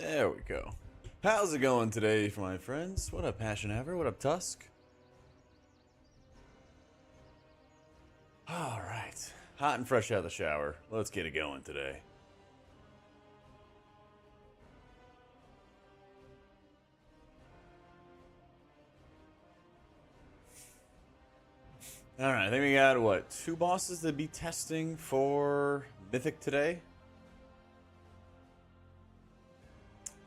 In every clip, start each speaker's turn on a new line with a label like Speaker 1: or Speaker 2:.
Speaker 1: There we go. How's it going today, my friends? What up, Passion Ever? What up, Tusk? Alright. Hot and fresh out of the shower. Let's get it going today. Alright, I think we got, what, 2 bosses to be testing for Mythic today?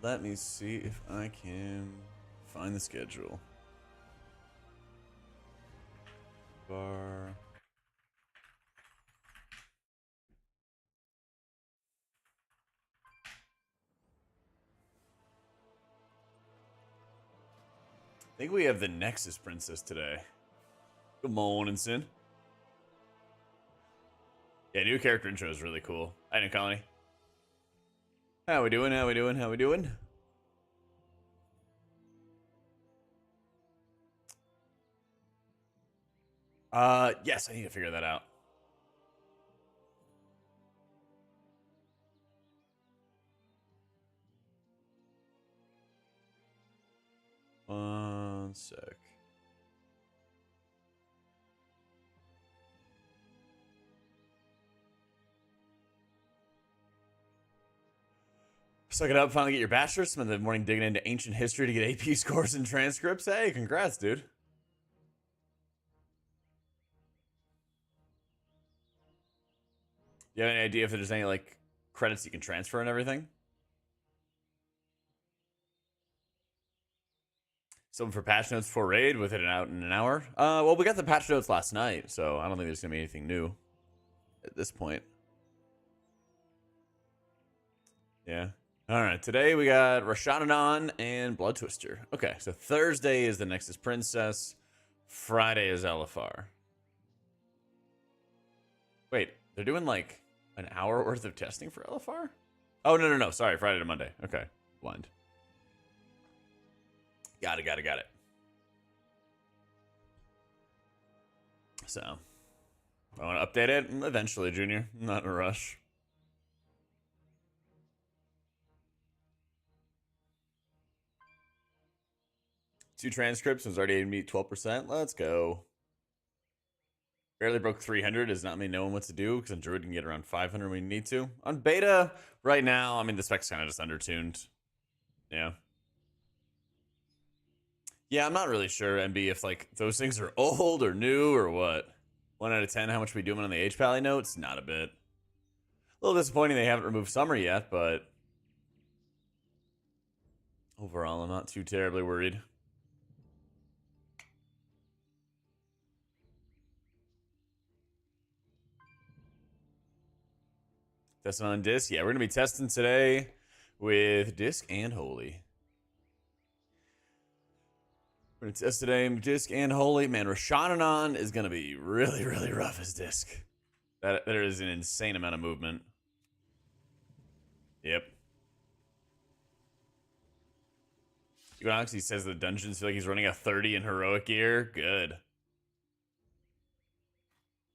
Speaker 1: Let me see if I can find the schedule. Bar. I think we have the Nexus Princess today. Good morning, Sin. Yeah, new character intro is really cool. I didn't call any. How we doing? How we doing? How we doing? Yes, I need to figure that out. One sec. Suck it up, finally get your bachelor's. Spend the morning digging into ancient history to get AP scores and transcripts. Hey, congrats, dude. You have any idea if there's any, like, credits you can transfer and everything? Something for patch notes for raid with it out in an hour? Well, we got the patch notes last night, so I don't think there's gonna be anything new at this point. Yeah. Alright, today we got Rashananon and Blood Twister. Okay, so Thursday is the Nexus Princess. Friday is Elifar. Wait, they're doing like an hour worth of testing for Elifar? Oh, no. Sorry, Friday to Monday. Okay, blind. Got it. So, I want to update it eventually, Junior. I'm not in a rush. Two transcripts was already meet 12%. Let's go. Barely broke 300 does not mean knowing what to do, because on Druid can get around 500 when you need to. On beta, right now, I mean, the spec's kind of just undertuned. Yeah. Yeah, I'm not really sure, MB, if like those things are old or new or what. 1 out of 10, how much we doing on the H Pally notes? Not a bit. A little disappointing they haven't removed summer yet, but overall, I'm not too terribly worried. Testing on disc. Yeah, we're gonna be testing today with disc and holy. We're gonna test today disc and holy. Man, Rashananon is gonna be really, really rough as disc. There is an insane amount of movement. Yep. Equinox, he says the dungeons feel like he's running a 30 in heroic gear. Good.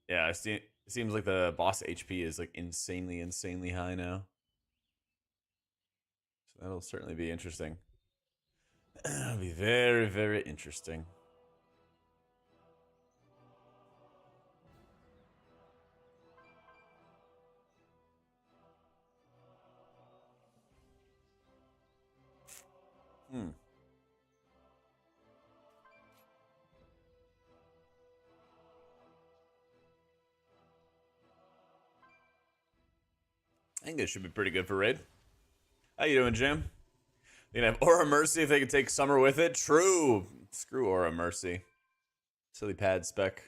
Speaker 1: Yeah, it seems like the boss HP is like insanely high now. So that'll certainly be interesting. It'll be very, very interesting. I think this should be pretty good for raid. How you doing, Jim? You can have Aura Mercy if they can take Summer with it. True. Screw Aura Mercy. Silly pad spec.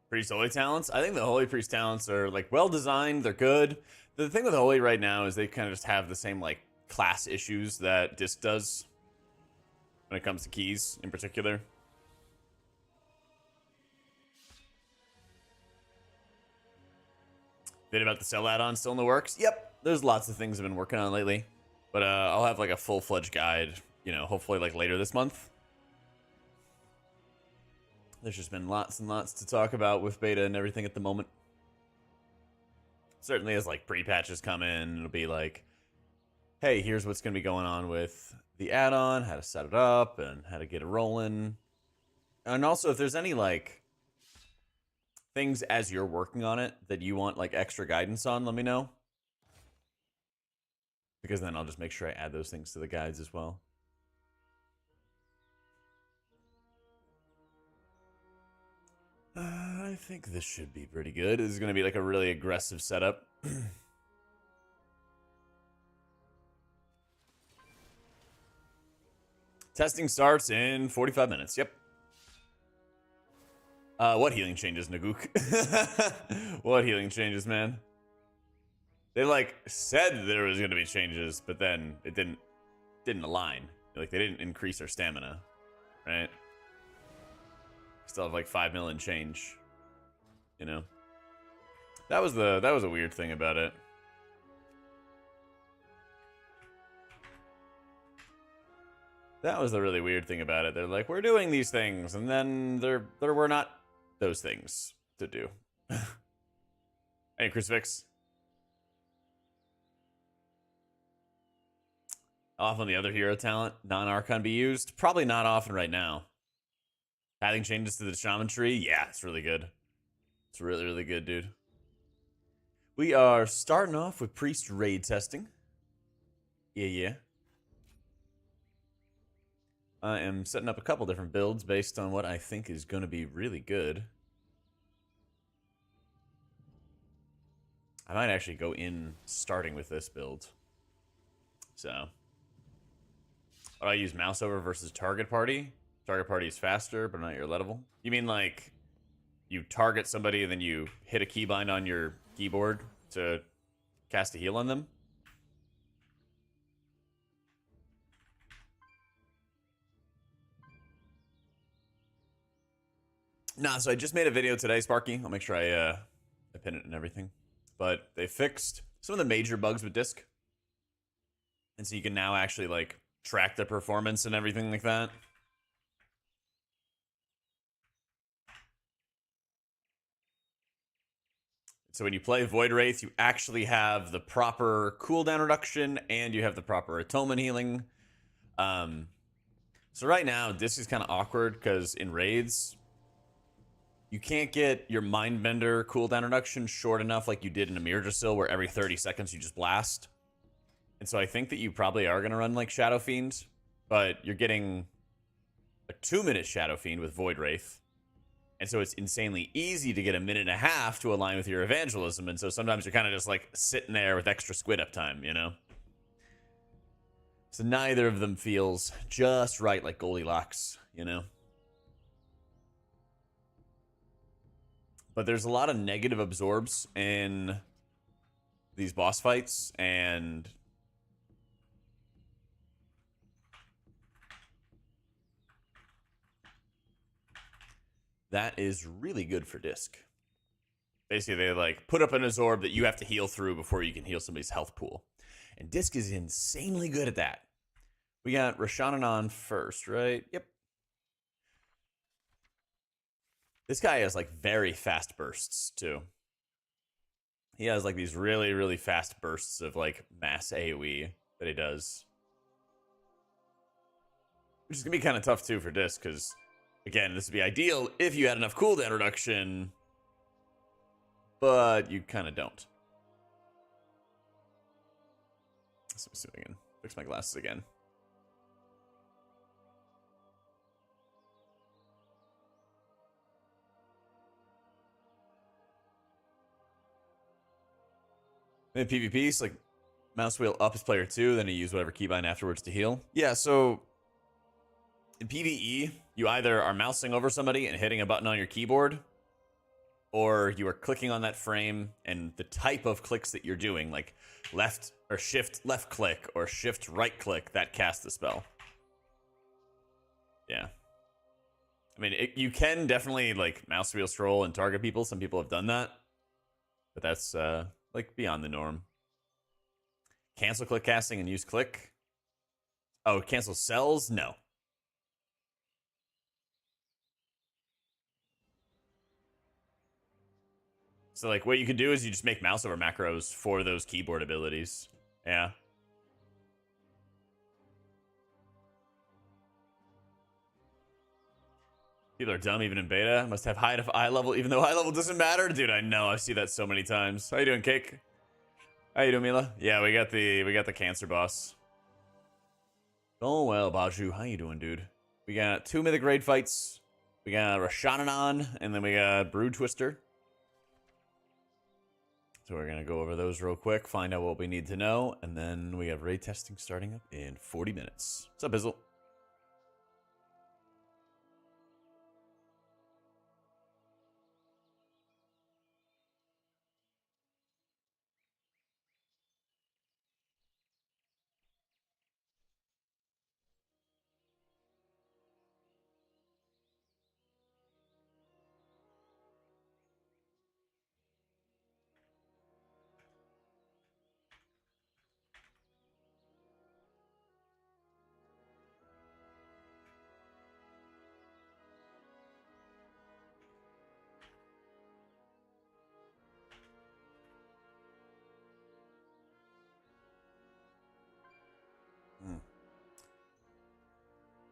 Speaker 1: Priest Holy talents. I think the Holy Priest talents are like well designed. They're good. The thing with Holy right now is they kind of just have the same like class issues that Disc does when it comes to keys in particular. Bit about the Cell add-on still in the works. Yep, there's lots of things I've been working on lately, but I'll have like a full-fledged guide, you know, hopefully like later this month. There's just been lots and lots to talk about with beta and everything at the moment. Certainly as like pre-patches come in, it'll be like, hey, here's what's going to be going on with the add-on, how to set it up, and how to get it rolling. And also, if there's any like things as you're working on it that you want like extra guidance on, let me know. Because then I'll just make sure I add those things to the guides as well. I think this should be pretty good. This is going to be like a really aggressive setup. Testing starts in 45 minutes. Yep. What healing changes, Nagook? What healing changes, man? They like said there was going to be changes, but then it didn't align. Like they didn't increase our stamina, right? Still have like 5 million change, you know. That was a weird thing about it. That was the really weird thing about it. They're like, we're doing these things, and then there were not those things to do. Hey, Crucifix. How often the other hero talent, non-Archon, be used? Probably not often right now. Adding changes to the Shaman tree? Yeah, it's really good. It's really, really good, dude. We are starting off with Priest raid testing. Yeah. I am setting up a couple different builds based on what I think is going to be really good. I might actually go in starting with this build. So, what do I use mouse over versus target party? Target party is faster, but not your level. You mean like you target somebody and then you hit a keybind on your keyboard to cast a heal on them? Nah, so I just made a video today, Sparky. I'll make sure I pin it and everything. But they fixed some of the major bugs with Disc. And so you can now actually like track the performance and everything like that. So when you play Void Wraith, you actually have the proper cooldown reduction and you have the proper atonement healing. So right now, this is kind of awkward because in raids, you can't get your Mindbender cooldown reduction short enough like you did in Amirdrasil, where every 30 seconds you just blast. And so I think that you probably are going to run like Shadow Fiend, but you're getting a 2-minute Shadow Fiend with Void Wraith. And so it's insanely easy to get a minute and a half to align with your evangelism. And so sometimes you're kind of just like sitting there with extra squid up time, you know? So neither of them feels just right like Goldilocks, you know? But there's a lot of negative absorbs in these boss fights, and that is really good for Disc. Basically, they like put up an absorb that you have to heal through before you can heal somebody's health pool. And Disc is insanely good at that. We got Rashanan on first, right? Yep. This guy has like very fast bursts too. He has like these really, really fast bursts of like mass AoE that he does. Which is going to be kind of tough too for Disc, because again, this would be ideal if you had enough cooldown reduction, but you kind of don't. So let's do it again. Fix my glasses again. In PvP, it's like mouse wheel up is player 2, then you use whatever keybind afterwards to heal. Yeah, so in PvE, you either are mousing over somebody and hitting a button on your keyboard, or you are clicking on that frame and the type of clicks that you're doing, like left or shift left click or shift right click, that casts the spell. Yeah. I mean, you can definitely like mouse wheel scroll and target people. Some people have done that, but that's like beyond the norm. Cancel click casting and use click. Oh, cancel cells? No. So like what you could do is you just make mouse over macros for those keyboard abilities. Yeah. People are dumb even in beta. Must have high eye level, even though high level doesn't matter. Dude, I know. I see that so many times. How you doing, Cake? How you doing, Mila? Yeah, we got the cancer boss. Oh well, Baju. How you doing, dude? We got 2 mythic raid fights. We got Rashananon, and then we got Brood Twister. So we're gonna go over those real quick, find out what we need to know, and then we have raid testing starting up in 40 minutes. What's up, Bizzle?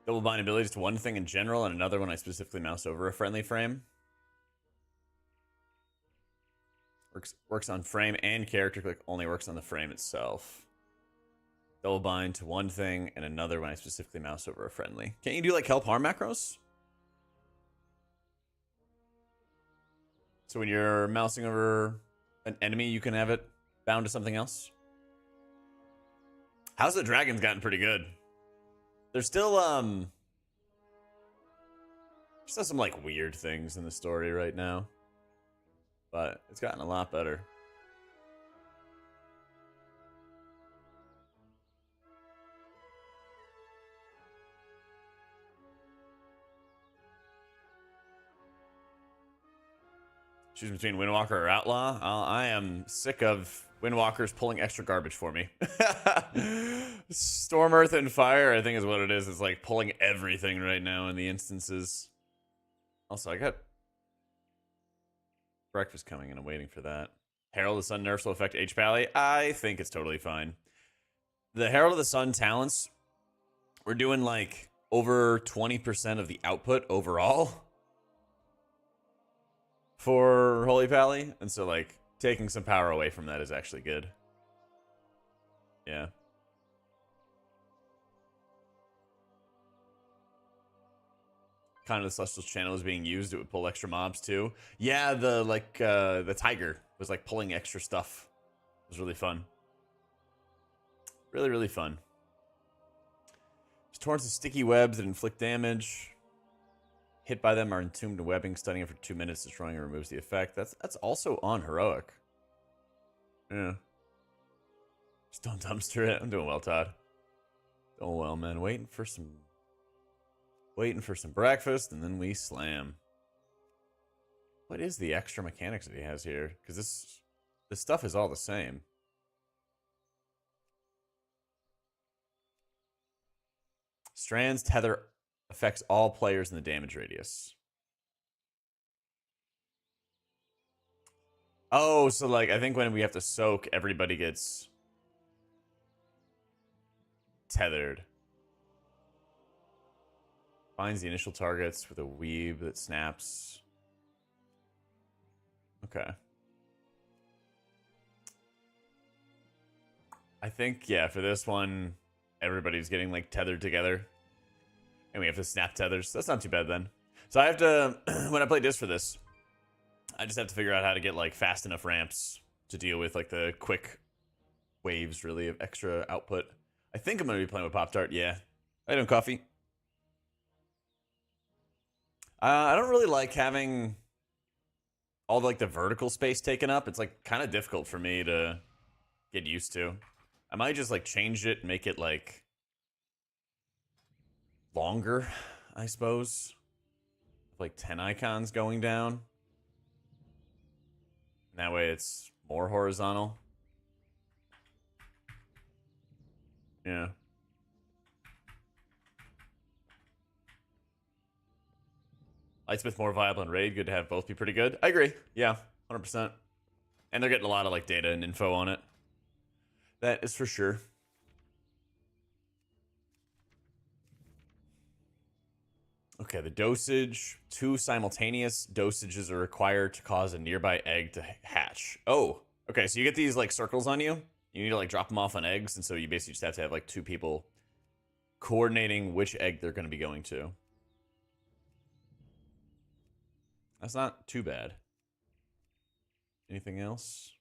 Speaker 1: Double bind abilities to one thing in general and another when I specifically mouse over a friendly frame. Works on frame and character click, only works on the frame itself. Double bind to one thing and another when I specifically mouse over a friendly. Can't you do like help harm macros? So when you're mousing over an enemy, you can have it bound to something else? House of the Dragon's gotten pretty good. There's still some like weird things in the story right now, but it's gotten a lot better. Choose between Windwalker or Outlaw. I am sick of Windwalkers pulling extra garbage for me. Storm, Earth, and Fire, I think is what it is. It's like pulling everything right now in the instances. Also, I got breakfast coming and I'm waiting for that. Herald of the Sun nerfs will affect H-Pally. I think it's totally fine. The Herald of the Sun talents, we're doing like over 20% of the output overall for Holy Pally. And so like taking some power away from that is actually good. Yeah. Kind of the Celestial Channel is being used. It would pull extra mobs too. Yeah, the tiger was like pulling extra stuff. It was really fun. Really, really fun. Torrents of sticky webs that inflict damage. Hit by them are entombed in webbing, stunning it for 2 minutes, destroying and removes the effect. That's also on heroic. Yeah. Just don't dumpster it. I'm doing well, Todd. Doing well, man. Waiting for some breakfast, and then we slam. What is the extra mechanics that he has here? Because this stuff is all the same. Strands tether affects all players in the damage radius. Oh, so like I think when we have to soak, everybody gets tethered. Finds the initial targets with a weave that snaps. Okay. I think, yeah, for this one, everybody's getting like tethered together. And we have to snap tethers. That's not too bad then. So I have to, when I play disc for this, I just have to figure out how to get like fast enough ramps to deal with like the quick waves really of extra output. I think I'm going to be playing with Pop-Tart. Yeah. How you doing, Coffee? I don't really like having all like the vertical space taken up, it's like kind of difficult for me to get used to. I might just like change it and make it like longer, I suppose. Like 10 icons going down. And that way it's more horizontal. Yeah. Lightsmith more viable in raid. Good to have both be pretty good. I agree. Yeah, 100%. And they're getting a lot of like data and info on it. That is for sure. Okay, the dosage. 2 simultaneous dosages are required to cause a nearby egg to hatch. Oh, okay. So you get these like circles on you. You need to like drop them off on eggs, and so you basically just have to have like 2 people coordinating which egg they're going to be going to. That's not too bad. Anything else?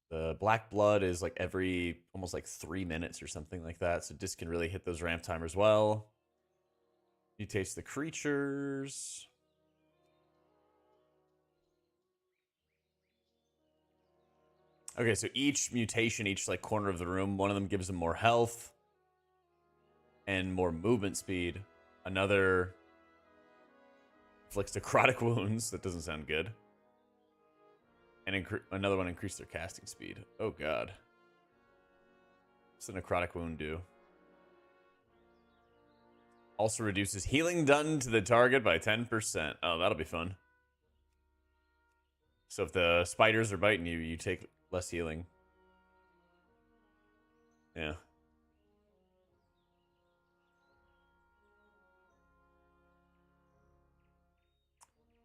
Speaker 1: The black blood is like every almost like 3 minutes or something like that. So Disc can really hit those ramp timers well. Mutates the creatures. Okay, so each mutation, each like corner of the room, one of them gives them more health and more movement speed. Another inflicts necrotic wounds. That doesn't sound good. And another one increased their casting speed. Oh god. What's the necrotic wound do? Also reduces healing done to the target by 10%. Oh, that'll be fun. So if the spiders are biting you, you take less healing. Yeah.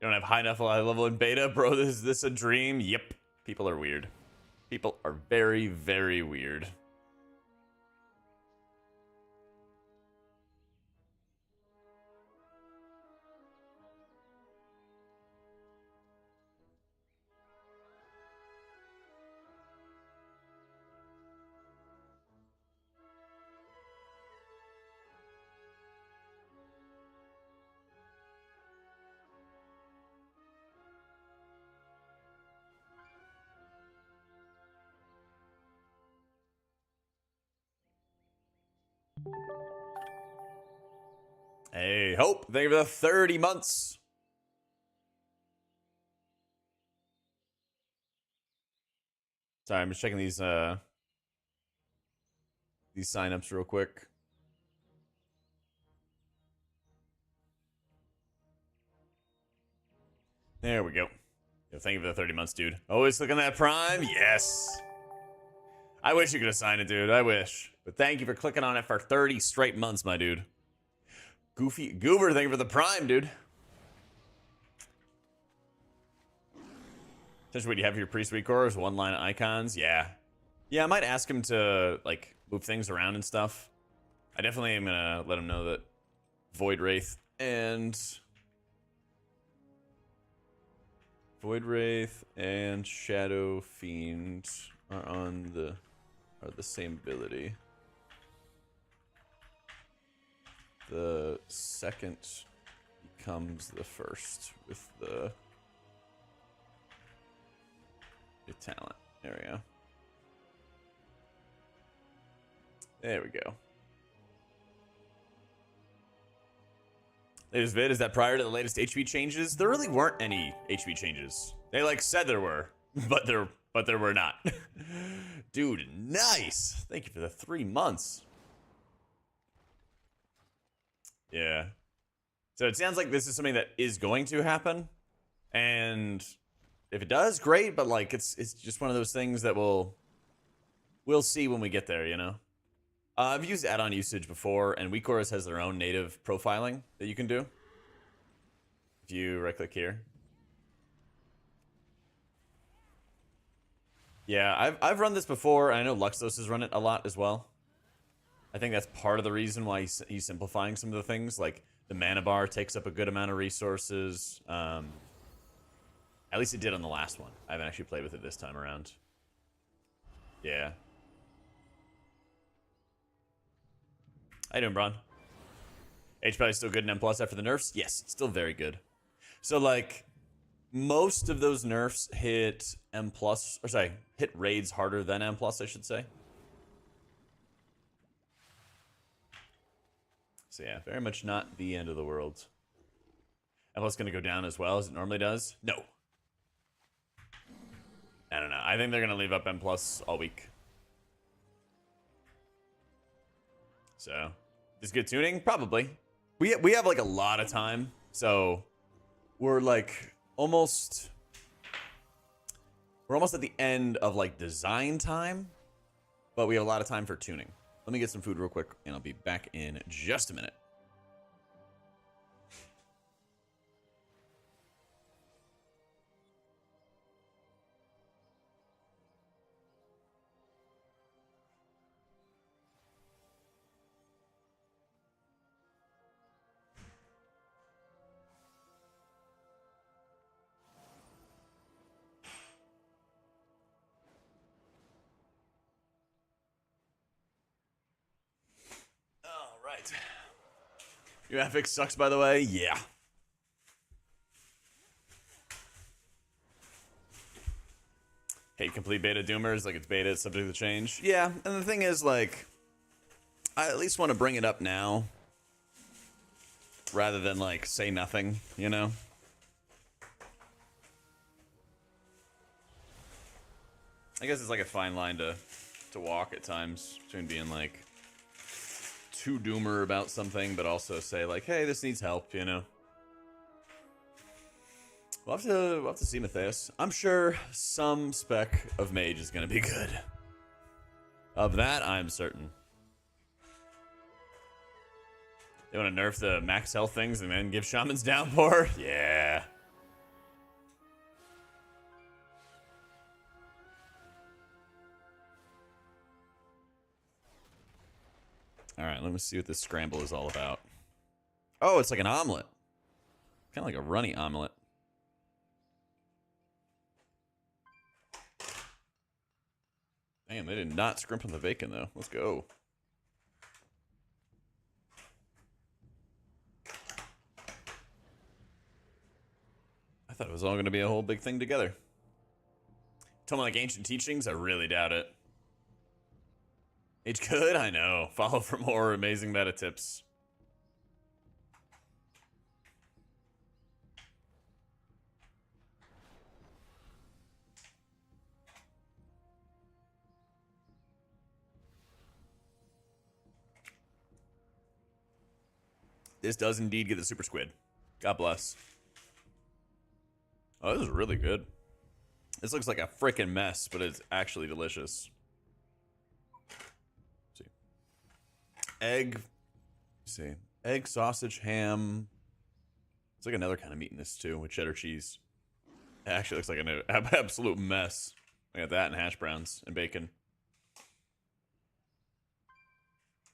Speaker 1: You don't have high enough level in beta? Bro, is this a dream? Yep. People are weird. People are very, very weird. Hey, Hope, thank you for the 30 months. Sorry, I'm just checking these signups real quick. There we go. Yo, thank you for the 30 months, dude. Always looking at that Prime? Yes. I wish you could assign it, dude. I wish. But thank you for clicking on it for 30 straight months, my dude. Goofy Goober, thank you for the Prime, dude. Essentially, what you have for your priest recores, one-line icons. Yeah. Yeah, I might ask him to, like, move things around and stuff. I definitely am gonna let him know that Void Wraith and Shadow Fiend are the same ability. The second becomes the first with the talent. There we go. There we go. Latest vid is that prior to the latest HP changes, there really weren't any HP changes. They like said there were, but there were not. Dude, nice. Thank you for the 3 months. Yeah. So it sounds like this is something that is going to happen, and if it does, great. But like, it's just one of those things that we'll see when we get there, you know. I've used add-on usage before, and WeakAuras has their own native profiling that you can do. If you right-click here. Yeah, I've run this before, and I know Luxos has run it a lot as well. I think that's part of the reason why he's simplifying some of the things. Like, the mana bar takes up a good amount of resources. At least it did on the last one. I haven't actually played with it this time around. Yeah. How you doing, Bron? H probably still good in M plus after the nerfs. Yes, still very good. So like most of those nerfs hit M plus, or sorry, hit raids harder than M plus, I should say. So yeah, very much not the end of the world. M plus gonna go down as well as it normally does? No. I don't know. I think they're gonna leave up M plus all week. So, is good tuning? Probably. We have like a lot of time, so we're like almost at the end of like design time, but we have a lot of time for tuning. Let me get some food real quick, and I'll be back in just a minute. All right. Your FX sucks, by the way. Yeah. Hate complete beta doomers, like it's beta, it's subject to change. Yeah, and the thing is, like, I at least want to bring it up now, rather than like say nothing, you know? I guess it's like a fine line to walk at times between being like too doomer about something, but also say like, hey, this needs help, you know? We'll have to see, Matthias. I'm sure some spec of mage is gonna be good. Of that, I'm certain. They want to nerf the max health things and then give shamans downpour? Yeah. All right, let me see what this scramble is all about. Oh, it's like an omelet. Kind of like a runny omelet. Damn, they did not scrimp on the bacon, though. Let's go. I thought it was all going to be a whole big thing together. Tell me like ancient teachings? I really doubt it. Age good? I know. Follow for more amazing meta tips. This does indeed get the super squid. God bless. Oh, this is really good. This looks like a freaking mess, but it's actually delicious. Let's see. Egg. Let's see. Egg, sausage, ham. It's like another kind of meat in this too, with cheddar cheese. It actually looks like an absolute mess. I got that and hash browns and bacon.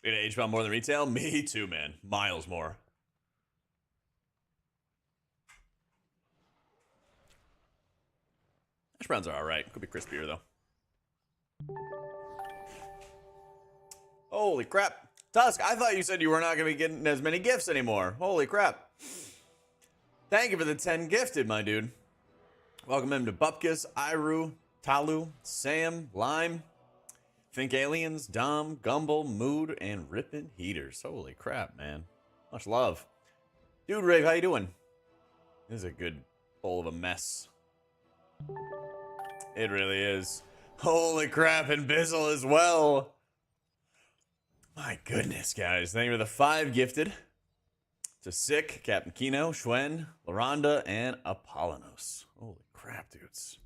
Speaker 1: You gonna age about more than retail? Me too, man. Miles more. Hash browns are alright. Could be crispier though. Holy crap. Tusk, I thought you said you were not gonna be getting as many gifts anymore. Holy crap. Thank you for the 10 gifted, my dude. Welcome him to Bupkis, Iru, Talu, Sam, Lime, Think Aliens, Dom, Gumble, Mood, and Rippin' Heaters. Holy crap, man. Much love. Dude, Rave, how you doing? This is a good bowl of a mess. It really is. Holy crap, and Bizzle as well. My goodness, guys. Thank you for the 5 gifted. To Sick, Captain Kino, Schwen, Laronda, and Apollonos. Holy crap, dudes.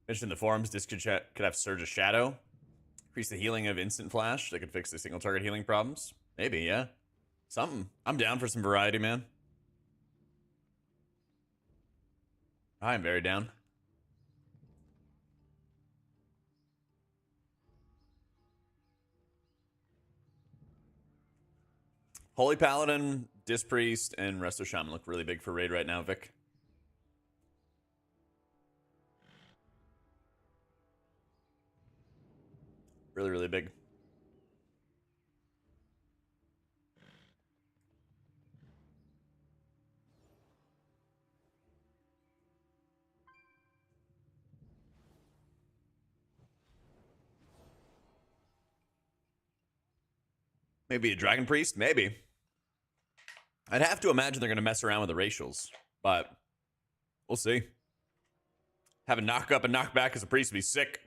Speaker 1: Mentioned in the forums, this could have Surge of Shadow. Increase the healing of Instant Flash. That could fix the single target healing problems. Maybe, yeah. Something. I'm down for some variety, man. I am very down. Holy Paladin, Dispriest, and Resto Shaman look really big for raid right now, Vic. Really, really big. Maybe a Dragon Priest? Maybe. I'd have to imagine they're going to mess around with the racials, but we'll see. Have a knock up and knock back as a priest would be sick.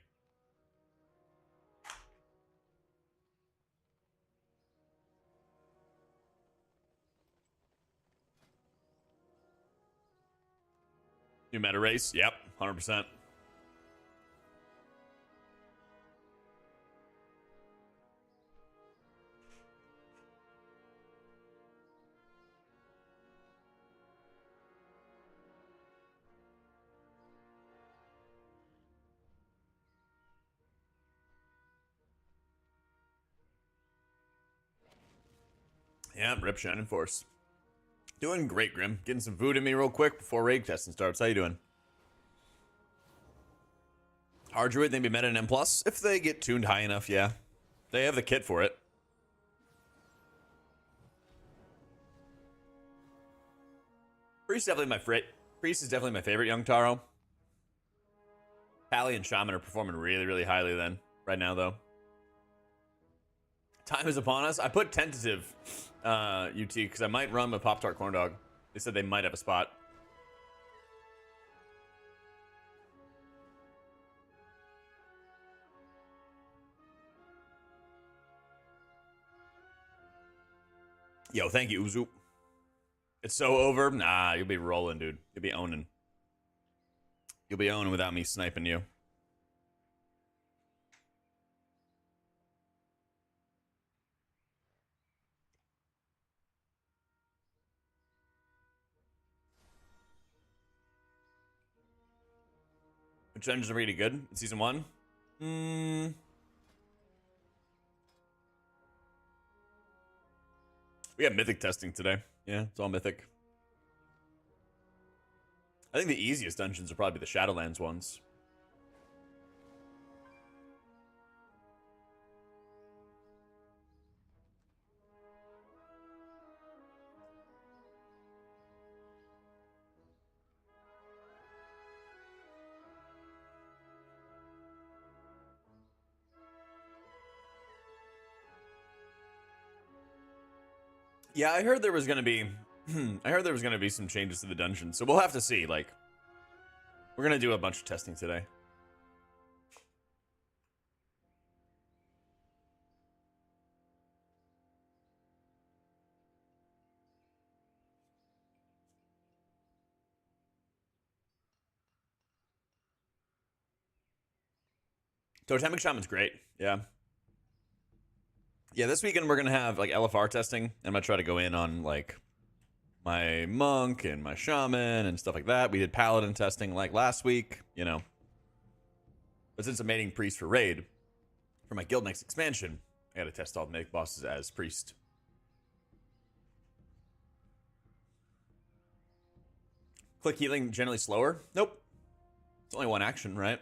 Speaker 1: New meta race? Yep, 100%. Yeah, rip Shining Force. Doing great, Grim. Getting some food in me real quick before raid testing starts. How you doing? Hard Druid, they be meta in M+. If they get tuned high enough, yeah. They have the kit for it. Priest is definitely my favorite young Taro. Pally and Shaman are performing really, really highly then. Right now, though. Time is upon us. I put tentative UT because I might run with Pop-Tart Corn Dog. They said they might have a spot. Yo, thank you, Uzu. It's so over. Nah, you'll be rolling, dude. You'll be owning. You'll be owning without me sniping you. Which dungeons are really good in season 1? We have Mythic testing today. Yeah, it's all Mythic. I think the easiest dungeons are probably the Shadowlands ones. Yeah, I heard there was gonna be some changes to the dungeon, so we'll have to see. Like, we're gonna do a bunch of testing today. Totemic Shaman's great. Yeah. Yeah, this weekend we're gonna have like LFR testing. I'm gonna try to go in on like my monk and my shaman and stuff like that. We did paladin testing like last week, you know. But since I'm mating priest for raid, for my guild next expansion, I gotta test all the mythic bosses as priest. Click healing generally slower? Nope. It's only one action, right?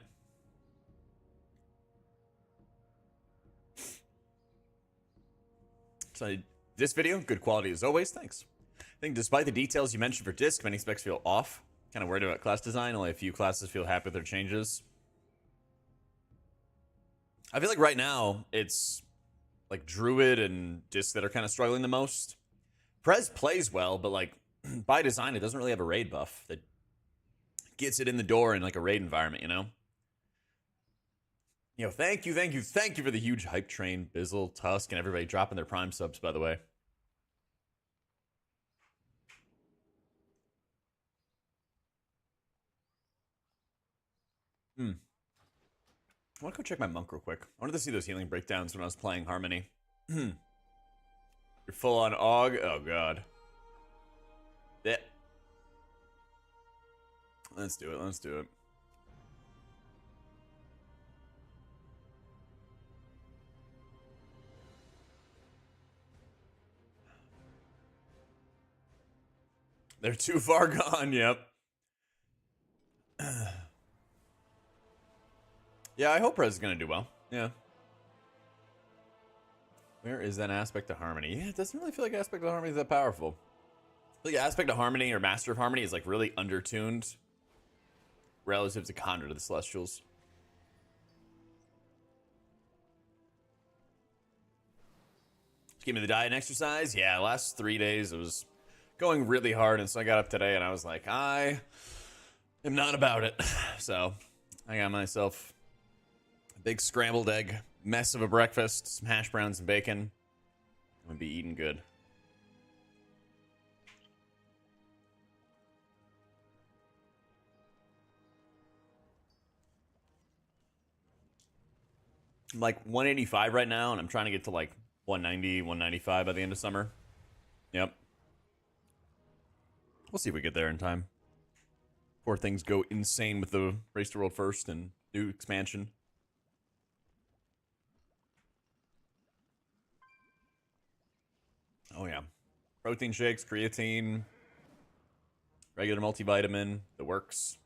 Speaker 1: So this video, good quality as always. Thanks. I think despite the details you mentioned for disc, many specs feel off. Kind of worried about class design. Only a few classes feel happy with their changes. I feel like right now it's like Druid and disc that are kind of struggling the most. Prez plays well, but like by design, it doesn't really have a raid buff that gets it in the door in like a raid environment, you know? Yo, thank you for the huge hype train, Bizzle, Tusk, and everybody dropping their Prime subs, by the way. I want to go check my monk real quick. I wanted to see those healing breakdowns when I was playing Harmony. You're full on AUG? Oh, God. Yeah. Let's do it. Let's do it. They're too far gone, yep. Yeah, I hope Prez is going to do well. Yeah. Where is that aspect of Harmony? Yeah, it doesn't really feel like aspect of Harmony is that powerful. I feel like aspect of Harmony or Master of Harmony is like really undertuned relative to Conduit of the Celestials. Give me the diet and exercise. Yeah, last 3 days it was going really hard, and so I got up today and I was like, I am not about it. So I got myself a big scrambled egg mess of a breakfast, some hash browns and bacon. I'm gonna be eating good. I'm like 185 right now, and I'm trying to get to like 190, 195 by the end of summer. Yep. We'll see if we get there in time. Before things go insane with the Race to World First and new expansion. Oh yeah. Protein shakes, creatine, regular multivitamin, the works.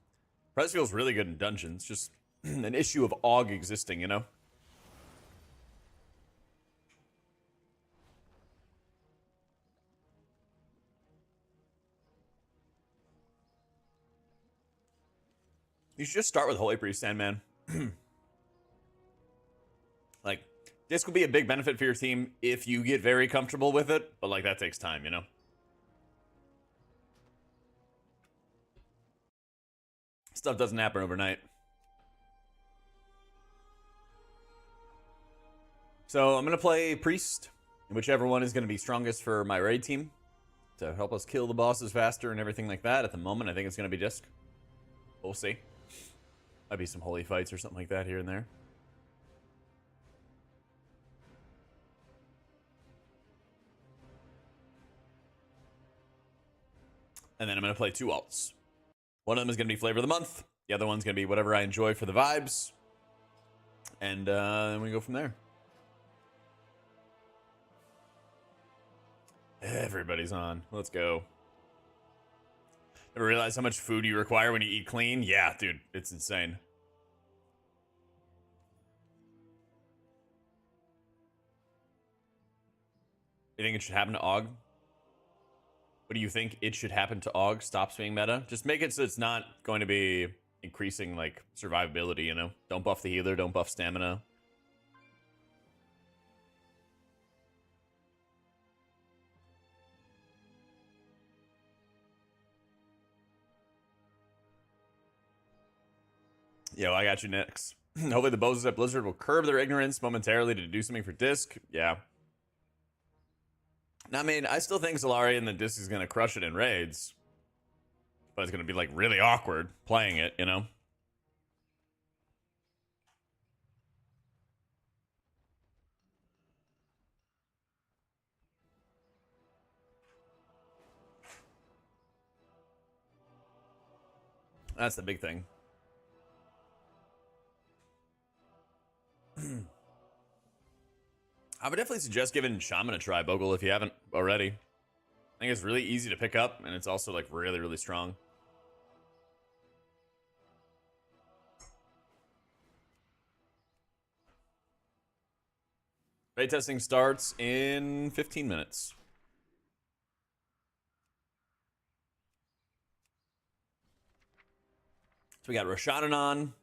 Speaker 1: Price feels really good in dungeons. Just an issue of AUG existing, you know? You should just start with Holy Priest, Sandman. Like, this could be a big benefit for your team if you get very comfortable with it, but like that takes time, you know? Stuff doesn't happen overnight. So I'm gonna play Priest, whichever one is gonna be strongest for my raid team to help us kill the bosses faster and everything like that. At the moment, I think it's gonna be Disc. We'll see. Might be some holy fights or something like that here and there. And then I'm going to play 2 alts. One of them is going to be Flavor of the Month. The other one's going to be whatever I enjoy for the vibes. And then we go from there. Everybody's on. Let's go. Never realized how much food you require when you eat clean? Yeah, dude, it's insane. You think it should happen to AUG? What do you think it should happen to AUG? Stops being meta? Just make it so it's not going to be increasing, like, survivability, you know? Don't buff the healer, don't buff stamina. Yo, I got you next. Hopefully the bozos at Blizzard will curb their ignorance momentarily to do something for Disc. Yeah. I mean, I still think Solari and the Disc is going to crush it in raids. But it's going to be, like, really awkward playing it, you know? That's the big thing. I would definitely suggest giving Shaman a try, Bogle, if you haven't already. I think it's really easy to pick up, and it's also, like, really, really strong. Raid testing starts in 15 minutes. So we got Roshanan on.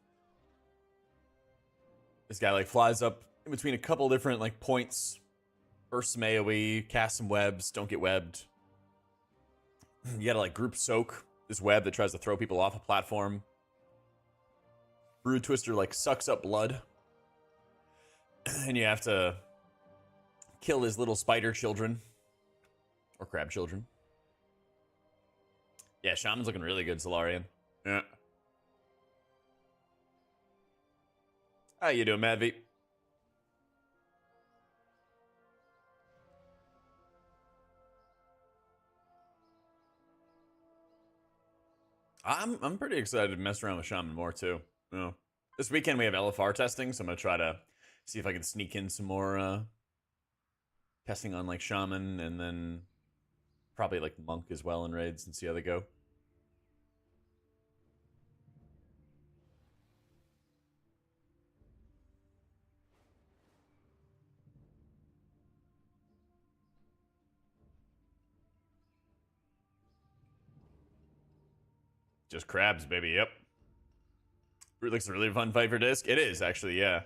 Speaker 1: This guy, like, flies up in between a couple different, like, points. Burst some AoE, cast some webs, don't get webbed. You gotta, like, group soak this web that tries to throw people off a platform. Brood Twister, like, sucks up blood. And you have to kill his little spider children. Or crab children. Yeah, Shaman's looking really good, Solarian. Yeah. How you doing, Madvi? I'm pretty excited to mess around with Shaman more too. You know, this weekend we have LFR testing, so I'm gonna try to see if I can sneak in some more testing on like Shaman, and then probably like Monk as well in raids, and see how they go. Just crabs, baby. Yep. It looks a really fun fight for Disc. It is, actually, yeah.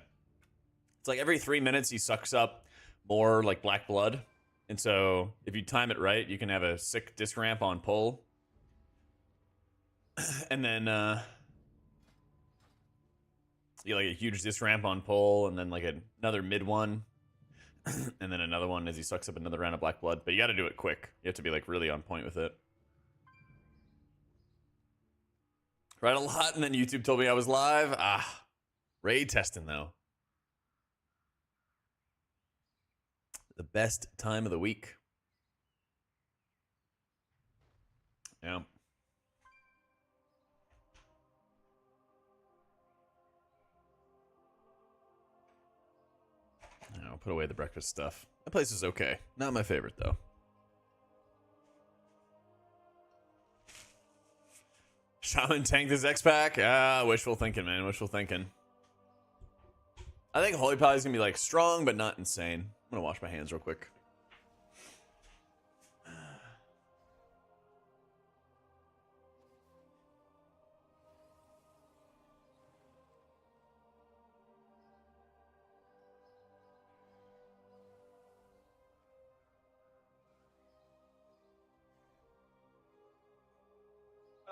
Speaker 1: It's like every 3 minutes he sucks up more, like, black blood. And so if you time it right, you can have a sick disc ramp on pull. And then you like a huge disc ramp on pull, and then like another mid one. And then another one as he sucks up another round of black blood. But you got to do it quick. You have to be like really on point with it. Right a lot, and then YouTube told me I was live. Raid testing though. The best time of the week. Yeah. I'll put away the breakfast stuff. That place is okay. Not my favorite though. Shaman tanked his X-Pack? Wishful thinking, man. Wishful thinking. I think Holy Pally is going to be like strong, but not insane. I'm going to wash my hands real quick.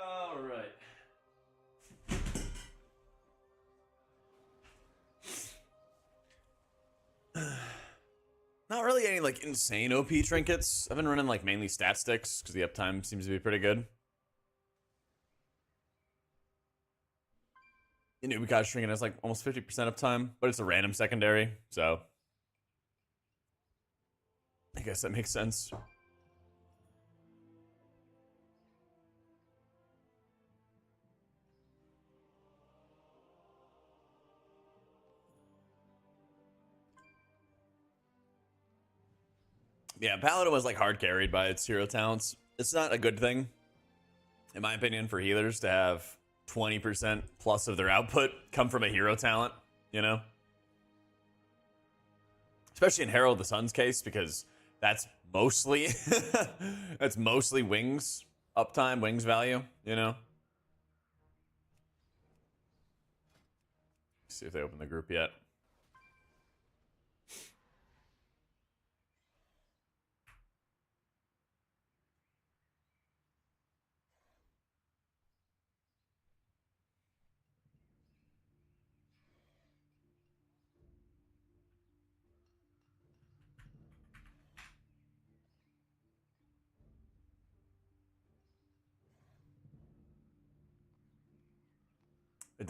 Speaker 1: All right. Not really any like insane OP trinkets. I've been running like mainly stat sticks because the uptime seems to be pretty good. The new Bukaj trinket has like almost 50% uptime, but it's a random secondary, so I guess that makes sense. Yeah, Paladin was like hard carried by its hero talents. It's not a good thing, in my opinion, for healers to have 20% plus of their output come from a hero talent, you know? Especially in Herald of the Sun's case, because that's mostly that's mostly wings uptime, wings value, you know? Let's see if they open the group yet.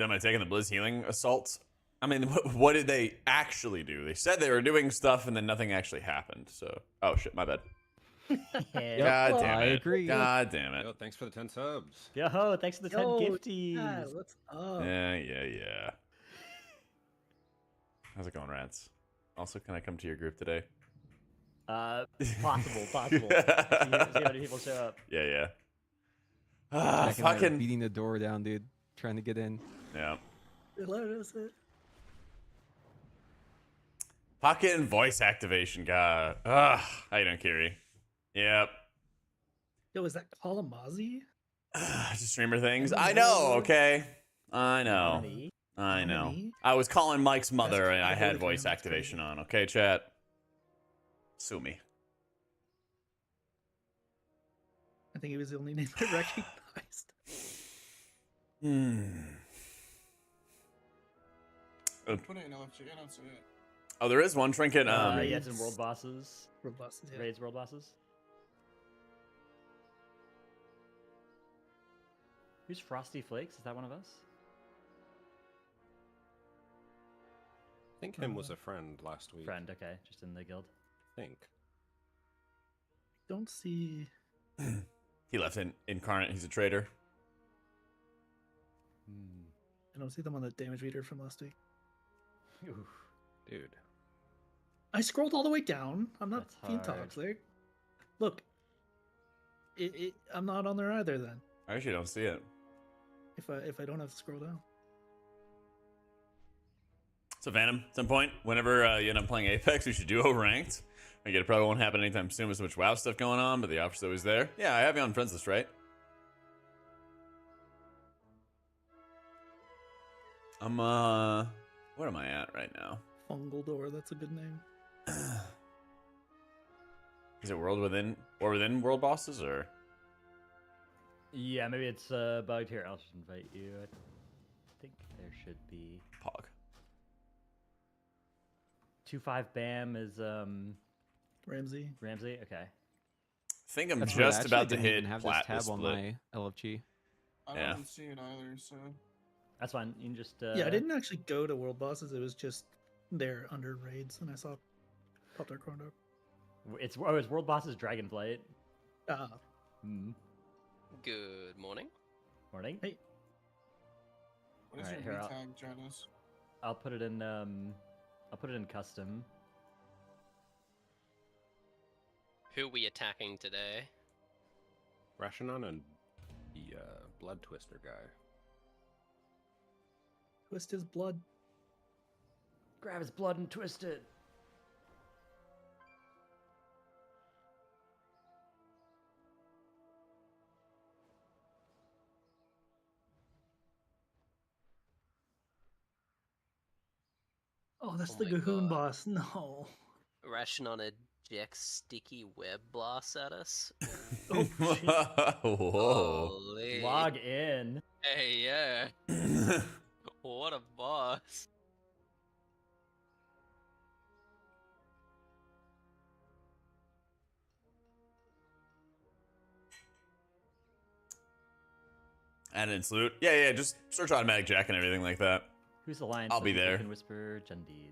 Speaker 1: Am I taking the Blizz healing assault? I mean, what did they actually do? They said they were doing stuff and then nothing actually happened. So, oh shit, my bad. God damn it.
Speaker 2: I agree.
Speaker 1: God damn it.
Speaker 3: Yo, thanks for the 10 subs.
Speaker 4: Yo, thanks for the 10 gifties.
Speaker 5: Yeah, what's up?
Speaker 1: Yeah. How's it going, Rats? Also, can I come to your group today?
Speaker 4: Possible. see how many people show up.
Speaker 1: Yeah.
Speaker 2: Fucking beating the door down, dude. Trying to get in.
Speaker 1: Yeah.
Speaker 5: Hilarious.
Speaker 1: Fucking voice activation, God. How you doing, Kiri? Yep.
Speaker 5: Yo, is that Kalamazi?
Speaker 1: Just streamer things. I know, okay? I know. I was calling Mike's mother and I had voice activation on, okay, chat? Sue me.
Speaker 5: I think he was the only name I recognized.
Speaker 3: Put it in LFG, I don't see it.
Speaker 1: Oh, there is one trinket.
Speaker 4: Yeah, it's in world bosses.
Speaker 5: World bosses, yeah.
Speaker 4: Raids world bosses. Who's Frosty Flakes? Is that one of us?
Speaker 3: I think him was a friend last week.
Speaker 4: Friend, okay. Just in the guild.
Speaker 3: I think.
Speaker 5: Don't see.
Speaker 1: He left in Incarnate. He's a traitor.
Speaker 5: I don't see them on the damage meter from last week.
Speaker 4: Oof.
Speaker 3: Dude.
Speaker 5: I scrolled all the way down. I'm not
Speaker 4: That's
Speaker 5: being
Speaker 4: hard.
Speaker 5: toxic. Look, I'm not on there either. Then
Speaker 1: I actually don't see it.
Speaker 5: if I don't have to scroll down.
Speaker 1: So Phantom, at some point, whenever you end up playing Apex, we should do a ranked. I get it probably won't happen anytime soon with so much WoW stuff going on, but the offer's always there. Yeah, I have you on friends list, right? I'm what am I at right now?
Speaker 5: Fungal door. That's a good name.
Speaker 1: Is it world within or within world bosses or?
Speaker 4: Yeah, maybe it's bugged here. I'll just invite you. I think there should be
Speaker 1: Pog.
Speaker 4: 2-5 BAM is
Speaker 5: Ramsey.
Speaker 4: Ramsey. Okay.
Speaker 1: I think I'm
Speaker 2: That's weird. I
Speaker 1: just
Speaker 2: actually
Speaker 1: about to
Speaker 2: didn't even
Speaker 1: hit
Speaker 2: have this
Speaker 1: plat
Speaker 2: tab
Speaker 1: with
Speaker 2: on
Speaker 1: split.
Speaker 2: my LFG.
Speaker 6: I
Speaker 1: Yeah.
Speaker 6: don't see it either, so.
Speaker 4: That's fine. You can just
Speaker 5: Yeah, I didn't actually go to world bosses. It was just there under raids, and I saw popped our corn dog.
Speaker 4: It's World Boss's Dragonblight. Hmm.
Speaker 7: Good morning.
Speaker 4: Morning.
Speaker 5: Hey.
Speaker 6: What is
Speaker 4: Alright,
Speaker 6: your
Speaker 4: here,
Speaker 6: retag, Janice?
Speaker 4: I'll put it in custom.
Speaker 7: Who we attacking today?
Speaker 3: Rashinon and the Blood Twister guy.
Speaker 5: Twist his blood.
Speaker 4: Grab his blood and twist it.
Speaker 5: Oh, that's
Speaker 7: Oh
Speaker 5: the
Speaker 7: my
Speaker 5: Gahoon
Speaker 7: God.
Speaker 5: boss. No.
Speaker 7: AutomaticJak sticky web blast at us.
Speaker 5: Oh, shit.
Speaker 1: Whoa.
Speaker 7: Holy.
Speaker 4: Log in.
Speaker 7: Hey, yeah. What a boss.
Speaker 1: Add in salute. Yeah, just search AutomaticJak and everything like that.
Speaker 4: Who's the lion?
Speaker 1: I'll be there.
Speaker 4: Can whisper Jundies.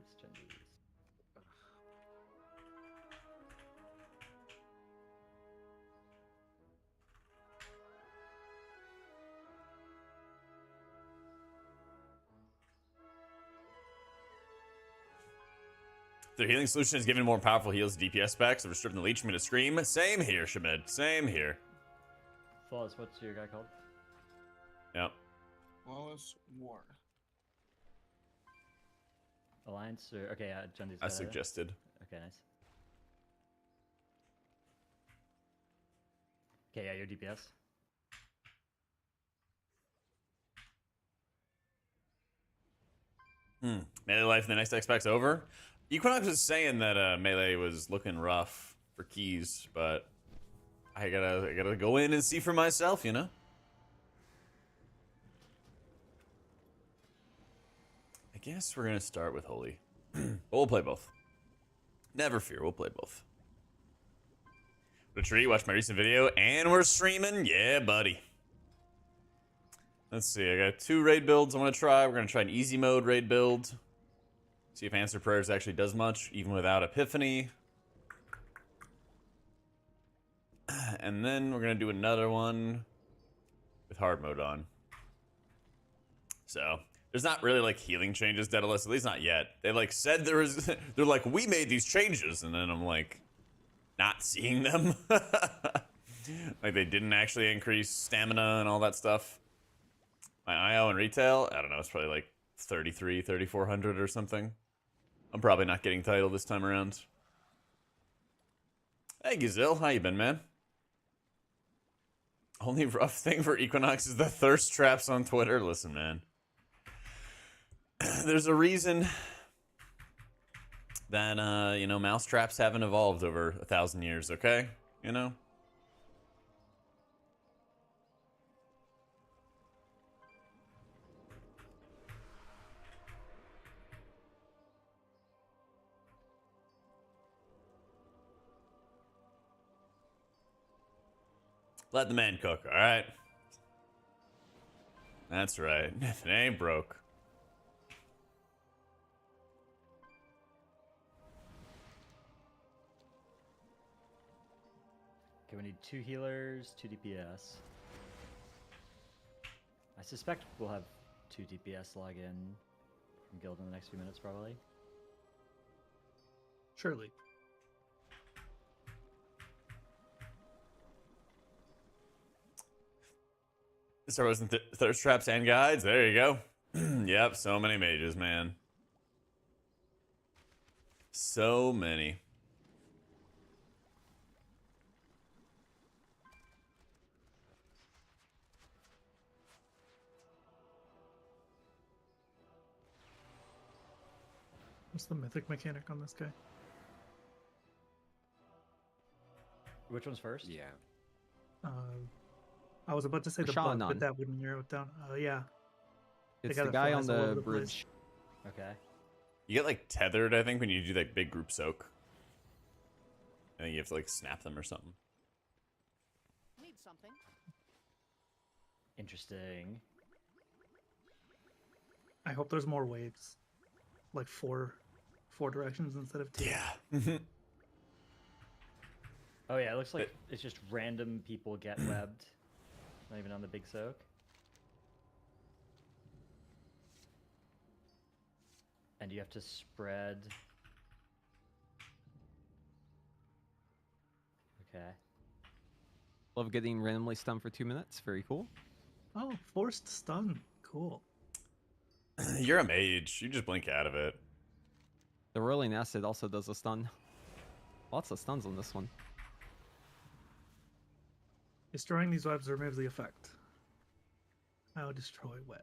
Speaker 1: Their healing solution is given more powerful heals DPS specs. If restricting the leech me to scream. Same here, Shamid. Same here.
Speaker 4: Flawless, what's your guy called?
Speaker 1: Yep.
Speaker 6: Flawless War.
Speaker 4: Alliance or okay, Jundies.
Speaker 1: I suggested.
Speaker 4: Okay, nice. Okay, yeah, your DPS.
Speaker 1: Melee life in the next X-Spec's over. Equinox was saying that Melee was looking rough for keys, but I gotta go in and see for myself, you know? I guess we're gonna start with Holy. But we'll play both. Never fear, we'll play both. Retreat, watch my recent video, and we're streaming. Yeah, buddy. Let's see, I got 2 raid builds I want to try. We're going to try an easy mode raid build. See if Answer Prayers actually does much, even without Epiphany. And then we're going to do another one with hard mode on. So, there's not really like healing changes, Daedalus, at least not yet. They like said there was, they're like, we made these changes, and then I'm like, not seeing them. Like they didn't actually increase stamina and all that stuff. My IO and retail, I don't know, it's probably like 3,400 or something. I'm probably not getting title this time around. Hey Gazelle, how you been, man? Only rough thing for Equinox is the thirst traps on Twitter. Listen, man. There's a reason that, you know, mouse traps haven't evolved over 1,000 years, okay? You know? Let the man cook, all right? That's right. If it ain't broke.
Speaker 4: Okay, we need 2 healers, 2 DPS. I suspect we'll have 2 DPS log in from guild in the next few minutes, probably.
Speaker 5: Surely.
Speaker 1: Start with thirst traps and guides. There you go. Yep, so many mages, man. So many.
Speaker 5: What's the mythic mechanic on this guy?
Speaker 4: Which one's first?
Speaker 3: Yeah.
Speaker 5: I was about to say the
Speaker 2: Rashawn
Speaker 5: bug,
Speaker 2: on.
Speaker 5: but that wouldn't narrow it down. Yeah.
Speaker 2: It's
Speaker 5: got
Speaker 2: the
Speaker 5: it
Speaker 2: guy on
Speaker 5: flies all over
Speaker 2: the
Speaker 5: the place.
Speaker 2: bridge.
Speaker 4: Okay.
Speaker 1: You get like tethered, I think, when you do like big group soak. I think you have to like snap them or something.
Speaker 8: Need something.
Speaker 4: Interesting.
Speaker 5: I hope there's more waves, like four directions instead of two.
Speaker 1: Yeah.
Speaker 4: Oh yeah, it looks like it's just random people get webbed. Not even on the big soak. And you have to spread. Okay.
Speaker 2: Love getting randomly stunned for 2 minutes. Very cool.
Speaker 5: Oh, forced stun. Cool.
Speaker 1: You're a mage. You just blink out of it.
Speaker 2: The rolling acid also does a stun. Lots of stuns on this one.
Speaker 5: Destroying these webs removes the effect. I will destroy web.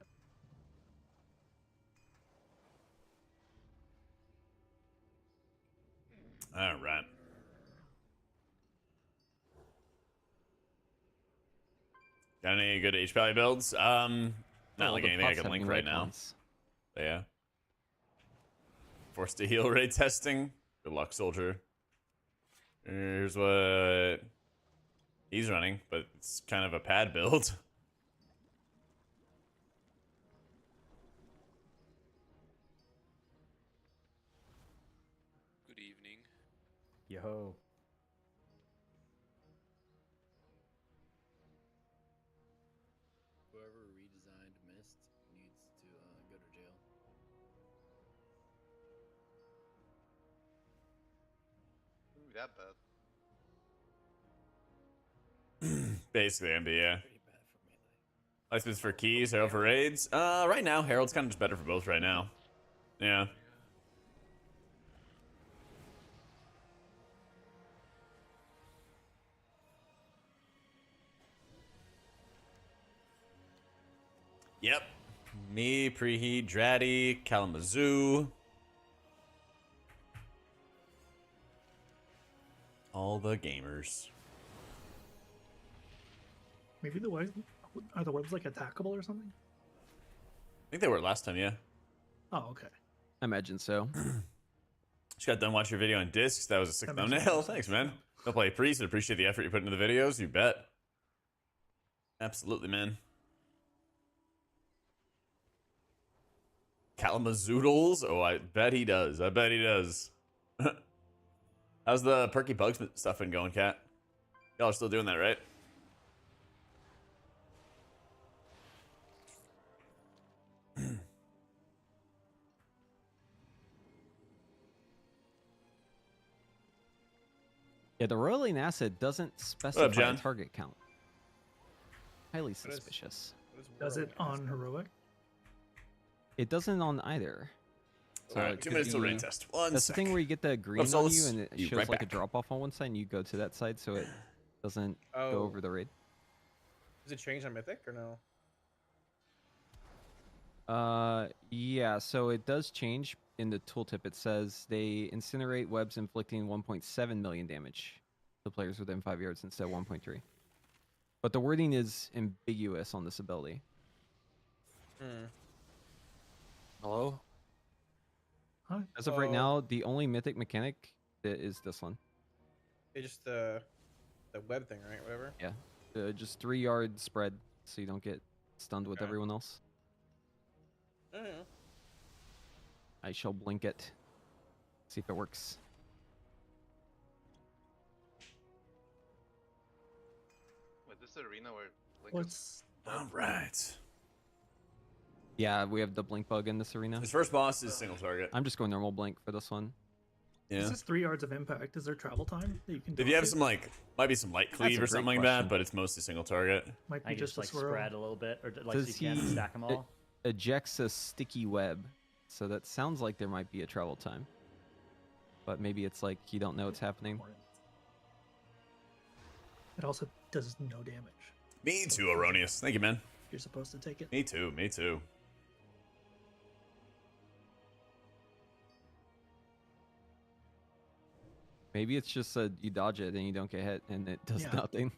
Speaker 1: All right. Got any good HP builds? Not
Speaker 2: Oh,
Speaker 1: like
Speaker 2: the
Speaker 1: anything I
Speaker 2: pots
Speaker 1: can link
Speaker 2: having
Speaker 1: right
Speaker 2: red
Speaker 1: now.
Speaker 2: ones.
Speaker 1: But yeah. Forced to heal raid testing. Good luck, soldier. Here's what he's running, but it's kind of a pad build.
Speaker 9: Good evening.
Speaker 4: Yo.
Speaker 10: Whoever redesigned Mist needs to go to jail.
Speaker 9: Ooh, that bad.
Speaker 1: Basically, MB,
Speaker 10: Pretty bad for melee.
Speaker 1: License for keys, Herald for raids. Right now, Herald's kind of just better for both right now. Yeah. Yep. Me, Preheat, Dratty, Kalamazoo. All the gamers.
Speaker 5: Maybe the webs are the webs like attackable or something?
Speaker 1: I think they were last time, yeah.
Speaker 5: Oh, okay.
Speaker 2: I imagine so.
Speaker 1: Just got done watching your video on discs. That was a sick
Speaker 5: That makes
Speaker 1: thumbnail.
Speaker 5: sense.
Speaker 1: Thanks, man. Don't play priest. I appreciate the effort you put into the videos. You bet. Absolutely, man. Kalamazoodles? Oh, I bet he does. I bet he does. How's the perky bugs stuff been going, Kat? Y'all are still doing that, right?
Speaker 2: Yeah, the rolling acid doesn't specify a
Speaker 1: John?
Speaker 2: target count. Highly suspicious.
Speaker 5: Does it on heroic?
Speaker 2: It doesn't on either. So
Speaker 1: Alright,
Speaker 2: it
Speaker 1: 2
Speaker 2: could
Speaker 1: minutes till
Speaker 2: be-
Speaker 1: raid test. One
Speaker 2: That's the thing
Speaker 1: sec.
Speaker 2: where you get the green
Speaker 1: so
Speaker 2: on
Speaker 1: let's
Speaker 2: you and it
Speaker 1: be
Speaker 2: shows
Speaker 1: right
Speaker 2: like a
Speaker 1: back.
Speaker 2: drop off on one side and you go to that side so it doesn't
Speaker 11: Oh.
Speaker 2: go over the raid.
Speaker 11: Is it changed on Mythic or no?
Speaker 2: Yeah, so it does change in the tooltip. It says they incinerate webs inflicting 1.7 million damage to players within 5 yards instead of 1.3. But the wording is ambiguous on this ability.
Speaker 3: Hello?
Speaker 5: Huh?
Speaker 2: As of right now, the only mythic mechanic is this one.
Speaker 11: It's just the web thing, right? Whatever.
Speaker 2: Yeah, just 3 yard spread so you don't get stunned with
Speaker 11: Okay.
Speaker 2: everyone else.
Speaker 11: I don't know.
Speaker 2: I shall blink it. See if it works.
Speaker 9: Wait, this is the arena where Blink
Speaker 5: What's
Speaker 1: All right.
Speaker 2: Yeah, we have the blink bug in this arena.
Speaker 1: His first boss is single target.
Speaker 2: I'm just going normal blink for this one.
Speaker 1: Yeah.
Speaker 5: This is 3 yards of impact. Is there travel time that you can?
Speaker 1: If you
Speaker 5: dodge
Speaker 1: have
Speaker 5: it?
Speaker 1: some like, might be some light
Speaker 2: That's
Speaker 1: cleave
Speaker 2: a
Speaker 1: or something
Speaker 2: great
Speaker 1: like that,
Speaker 2: question.
Speaker 1: but it's mostly single target.
Speaker 5: might
Speaker 4: I
Speaker 5: be
Speaker 4: just
Speaker 5: just a
Speaker 4: like
Speaker 5: swirl.
Speaker 4: spread a little bit, or like so
Speaker 2: Does
Speaker 4: you can't
Speaker 2: he-
Speaker 4: stack them all.
Speaker 2: Ejects a sticky web, so that sounds like there might be a travel time. But maybe it's like you don't know what's happening.
Speaker 5: It also does no damage.
Speaker 1: Me too, Erroneous. Thank you, man.
Speaker 5: You're supposed to take it.
Speaker 1: Me too. Me too.
Speaker 2: Maybe it's just you dodge it and you don't get hit and it does
Speaker 5: Yeah.
Speaker 2: nothing.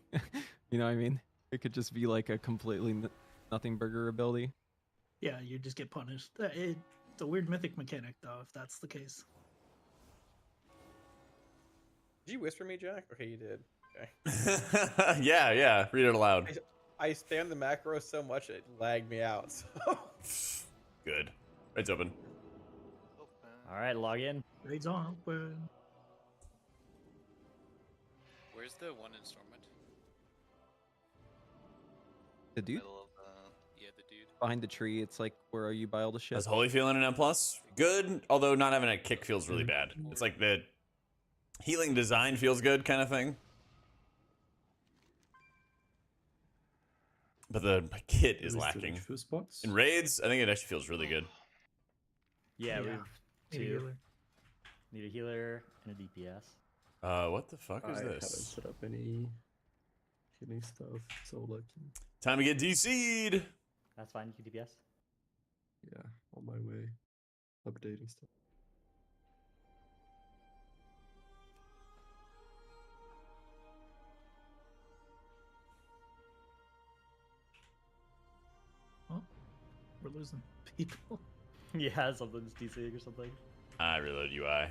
Speaker 2: You know what I mean? It could just be like a completely nothing burger ability.
Speaker 5: Yeah, you just get punished. It's a weird mythic mechanic, though, if that's the case.
Speaker 11: Did you whisper me, Jack? Okay, you did. Okay.
Speaker 1: Yeah. Read it aloud.
Speaker 11: I spammed the macro so much it lagged me out. So.
Speaker 1: Good. It's open.
Speaker 4: All right, log in.
Speaker 5: Raids on open.
Speaker 10: Where's the one installment?
Speaker 2: The dude
Speaker 9: Middle of
Speaker 10: Yeah, the dude.
Speaker 2: behind the tree. It's like, where are you by all the shit?
Speaker 1: Has Holy feeling an M+? Good, although not having a kick feels really bad. It's like the healing design feels good kind of thing. But the kit is lacking. In raids, I think it actually feels really good.
Speaker 4: Yeah,
Speaker 5: Yeah.
Speaker 4: we've
Speaker 5: Need a
Speaker 4: two.
Speaker 5: healer.
Speaker 4: Need a healer and a DPS.
Speaker 1: What the fuck is
Speaker 12: haven't
Speaker 1: this?
Speaker 12: set up any healing stuff, so lucky.
Speaker 1: Time to get DC'd!
Speaker 4: That's fine. You can DPS.
Speaker 12: Yeah, on my way. Updating stuff.
Speaker 5: We're losing people.
Speaker 4: Yeah, something's DCing or something.
Speaker 1: I reload UI.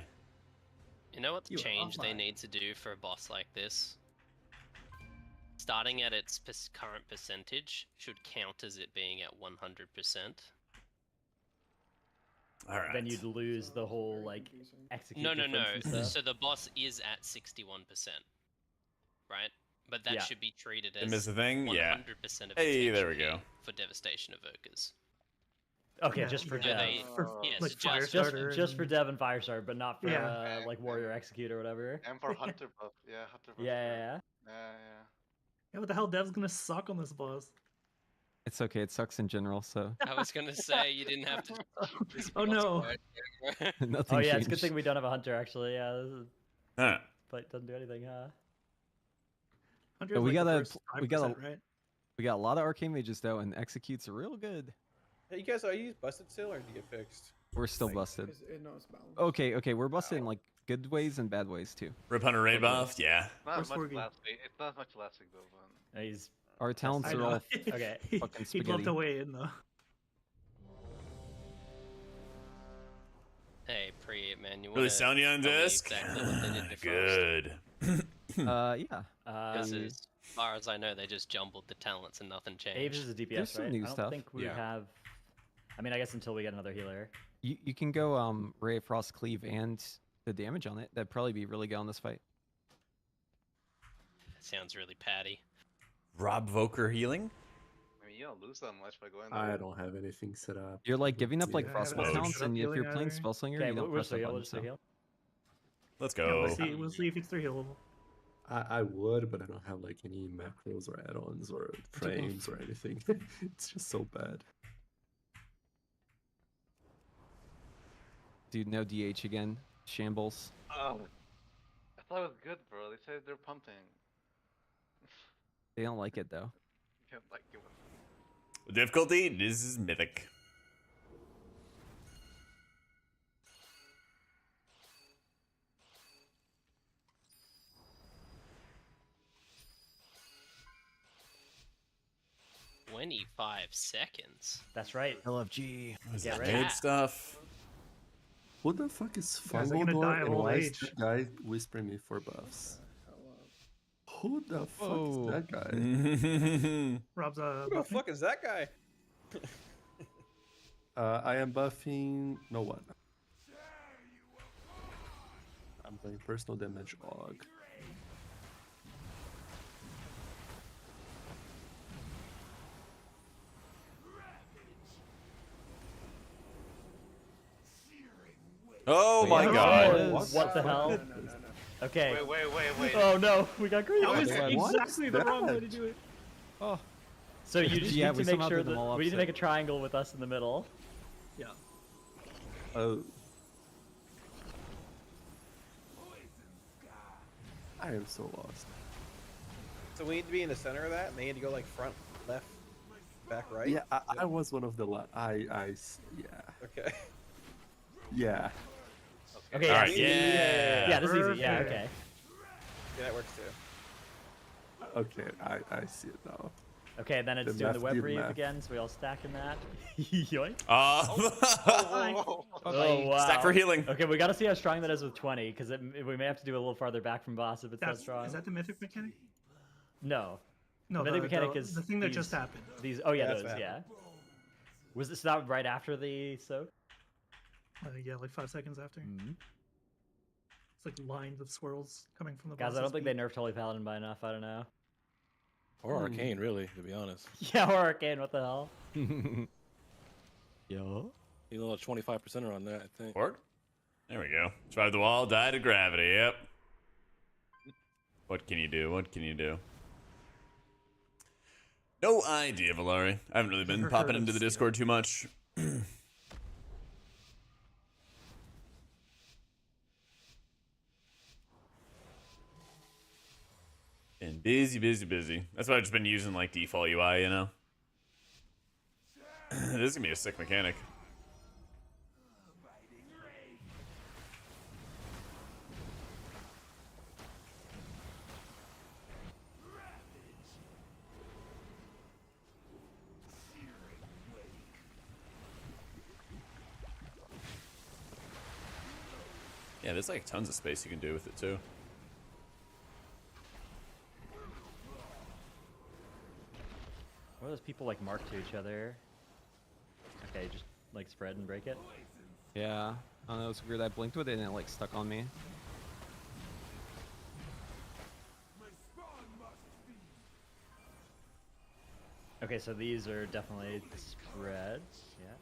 Speaker 7: You know what the
Speaker 5: You are
Speaker 7: change they
Speaker 5: offline.
Speaker 7: need to do for a boss like this? Starting at its current percentage should count as it being at 100%.
Speaker 1: Alright.
Speaker 4: Then you'd lose the whole like execute.
Speaker 7: No.
Speaker 4: difference and stuff.
Speaker 7: So the boss is at 61%, right? But that
Speaker 4: Yeah.
Speaker 7: should be treated
Speaker 1: Did I
Speaker 7: as
Speaker 1: miss a thing?
Speaker 7: 100%
Speaker 1: Yeah.
Speaker 7: of
Speaker 1: Hey,
Speaker 7: its
Speaker 1: there we
Speaker 7: HP
Speaker 1: go.
Speaker 7: for devastation evokers.
Speaker 4: Okay,
Speaker 5: Yeah,
Speaker 4: just for
Speaker 5: yeah.
Speaker 4: Dev.
Speaker 7: They-
Speaker 5: For
Speaker 7: yes,
Speaker 5: like
Speaker 7: just-
Speaker 4: Just for Dev and Firestar, but not for
Speaker 5: Yeah.
Speaker 4: like Warrior Execute or whatever.
Speaker 9: And for Hunter buff. Yeah, Hunter buff.
Speaker 4: Yeah.
Speaker 9: Yeah.
Speaker 5: Yeah, what the hell? Dev's gonna suck on this boss.
Speaker 2: It's okay. It sucks in general, so
Speaker 7: I was gonna say you didn't have to. this
Speaker 5: Oh,
Speaker 7: boss
Speaker 5: no.
Speaker 7: right here.
Speaker 2: nothing.
Speaker 4: Oh yeah, it's a good
Speaker 2: changed.
Speaker 4: thing we don't have a Hunter actually. Yeah, this is,
Speaker 1: Alright.
Speaker 4: but doesn't do anything, huh?
Speaker 5: Hunter's
Speaker 2: But we
Speaker 5: like the
Speaker 2: gotta-
Speaker 5: first
Speaker 2: we gotta-
Speaker 5: 5%, right?
Speaker 2: We got a lot of arcane mages though, and executes are real good.
Speaker 11: Hey, you guys, are you busted still or did you get fixed?
Speaker 2: We're still
Speaker 11: Like,
Speaker 2: busted.
Speaker 6: No, it's balanced.
Speaker 2: Okay, we're busted in like good ways and bad ways too.
Speaker 1: Rip Hunter raid buff? Yeah.
Speaker 9: Not
Speaker 5: Where's
Speaker 9: much
Speaker 5: Forgy?
Speaker 9: lasting. It's not much lasting though, man.
Speaker 4: He's
Speaker 2: Our talents
Speaker 5: I
Speaker 2: are
Speaker 5: know.
Speaker 2: all
Speaker 4: Okay.
Speaker 2: fucking
Speaker 5: He'd love
Speaker 2: spaghetti.
Speaker 5: to weigh in, though.
Speaker 7: Hey, Pre, man, you
Speaker 1: Really
Speaker 7: wanna
Speaker 1: sound you on
Speaker 7: tell me
Speaker 1: disc?
Speaker 7: exactly what they did first?
Speaker 1: Good.
Speaker 2: Yeah.
Speaker 7: Because as far as I know, they just jumbled the talents and nothing
Speaker 4: Aves
Speaker 7: changed.
Speaker 4: is a DPS,
Speaker 2: There's some
Speaker 4: right?
Speaker 2: new
Speaker 4: I don't
Speaker 2: stuff.
Speaker 4: think we
Speaker 1: Yeah.
Speaker 4: have. I mean, I guess until we get another healer.
Speaker 2: You can go Ray of Frost Cleave and the damage on it. That'd probably be really good on this fight.
Speaker 7: Sounds really patty.
Speaker 1: Rob Voker healing?
Speaker 9: I mean, you don't lose that much by going.
Speaker 12: I
Speaker 9: there.
Speaker 12: don't have anything set up.
Speaker 2: You're like giving up like
Speaker 12: Yeah,
Speaker 2: Frostbolt
Speaker 1: haven't
Speaker 2: talents,
Speaker 5: set up
Speaker 2: and if
Speaker 5: healing
Speaker 2: you're playing
Speaker 5: either.
Speaker 2: Spellslinger,
Speaker 4: Okay,
Speaker 2: you don't
Speaker 4: we'll
Speaker 2: press
Speaker 4: still
Speaker 2: that
Speaker 4: heal.
Speaker 2: button.
Speaker 4: We'll still
Speaker 2: So.
Speaker 4: heal.
Speaker 1: Let's
Speaker 5: Yeah,
Speaker 1: go.
Speaker 5: we'll see if he's 3 healable.
Speaker 12: I would, but I don't have like any macros or add-ons or frames or anything. It's just so bad.
Speaker 2: Dude, no DH again. Shambles.
Speaker 9: Oh, I thought it was good, bro. They said they're pumping.
Speaker 2: They don't like it though.
Speaker 9: Can't like give them.
Speaker 1: Difficulty? This is Mythic.
Speaker 7: "25 seconds."
Speaker 4: That's right.
Speaker 2: LFG.
Speaker 1: Is
Speaker 4: Get
Speaker 1: that
Speaker 4: ready.
Speaker 1: raid stuff?
Speaker 12: Who the fuck is
Speaker 5: Guys are gonna die
Speaker 12: Fumbledore
Speaker 5: of
Speaker 12: and
Speaker 5: old
Speaker 12: why is
Speaker 5: age.
Speaker 12: that guy whispering me for buffs? Who the fuck
Speaker 2: Whoa.
Speaker 12: is that guy?
Speaker 5: Rob's
Speaker 11: Who the
Speaker 5: buffing.
Speaker 11: fuck is that guy?
Speaker 12: I am buffing no one. I'm playing personal damage og.
Speaker 1: Oh my
Speaker 2: Yeah.
Speaker 1: god.
Speaker 2: Oh,
Speaker 4: What the hell? Okay.
Speaker 9: Wait.
Speaker 4: Oh no, we got green.
Speaker 5: That was
Speaker 2: What
Speaker 5: exactly
Speaker 12: is
Speaker 5: the wrong way
Speaker 12: that?
Speaker 5: to do it.
Speaker 2: Oh.
Speaker 4: So you just
Speaker 2: Yeah,
Speaker 4: need
Speaker 2: we
Speaker 4: to make
Speaker 2: somehow
Speaker 4: sure
Speaker 2: did them all
Speaker 4: that we need to
Speaker 2: opposite.
Speaker 4: make a triangle with us in the middle.
Speaker 5: Yeah.
Speaker 12: Oh. I am so lost.
Speaker 11: So we need to be in the center of that, and they need to go like front, left, back, right.
Speaker 12: Yeah, I was one of the yeah.
Speaker 11: Okay.
Speaker 12: Yeah.
Speaker 4: Okay.
Speaker 1: All
Speaker 4: Yeah,
Speaker 1: right,
Speaker 4: see?
Speaker 1: yeah.
Speaker 4: Yeah, this is easy. Yeah.
Speaker 5: Perfect.
Speaker 4: Okay.
Speaker 11: Yeah, that works too.
Speaker 12: Okay, I see it now.
Speaker 4: Okay, then it's
Speaker 12: The
Speaker 4: doing the
Speaker 12: math
Speaker 4: web
Speaker 12: give
Speaker 4: reef
Speaker 12: math.
Speaker 4: again, so we all stack in that. Yoink.
Speaker 6: Oh,
Speaker 4: Oh wow.
Speaker 1: Stack for healing.
Speaker 4: Okay, we gotta see how strong that is with 20, because we may have to do a little farther back from boss if it's that
Speaker 5: That's,
Speaker 4: strong.
Speaker 5: is that the mythic mechanic?
Speaker 4: No.
Speaker 5: No,
Speaker 4: Mythic
Speaker 5: the
Speaker 4: mechanic is
Speaker 5: the thing that
Speaker 4: these-
Speaker 5: just happened.
Speaker 4: These. Oh yeah,
Speaker 11: Yeah, that's
Speaker 4: those.
Speaker 11: what
Speaker 4: Yeah. Was this not right after the soak?
Speaker 5: Yeah, like 5 seconds after.
Speaker 4: Mm-hmm.
Speaker 5: It's like lined with swirls coming from the
Speaker 4: Guys, I
Speaker 5: boss's
Speaker 4: don't think they
Speaker 5: feet.
Speaker 4: nerfed Holy Paladin by enough. I don't know.
Speaker 3: Or Arcane, really, to be honest.
Speaker 4: Yeah, or Arcane. What the hell?
Speaker 2: Yo.
Speaker 3: You know, 25% on that, I think.
Speaker 1: Forward. There we go. Survive the wall, die to gravity. Yep. What can you do? What can you do? No idea, Valari. I haven't really been
Speaker 5: Never
Speaker 1: popping
Speaker 5: heard
Speaker 1: into
Speaker 5: of
Speaker 1: the Discord too much. And busy, busy, busy. That's why I've just been using like default UI, you know? This is gonna be a sick mechanic. Yeah, there's like tons of space you can do with it too.
Speaker 4: What are those people like mark to each other? Okay, just like spread and break it.
Speaker 2: Yeah. I don't know. It's weird. I blinked with it and it like stuck on me.
Speaker 4: Okay, so these are definitely spreads. Yeah.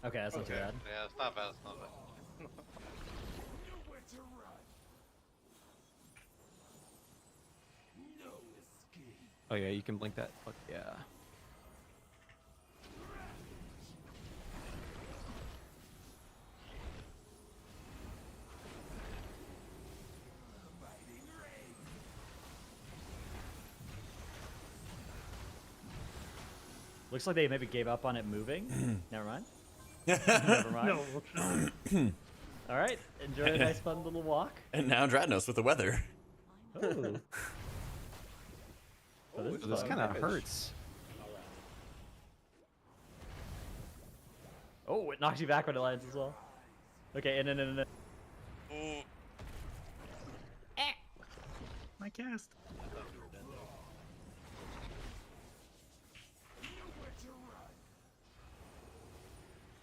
Speaker 4: Okay, that's not too bad.
Speaker 9: Yeah, it's not bad. It's not bad.
Speaker 2: Oh yeah, you can blink that. Fuck yeah.
Speaker 4: Looks like they maybe gave up on it moving. Never mind. Never mind.
Speaker 5: No,
Speaker 4: All right, enjoy a nice fun little walk.
Speaker 1: And now Dradnos with the weather.
Speaker 4: Oh. Oh, this is
Speaker 2: This
Speaker 4: fun.
Speaker 2: kind of hurts.
Speaker 4: Oh, it knocks you back when it lands as well. Okay, in.
Speaker 5: my cast.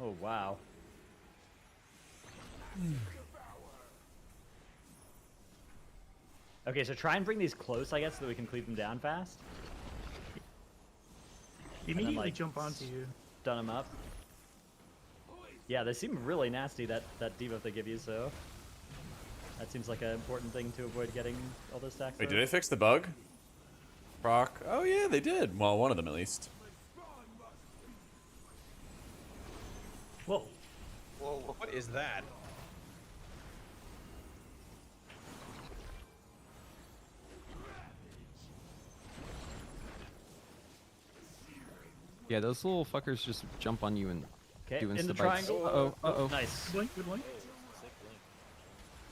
Speaker 4: Oh wow. Okay, so try and bring these close, I guess, so that we can cleave them down fast.
Speaker 5: They immediately
Speaker 4: like,
Speaker 5: jump onto you.
Speaker 4: Stun them up. Yeah, they seem really nasty, that debuff they give you, so... That seems like an important thing to avoid getting all those stacks.
Speaker 1: Wait,
Speaker 4: of.
Speaker 1: did they fix the bug? Proc? Oh yeah, they did. Well, one of them at least.
Speaker 4: Whoa.
Speaker 11: Whoa, what is that?
Speaker 2: Yeah, those little fuckers just jump on you and
Speaker 4: Okay,
Speaker 2: do
Speaker 4: in
Speaker 2: insta
Speaker 4: the
Speaker 2: bites.
Speaker 4: triangle.
Speaker 2: Uh-oh, uh-oh.
Speaker 4: Nice.
Speaker 5: Blink, good blink.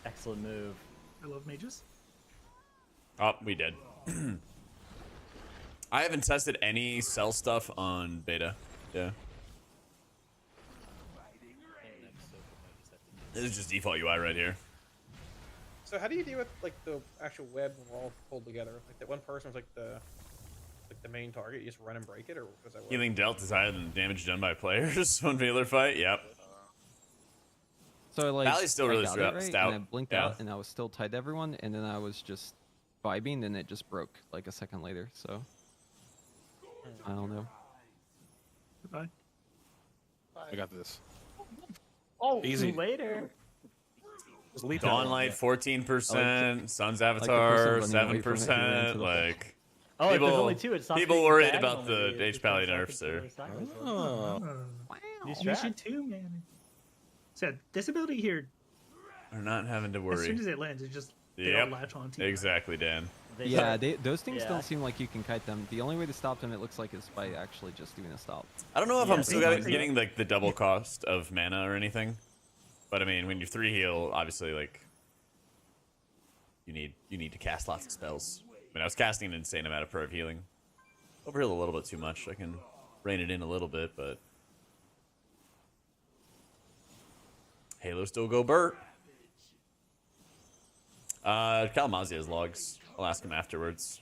Speaker 4: Excellent move.
Speaker 5: I love mages.
Speaker 1: Oh, we did. I haven't tested any cell stuff on beta. Yeah. This is just default UI right here.
Speaker 11: So how do you deal with like the actual web when we're all pulled together? Like that one person was like the main target. You just run and break it, or does that work?
Speaker 1: Healing dealt is higher than the damage done by players on Veiler fight. Yep.
Speaker 2: So like,
Speaker 1: Valley's still really
Speaker 2: I got it right,
Speaker 1: stout.
Speaker 2: and I blinked
Speaker 1: Yeah.
Speaker 2: out, and I was still tied to everyone, and then I was just vibing, and it just broke like a second later. So I don't know.
Speaker 5: Goodbye.
Speaker 3: I got this.
Speaker 4: Oh,
Speaker 3: Easy.
Speaker 4: later.
Speaker 3: Just leave that
Speaker 1: Dawnlight
Speaker 3: one.
Speaker 1: 14%, Sun's
Speaker 2: person
Speaker 1: Avatar
Speaker 2: running away from it, he ran
Speaker 1: 7%.
Speaker 2: into the
Speaker 1: Like
Speaker 4: Oh, if there's
Speaker 1: people,
Speaker 4: only two, it stops
Speaker 1: people
Speaker 4: being
Speaker 1: worried
Speaker 4: diagonal,
Speaker 1: about the
Speaker 4: maybe. It
Speaker 1: H
Speaker 4: just
Speaker 1: Pally
Speaker 4: goes
Speaker 1: nerfs there.
Speaker 4: sideways.
Speaker 3: Oh.
Speaker 4: New
Speaker 5: You
Speaker 4: strat.
Speaker 5: should too, man. Said this ability here.
Speaker 1: We're not having to
Speaker 5: As
Speaker 1: worry.
Speaker 5: soon as it lands, it just they
Speaker 1: Yep.
Speaker 5: all latch onto you.
Speaker 1: Exactly, Dan.
Speaker 2: Yeah, those things
Speaker 4: Yeah.
Speaker 2: don't seem like you can kite them. The only way to stop them, it looks like, is by actually just doing a stop.
Speaker 1: I don't know if
Speaker 4: Yeah,
Speaker 1: I'm still
Speaker 4: they-
Speaker 1: getting like the double cost of mana or anything, but I mean, when you 3 heal, obviously like you need to cast lots of spells. I mean, I was casting an insane amount of pro healing. Overheal a little bit too much. I can rein it in a little bit, but Halo still go Burt. Kalamazoo has logs. I'll ask him afterwards.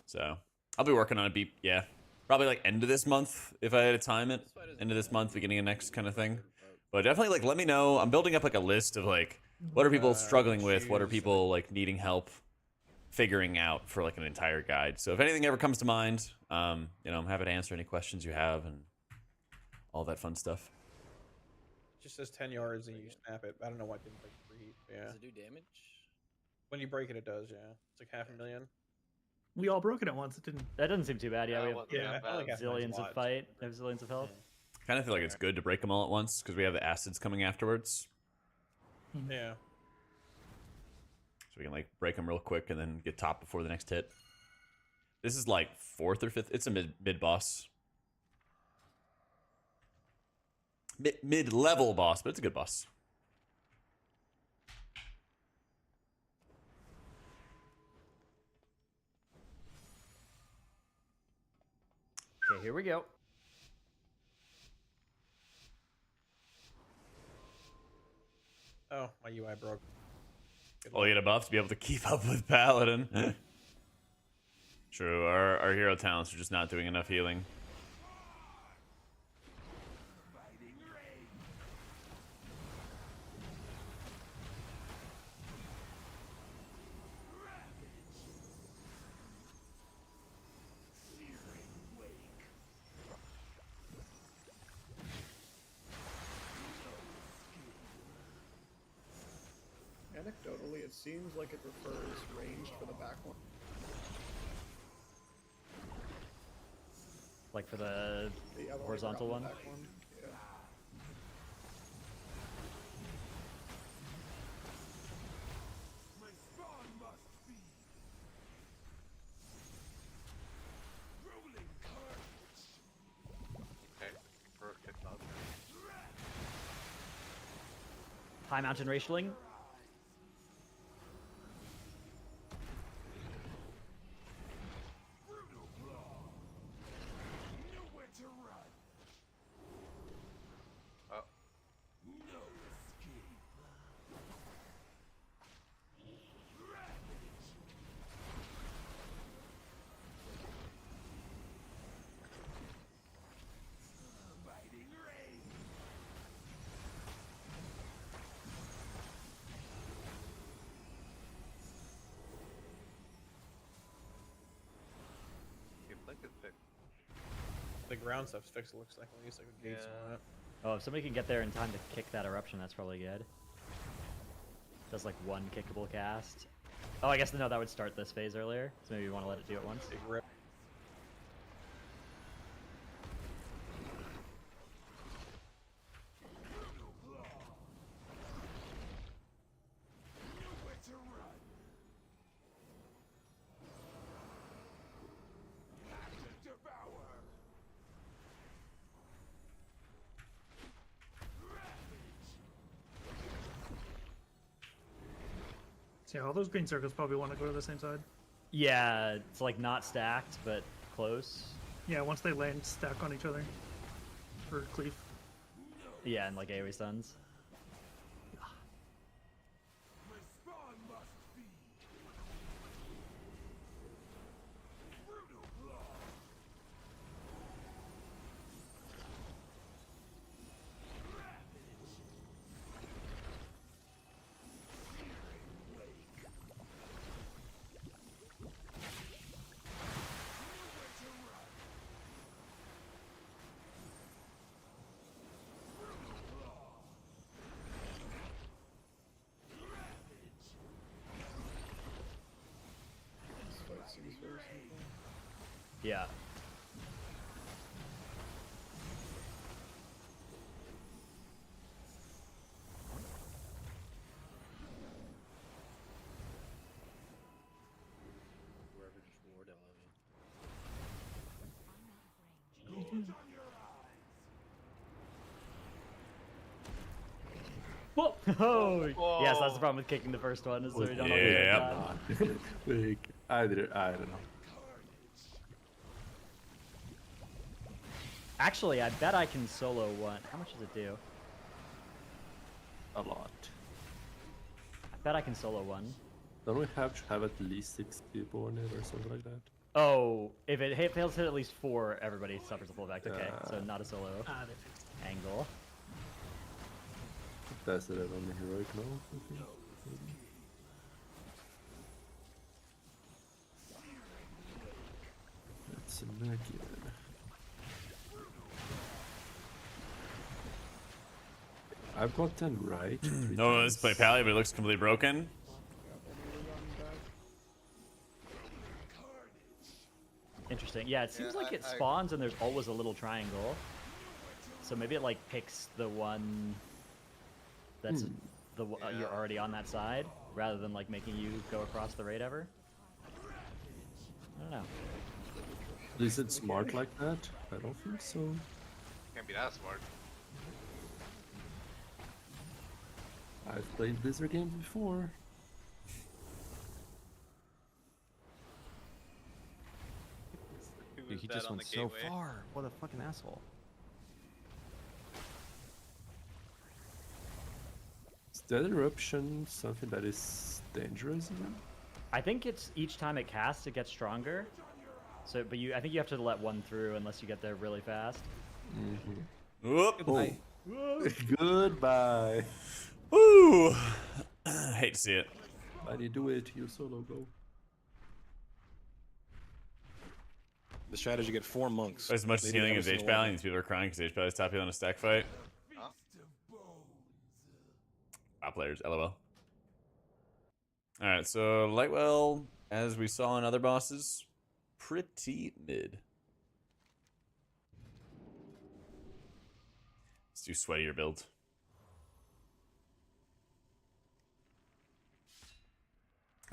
Speaker 1: So I'll be working on a beep. Yeah, probably like end of this month if I had to time it. End of this month, beginning of next kind of thing. But definitely like let me know. I'm building up like a list of like what are people struggling with, what are people like needing help figuring out for like an entire guide. So if anything ever comes to mind, you know, I'm happy to answer any questions you have and all that fun stuff.
Speaker 11: It just says 10 yards and you snap it. I don't know why it didn't break free. Yeah.
Speaker 10: Does it do damage?
Speaker 11: When you break it, it does. Yeah. It's like 500,000.
Speaker 5: We all broke it at once. It didn't.
Speaker 4: That doesn't seem too bad. Yeah, we have
Speaker 5: Yeah.
Speaker 11: I like
Speaker 4: zillions of fight. We have zillions of health.
Speaker 1: Kind of feel like it's good to break them all at once because we have the acids coming afterwards.
Speaker 11: Yeah.
Speaker 1: So we can like break them real quick and then get top before the next hit. This is like 4th or 5th. It's a mid boss. Mid level boss, but it's a good boss.
Speaker 4: Okay, here we go.
Speaker 11: Oh, my UI broke. Good
Speaker 1: Oh, you get a buff to be able to keep up with Paladin. True, our hero talents are just not doing enough healing.
Speaker 13: Anecdotally, it seems like it prefers ranged for the back one.
Speaker 4: Like for the
Speaker 13: The other way
Speaker 4: horizontal
Speaker 13: around
Speaker 4: one?
Speaker 13: the back one. Yeah.
Speaker 9: Okay. Perfect.
Speaker 4: High mountain racialing.
Speaker 9: Oh. You think it's fixed?
Speaker 11: The ground stuff's fixed, it looks like, at least like with gates
Speaker 9: Yeah.
Speaker 11: on it.
Speaker 4: Oh, if somebody can get there in time to kick that eruption, that's probably good. Does like one kickable cast. Oh, I guess no, that would start this phase earlier. So maybe you want to let it do it once.
Speaker 11: Big rip.
Speaker 5: So yeah, all those green circles probably want to go to the same side.
Speaker 4: Yeah, it's like not stacked, but close.
Speaker 5: Yeah, once they land, stack on each other. For cleave.
Speaker 4: Yeah, and like AoE stuns.
Speaker 13: This fight seems very simple.
Speaker 4: Yeah. Oh, yes, that's the problem with kicking the first one. Is so you don't always get that.
Speaker 12: Like, I don't know.
Speaker 4: Actually, I bet I can solo one. How much does it do?
Speaker 12: A lot.
Speaker 4: I bet I can solo one.
Speaker 12: Don't we have to have at least 6 people on it or something like that?
Speaker 4: Oh, if it fails to hit at least 4, everybody suffers a full effect. Okay, so not a solo
Speaker 5: They fixed it.
Speaker 4: angle.
Speaker 12: That's it on the heroic now. I think. Maybe. That's a Magian. I've got 10 right.
Speaker 1: No, let's play Pally, but it looks completely broken.
Speaker 4: Interesting. Yeah, it seems
Speaker 6: Yeah,
Speaker 4: like it
Speaker 6: I-
Speaker 4: spawns and there's always a little triangle. So maybe it like picks the one that's you're already on that side, rather than like making you go across the raid ever. I don't know.
Speaker 12: Is it smart like that? I don't think so.
Speaker 6: Can't be that smart.
Speaker 12: I've played Blizzard games before.
Speaker 6: Who
Speaker 2: Dude,
Speaker 6: was
Speaker 2: he
Speaker 6: that
Speaker 2: just
Speaker 6: on
Speaker 2: went
Speaker 6: the
Speaker 2: so
Speaker 6: gateway?
Speaker 2: far. What a fucking asshole.
Speaker 12: Is that eruption something that is dangerous? Even?
Speaker 4: I think it's each time it casts, it gets stronger. So, but I think you have to let one through unless you get there really fast.
Speaker 1: Whoop.
Speaker 2: Goodbye.
Speaker 12: Goodbye.
Speaker 1: Woo! Hate to see it.
Speaker 12: Why do you do it? You solo go.
Speaker 3: The strategy: get 4 monks.
Speaker 1: As much as
Speaker 3: Maybe
Speaker 1: healing
Speaker 3: every
Speaker 1: as H
Speaker 3: single
Speaker 1: Pally,
Speaker 3: one.
Speaker 1: these people are crying because H Pally's top heal on a stack fight.
Speaker 6: Huh?
Speaker 1: Top players, lol. Alright, so Lightwell, as we saw in other bosses, pretty mid. Let's do sweatier build.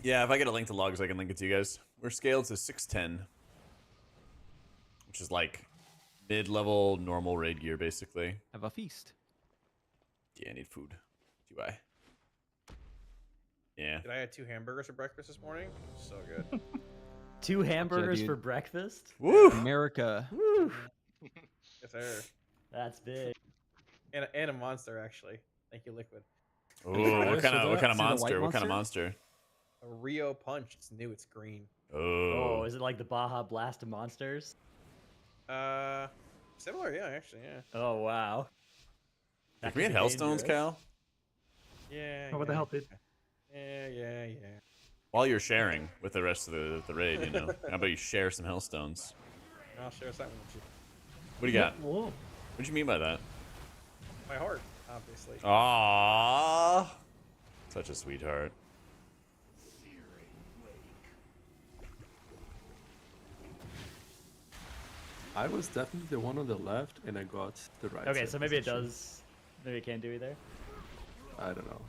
Speaker 1: Yeah, if I get a link to logs, I can link it to you guys. We're scaled to 610. Which is like mid-level normal raid gear, basically.
Speaker 2: Have a feast.
Speaker 1: Yeah, I need food. Do I? Yeah.
Speaker 11: Did I have 2 hamburgers for breakfast this morning? So good.
Speaker 4: 2 hamburgers
Speaker 2: dude.
Speaker 4: for breakfast?
Speaker 1: Woo!
Speaker 2: America.
Speaker 4: Woo!
Speaker 11: Yes, sir.
Speaker 4: That's big.
Speaker 11: And a monster, actually. Thank you, Liquid.
Speaker 1: Ooh, what kind of
Speaker 2: Is it a white
Speaker 1: monster? What kind of monster?
Speaker 11: A Rio Punch. It's new. It's green.
Speaker 4: Oh, is it like the Baja Blast of monsters?
Speaker 11: Similar, yeah, actually, yeah.
Speaker 4: Oh, wow.
Speaker 1: Can we get Hellstones, Cal?
Speaker 11: Yeah.
Speaker 5: Oh, what the hell, dude?
Speaker 11: Yeah.
Speaker 1: While you're sharing with the rest of the raid, you know. How about you share some Hellstones?
Speaker 11: I'll share something with you.
Speaker 1: What do you got?
Speaker 5: Whoa.
Speaker 1: What do you mean by that?
Speaker 11: My heart, obviously.
Speaker 1: Aww. Such a sweetheart.
Speaker 12: I was definitely the one on the left, and I got the right.
Speaker 4: Okay,
Speaker 12: side
Speaker 4: so maybe it
Speaker 12: position.
Speaker 4: does. Maybe it can't do either.
Speaker 12: I don't know.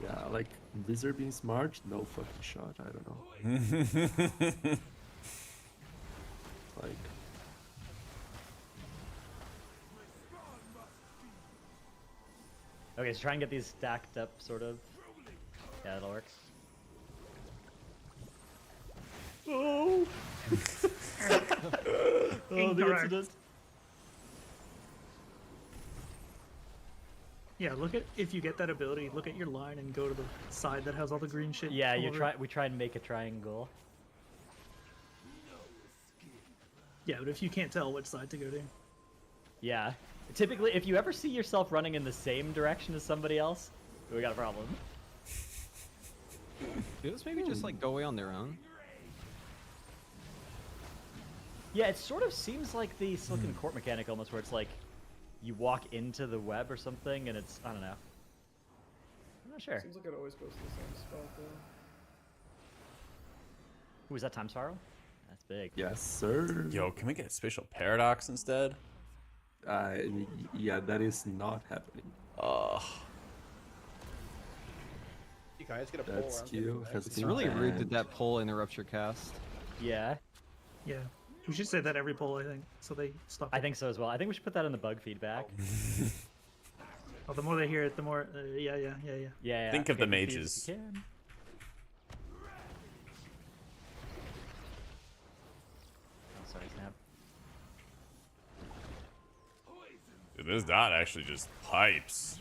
Speaker 12: Yeah, like Blizzard being smart, no fucking shot. I don't know. Like,
Speaker 4: Okay, so try and get these stacked up, sort of. Yeah, that'll work. Oh! Oh, the
Speaker 5: Incorrect.
Speaker 4: incident.
Speaker 5: Yeah, look at if you get that ability, look at your line and go to the side that has all the green shit.
Speaker 4: Yeah,
Speaker 5: all over it.
Speaker 4: we try and make a triangle.
Speaker 5: Yeah, but if you can't tell which side to go to.
Speaker 4: Yeah. Typically, if you ever see yourself running in the same direction as somebody else, we got a problem.
Speaker 2: Do those maybe just like go away on their own?
Speaker 4: Yeah, it sort of seems like the Silicon Court mechanic almost, where it's like you walk into the web or something, and it's, I don't know. I'm not sure.
Speaker 13: Seems like it always goes to the same spot though.
Speaker 4: Who is that, Time Spiral? That's big.
Speaker 12: yes, sir.
Speaker 1: Yo, can we get Spatial Paradox instead?
Speaker 12: Yeah, that is not happening.
Speaker 11: You guys get a pull
Speaker 12: That's
Speaker 11: around.
Speaker 12: cute. Has
Speaker 2: It's
Speaker 12: been
Speaker 2: really rude that
Speaker 12: banned.
Speaker 2: that pull interrupts your cast.
Speaker 4: Yeah,
Speaker 5: Yeah. We should say that every poll, I think, so they stop.
Speaker 4: I think so as well. I think we should put that in the bug feedback.
Speaker 5: Oh, the more they hear it, the more. Yeah.
Speaker 4: Yeah.
Speaker 1: Think of
Speaker 4: get
Speaker 1: the
Speaker 4: confused
Speaker 1: mages.
Speaker 4: if you can. Oh, sorry, snap.
Speaker 1: Dude, this dot actually just pipes.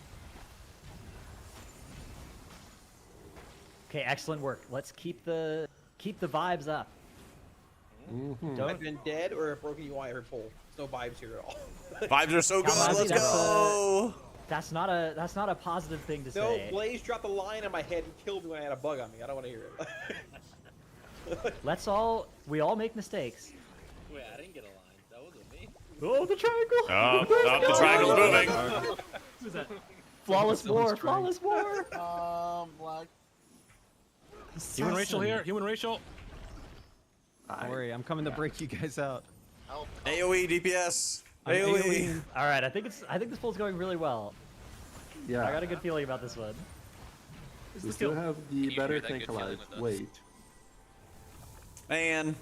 Speaker 4: Okay, excellent work. Let's keep the vibes up.
Speaker 11: I've
Speaker 4: Don't
Speaker 11: been dead or a broken UI or pull. There's no vibes here at all.
Speaker 1: Vibes are so good.
Speaker 4: Kalamazoo,
Speaker 1: Let's
Speaker 4: that's
Speaker 1: go.
Speaker 4: that's not a positive thing to
Speaker 11: No,
Speaker 4: say.
Speaker 11: Blaze dropped a line on my head and killed me when I had a bug on me. I don't want to hear it.
Speaker 4: We all make mistakes.
Speaker 10: Wait, I didn't get a line. That wasn't me.
Speaker 4: Oh, the triangle!
Speaker 1: Oh, the triangle's moving.
Speaker 5: Who's that?
Speaker 4: Flawless war, flawless war.
Speaker 10: Black.
Speaker 3: Human racial here. Human racial.
Speaker 2: Don't worry, I'm coming to break you guys out.
Speaker 6: Help.
Speaker 1: AOE DPS.
Speaker 2: I'm
Speaker 1: AOE.
Speaker 2: AOE.
Speaker 4: All right, I think this poll's going really well.
Speaker 12: Yeah.
Speaker 4: I got a good feeling about this one.
Speaker 12: We still have the
Speaker 7: You
Speaker 12: better
Speaker 7: share that
Speaker 12: think
Speaker 7: good feeling
Speaker 12: alive.
Speaker 7: with us.
Speaker 12: Wait.
Speaker 1: Man.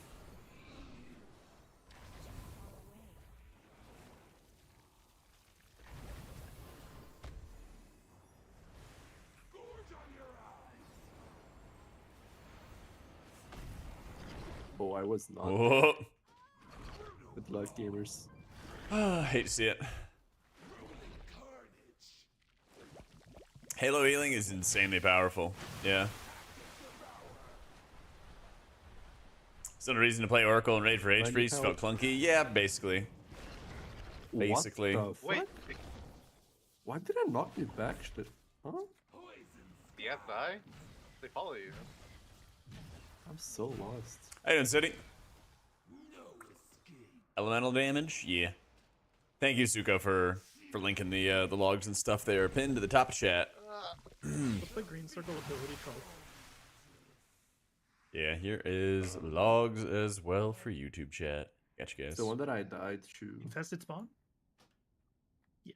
Speaker 12: Oh, I was not.
Speaker 1: Whoa.
Speaker 12: Good luck, gamers.
Speaker 1: I hate to see it. Halo healing is insanely powerful. Yeah. Still a reason to play Oracle and Raid for H Priest felt clunky. Yeah, basically. Basically.
Speaker 12: What the
Speaker 6: Wait,
Speaker 12: fuck? Why did I knock me back? Huh?
Speaker 6: the SI? They follow you.
Speaker 12: I'm so lost.
Speaker 1: How you doing, City? Elemental damage? Yeah. Thank you, Suko, for linking the logs and stuff there. Pinned to the top of chat.
Speaker 5: What's the green circle ability called?
Speaker 1: Yeah, here is logs as well for YouTube chat. Got you guys.
Speaker 12: The one that I died to.
Speaker 5: Infested spawn? Yeah.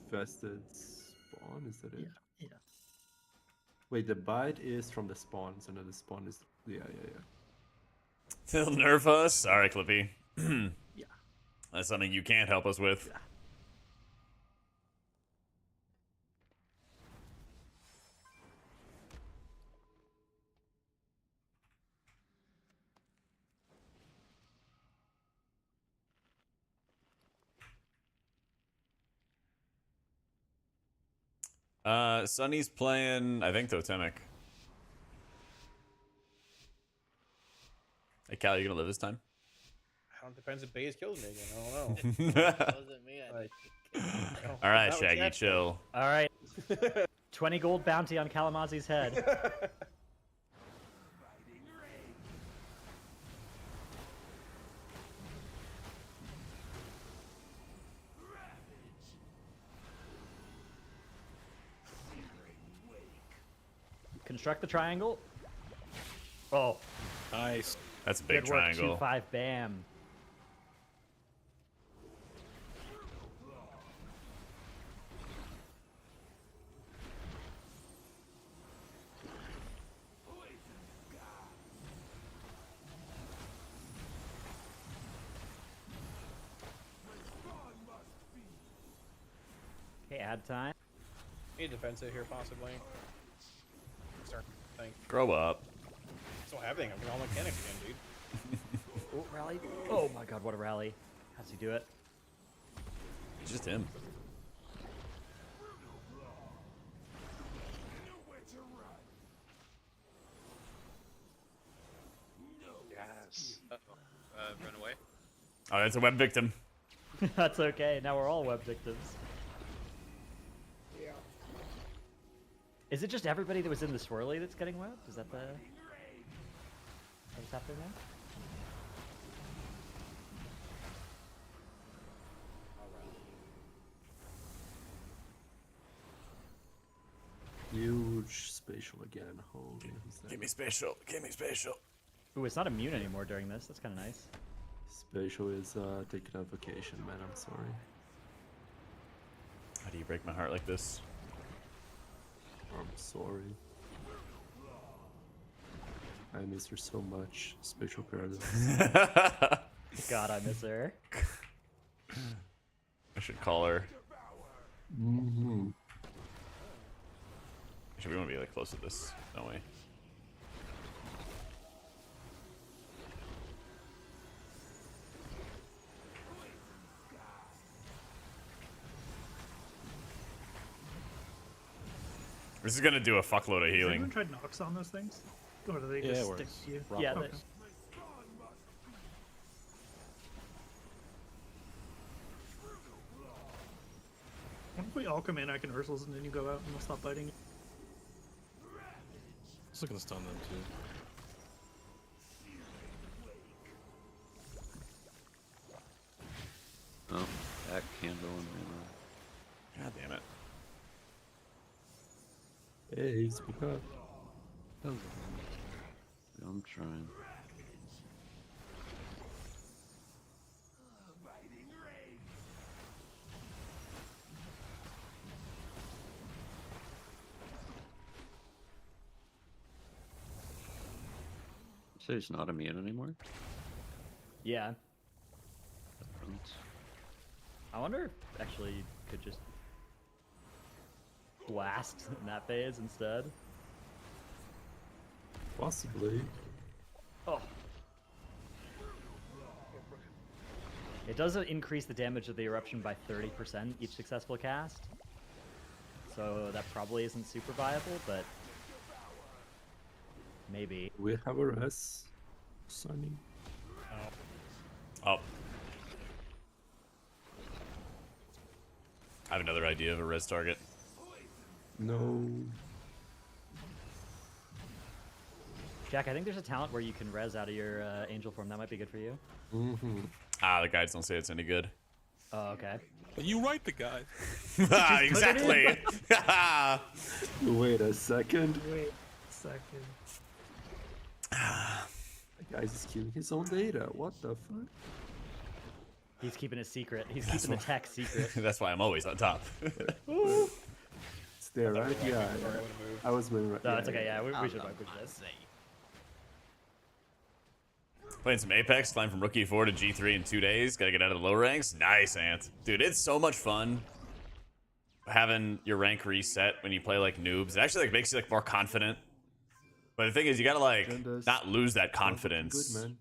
Speaker 12: Infested spawn? Is that it?
Speaker 5: Yeah.
Speaker 12: Wait, the bite is from the spawn, so no, the spawn is. Yeah.
Speaker 1: They'll nerf us? Sorry, Clippy.
Speaker 5: Yeah.
Speaker 1: That's something you can't help us with. Sunny's playing, I think, Totemic. Hey, Cal, you gonna live this time?
Speaker 11: I don't depends if Baze kills me again. I don't know.
Speaker 10: That wasn't me.
Speaker 1: All right,
Speaker 11: That was
Speaker 1: Shaggy,
Speaker 11: that.
Speaker 1: chill.
Speaker 4: All right. 20 gold bounty on Kalamazi's head. Construct the triangle. Oh,
Speaker 3: Nice.
Speaker 1: That's a big
Speaker 4: good work.
Speaker 1: triangle.
Speaker 4: 2-5, bam. Okay, add time.
Speaker 11: Need defensive here, possibly. Start to think.
Speaker 1: Grow up.
Speaker 11: So having, I'm all mechanics again, dude.
Speaker 4: Oh, rally. Oh my god, what a rally. How's he do it?
Speaker 1: It's just him.
Speaker 6: Yes.
Speaker 7: Run away.
Speaker 1: Oh, that's a web victim.
Speaker 4: That's okay, now we're all web victims.
Speaker 13: Yeah.
Speaker 4: Is it just everybody that was in the swirly that's getting webbed? Is that what's happening there?
Speaker 12: Huge spatial again. Holy. who's that?
Speaker 1: Give me spatial. Give me spatial.
Speaker 4: Ooh, it's not immune anymore during this. That's kind of nice.
Speaker 12: Spatial is taking a vacation, man. I'm sorry.
Speaker 1: How do you break my heart like this?
Speaker 12: I'm sorry. I miss her so much. Spatial paradise.
Speaker 4: God, I miss her.
Speaker 1: Should call her.
Speaker 12: Mm-hmm.
Speaker 1: Actually, we want to be like close to this. No way. This is gonna do a fuckload of
Speaker 5: Has
Speaker 1: healing.
Speaker 5: anyone tried Nox on those things? Or do they
Speaker 3: Yeah,
Speaker 5: just
Speaker 3: it
Speaker 5: stick
Speaker 3: works.
Speaker 5: to you?
Speaker 4: Yeah,
Speaker 5: Okay. What if we all come in, I can Ursula's, and then you go out and we'll stop fighting you?
Speaker 3: Let's look at the stun them too.
Speaker 10: Oh, that can't go in right
Speaker 1: God damn it.
Speaker 12: Hey, speak up.
Speaker 10: now. I'm trying. So he's not immune anymore?
Speaker 4: Yeah.
Speaker 10: Front.
Speaker 4: I wonder if actually you could just blast in that phase instead.
Speaker 12: Possibly.
Speaker 4: Oh. It does increase the damage of the eruption by 30% each successful cast. So that probably isn't super viable, but maybe.
Speaker 12: We have a res. Sunny.
Speaker 1: Oh. I have another idea of a res target.
Speaker 12: No.
Speaker 4: Jack, I think there's a talent where you can res out of your angel form. That might be good for you.
Speaker 12: Mm-hmm.
Speaker 1: Ah, the guides don't say it's any good.
Speaker 4: Oh, okay.
Speaker 3: But you write the guy.
Speaker 1: Ah, exactly.
Speaker 12: Wait a second.
Speaker 5: Wait a second.
Speaker 12: The guy's just killing his own data. What the fuck?
Speaker 4: He's keeping it secret. He's keeping the tech secret.
Speaker 1: That's why I'm always on top.
Speaker 12: It's there, right? Yeah, yeah. I was moving right.
Speaker 4: No, it's okay. Yeah, we should
Speaker 7: I'm
Speaker 4: push this.
Speaker 1: Playing some Apex, climb from Rookie 4 to G3 in 2 days. Gotta get out of the low ranks. Nice, Ant. Dude, it's so much fun having your rank reset when you play like noobs. It actually like makes you like more confident. But the thing is, you gotta like not lose that confidence
Speaker 12: Good, man.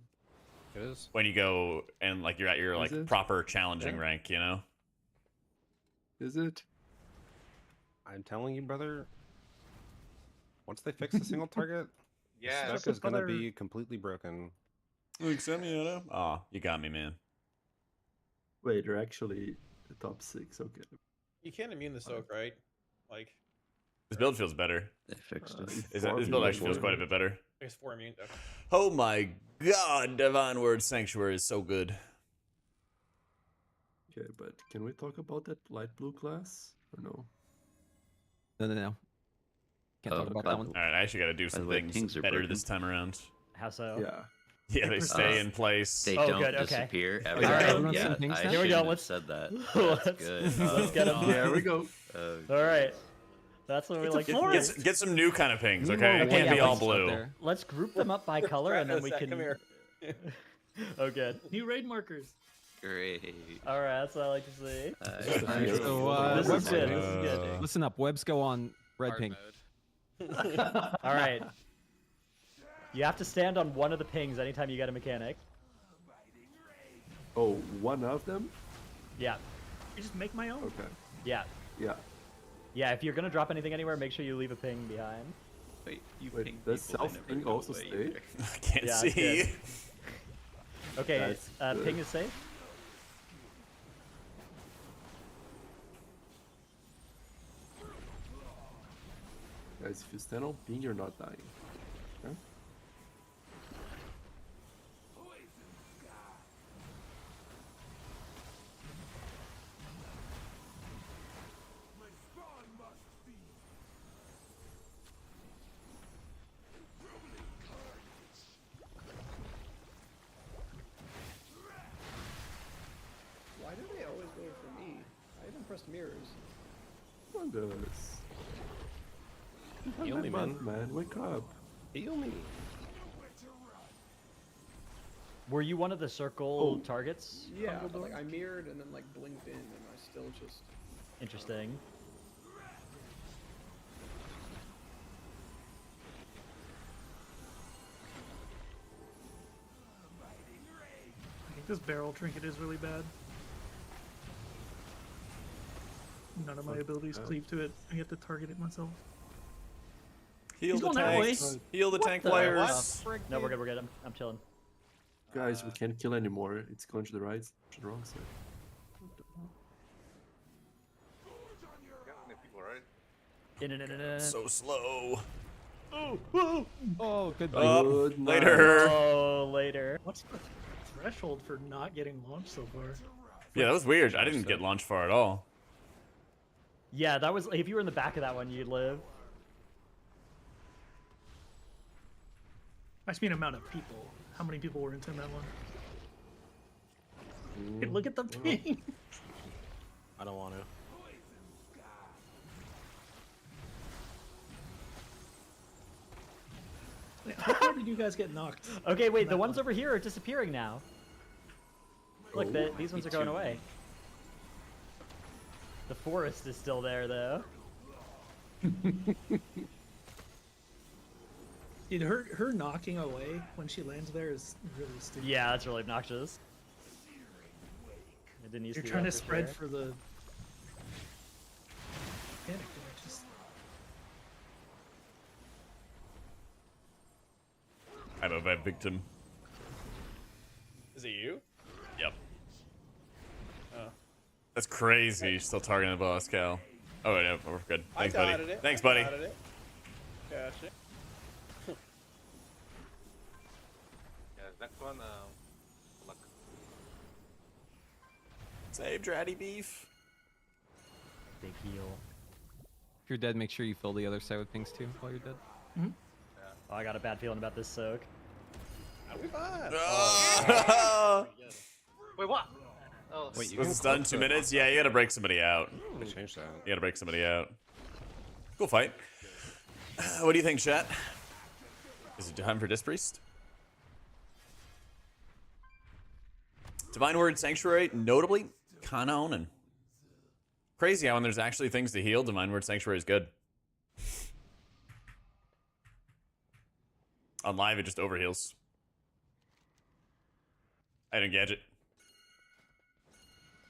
Speaker 3: It is.
Speaker 1: when you go and like you're at your like
Speaker 12: it?
Speaker 1: proper challenging
Speaker 12: Yeah.
Speaker 1: rank, you know?
Speaker 12: Is it?
Speaker 3: I'm telling you, brother. Once they fix the single target,
Speaker 6: Yeah.
Speaker 3: the spec is gonna be completely broken.
Speaker 1: Like Semiauto? Aw, you got me, man.
Speaker 12: Wait, they're actually the top 6. Okay.
Speaker 11: You can't immune the soak, right? Like,
Speaker 1: This build feels better.
Speaker 10: They fixed it.
Speaker 1: This build actually feels quite a bit better.
Speaker 11: it's 4 immune. Okay.
Speaker 1: Oh my god, Divine Word Sanctuary is so good.
Speaker 12: Okay, but can we talk about that light blue class or no?
Speaker 2: No. Can't
Speaker 10: Oh,
Speaker 2: talk about
Speaker 10: God.
Speaker 2: that one.
Speaker 1: Alright, I actually gotta do
Speaker 10: By the
Speaker 1: some
Speaker 10: way,
Speaker 1: things
Speaker 10: kings are
Speaker 1: better
Speaker 10: broken.
Speaker 1: this time around.
Speaker 4: How so?
Speaker 12: Yeah.
Speaker 1: Yeah, they stay in place.
Speaker 10: They
Speaker 4: Oh,
Speaker 10: don't
Speaker 4: good, okay.
Speaker 10: disappear ever.
Speaker 4: Alright,
Speaker 2: everyone
Speaker 10: yeah,
Speaker 2: some things
Speaker 10: I
Speaker 2: now?
Speaker 4: Here we go,
Speaker 10: shouldn't have
Speaker 4: let's-
Speaker 10: said that.
Speaker 4: let's-
Speaker 10: That's good.
Speaker 4: let's get 'em.
Speaker 12: There we go.
Speaker 10: Oh,
Speaker 4: All right. That's what we like to do.
Speaker 1: Get some new kind of pings, okay?
Speaker 2: Okay,
Speaker 1: It can't
Speaker 2: yeah,
Speaker 1: be all
Speaker 2: let's start
Speaker 1: blue.
Speaker 2: there.
Speaker 4: Let's group them up by color and then we
Speaker 11: Zach,
Speaker 4: can.
Speaker 11: come here.
Speaker 4: Oh, good.
Speaker 5: New raid markers.
Speaker 10: great.
Speaker 4: All right, that's what I like to see.
Speaker 2: Alright, so,
Speaker 4: This is
Speaker 2: webs-
Speaker 4: good. This is good.
Speaker 2: Listen up, webs go on red ping.
Speaker 4: All right. You have to stand on one of the pings anytime you get a mechanic.
Speaker 12: Oh, one of them?
Speaker 4: Yeah.
Speaker 5: You just make my own.
Speaker 12: Okay.
Speaker 4: Yeah.
Speaker 12: Yeah.
Speaker 4: Yeah. If you're gonna drop anything anywhere, make sure you leave a ping behind.
Speaker 10: Wait, you
Speaker 12: Wait,
Speaker 10: ping
Speaker 12: does
Speaker 10: people, they
Speaker 12: self
Speaker 10: never
Speaker 12: ping
Speaker 10: go
Speaker 12: also
Speaker 10: away
Speaker 12: stay?
Speaker 10: either.
Speaker 1: I can't
Speaker 4: Yeah,
Speaker 1: see.
Speaker 4: it's Okay.
Speaker 12: That's
Speaker 4: Ping is safe.
Speaker 12: Guys, if you stand on ping, you're not dying. Okay?
Speaker 13: Why do they always go for me? I even pressed mirrors.
Speaker 12: One does.
Speaker 3: Heal me, man.
Speaker 12: Man, wake up.
Speaker 3: Heal me.
Speaker 4: Were you one of the circle targets?
Speaker 13: Yeah,
Speaker 4: Dumbledore?
Speaker 13: but like I mirrored and then like blinked in, and I still just.
Speaker 4: Interesting.
Speaker 5: I think this barrel trinket is really bad. None of my abilities cleave to it. I have to target it myself.
Speaker 1: Heal
Speaker 5: He's
Speaker 1: the
Speaker 5: going that way.
Speaker 1: tanks. Heal the tank
Speaker 4: the-
Speaker 1: players.
Speaker 4: No, we're good. We're good. I'm chilling.
Speaker 12: Guys, we can't kill anymore. It's going to the right, to the wrong side.
Speaker 6: People, right?
Speaker 4: In.
Speaker 1: So slow.
Speaker 2: Oh, good.
Speaker 1: Oh,
Speaker 12: Good
Speaker 1: later.
Speaker 4: Oh, later.
Speaker 5: What's the threshold for not getting launched so far?
Speaker 1: Yeah, that was weird. I didn't get launched far at all.
Speaker 4: Yeah, that was. If you were in the back of that one, you'd live.
Speaker 5: I just mean amount of people. How many people were into that one? Hey, look at the ping.
Speaker 3: I don't want to.
Speaker 5: How did you guys get knocked?
Speaker 4: Okay, wait. The
Speaker 5: That
Speaker 4: ones
Speaker 5: one.
Speaker 4: over here are disappearing now. Look, these ones are going away. The forest is still there, though.
Speaker 5: Dude, her knocking away when she lands there is really stupid.
Speaker 4: Yeah, that's really obnoxious. It didn't use
Speaker 5: You're
Speaker 4: to do
Speaker 5: trying to
Speaker 4: that for
Speaker 5: spread
Speaker 4: sure.
Speaker 5: for the panic there. Just
Speaker 1: I'm a bad victim.
Speaker 11: Is it you?
Speaker 1: Yep.
Speaker 11: Oh.
Speaker 1: That's crazy. You're still targeting the boss, Cal. Oh, no, we're good. Thanks,
Speaker 11: I
Speaker 1: buddy.
Speaker 11: dotted it.
Speaker 1: Thanks,
Speaker 11: I
Speaker 1: buddy.
Speaker 11: dotted it. Gotcha.
Speaker 6: Yeah, next one, luck.
Speaker 1: Save Dratty Beef.
Speaker 4: Big heal.
Speaker 2: If you're dead, make sure you fill the other side with pings too while you're dead.
Speaker 4: Oh, I got a bad feeling about this soak.
Speaker 11: Are we fine?
Speaker 6: Wait, what? Oh,
Speaker 3: Wait, you
Speaker 1: Was it done 2 minutes? Yeah, you gotta break somebody out.
Speaker 3: They changed that.
Speaker 1: You gotta break somebody out. Cool fight. What do you think, chat? Is it time for Disc Priest? Divine Word Sanctuary, notably, kinda owning. Crazy how when there's actually things to heal, Divine Word Sanctuary is good. On live, it just overheals. I didn't gadget.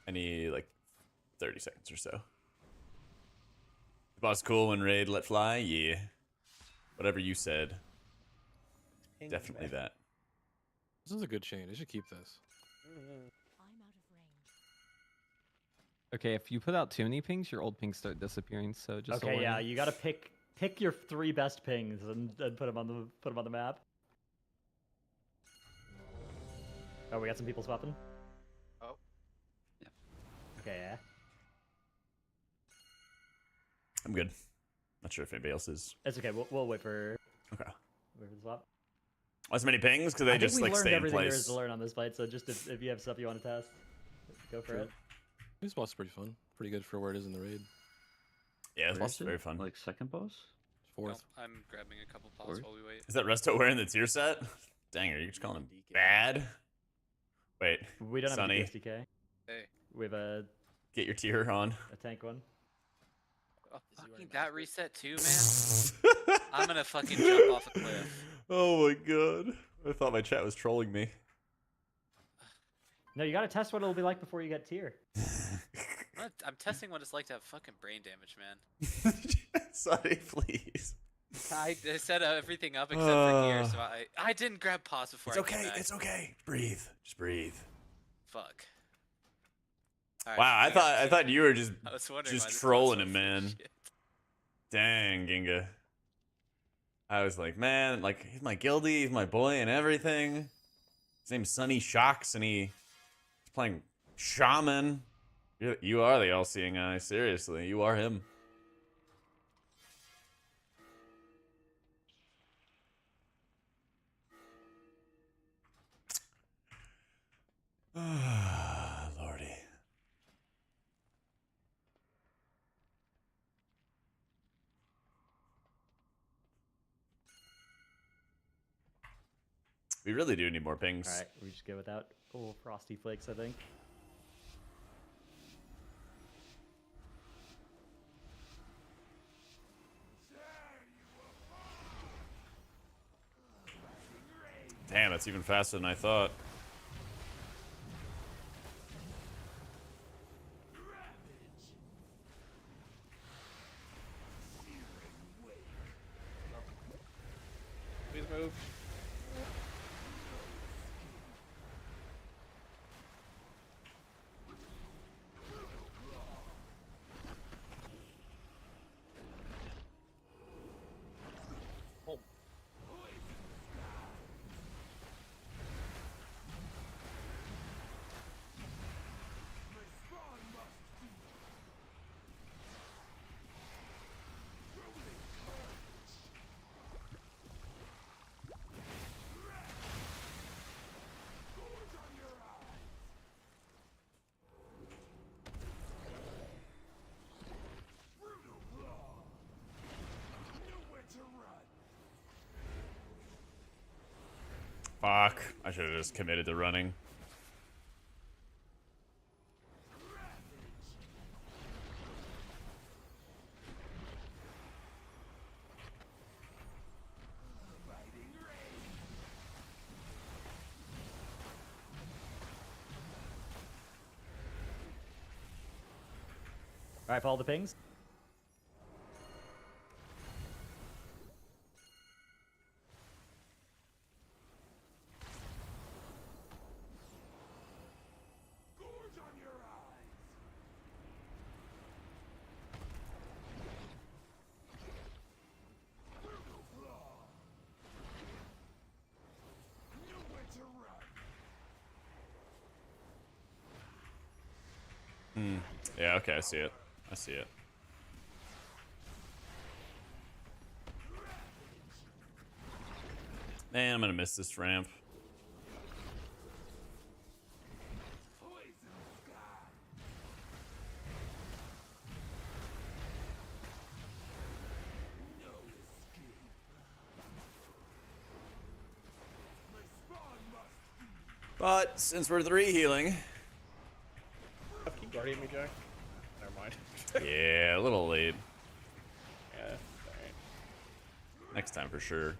Speaker 1: I need like 30 seconds or so. The boss cool when raid let fly? Yeah. Whatever you said.
Speaker 11: Ping
Speaker 1: Definitely
Speaker 11: back.
Speaker 1: that.
Speaker 3: This is a good chain. I should keep this.
Speaker 2: Okay, if you put out too many pings, your old pings start disappearing. So just a
Speaker 4: Okay, yeah,
Speaker 2: warning.
Speaker 4: you gotta pick your 3 best pings and put them on the map. Oh, we got some people swapping.
Speaker 6: Oh.
Speaker 10: Yeah.
Speaker 4: Okay, yeah.
Speaker 1: I'm good. Not sure if anybody else is.
Speaker 4: It's okay. We'll wait for
Speaker 1: Okay.
Speaker 4: the swap.
Speaker 1: As many pings? Because they
Speaker 4: I think
Speaker 1: just
Speaker 4: we
Speaker 1: like
Speaker 4: learned
Speaker 1: stay in
Speaker 4: everything there is
Speaker 1: place.
Speaker 4: to learn on this fight. So just if you have stuff you want to test, go for it.
Speaker 3: This boss is pretty fun. Pretty good for where it is in the raid.
Speaker 1: Yeah, this
Speaker 10: Where
Speaker 1: boss is
Speaker 10: is it?
Speaker 1: very fun.
Speaker 10: Like second boss?
Speaker 3: Fourth.
Speaker 7: I'm grabbing a couple pots
Speaker 10: Fourth?
Speaker 7: while we wait.
Speaker 1: Is that Resto wearing the tier set? Dang, are you just calling him bad? Wait,
Speaker 4: We don't have
Speaker 1: Sonny,
Speaker 4: a DSDK.
Speaker 7: Hey.
Speaker 4: We have a
Speaker 1: get your tier on.
Speaker 4: tank one.
Speaker 7: Oh, fucking that reset too, man. I'm gonna fucking jump off a cliff.
Speaker 1: Oh my god. I thought my chat was trolling me.
Speaker 4: No, you gotta test what it'll be like before you get tier.
Speaker 7: I'm testing what it's like to have fucking brain damage, man.
Speaker 1: Sonny, please.
Speaker 7: I set everything up except for gear, so I didn't grab pause before
Speaker 1: It's
Speaker 7: I came
Speaker 1: okay,
Speaker 7: back.
Speaker 1: it's okay. Breathe. Just breathe.
Speaker 7: Fuck. Alright,
Speaker 1: Wow, I
Speaker 7: got
Speaker 1: thought you were just
Speaker 7: I was wondering why
Speaker 1: just
Speaker 7: this
Speaker 1: trolling
Speaker 7: was
Speaker 1: him,
Speaker 7: so full of
Speaker 1: man.
Speaker 7: shit.
Speaker 1: Dang, Ginga. I was like, man, like he's my guildie, he's my boy and everything. His name's Sonny Shocks and he's playing Shaman. You are the all-seeing eye, seriously. You are him. Lordy. We really do need more pings.
Speaker 4: All right, we just go without frosty flakes, I think.
Speaker 1: Damn, that's even faster than I thought.
Speaker 11: Please move. Oh.
Speaker 1: Fuck. I should have just committed to running.
Speaker 4: All right, follow the pings.
Speaker 1: Yeah, okay, I see it. I see it. Man, I'm gonna miss this ramp. But since we're 3 healing,
Speaker 11: Keep guarding me, Jack. Never mind.
Speaker 1: yeah, a little late.
Speaker 11: Yeah, alright.
Speaker 1: Next time for sure.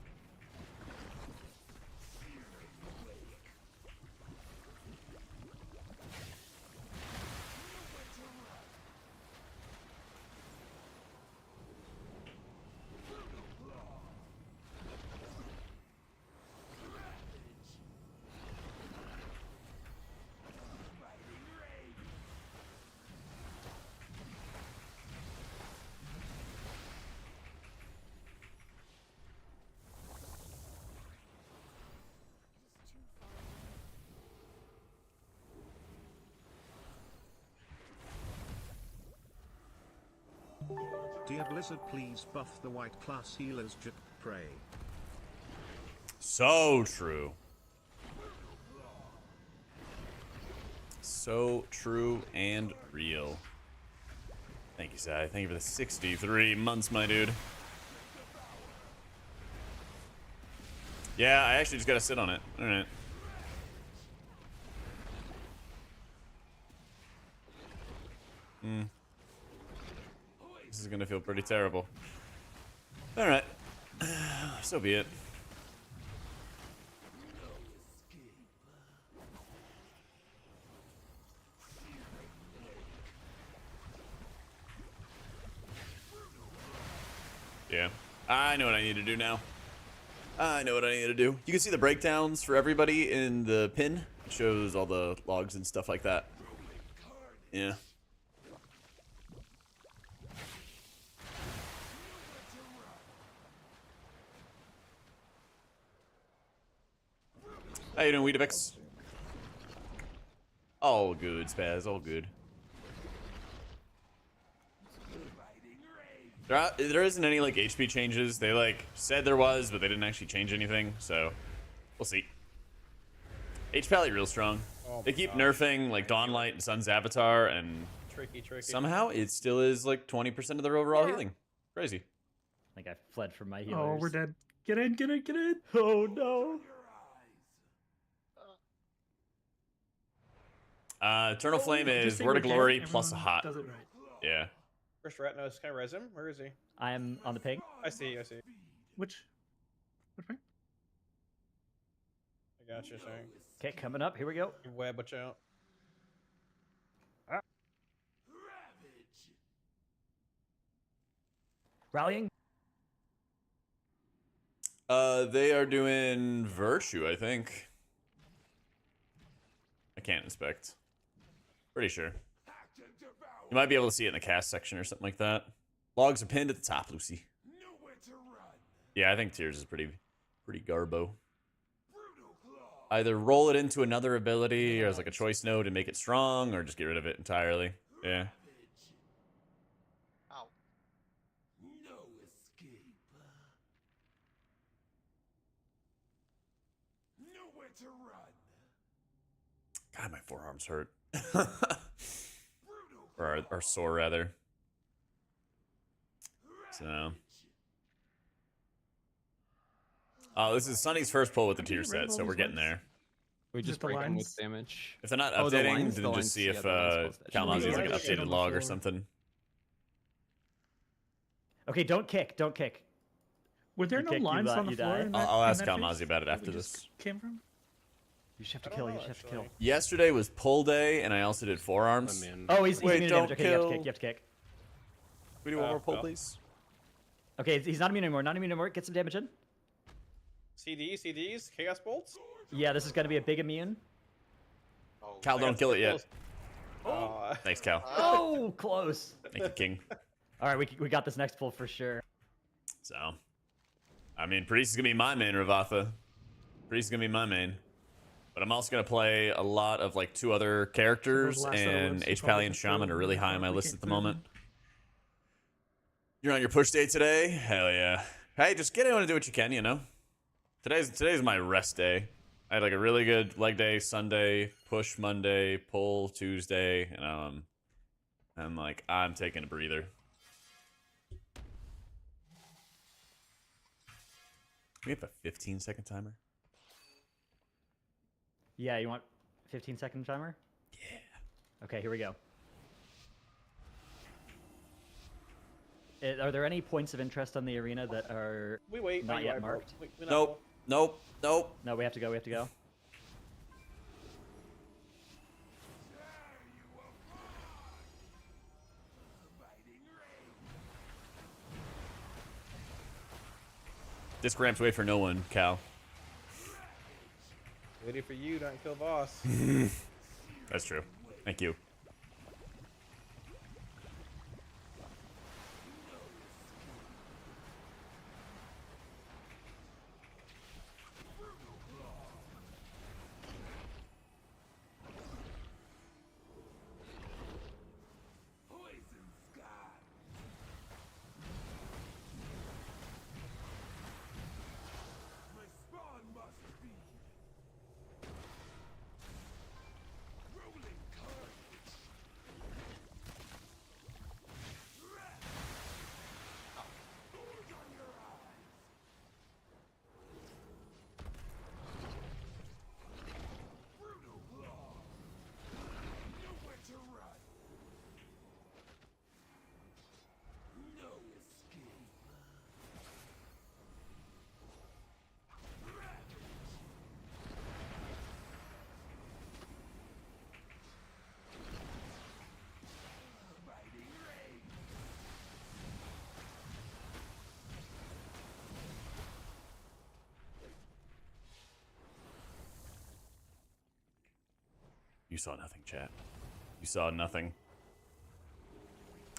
Speaker 14: Dear Blizzard, please buff the white class healers. Jak pray.
Speaker 1: So true. So true and real. Thank you, Sai. Thank you for the 63 months, my dude. Yeah, I actually just gotta sit on it. Alright. This is gonna feel pretty terrible. Alright. So be it. Yeah. I know what I need to do now. I know what I need to do. You can see the breakdowns for everybody in the pin. It shows all the logs and stuff like that. Yeah. How you doing, Weedabix? All good, Spaz. All good. There isn't any like HP changes. They like said there was, but they didn't actually change anything. So we'll see. H-Pally real strong.
Speaker 11: Oh
Speaker 1: They keep
Speaker 11: God.
Speaker 1: nerfing like Dawnlight and Sun's Avatar, and
Speaker 11: Tricky.
Speaker 1: somehow it still is like 20% of their overall healing. Crazy.
Speaker 4: I think I fled from my healers.
Speaker 5: Oh, we're dead. Get in.
Speaker 4: Oh no.
Speaker 1: Eternal Flame
Speaker 5: Just
Speaker 1: is
Speaker 5: say
Speaker 1: Word of
Speaker 5: we're dead,
Speaker 1: Glory plus a
Speaker 5: everyone
Speaker 1: hot.
Speaker 5: Does it right.
Speaker 1: Yeah.
Speaker 11: First Retinos, can I res him? Where is he?
Speaker 4: I am on the ping.
Speaker 11: I see, I see.
Speaker 5: Which right?
Speaker 11: I got you, sorry.
Speaker 4: Okay, coming up. Here we go.
Speaker 11: Web, watch out.
Speaker 4: Rallying.
Speaker 1: They are doing Virtue, I think. I can't inspect. Pretty sure. You might be able to see it in the cast section or something like that. Logs are pinned at the top, Lucy. Yeah, I think Tears is pretty garbo. Either roll it into another ability or as like a choice node and make it strong, or just get rid of it entirely. Yeah.
Speaker 6: Ow.
Speaker 1: God, my forearms hurt. or sore, rather. So. Oh, this is Sunny's first pull with the tier set, so we're getting there.
Speaker 2: We just
Speaker 5: Just the
Speaker 2: break them with
Speaker 5: lines?
Speaker 2: damage.
Speaker 1: If they're not
Speaker 2: Oh, the
Speaker 1: updating,
Speaker 2: lines-
Speaker 1: then
Speaker 2: the
Speaker 1: just
Speaker 2: lines,
Speaker 1: see
Speaker 2: yeah,
Speaker 1: if
Speaker 2: the lines post that.
Speaker 1: Kalmazi has like an
Speaker 11: Lines shit
Speaker 1: updated
Speaker 11: on the
Speaker 1: log or
Speaker 11: floor.
Speaker 1: something.
Speaker 4: Okay, don't kick. Don't kick.
Speaker 5: Were there
Speaker 4: You
Speaker 5: no
Speaker 4: kick, you
Speaker 5: lines
Speaker 4: die-
Speaker 5: on the
Speaker 4: you
Speaker 5: floor?
Speaker 4: die.
Speaker 5: in
Speaker 1: I'll
Speaker 5: that-
Speaker 1: ask
Speaker 5: in that
Speaker 1: Kalmazi
Speaker 5: phase
Speaker 1: about it
Speaker 5: where
Speaker 1: after
Speaker 5: we just
Speaker 1: this.
Speaker 5: Came from?
Speaker 4: You just have to
Speaker 11: I
Speaker 4: kill.
Speaker 11: don't
Speaker 4: You
Speaker 11: know,
Speaker 4: just have to kill.
Speaker 11: actually.
Speaker 1: Yesterday was pull day, and I also did forearms.
Speaker 3: I'm in.
Speaker 4: Oh, he's
Speaker 1: Wait,
Speaker 4: immune to
Speaker 1: don't
Speaker 4: damage. Okay, you have to
Speaker 1: kill.
Speaker 4: kick. You have to kick.
Speaker 1: We do one more pull,
Speaker 11: well.
Speaker 1: please.
Speaker 4: Okay, he's not immune anymore. Not immune anymore. Get some damage in.
Speaker 11: CDs, Chaos Bolts?
Speaker 4: Yeah, this is going to be a big immune.
Speaker 6: Oh,
Speaker 1: Cal, don't kill it yet.
Speaker 11: Oh.
Speaker 1: Thanks, Cal.
Speaker 4: Oh, close.
Speaker 1: Thank you, King.
Speaker 4: All right, we got this next pull for sure.
Speaker 1: So, I mean, Priest is gonna be my main, Ravatha. Priest is gonna be my main. But I'm also gonna play a lot of like 2 other characters,
Speaker 5: last
Speaker 1: and
Speaker 5: hours, you
Speaker 1: H
Speaker 5: probably
Speaker 1: Pally and
Speaker 5: just
Speaker 1: Shaman
Speaker 5: go
Speaker 1: are really
Speaker 5: with
Speaker 1: high on my
Speaker 5: we
Speaker 1: list
Speaker 5: can't
Speaker 1: at the
Speaker 5: move
Speaker 1: moment. You're on your push day today? Hell yeah. Hey, just get in and do what you can, you know? Today's my rest day. I had like a really good leg day Sunday, push Monday, pull Tuesday, and I'm taking a breather. We have a 15-second timer.
Speaker 4: Yeah, you want 15-second timer? Yeah. Okay, here we go. Are there any points of interest on the arena that are
Speaker 11: We wait.
Speaker 4: not
Speaker 11: wait,
Speaker 4: yet
Speaker 11: wait,
Speaker 4: marked?
Speaker 11: we not
Speaker 1: Nope. Nope. Nope.
Speaker 4: No, we have to go. We have to go.
Speaker 1: Disc ramps wait for no one, Cal.
Speaker 11: Waiting for you, don't kill boss.
Speaker 1: That's true. Thank you. You saw nothing, chat. You saw nothing.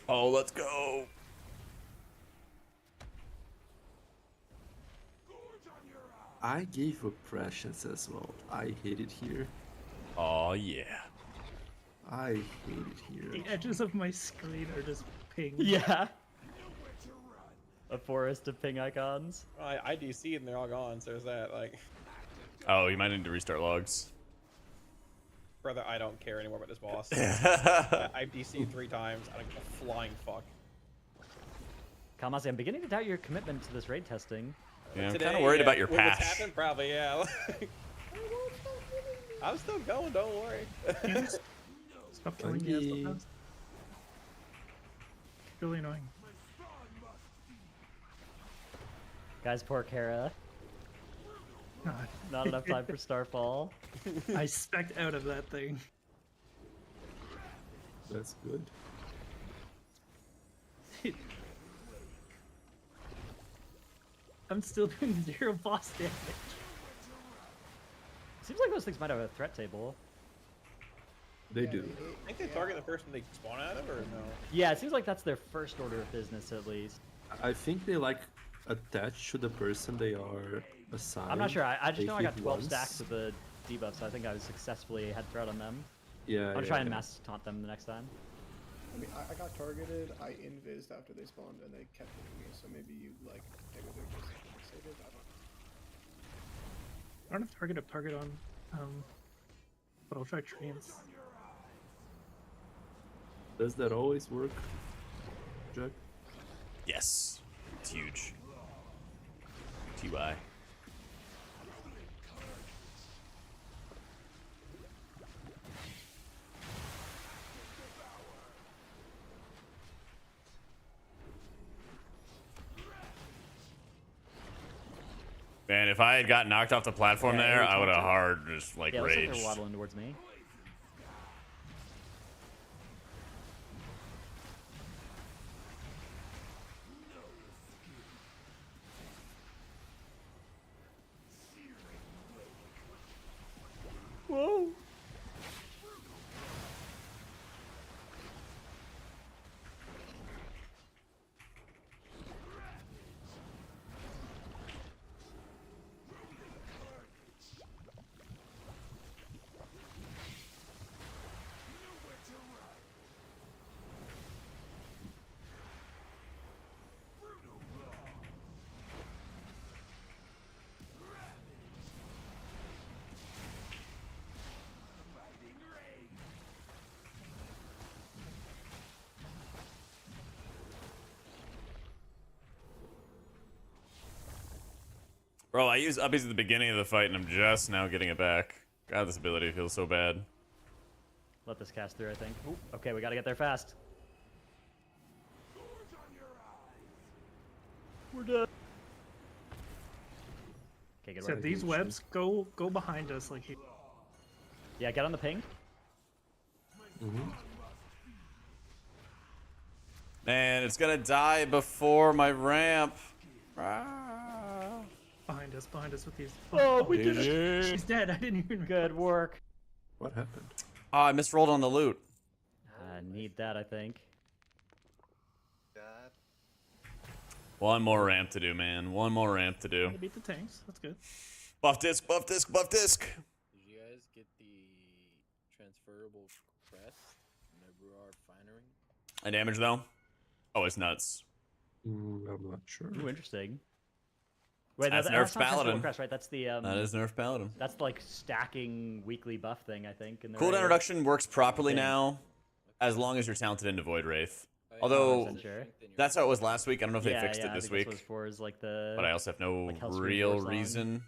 Speaker 1: Oh, let's go.
Speaker 12: I gave up Precious as well. I hate it here.
Speaker 1: Oh, yeah.
Speaker 12: I hate it here.
Speaker 5: The edges of my screen are just pinged.
Speaker 4: Yeah. A forest of ping icons.
Speaker 11: I IDC and they're all gone, so there's that. Like,
Speaker 1: Oh, you might need to restart logs.
Speaker 11: brother, I don't care anymore about this boss. I've DC'd 3 times. I don't give a flying fuck.
Speaker 4: Kalmazi, I'm beginning to doubt your commitment to this raid testing.
Speaker 1: Yeah, I'm
Speaker 11: Today,
Speaker 1: kind of worried
Speaker 11: yeah,
Speaker 1: about your
Speaker 11: with what's
Speaker 1: patch.
Speaker 11: happened, probably, yeah. I'm still going, don't worry.
Speaker 5: Stop killing me.
Speaker 12: Monkey.
Speaker 5: It's really annoying.
Speaker 4: Guys, poor Kara.
Speaker 5: God.
Speaker 4: Not enough time for Starfall.
Speaker 5: I spec'd out of that thing.
Speaker 12: That's good.
Speaker 5: I'm still doing 0 boss damage.
Speaker 4: Seems like those things might have a threat table.
Speaker 12: They do.
Speaker 11: I think they target the person they spawn out of, or no?
Speaker 4: Yeah, it seems like that's their first order of business at least.
Speaker 12: I think they like attach to the person they are assigned.
Speaker 4: I'm not sure. I just
Speaker 12: They
Speaker 4: know I got
Speaker 12: hit
Speaker 4: 12
Speaker 12: once.
Speaker 4: stacks of the debuff, so I think I was successfully had threat on them.
Speaker 12: Yeah.
Speaker 4: I'll
Speaker 12: yeah,
Speaker 4: try and
Speaker 12: yeah.
Speaker 4: mass taunt them the next time.
Speaker 13: I mean, I got targeted, I invised after they spawned, and they kept hitting me, so maybe you, like, maybe they're just fixated, I don't know.
Speaker 5: I don't have target on, but I'll try trance.
Speaker 12: Does that always work, Jack?
Speaker 1: Yes. It's huge. TY. Man, if I had gotten knocked off the platform
Speaker 4: Yeah,
Speaker 1: there,
Speaker 4: we
Speaker 1: I would have
Speaker 4: talked
Speaker 1: hard just like
Speaker 4: Yeah, it looks like
Speaker 1: raged.
Speaker 4: they're waddling towards me. Whoa!
Speaker 1: Bro, I used uppies at the beginning of the fight and I'm just now getting it back. God, this ability feels so bad.
Speaker 4: Let this cast through, I think. Ooh, okay, we gotta get there fast. We're done. Okay, good
Speaker 5: So
Speaker 4: work.
Speaker 5: these webs go behind us like here.
Speaker 4: Yeah, get on the ping.
Speaker 1: Man, it's gonna die before my ramp.
Speaker 5: Behind us with these.
Speaker 4: Oh, we did it!
Speaker 5: She's dead. I didn't even.
Speaker 4: Good work.
Speaker 12: What happened?
Speaker 1: Oh, I misrolled on the loot.
Speaker 4: I need that, I think.
Speaker 6: God.
Speaker 1: One more ramp to do, man. One more ramp to do.
Speaker 5: I beat the tanks. That's good.
Speaker 1: Buff disc, buff disc, buff disc.
Speaker 10: Did you guys get the transferable crest in the refinery?
Speaker 1: I damage though. Oh, it's nuts.
Speaker 12: I'm not sure.
Speaker 4: Ooh, interesting. Wait,
Speaker 1: That's
Speaker 4: no,
Speaker 1: nerfed
Speaker 4: that's not Festival
Speaker 1: Paladin.
Speaker 4: Crest, right? That's the
Speaker 1: That is nerf paladin.
Speaker 4: That's like stacking weekly buff thing, I think. In the
Speaker 1: Cooldown
Speaker 4: regular
Speaker 1: reduction works properly
Speaker 4: thing.
Speaker 1: now, as long as you're talented into Void Wraith.
Speaker 10: Oh, yeah,
Speaker 1: Although
Speaker 4: 100% sure.
Speaker 1: that's how it was last week. I don't know if they
Speaker 4: Yeah,
Speaker 1: fixed
Speaker 4: yeah,
Speaker 1: it
Speaker 4: I
Speaker 1: this
Speaker 4: think
Speaker 1: week,
Speaker 4: that's what it's for, is like the.
Speaker 1: but I also have no
Speaker 4: like Hellscream
Speaker 1: real
Speaker 4: Force on.
Speaker 1: reason
Speaker 10: Gotcha.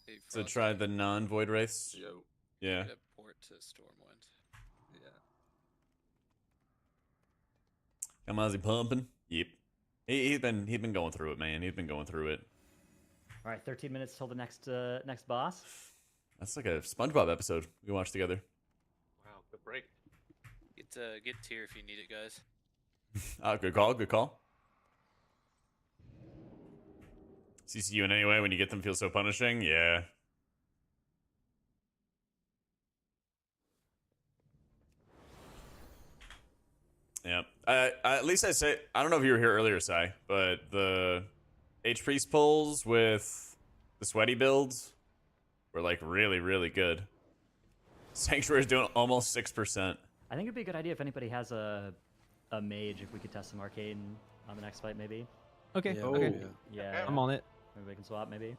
Speaker 7: Hey,
Speaker 1: to
Speaker 7: Frost,
Speaker 1: try the non-Void Wraiths.
Speaker 7: Yo,
Speaker 1: Yeah.
Speaker 7: get a port to Stormwind. Yeah.
Speaker 1: Come on, is he pumping? Yep. He's been going through it, man. He's been going through it.
Speaker 4: All right, 13 minutes till the next boss.
Speaker 1: That's like a SpongeBob episode we can watch together.
Speaker 6: Wow, good break.
Speaker 7: Get tier if you need it, guys.
Speaker 1: Good call. Good call. CCU in any way when you get them feel so punishing. Yeah. Yeah. At least I say, I don't know if you were here earlier, Sai, but the H Priest pulls with the sweaty builds were like really, really good. Sanctuary's doing almost 6%.
Speaker 4: I think it'd be a good idea if anybody has a mage, if we could test some arcane on the next fight, maybe.
Speaker 2: Okay.
Speaker 10: Yeah,
Speaker 2: Okay.
Speaker 4: Yeah.
Speaker 2: I'm on it.
Speaker 4: Maybe we can swap, maybe.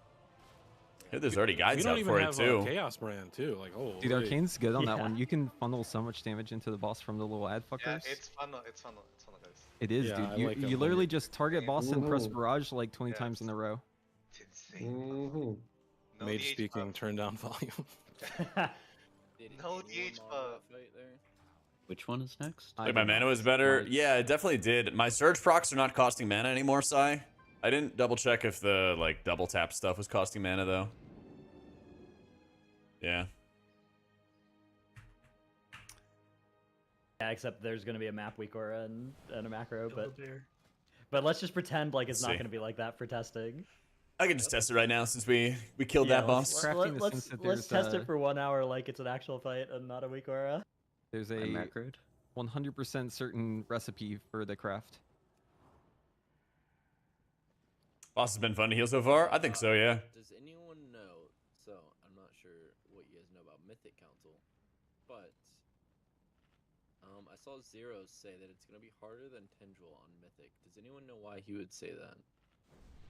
Speaker 1: Yeah, there's already
Speaker 3: We
Speaker 1: guides
Speaker 3: don't
Speaker 1: out
Speaker 3: even
Speaker 1: for
Speaker 3: have
Speaker 1: it too.
Speaker 3: Chaos Brand too. Like, oh,
Speaker 2: Dude, Arcane's good on that
Speaker 4: Yeah.
Speaker 2: one. You can funnel so much damage into the boss from the little ad fuckers.
Speaker 6: Yeah, it's fun. It's fun. It's fun, guys.
Speaker 2: It is,
Speaker 3: Yeah,
Speaker 2: dude.
Speaker 3: I
Speaker 2: You,
Speaker 3: like
Speaker 2: you
Speaker 3: 'em when
Speaker 2: literally
Speaker 3: you're
Speaker 2: just target boss and press
Speaker 12: Ooh.
Speaker 2: barrage like 20 times in a row.
Speaker 6: It's insane.
Speaker 3: Mage speaking, turn down volume.
Speaker 10: Did
Speaker 6: No
Speaker 10: anyone
Speaker 6: DH
Speaker 10: mod
Speaker 6: buff.
Speaker 10: that fight there?
Speaker 15: Which one is next?
Speaker 2: I
Speaker 1: Like my
Speaker 2: did
Speaker 1: mana
Speaker 2: not.
Speaker 1: was better.
Speaker 2: Mine-
Speaker 1: Yeah, it definitely did. My surge procs are not costing mana anymore, Sai. I didn't double check if the like double tap stuff was costing mana though. Yeah.
Speaker 4: Yeah, except there's gonna be a map weak aura and a macro,
Speaker 5: Double
Speaker 4: but
Speaker 5: dare.
Speaker 4: let's just pretend like it's
Speaker 1: Let's
Speaker 4: not
Speaker 1: see.
Speaker 4: gonna be like that for testing.
Speaker 1: I can just test it right now since we killed that boss.
Speaker 2: Crafting the sense that
Speaker 4: Let's
Speaker 2: there's,
Speaker 4: test it for 1 hour like it's an actual fight and not a weak aura.
Speaker 2: There's
Speaker 15: I
Speaker 2: a
Speaker 15: macroed.
Speaker 2: 100% certain recipe for the craft.
Speaker 1: Boss has been fun to heal so far. I think so, yeah.
Speaker 10: Does anyone know? So I'm not sure what you guys know about Mythic Council, but I saw Zero say that it's gonna be harder than Tendril on Mythic. Does anyone know why he would say that?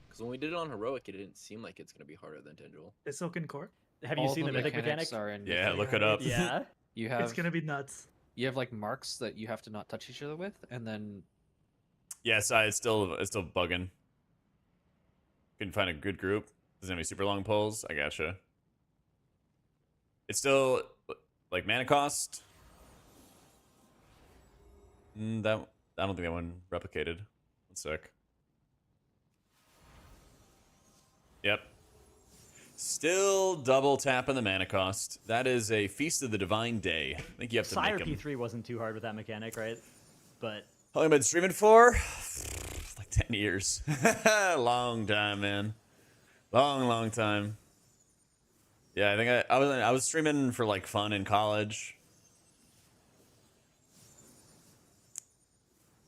Speaker 10: Because when we did it on Heroic, it didn't seem like it's gonna be harder than Tendril.
Speaker 5: The Silken Core.
Speaker 4: Have you
Speaker 15: All
Speaker 4: seen the Mythic mechanic?
Speaker 15: mechanics are in
Speaker 1: Yeah,
Speaker 15: Mythic.
Speaker 1: look it up.
Speaker 4: Yeah.
Speaker 15: You have
Speaker 5: It's gonna be nuts.
Speaker 15: you have like marks that you have to not touch each other with, and then
Speaker 1: Yeah, Sai, it's still bugging. Couldn't find a good group. Doesn't have any super long pulls. I gotcha. It's still like mana cost. That I don't think that one replicated. One sec. Yep. Still double tapping the mana cost. That is a feast of the divine day. I think you have to
Speaker 4: Sire
Speaker 1: make them.
Speaker 4: P3 wasn't too hard with that mechanic, right? But
Speaker 1: How long have I been streaming for? Like 10 years. Long time, man. Long time. Yeah, I think I was streaming for like fun in college.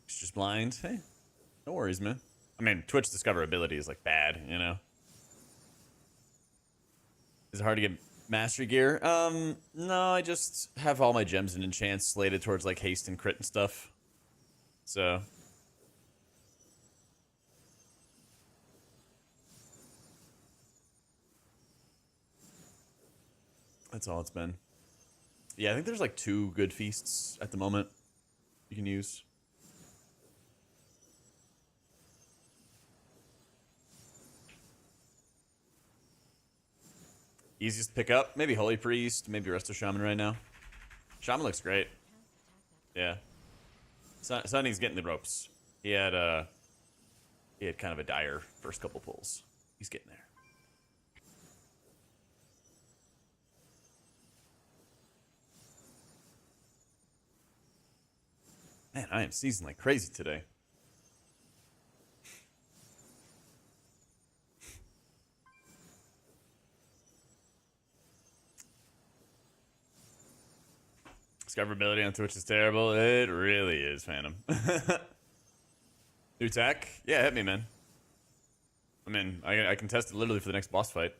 Speaker 1: It's just blind. Hey, no worries, man. I mean, Twitch discoverability is like bad, you know. Is it hard to get mastery gear? No, I just have all my gems and enchants slated towards like haste and crit and stuff. So that's all it's been. Yeah, I think there's like 2 good feasts at the moment you can use. Easiest to pick up? Maybe Holy Priest, maybe Resto Shaman right now. Shaman looks great. Yeah. Sonny's getting the ropes. He had kind of a dire first couple pulls. He's getting there. Man, I am seasoned like crazy today. Discoverability on Twitch is terrible. It really is, Phantom. New tech? Yeah, hit me, man. I mean, I can test it literally for the next boss fight.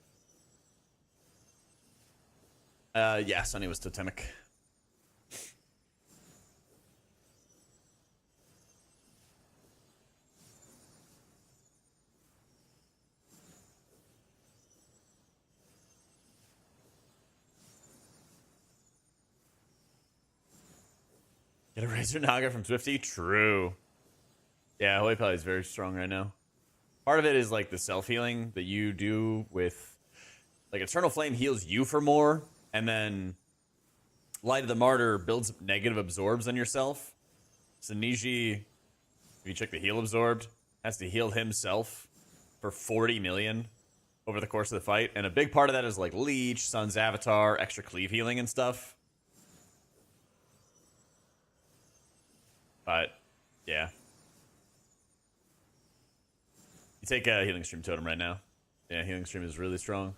Speaker 1: Yeah, Sunny was totemic. Get a Razor Naga from Swifty? True. Yeah, Holy Pally is very strong right now. Part of it is like the self-healing that you do with... Like, Eternal Flame heals you for more, and then Light of the Martyr builds negative absorbs on yourself. So Niji, if you check the heal absorbed, has to heal himself for 40 million over the course of the fight. And a big part of that is like Leech, Sun's Avatar, extra cleave healing and stuff. But, yeah. You take a Healing Stream Totem right now. Yeah, Healing Stream is really strong.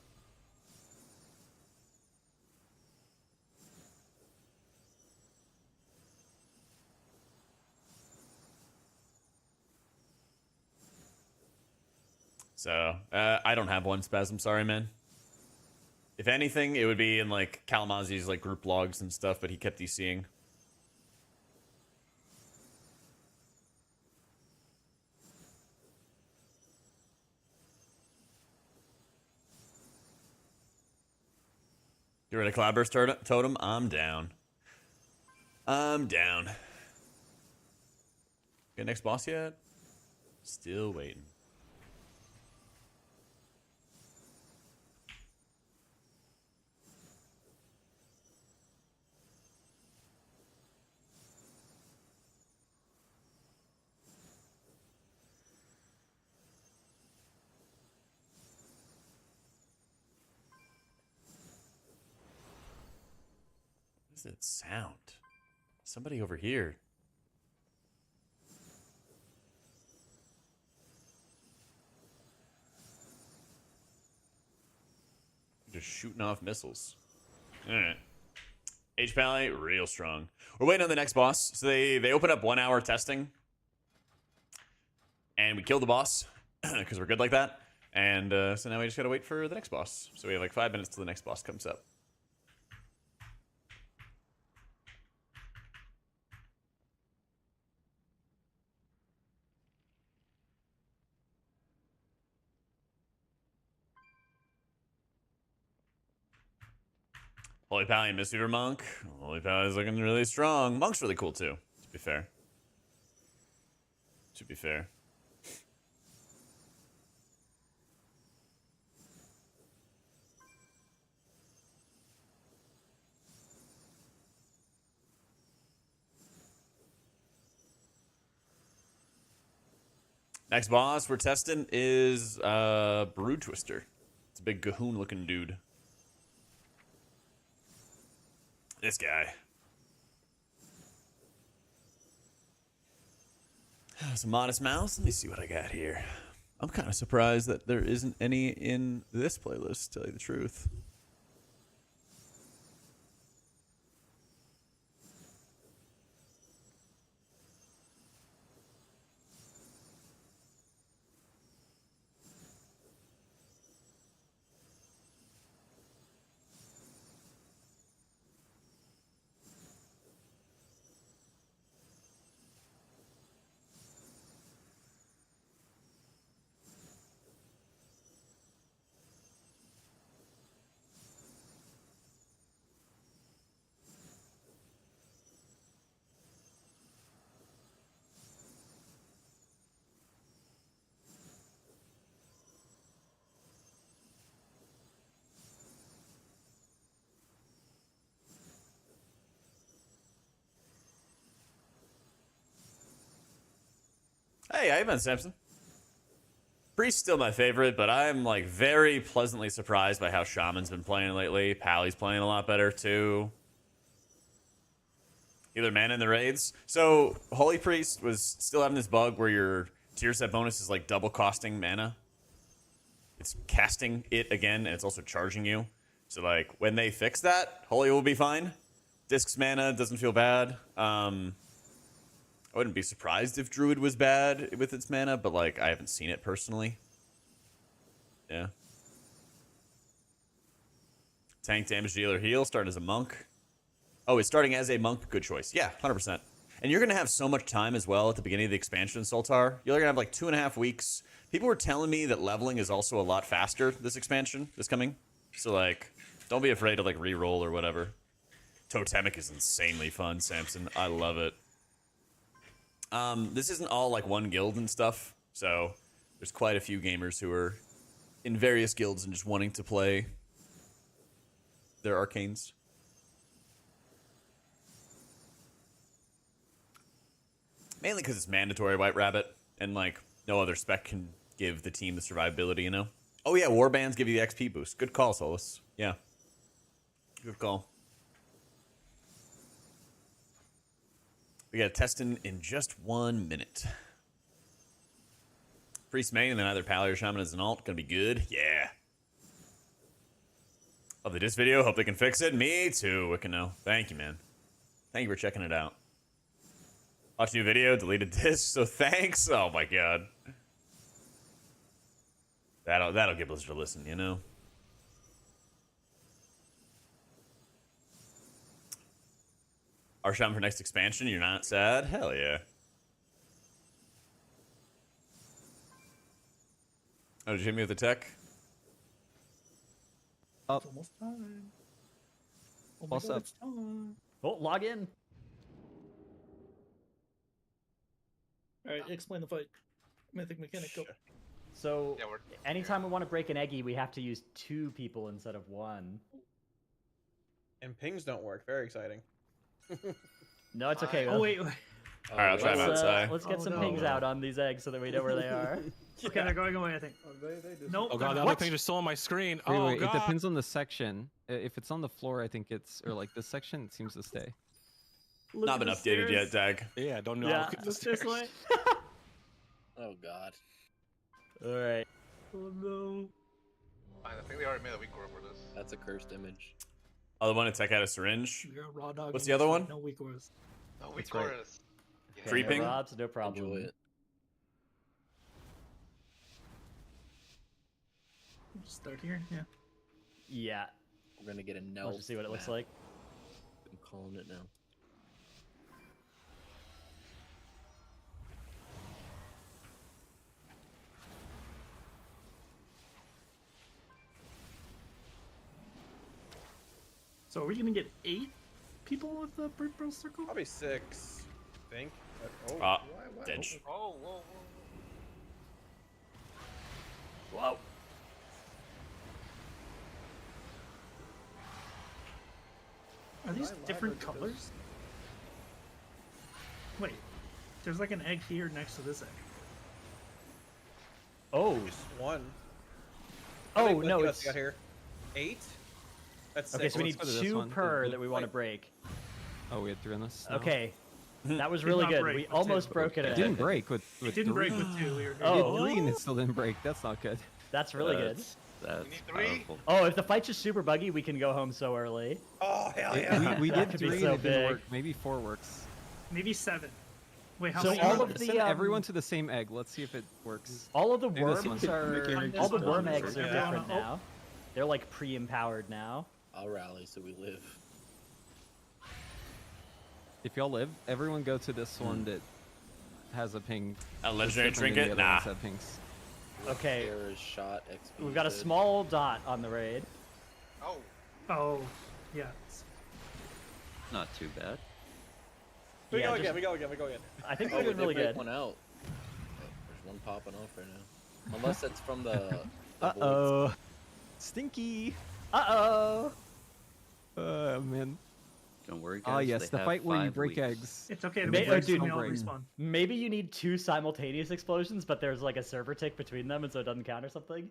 Speaker 1: So, I don't have one spasm, sorry, man. If anything, it would be in, like, Kalamazi's, like, group logs and stuff, but he kept DCing. Get rid of Cloudburst Totem? I'm down. I'm down. Get next boss yet? Still waiting. What does it sound? Somebody over here. Just shooting off missiles. Alright. H-Pally, real strong. We're waiting on the next boss. So they open up 1 hour testing. And we killed the boss. Because we're good like that. And so now we just gotta wait for the next boss. So we have like 5 minutes till the next boss comes up. Holy Pally and Mistweaver Monk. Holy Pally is looking really strong. Monk's really cool too, to be fair. To be fair. Next boss we're testing is Brood Twister. It's a big Gahoon looking dude. This guy. Some Modest Mouse. Let me see what I got here. I'm kind of surprised that there isn't any in this playlist, to tell you the truth. Hey, how you been, Samson? Priest's still my favorite, but I'm like very pleasantly surprised by how Shaman's been playing lately. Pally's playing a lot better too. Either mana in the raids. So Holy Priest was still having this bug where your tier set bonus is like double costing mana. It's casting it again, and it's also charging you. So like when they fix that, Holy will be fine. Disc's mana doesn't feel bad. I wouldn't be surprised if Druid was bad with its mana, but like I haven't seen it personally. Yeah. Tank, damage dealer, heal, start as a monk. Oh, it's starting as a monk, good choice. Yeah, 100%. And you're gonna have so much time as well at the beginning of the expansion, Sultar. You're gonna have like 2.5 weeks. People were telling me that leveling is also a lot faster this expansion, this coming. So like, don't be afraid to like re-roll or whatever. Totemic is insanely fun, Samson. I love it. This isn't all like one guild and stuff, so there's quite a few gamers who are in various guilds and just wanting to play their arcanes. Mainly because it's mandatory White Rabbit, and like no other spec can give the team the survivability, you know? Oh yeah, warbands give you the XP boost. Good call, Solus. Yeah. Good call. We got testing in just 1 minute. Priest main and then either Pally or Shaman as an alt. Gonna be good. Yeah. Love the disc video. Hope they can fix it. Me too. Wicano. Thank you, man. Thank you for checking it out. Watch new video. Deleted disc. So thanks. Oh my god. That'll get Blizzard to listen, you know? Our Shaman for next expansion, you're not sad? Hell yeah. Oh, did you hit me with the tech?
Speaker 2: Up.
Speaker 5: It's almost time. Oh my
Speaker 2: What's
Speaker 5: God,
Speaker 2: up?
Speaker 5: it's time.
Speaker 4: Oh, log in.
Speaker 5: All right, explain the fight. Mythic mechanic, go.
Speaker 4: So
Speaker 6: Yeah,
Speaker 4: anytime we want to break an Eggy, we have to use 2 people instead of 1.
Speaker 11: And pings don't work. Very exciting.
Speaker 4: No, it's okay.
Speaker 5: Oh wait,
Speaker 1: All right, I'll try them outside.
Speaker 4: Let's get
Speaker 5: Oh,
Speaker 4: some
Speaker 5: no.
Speaker 4: pings out on these eggs so that we know where they are.
Speaker 5: Okay, they're going away, I think. Nope.
Speaker 3: Oh god, the
Speaker 5: they're
Speaker 3: other
Speaker 5: not.
Speaker 3: ping just still on my screen.
Speaker 2: Wait,
Speaker 3: Oh
Speaker 2: wait,
Speaker 3: god.
Speaker 2: it depends on the section. If it's on the floor, I think it's, or like this section, it seems to stay.
Speaker 5: Look
Speaker 1: Not
Speaker 5: at
Speaker 1: been
Speaker 5: the
Speaker 1: updated
Speaker 5: stairs.
Speaker 1: yet, Dag.
Speaker 3: Yeah, don't know.
Speaker 4: Yeah,
Speaker 3: Look at the
Speaker 5: Look this
Speaker 3: stairs.
Speaker 5: way.
Speaker 10: Oh god.
Speaker 4: All right.
Speaker 5: Oh no.
Speaker 6: I think they already made a weak core for this.
Speaker 10: That's a cursed image.
Speaker 1: Other one to take out a syringe.
Speaker 5: You're a raw dog.
Speaker 1: What's
Speaker 5: in
Speaker 1: the other
Speaker 5: this
Speaker 1: one?
Speaker 5: fight, No weak cores.
Speaker 6: No weak
Speaker 1: That's right.
Speaker 6: cores. Yeah.
Speaker 1: Free ping?
Speaker 4: Robs, no problem.
Speaker 10: Enjoy it.
Speaker 5: Just start here. Yeah.
Speaker 4: Yeah.
Speaker 10: We're gonna get a no.
Speaker 4: Let's just see what it looks
Speaker 10: map.
Speaker 4: like.
Speaker 10: I'm calling it now.
Speaker 5: So are we gonna get 8 people with the Bird Pearl Circle?
Speaker 11: Probably 6, I think. Oh,
Speaker 1: Ah,
Speaker 11: why?
Speaker 1: ditch.
Speaker 6: Oh, whoa, whoa.
Speaker 4: Whoa.
Speaker 5: Are these
Speaker 13: Why
Speaker 5: different
Speaker 13: because-
Speaker 5: colors? Wait, there's like an egg here next to this egg.
Speaker 4: Oh.
Speaker 11: Just 1.
Speaker 4: Oh no,
Speaker 11: Let's
Speaker 4: it's
Speaker 11: got here. 8. That's
Speaker 4: okay.
Speaker 11: 6.
Speaker 4: So we
Speaker 2: let's
Speaker 4: need
Speaker 2: go to this
Speaker 4: 2
Speaker 2: one.
Speaker 4: per
Speaker 2: The
Speaker 4: that we want to
Speaker 2: light.
Speaker 4: break.
Speaker 2: Oh, we had 3 on this? No.
Speaker 4: Okay. That was
Speaker 5: Did
Speaker 4: really
Speaker 5: not
Speaker 4: good.
Speaker 5: break
Speaker 4: We
Speaker 5: with
Speaker 4: almost
Speaker 5: two.
Speaker 4: broke it.
Speaker 2: It
Speaker 4: at
Speaker 2: didn't
Speaker 4: it.
Speaker 2: break with
Speaker 5: It didn't
Speaker 2: 3.
Speaker 5: break with 2. We were
Speaker 4: Oh.
Speaker 2: We had 3 and it still didn't break. That's not good.
Speaker 4: That's really good.
Speaker 9: That's
Speaker 6: need 3?
Speaker 9: powerful.
Speaker 4: Oh, if the fight's just super buggy, we can go home so early.
Speaker 11: Oh, hell yeah.
Speaker 2: We
Speaker 4: That
Speaker 2: did
Speaker 4: could be
Speaker 2: 3
Speaker 4: so
Speaker 2: and it didn't
Speaker 4: big.
Speaker 2: work. Maybe 4 works.
Speaker 5: Maybe 7. Wait, how
Speaker 4: So
Speaker 5: many?
Speaker 4: all
Speaker 5: are
Speaker 4: of
Speaker 5: there?
Speaker 4: the
Speaker 2: Send
Speaker 4: um,
Speaker 2: everyone to the same egg. Let's see if it works.
Speaker 4: all of the
Speaker 2: Maybe this
Speaker 4: worms
Speaker 2: one.
Speaker 4: are
Speaker 5: Make
Speaker 4: all the
Speaker 5: it
Speaker 4: worm
Speaker 5: easier.
Speaker 4: eggs are
Speaker 5: Yeah.
Speaker 4: different
Speaker 5: Oh.
Speaker 4: now. They're like pre-empowered now.
Speaker 10: I'll rally so we live.
Speaker 2: If y'all live, everyone go to this one that has a ping.
Speaker 1: A
Speaker 2: It's
Speaker 1: legendary
Speaker 2: different than the
Speaker 1: trinket?
Speaker 2: other
Speaker 1: Nah.
Speaker 2: ones that have pings.
Speaker 4: Okay.
Speaker 10: There is shot XP.
Speaker 4: We've got a
Speaker 10: good.
Speaker 4: small dot on the raid.
Speaker 6: Oh.
Speaker 5: Oh, yeah.
Speaker 9: Not too bad.
Speaker 11: We
Speaker 4: Yeah,
Speaker 11: go
Speaker 4: just-
Speaker 11: again, we go again, we go again.
Speaker 4: I think
Speaker 10: Oh,
Speaker 4: we're
Speaker 10: we
Speaker 4: doing
Speaker 10: did
Speaker 4: really
Speaker 10: break
Speaker 4: good.
Speaker 10: one out. Oh, there's one popping off right now. Unless it's from the.
Speaker 2: Uh-oh. Stinky.
Speaker 4: Uh-oh.
Speaker 2: Oh, man.
Speaker 9: Don't worry, guys.
Speaker 2: Ah, yes,
Speaker 9: they
Speaker 2: the
Speaker 9: have
Speaker 2: fight where you
Speaker 9: 5
Speaker 2: break
Speaker 9: weeks.
Speaker 2: eggs.
Speaker 5: It's okay to
Speaker 4: May-
Speaker 5: be
Speaker 4: oh,
Speaker 5: break,
Speaker 4: dude,
Speaker 5: we all
Speaker 2: break.
Speaker 5: respawn.
Speaker 4: Maybe you need 2 simultaneous explosions, but there's like a server tick between them, and so it doesn't count or something.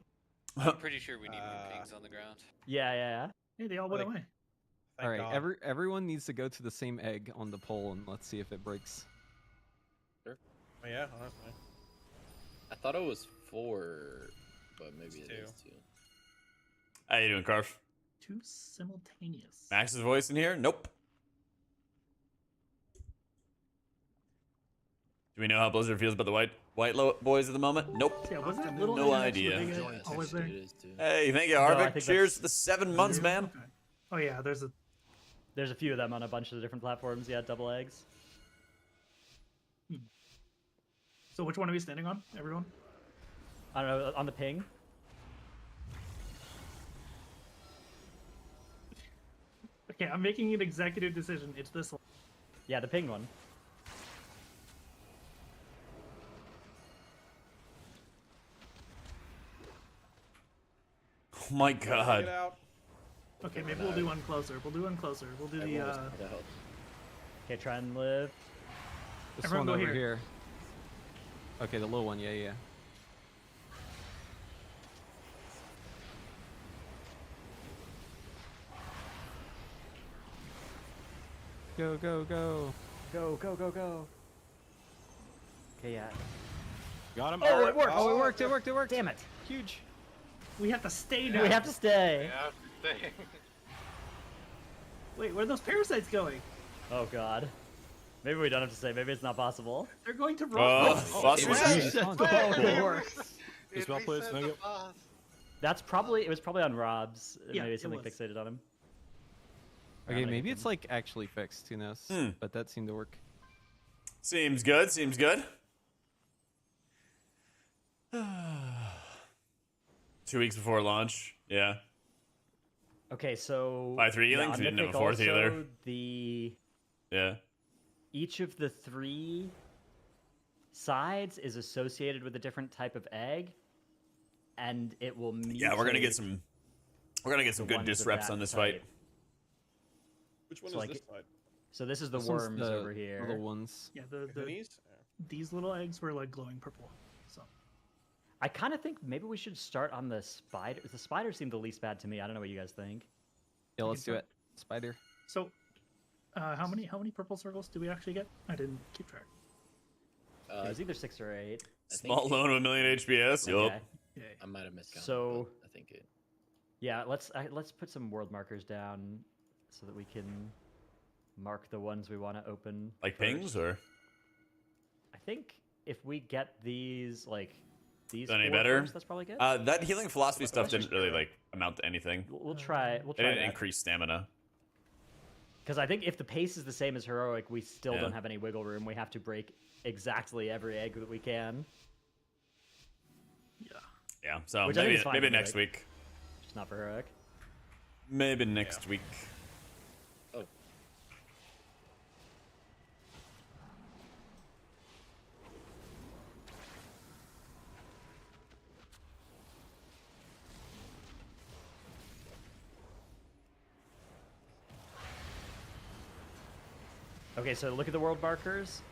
Speaker 7: I'm pretty sure we need more pings on the ground.
Speaker 4: Yeah, yeah,
Speaker 5: Hey, they all went away.
Speaker 2: All right,
Speaker 11: God.
Speaker 2: everyone needs to go to the same egg on the pole, and let's see if it breaks.
Speaker 11: Oh, yeah, honestly.
Speaker 10: I thought it was 4, but maybe
Speaker 11: It's
Speaker 10: it is 2.
Speaker 1: How you doing, Carf?
Speaker 5: 2 simultaneous.
Speaker 1: Max's voice in here? Nope. Do we know how Blizzard feels about the white boys at the moment? Nope.
Speaker 5: Yeah, was that little
Speaker 1: No
Speaker 5: egg next to the
Speaker 1: idea.
Speaker 5: big egg
Speaker 10: Yeah,
Speaker 5: always there?
Speaker 10: it is too.
Speaker 1: Hey, thank you,
Speaker 4: I
Speaker 1: Harvick.
Speaker 4: think
Speaker 1: Cheers
Speaker 4: that's-
Speaker 1: to the 7 months, man.
Speaker 5: Okay. Oh yeah, there's a.
Speaker 4: There's a few of them on a bunch of different platforms. Yeah, double eggs.
Speaker 5: So which one are we standing on, everyone?
Speaker 4: I don't know, on the ping.
Speaker 5: Okay, I'm making an executive decision. It's this one.
Speaker 4: Yeah, the ping one.
Speaker 1: Oh my
Speaker 11: Get
Speaker 1: god.
Speaker 11: out.
Speaker 5: Okay, maybe we'll do one closer. We'll do one closer. We'll do the.
Speaker 10: Everyone was cut out.
Speaker 4: Okay, try and live.
Speaker 2: This
Speaker 5: Everyone
Speaker 2: one
Speaker 5: go
Speaker 2: over
Speaker 5: here.
Speaker 2: here. Okay, the little one. Yeah, yeah. Go, go, go.
Speaker 4: Go, go, go, go. Okay, yeah.
Speaker 3: Got him.
Speaker 4: Oh, it worked.
Speaker 2: Oh, it worked, it worked, it worked.
Speaker 4: Damn it.
Speaker 2: Huge.
Speaker 5: We have to stay now.
Speaker 4: We have to stay.
Speaker 6: Yeah, dang.
Speaker 5: Wait, where are those parasites going?
Speaker 4: Oh god. Maybe we don't have to stay. Maybe it's not possible.
Speaker 5: They're going to
Speaker 1: Oh,
Speaker 5: run.
Speaker 1: Foster's
Speaker 4: Oh, it works.
Speaker 3: Just well played, Snuggle.
Speaker 4: That's probably it was probably on Rob's.
Speaker 5: Yeah,
Speaker 4: Maybe
Speaker 5: it
Speaker 4: something
Speaker 5: was.
Speaker 4: fixated on him.
Speaker 2: Okay,
Speaker 4: Yeah,
Speaker 2: maybe it's like actually fixed. Who knows? But that seemed to work.
Speaker 1: Seems good, seems good. 2 weeks before launch. Yeah.
Speaker 4: Okay, so
Speaker 1: By 3
Speaker 4: yeah,
Speaker 1: healing?
Speaker 4: on
Speaker 1: 'Cause we didn't have a
Speaker 4: Mythic
Speaker 1: 4th healer.
Speaker 4: also,
Speaker 1: Yeah.
Speaker 4: each of the 3 sides is associated with a different type of egg, and it will mutate.
Speaker 1: Yeah, we're gonna get some good
Speaker 4: the ones
Speaker 1: dis
Speaker 4: of
Speaker 1: reps
Speaker 4: that
Speaker 1: on this
Speaker 4: type.
Speaker 1: fight.
Speaker 11: Which one
Speaker 4: So,
Speaker 11: is
Speaker 4: like,
Speaker 11: this side?
Speaker 4: So this is the
Speaker 2: This one's
Speaker 4: worms
Speaker 2: the
Speaker 4: over here.
Speaker 2: little ones.
Speaker 5: Yeah,
Speaker 11: These?
Speaker 5: these little eggs were like glowing purple. So
Speaker 4: I kind of think maybe we should start on the spider. The spider seemed the least bad to me. I don't know what you guys think.
Speaker 2: Yeah,
Speaker 5: We
Speaker 2: let's
Speaker 5: can
Speaker 2: do
Speaker 5: start-
Speaker 2: it. Spider.
Speaker 5: so how many purple circles do we actually get? I didn't keep track.
Speaker 4: It was either 6 or 8.
Speaker 1: Small loan of a million HPS. Yup.
Speaker 4: Okay.
Speaker 5: Yeah.
Speaker 10: I might have miscounted.
Speaker 4: So
Speaker 10: but I think it.
Speaker 4: yeah, let's put some world markers down so that we can mark the ones we want to open.
Speaker 1: Like
Speaker 4: first.
Speaker 1: pings or?
Speaker 4: I think if we get these these
Speaker 1: Any
Speaker 4: 4
Speaker 1: better?
Speaker 4: first, that's probably good.
Speaker 1: That healing philosophy stuff didn't really like amount to anything.
Speaker 4: We'll try. We'll
Speaker 1: It
Speaker 4: try
Speaker 1: didn't
Speaker 4: that.
Speaker 1: increase stamina.
Speaker 4: Because I think if the pace is the same as heroic, we still
Speaker 1: Yeah.
Speaker 4: don't have any wiggle room. We have to break exactly every egg that we can.
Speaker 1: Yeah. So
Speaker 4: Which I think
Speaker 1: maybe
Speaker 4: is fine
Speaker 1: maybe
Speaker 4: for
Speaker 1: next
Speaker 4: heroic.
Speaker 1: week.
Speaker 4: Just not for heroic.
Speaker 1: Maybe next week.
Speaker 10: Oh.
Speaker 4: Okay, so look at the world markers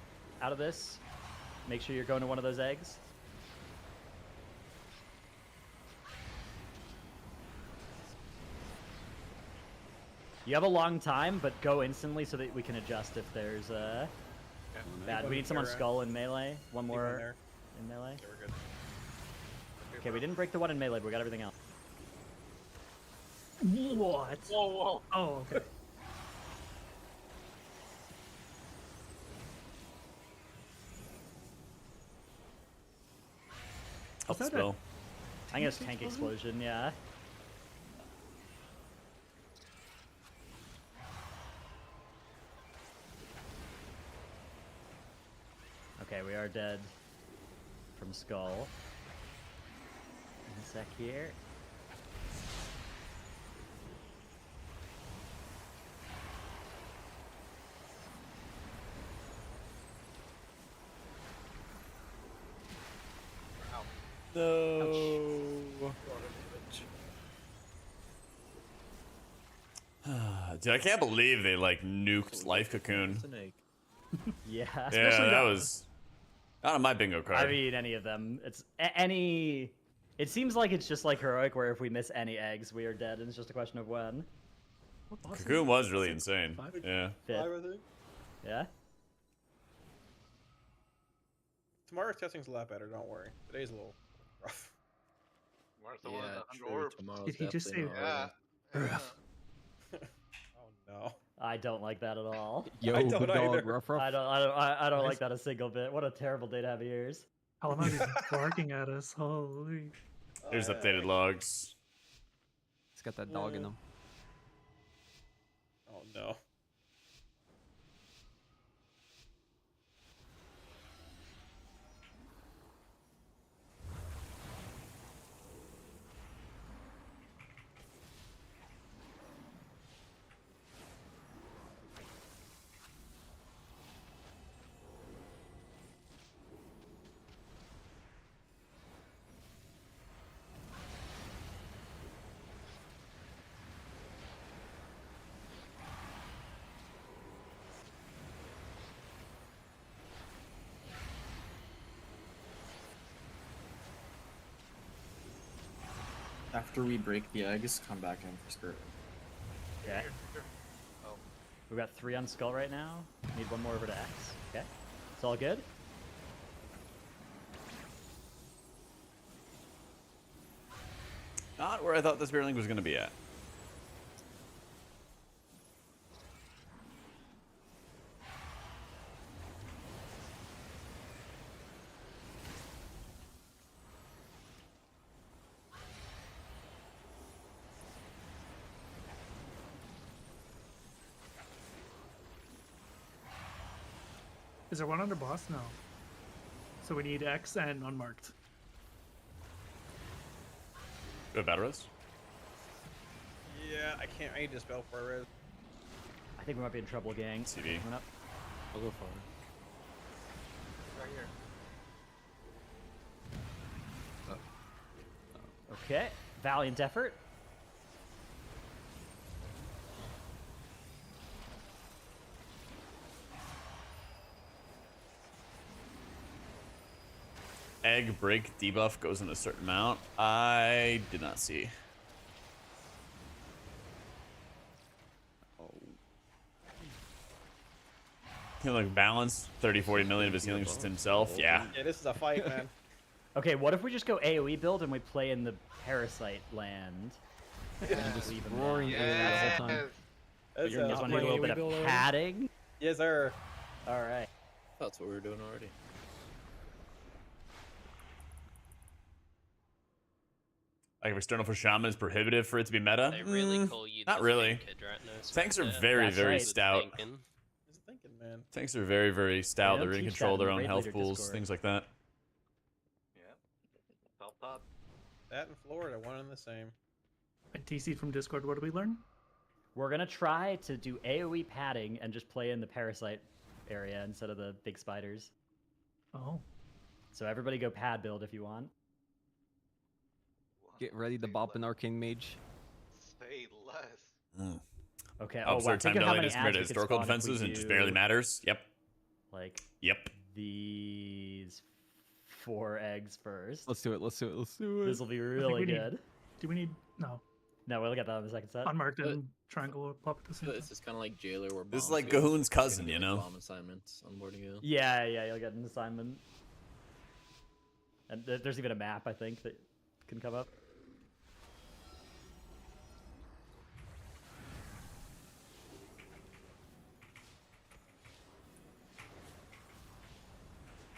Speaker 4: out of this. Make sure you're going to one of those eggs. You have a long time, but go instantly so that we can adjust if there's bad. We need someone skull in melee. One more
Speaker 11: there.
Speaker 4: in melee.
Speaker 11: Yeah, we're good.
Speaker 4: Okay, we didn't break the one in melee, but we got everything else.
Speaker 5: What?
Speaker 6: Whoa, whoa.
Speaker 5: Oh, okay.
Speaker 1: Help
Speaker 5: that a
Speaker 1: spell.
Speaker 4: I guess tank explosion, yeah. Okay, we are dead from skull. In a sec here.
Speaker 1: No. Dude, I can't believe they like nuked Life Cocoon.
Speaker 10: It's an egg.
Speaker 4: Yeah,
Speaker 1: Yeah,
Speaker 4: especially
Speaker 1: that was not on my bingo card.
Speaker 4: I mean, any of them. It's any. It seems like it's just like heroic, where if we miss any eggs, we are dead, and it's just a question of when.
Speaker 5: What boss is
Speaker 1: Cocoon
Speaker 5: it?
Speaker 1: was really insane. Yeah.
Speaker 4: Fifth.
Speaker 11: I think.
Speaker 4: Yeah.
Speaker 11: Tomorrow's testing's a lot better. Don't worry. Today's a little rough.
Speaker 6: Where's the one in
Speaker 10: Yeah,
Speaker 6: the
Speaker 10: true.
Speaker 6: orbs?
Speaker 10: Tomorrow's
Speaker 5: Did he just
Speaker 10: definitely
Speaker 5: say
Speaker 10: not
Speaker 6: Yeah.
Speaker 10: ready.
Speaker 11: Oh no.
Speaker 4: I don't like that at all.
Speaker 2: Yo,
Speaker 11: I
Speaker 2: big
Speaker 11: don't
Speaker 2: dog,
Speaker 11: either.
Speaker 2: rough.
Speaker 4: I don't like that a single bit. What a terrible day to have ears.
Speaker 5: Calamazi's barking at us. Holy.
Speaker 1: Here's updated logs.
Speaker 2: It's got that dog in them.
Speaker 11: Oh no.
Speaker 15: After we break the eggs, come back in for skirt.
Speaker 4: Okay.
Speaker 6: Oh.
Speaker 4: We've got 3 on skull right now. Need one more over to X. Okay. It's all good.
Speaker 1: Not where I thought this Spearling was going to be at.
Speaker 5: Is there one under boss? No. So we need X and unmarked.
Speaker 1: Go battle res.
Speaker 11: Yeah, I can't. I need to spell for a res.
Speaker 4: I think we might be in trouble, gang.
Speaker 1: CD.
Speaker 4: Coming up.
Speaker 15: I'll go for it.
Speaker 6: Right here.
Speaker 4: Okay. Valiant effort.
Speaker 1: egg break debuff goes in a certain amount. I did not see. Healing balance, 30-40 million of his healing just himself. Yeah.
Speaker 11: Yeah, this is a fight, man.
Speaker 4: Okay, what if we just go AoE build and we play in the parasite land? And just leave them
Speaker 2: roaring
Speaker 4: there?
Speaker 2: AoE the whole time.
Speaker 11: That's
Speaker 4: You just want to do a little bit of padding?
Speaker 11: Yes, sir.
Speaker 4: All right.
Speaker 10: That's what we were doing already.
Speaker 1: Like if external for shaman is prohibitive for it to be meta.
Speaker 16: They really call you
Speaker 1: Not
Speaker 16: the
Speaker 1: really.
Speaker 16: kid right now. It's
Speaker 1: Tanks
Speaker 16: right
Speaker 1: are
Speaker 16: there.
Speaker 1: very,
Speaker 4: That's
Speaker 1: very
Speaker 4: right.
Speaker 1: stout.
Speaker 16: Thinking.
Speaker 11: Just thinking, man.
Speaker 1: Tanks are very, very stout.
Speaker 4: They don't
Speaker 1: They're in
Speaker 4: teach
Speaker 1: control of
Speaker 4: that
Speaker 1: their
Speaker 4: in
Speaker 1: own
Speaker 4: Raid
Speaker 1: health
Speaker 4: Leader
Speaker 1: pools,
Speaker 4: Discord.
Speaker 1: things like that.
Speaker 6: Yeah. Self-taught.
Speaker 11: That and Florida, one and the same.
Speaker 5: And TC from Discord, what did we learn?
Speaker 4: We're gonna try to do AoE padding and just play in the parasite area instead of the big spiders.
Speaker 5: Oh.
Speaker 4: So everybody go pad build if you want.
Speaker 2: Get ready to bop an arcane mage.
Speaker 6: Say less.
Speaker 4: Okay.
Speaker 1: Observe
Speaker 4: Wow.
Speaker 1: time
Speaker 4: Think of how
Speaker 1: delay
Speaker 4: many
Speaker 1: is compared
Speaker 4: ads
Speaker 1: to
Speaker 4: we could
Speaker 1: historical
Speaker 4: spawn if we
Speaker 1: defenses and just
Speaker 4: do,
Speaker 1: barely matters. Yep.
Speaker 4: Like
Speaker 1: Yep.
Speaker 4: these 4 eggs first.
Speaker 2: Let's do it. Let's do it. Let's do it.
Speaker 4: This will be
Speaker 5: I think
Speaker 4: really
Speaker 5: we need-
Speaker 4: good.
Speaker 5: Do we need no
Speaker 4: No, we'll get that in the second set.
Speaker 5: unmarked and triangle or pop at the same time?
Speaker 10: This is kind of like Jailer, where
Speaker 1: This is
Speaker 10: bombs
Speaker 1: like
Speaker 10: go.
Speaker 1: Cahoon's cousin,
Speaker 10: Getting,
Speaker 1: you
Speaker 10: like,
Speaker 1: know?
Speaker 10: bomb assignments on board you.
Speaker 4: Yeah, you'll get an assignment. And there's even a map, I think, that can come up.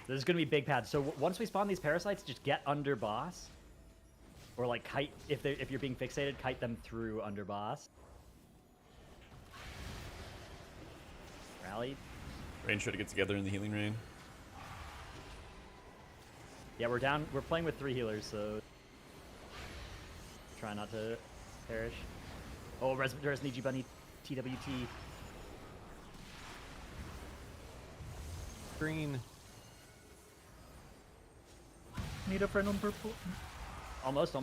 Speaker 4: This is gonna be big pads. So once we spawn these parasites, just get under boss, or like kite if you're being fixated, kite them through under boss. Rally.
Speaker 1: Rain try to get together in the healing rain.
Speaker 4: Yeah, we're down. We're playing with 3 healers, so try not to perish. Oh, Resniji Bunny, TWT.
Speaker 2: Green.
Speaker 5: Need a friend on purple.
Speaker 4: Almost.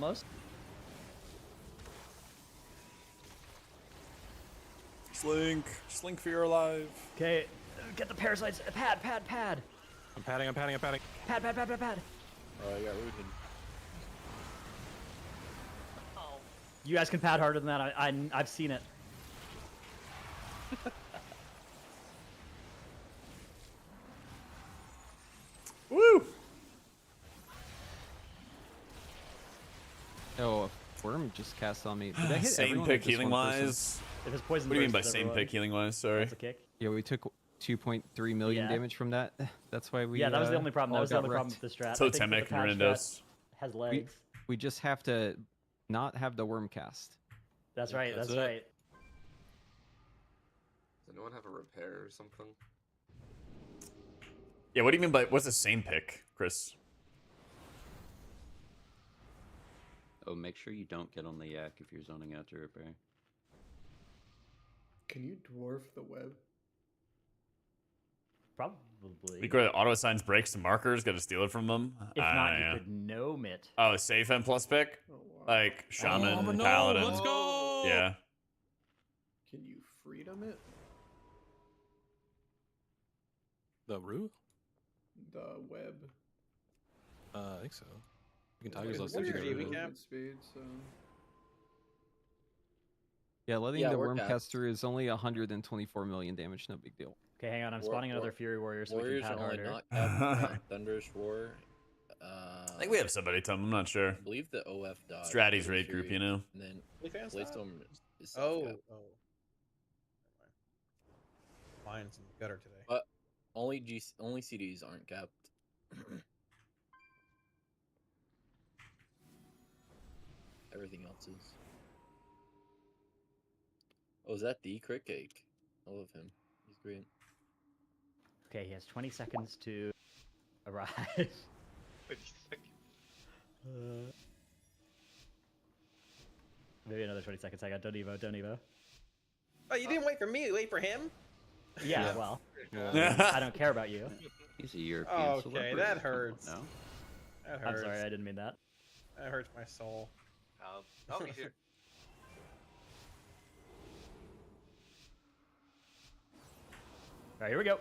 Speaker 1: Slink for your alive.
Speaker 4: Okay, get the parasites. Pad.
Speaker 3: I'm padding.
Speaker 4: Pad.
Speaker 10: Oh, I got rooted.
Speaker 4: You guys can pad harder than that. I've seen it.
Speaker 1: Woo!
Speaker 2: Oh, a worm just cast on me. Did I hit
Speaker 1: Same
Speaker 2: everyone or
Speaker 1: pick
Speaker 2: just
Speaker 1: healing
Speaker 2: one person?
Speaker 1: wise.
Speaker 4: If it's poison.
Speaker 1: What do you mean by
Speaker 4: burst,
Speaker 1: same
Speaker 4: everyone.
Speaker 1: pick healing wise? Sorry.
Speaker 4: That's a kick.
Speaker 2: Yeah, we took 2.3 million
Speaker 4: Yeah.
Speaker 2: damage from that. That's why we.
Speaker 4: Yeah, that was the only problem. That
Speaker 2: all
Speaker 4: was the
Speaker 2: got
Speaker 4: only problem
Speaker 2: wrecked.
Speaker 4: with the strat.
Speaker 1: So
Speaker 4: I think that the
Speaker 1: Temic
Speaker 4: pad
Speaker 1: and
Speaker 4: strat
Speaker 1: Rindos.
Speaker 4: has legs.
Speaker 2: We just have to not have the worm cast.
Speaker 4: That's right.
Speaker 10: That's
Speaker 4: That's
Speaker 10: it.
Speaker 4: right.
Speaker 12: Does anyone have a repair or something?
Speaker 1: Yeah, what do you mean by what's the same pick, Chris?
Speaker 17: Oh, make sure you don't get on the yak if you're zoning out to repair.
Speaker 13: Can you dwarf the web?
Speaker 4: Probably.
Speaker 1: You go to auto assigns breaks to markers, gotta steal it from them.
Speaker 4: If not,
Speaker 1: yeah.
Speaker 4: you could gnome it.
Speaker 1: Oh, safe M plus pick?
Speaker 13: Oh, wow.
Speaker 1: Like shaman,
Speaker 3: I'm a gnome,
Speaker 1: paladin.
Speaker 3: let's go!
Speaker 1: Yeah.
Speaker 13: Can you freedom it?
Speaker 3: The root?
Speaker 13: The web.
Speaker 3: I think so. You can
Speaker 13: What
Speaker 3: Tigers
Speaker 13: is-
Speaker 3: those
Speaker 11: what
Speaker 3: things
Speaker 11: is
Speaker 3: together.
Speaker 11: your
Speaker 13: movement
Speaker 11: cap?
Speaker 13: speed, so
Speaker 2: Yeah, letting
Speaker 10: Yeah,
Speaker 2: the
Speaker 10: we're
Speaker 2: worm
Speaker 10: capped.
Speaker 2: cast through is only 124 million damage. No big deal.
Speaker 4: Okay, hang on. I'm
Speaker 10: War-
Speaker 4: spawning
Speaker 10: war-
Speaker 4: another Fury Warrior so
Speaker 10: Warriors
Speaker 4: we can
Speaker 10: are
Speaker 4: pad
Speaker 10: only
Speaker 4: harder.
Speaker 10: not capped. Thunderous Roar.
Speaker 1: I think we have somebody, Tom. I'm not sure.
Speaker 10: I believe the OF dodge.
Speaker 1: Stratty's
Speaker 10: is
Speaker 1: raid group,
Speaker 10: Fury,
Speaker 1: you know?
Speaker 10: And then
Speaker 11: OnlyFans
Speaker 10: Blaystone is
Speaker 11: Oh.
Speaker 10: self-cap.
Speaker 11: Mine's in the gutter today.
Speaker 10: But only CDs aren't capped. Everything else is. Oh, is that the Crit Cake? I love him. He's great.
Speaker 4: Okay, he has 20 seconds to arrive.
Speaker 6: 20 seconds.
Speaker 4: Maybe another 20 seconds. I got don't Evo.
Speaker 11: Oh, you didn't wait for me. You wait for him.
Speaker 4: Yeah, well,
Speaker 1: Yeah.
Speaker 4: I don't care about you.
Speaker 17: He's a European
Speaker 11: Okay,
Speaker 17: celebrity.
Speaker 11: that
Speaker 17: Come on
Speaker 11: hurts.
Speaker 17: now.
Speaker 11: That
Speaker 4: I'm
Speaker 11: hurts.
Speaker 4: sorry, I didn't mean that.
Speaker 11: That hurts my soul.
Speaker 6: I'll be here.
Speaker 4: All right, here we go.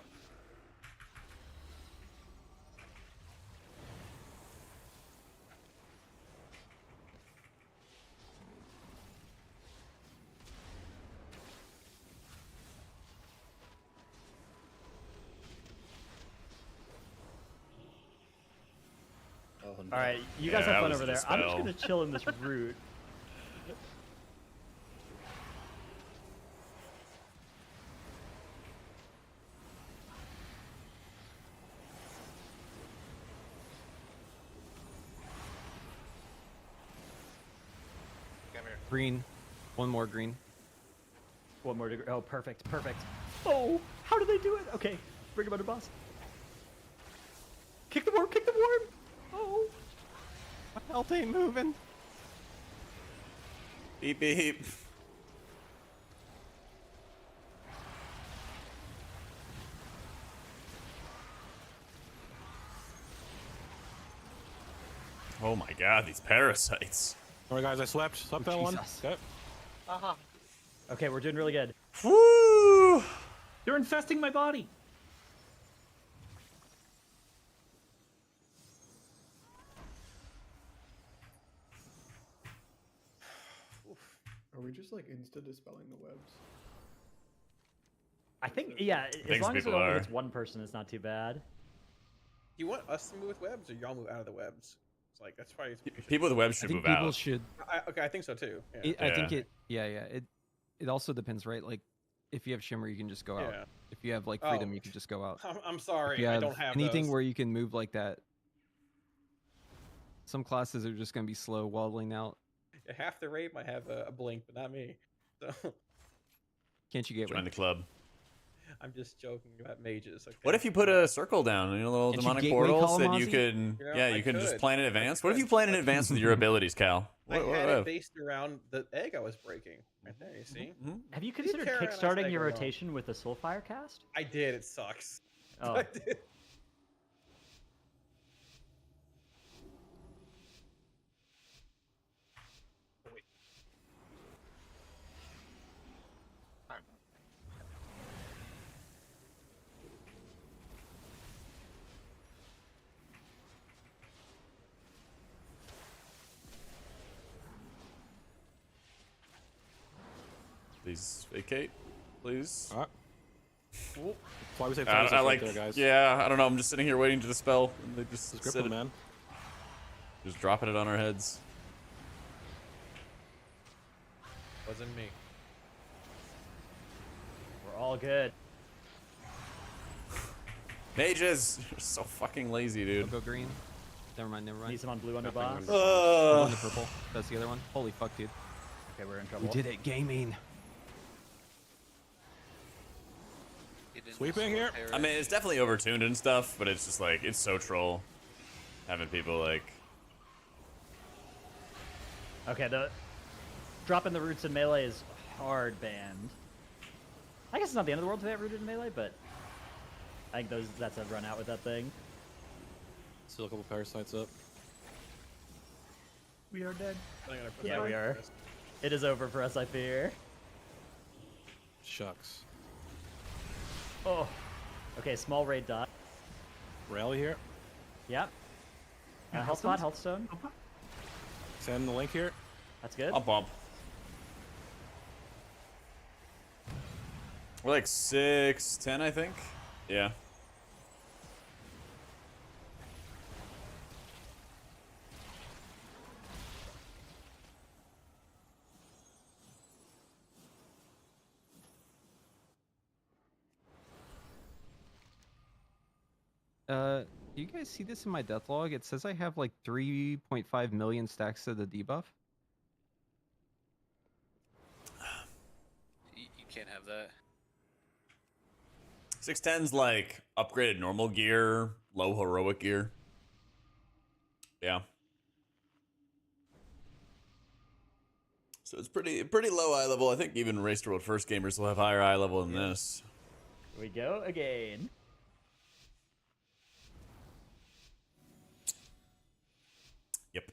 Speaker 4: All right, you guys
Speaker 1: Yeah,
Speaker 4: have
Speaker 1: that
Speaker 4: fun
Speaker 1: was
Speaker 4: over there.
Speaker 1: just
Speaker 4: I'm just
Speaker 1: spell.
Speaker 4: gonna chill in this route.
Speaker 6: Come here.
Speaker 2: Green. One more green.
Speaker 4: One more degree. Oh, perfect, perfect. Oh, how did they do it? Okay, bring him under boss. Kick the worm, kick the worm. Oh,
Speaker 2: My health ain't moving.
Speaker 1: Beep beep. Oh my god, these parasites.
Speaker 3: Alright, guys, I slept that one.
Speaker 4: Jesus.
Speaker 3: Okay.
Speaker 6: Aha.
Speaker 4: okay, we're doing really good.
Speaker 1: Woo!
Speaker 15: They're infesting my body.
Speaker 13: Are we just like insta dispelling the webs?
Speaker 4: I think, yeah, as
Speaker 1: Thanks,
Speaker 4: long as it
Speaker 1: people
Speaker 4: only
Speaker 1: are.
Speaker 4: hits one person, it's not too bad.
Speaker 11: Do you want us to move with webs, or y'all move out of the webs? It's like that's probably
Speaker 1: People with webs
Speaker 2: I
Speaker 1: should
Speaker 2: think
Speaker 1: move
Speaker 2: people
Speaker 1: out.
Speaker 2: should.
Speaker 11: okay, I think so too. Yeah.
Speaker 2: I think
Speaker 1: Yeah.
Speaker 2: it. Yeah, yeah. It also depends, right? Like, if you have shimmer, you can just go out.
Speaker 11: Yeah.
Speaker 2: If you have like freedom,
Speaker 11: Oh.
Speaker 2: you can just go out.
Speaker 11: I'm
Speaker 2: If
Speaker 11: sorry,
Speaker 2: you
Speaker 11: I
Speaker 2: have
Speaker 11: don't have
Speaker 2: anything
Speaker 11: those.
Speaker 2: where you can move like that. Some classes are just gonna be slow waddling out.
Speaker 11: Half the raid might have a blink, but not me. So
Speaker 2: Can't you get
Speaker 1: Join
Speaker 2: one?
Speaker 1: the club.
Speaker 11: I'm just joking about mages. Okay?
Speaker 1: What if you put a circle down, you know, little
Speaker 2: Can't you
Speaker 1: demonic
Speaker 2: gateway
Speaker 1: portals that you
Speaker 2: Kalamazi?
Speaker 1: could,
Speaker 11: You know,
Speaker 1: yeah,
Speaker 11: I
Speaker 1: you could just
Speaker 11: could.
Speaker 1: plan in
Speaker 11: I
Speaker 1: advance. What if
Speaker 11: could,
Speaker 1: you plan in
Speaker 11: but-
Speaker 1: advance with your abilities, Cal?
Speaker 11: I
Speaker 1: What
Speaker 11: had it
Speaker 1: if?
Speaker 11: based around the egg I was breaking. Right there, you see?
Speaker 4: Have you
Speaker 11: Leave
Speaker 4: considered
Speaker 11: Terra and Ice
Speaker 4: kickstarting
Speaker 11: Egg
Speaker 4: your
Speaker 11: alone.
Speaker 4: rotation with the Soulfire cast?
Speaker 11: I did. It sucks.
Speaker 4: Oh.
Speaker 11: I did.
Speaker 1: Please vacate, please.
Speaker 3: Alright. Why we say
Speaker 1: I like,
Speaker 3: there, guys?
Speaker 1: yeah, I don't know. I'm just sitting here waiting to dispel, and they just
Speaker 3: Just grip
Speaker 1: sit
Speaker 3: them,
Speaker 1: it-
Speaker 3: man.
Speaker 1: just dropping it on our heads.
Speaker 11: Wasn't me.
Speaker 4: We're all good.
Speaker 1: Mages, you're so fucking lazy, dude.
Speaker 2: I'll go green. Never mind. Never mind.
Speaker 4: Need some on blue under
Speaker 3: Nothing
Speaker 4: boss.
Speaker 3: under-
Speaker 2: Go on the purple. That's the other one. Holy fuck, dude.
Speaker 4: Okay, we're in trouble.
Speaker 2: We did it. Gaming.
Speaker 7: Get into
Speaker 3: Sweeping
Speaker 7: some
Speaker 3: here?
Speaker 1: I mean, it's definitely overtuned and stuff, but it's just like, it's so troll having people like,
Speaker 4: Okay, the dropping the roots in melee is hard banned. I guess it's not the end of the world to have rooted in melee, but I think that's a run out with that thing.
Speaker 3: Still a couple parasites up.
Speaker 5: We are dead.
Speaker 4: Yeah, we are. It is over for us, I fear.
Speaker 3: Shucks.
Speaker 4: Oh. Okay, small raid dot.
Speaker 3: Rally here.
Speaker 4: Yep.
Speaker 5: Yeah,
Speaker 4: Health spot, health stone.
Speaker 3: Send the link here.
Speaker 4: That's good.
Speaker 1: I'll bump. We're like 6'10", I think. Yeah.
Speaker 2: Do you guys see this in my death log? It says I have like 3.5 million stacks of the debuff.
Speaker 7: You can't have that.
Speaker 1: 610's like upgraded normal gear, low heroic gear. Yeah. So it's pretty low eye level. I think even Race to World First gamers will have higher eye level than this.
Speaker 4: Here we go again.
Speaker 1: Yep.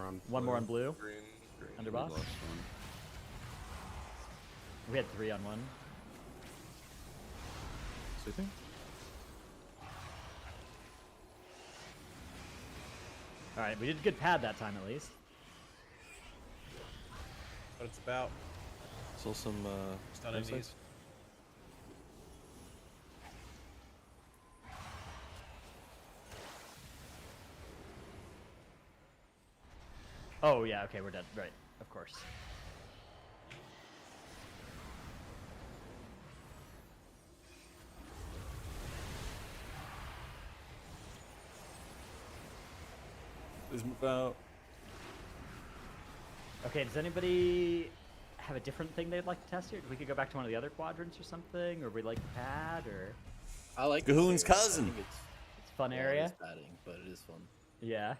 Speaker 3: on
Speaker 4: One more on blue.
Speaker 3: Green.
Speaker 4: Under
Speaker 17: We
Speaker 4: boss.
Speaker 17: lost one.
Speaker 4: We had 3 on 1.
Speaker 3: Sleeping?
Speaker 4: Alright, we did good pad that time at least.
Speaker 11: What it's about.
Speaker 3: Still some
Speaker 11: Stun
Speaker 3: insights?
Speaker 11: indies.
Speaker 4: Oh yeah, okay, we're dead. Right, of course.
Speaker 1: Please move out.
Speaker 4: Okay, does anybody have a different thing they'd like to test here? We could go back to one of the other quadrants or something, or we'd like the pad, or
Speaker 10: I like
Speaker 1: Cahoon's
Speaker 10: this area. I
Speaker 1: cousin.
Speaker 10: think
Speaker 4: it's fun
Speaker 10: It
Speaker 4: area.
Speaker 10: is batting, but it is fun.
Speaker 4: Yeah.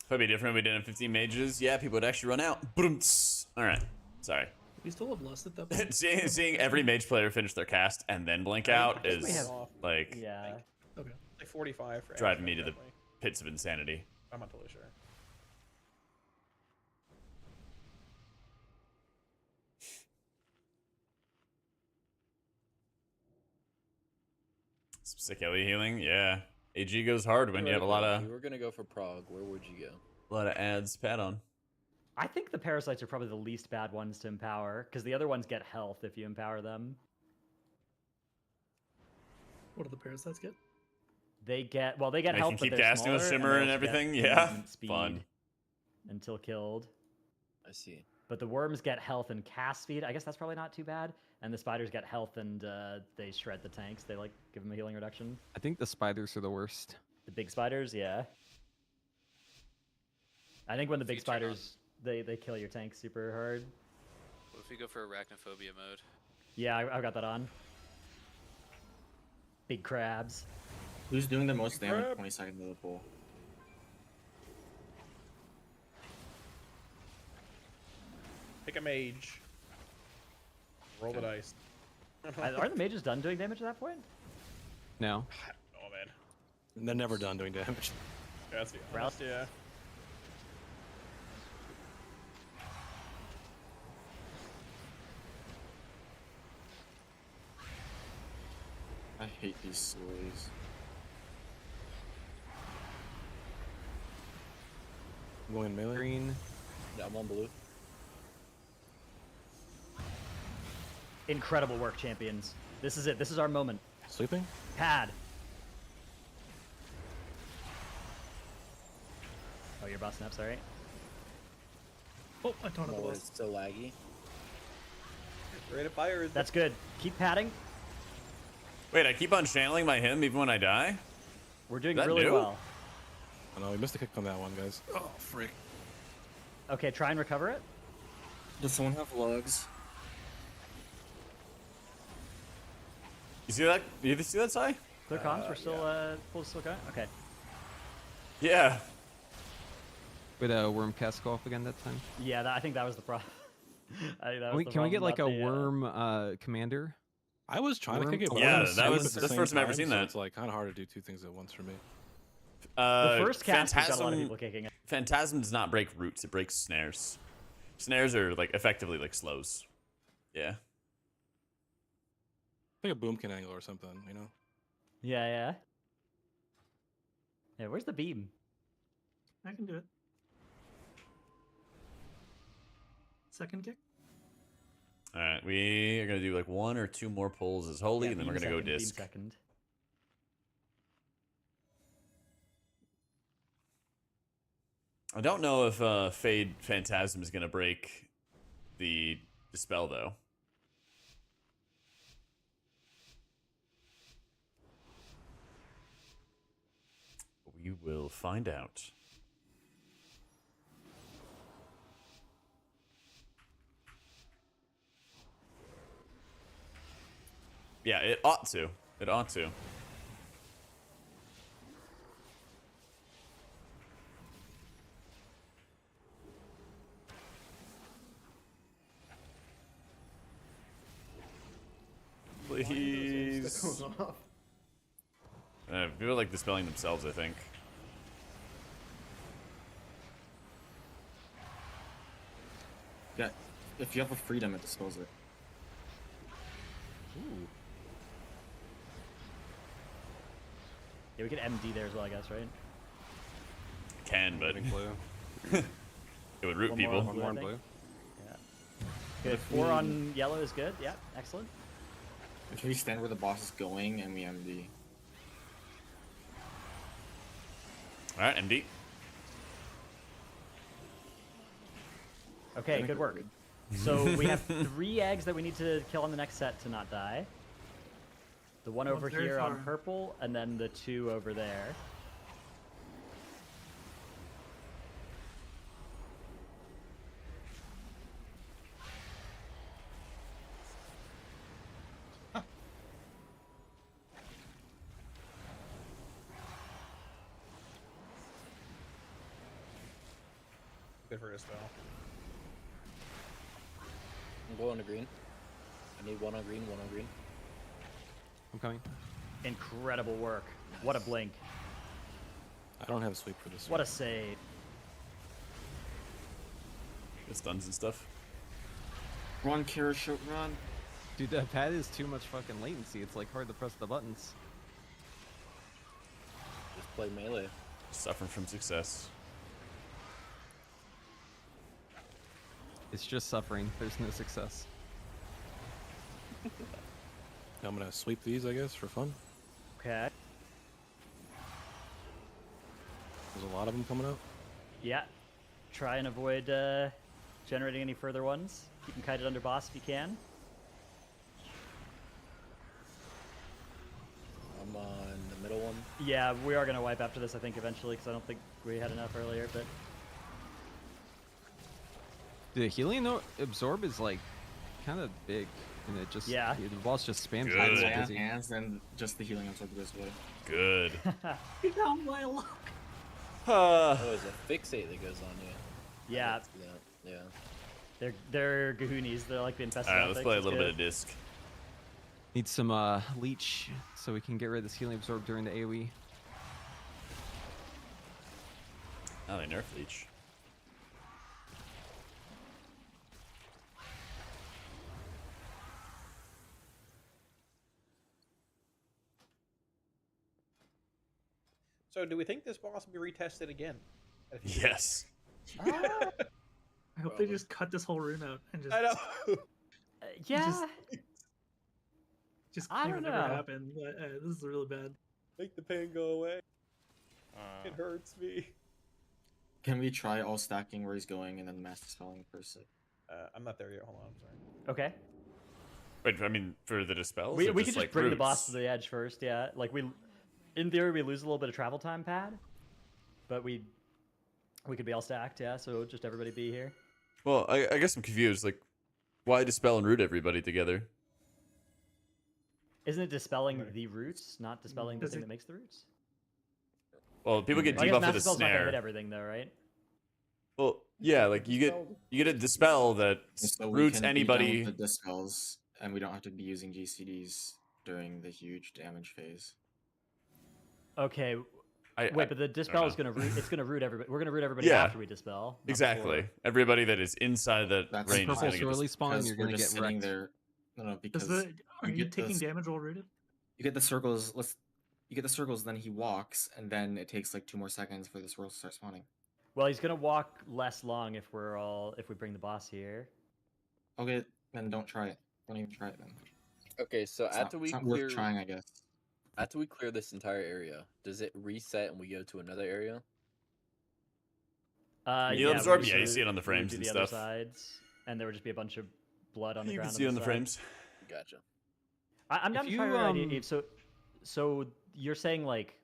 Speaker 1: Probably different if we didn't have 15 mages. Yeah, people would actually run out. Alright. Sorry.
Speaker 5: We still have lust at that point.
Speaker 1: seeing every mage player finish their cast and then blink out
Speaker 11: think we
Speaker 1: is
Speaker 11: have-
Speaker 1: like
Speaker 4: Yeah.
Speaker 5: Okay.
Speaker 11: Like 45 for
Speaker 1: driving
Speaker 11: Ashen,
Speaker 1: me to the
Speaker 11: definitely.
Speaker 1: pits of insanity.
Speaker 11: I'm not totally sure.
Speaker 1: Some sick LE healing, yeah. AG goes hard when you have a lot
Speaker 10: If
Speaker 1: of
Speaker 10: you were gonna go for Prague, where would you go?
Speaker 1: ads pad on.
Speaker 4: I think the parasites are probably the least bad ones to empower, because the other ones get health if you empower them.
Speaker 5: What do the parasites get?
Speaker 4: They get they get
Speaker 1: They
Speaker 4: health,
Speaker 1: can
Speaker 4: but
Speaker 1: keep
Speaker 4: they're
Speaker 1: casting with
Speaker 4: smaller,
Speaker 1: shimmer
Speaker 4: they
Speaker 1: and
Speaker 4: also get
Speaker 1: everything, yeah.
Speaker 4: movement speed
Speaker 1: Fun.
Speaker 4: until killed.
Speaker 10: I see.
Speaker 4: But the worms get health and cast speed. I guess that's probably not too bad. And the spiders get health and they shred the tanks. They like give them a healing reduction.
Speaker 2: I think the spiders are the worst.
Speaker 4: The big spiders, yeah. I think when the big spiders they kill your tank super hard.
Speaker 7: What if we go for arachnophobia mode?
Speaker 4: Yeah, I've got that on. Big crabs.
Speaker 15: Who's doing the most damage?
Speaker 11: Crab.
Speaker 15: 20 seconds of the pool.
Speaker 11: Pick a mage. Roll the dice.
Speaker 4: Are the mages done doing damage at that point?
Speaker 2: No.
Speaker 11: Oh man.
Speaker 3: They're never done doing damage.
Speaker 11: Yeah, that's the
Speaker 4: Rel-
Speaker 11: honest, yeah.
Speaker 15: I hate these stories.
Speaker 3: I'm going melee.
Speaker 2: Green.
Speaker 10: Yeah, I'm on blue.
Speaker 4: Incredible work, champions. This is it. This is our moment.
Speaker 3: Sleeping?
Speaker 4: Pad. Oh, your boss snaps, alright.
Speaker 5: Oh, I taunted the
Speaker 10: Oh,
Speaker 5: boss.
Speaker 10: it's so laggy.
Speaker 11: Rate of fire is
Speaker 4: That's good. Keep padding.
Speaker 1: Wait, I keep on channeling my him even when I die?
Speaker 4: We're doing
Speaker 1: That
Speaker 4: really
Speaker 1: new?
Speaker 4: well.
Speaker 3: I know, we missed a kick on that one, guys. Oh, frick.
Speaker 4: Okay, try and recover it.
Speaker 15: Does someone have lugs?
Speaker 1: You see that? You see that, Sai?
Speaker 4: Clear comms. We're still full still going. Okay.
Speaker 1: Yeah.
Speaker 2: With a worm cast off again that time.
Speaker 4: Yeah, I think that was the problem.
Speaker 2: Can we get like a worm commander?
Speaker 3: I was trying to kick it, but
Speaker 1: Yeah,
Speaker 3: I was
Speaker 1: that
Speaker 3: asleep
Speaker 1: was-
Speaker 3: at the
Speaker 1: that's the
Speaker 3: same
Speaker 1: first time I've ever
Speaker 3: time,
Speaker 1: seen
Speaker 3: so
Speaker 1: that.
Speaker 3: It's like kind of hard to do two things at once for me.
Speaker 4: The first cast, we've got a lot of
Speaker 1: Phantasm,
Speaker 4: people kicking it.
Speaker 1: Phantasm does not break roots, it breaks snares. Snares are like effectively like slows. Yeah.
Speaker 3: Like a boomkin angle or something, you know?
Speaker 4: Yeah, yeah. Yeah, where's the beam?
Speaker 5: I can do it. Second kick.
Speaker 1: Alright, we are gonna do like one or two more pulls as holy,
Speaker 4: Yeah,
Speaker 1: and then we're
Speaker 4: beam
Speaker 1: gonna go
Speaker 4: second, beam
Speaker 1: disc.
Speaker 4: second.
Speaker 1: I don't know if Fade Phantasm is gonna break the dispel though. We will find out. Yeah, it ought to. It ought to. Please. People like dispelling themselves, I think.
Speaker 16: Yeah, if you have a freedom, it dispels it.
Speaker 4: Ooh. Yeah, we could MD there as well, I guess, right?
Speaker 1: Can, but
Speaker 3: blue.
Speaker 1: it would root
Speaker 4: One
Speaker 1: people.
Speaker 4: more on blue.
Speaker 3: blue.
Speaker 4: Yeah. Good. 4 on yellow is good. Yeah, excellent.
Speaker 16: If we stand where the boss is going and we MD.
Speaker 1: All right, MD.
Speaker 4: Okay, good work. So we have 3 eggs that we need to kill on the next set to not die. The one over
Speaker 5: very
Speaker 4: here on
Speaker 5: far.
Speaker 4: purple, and then the 2 over there.
Speaker 11: Good for a spell.
Speaker 10: I'm going to green. I need 1 on green, 1 on green.
Speaker 2: I'm coming.
Speaker 4: Incredible work. What a blink.
Speaker 3: I don't have a sweep for this.
Speaker 4: What a save.
Speaker 1: It stuns and stuff.
Speaker 16: Run, Kira, shoot, run.
Speaker 2: Dude, that pad is too much fucking latency. It's like hard to press the buttons.
Speaker 10: Just play melee.
Speaker 1: Suffering from success.
Speaker 2: It's just suffering. There's no success.
Speaker 3: I'm gonna sweep these, I guess, for fun.
Speaker 4: Okay.
Speaker 3: There's a lot of them coming out.
Speaker 4: Yeah. Try and avoid generating any further ones. Keep them kited under boss if you can.
Speaker 10: I'm on the middle one.
Speaker 4: Yeah, we are going to wipe after this, I think, eventually, because I don't think we had enough earlier, but...
Speaker 2: The healing absorb is like kind of big, and it just the boss just spams it.
Speaker 1: Good.
Speaker 2: It's busy.
Speaker 16: Hands, then just the healing absorb goes away.
Speaker 1: Good.
Speaker 5: Get down my luck.
Speaker 10: Oh, there's a fixate that goes on you.
Speaker 4: Yeah.
Speaker 10: Yeah.
Speaker 4: They're Gahoonies. They're like the infested.
Speaker 1: All right, let's play a
Speaker 4: It's
Speaker 1: little
Speaker 4: good.
Speaker 1: bit of disc.
Speaker 2: Need some leech so we can get rid of this healing absorb during the AoE.
Speaker 1: Oh, they nerf leech.
Speaker 11: So, do we think this boss will be retested again?
Speaker 1: Yes.
Speaker 5: I hope they just cut this whole rune out and just.
Speaker 11: I know.
Speaker 4: Yeah.
Speaker 5: Just
Speaker 4: I
Speaker 5: claim
Speaker 4: don't
Speaker 5: it never
Speaker 4: know.
Speaker 5: happened. But, this is really bad.
Speaker 11: Make the pain go away. It hurts me.
Speaker 16: Can we try all stacking where he's going and then mass dispelling first?
Speaker 11: I'm not there yet. Hold on, I'm sorry.
Speaker 4: Okay.
Speaker 1: Wait, I mean, for the dispels?
Speaker 4: We
Speaker 1: or
Speaker 4: could just
Speaker 1: like
Speaker 4: bring the
Speaker 1: roots?
Speaker 4: boss to the edge first, yeah. Like, in theory, we lose a little bit of travel time pad, but we could be all stacked, yeah, so just everybody be here.
Speaker 1: Well, I guess I'm confused. Like, why dispel and root everybody together?
Speaker 4: Isn't it dispelling the roots, not dispelling the
Speaker 5: Does
Speaker 4: thing
Speaker 5: it-
Speaker 4: that makes the roots?
Speaker 1: Well, people get
Speaker 4: I guess
Speaker 1: debuff
Speaker 4: Master
Speaker 1: with a
Speaker 4: Spell's not gonna hit
Speaker 1: snare.
Speaker 4: everything, though, right?
Speaker 1: Well, yeah, like you get a dispel that
Speaker 16: So we
Speaker 1: roots
Speaker 16: can be done
Speaker 1: anybody.
Speaker 16: with the dispels, and we don't have to be using GCDs during the huge damage phase.
Speaker 4: Okay.
Speaker 1: I
Speaker 4: Wait, but the
Speaker 1: don't
Speaker 4: dispel is
Speaker 1: know.
Speaker 4: gonna root. It's gonna root everybody. We're gonna root everybody
Speaker 1: Yeah.
Speaker 4: after we dispel. not
Speaker 1: Exactly.
Speaker 4: before.
Speaker 1: Everybody that is inside that
Speaker 16: That's
Speaker 1: range is
Speaker 2: Purple
Speaker 1: gonna get
Speaker 2: swirly
Speaker 1: this.
Speaker 2: spawn,
Speaker 16: Because
Speaker 2: you're
Speaker 16: we're
Speaker 2: gonna
Speaker 16: just
Speaker 2: get
Speaker 16: sitting
Speaker 2: wrecked.
Speaker 16: there. No, because
Speaker 5: Are you
Speaker 16: get
Speaker 5: taking
Speaker 16: this-
Speaker 5: damage while rooted?
Speaker 16: You get the circles. You get the circles, then he walks, and then it takes like 2 more seconds for the swirls to start spawning.
Speaker 4: Well, he's gonna walk less long if we bring the boss here.
Speaker 16: Okay, then don't try it. Don't even try it then.
Speaker 10: Okay, so
Speaker 16: It's
Speaker 10: after
Speaker 16: not,
Speaker 10: we
Speaker 16: it's not
Speaker 10: clear,
Speaker 16: worth trying, I guess.
Speaker 10: after we clear this entire area, does it reset and we go to another area?
Speaker 1: Heal
Speaker 4: we
Speaker 1: absorb?
Speaker 4: just
Speaker 1: Yeah, you
Speaker 4: would-
Speaker 1: see it on the
Speaker 4: we would
Speaker 1: frames
Speaker 4: do
Speaker 1: and
Speaker 4: the other
Speaker 1: stuff.
Speaker 4: sides, and there would just be a bunch of blood on the
Speaker 1: You
Speaker 4: ground.
Speaker 1: can see it on the
Speaker 4: side.
Speaker 1: frames.
Speaker 10: Gotcha.
Speaker 4: I'm
Speaker 2: If
Speaker 4: down to
Speaker 2: you,
Speaker 4: try your idea, Abe. So you're saying like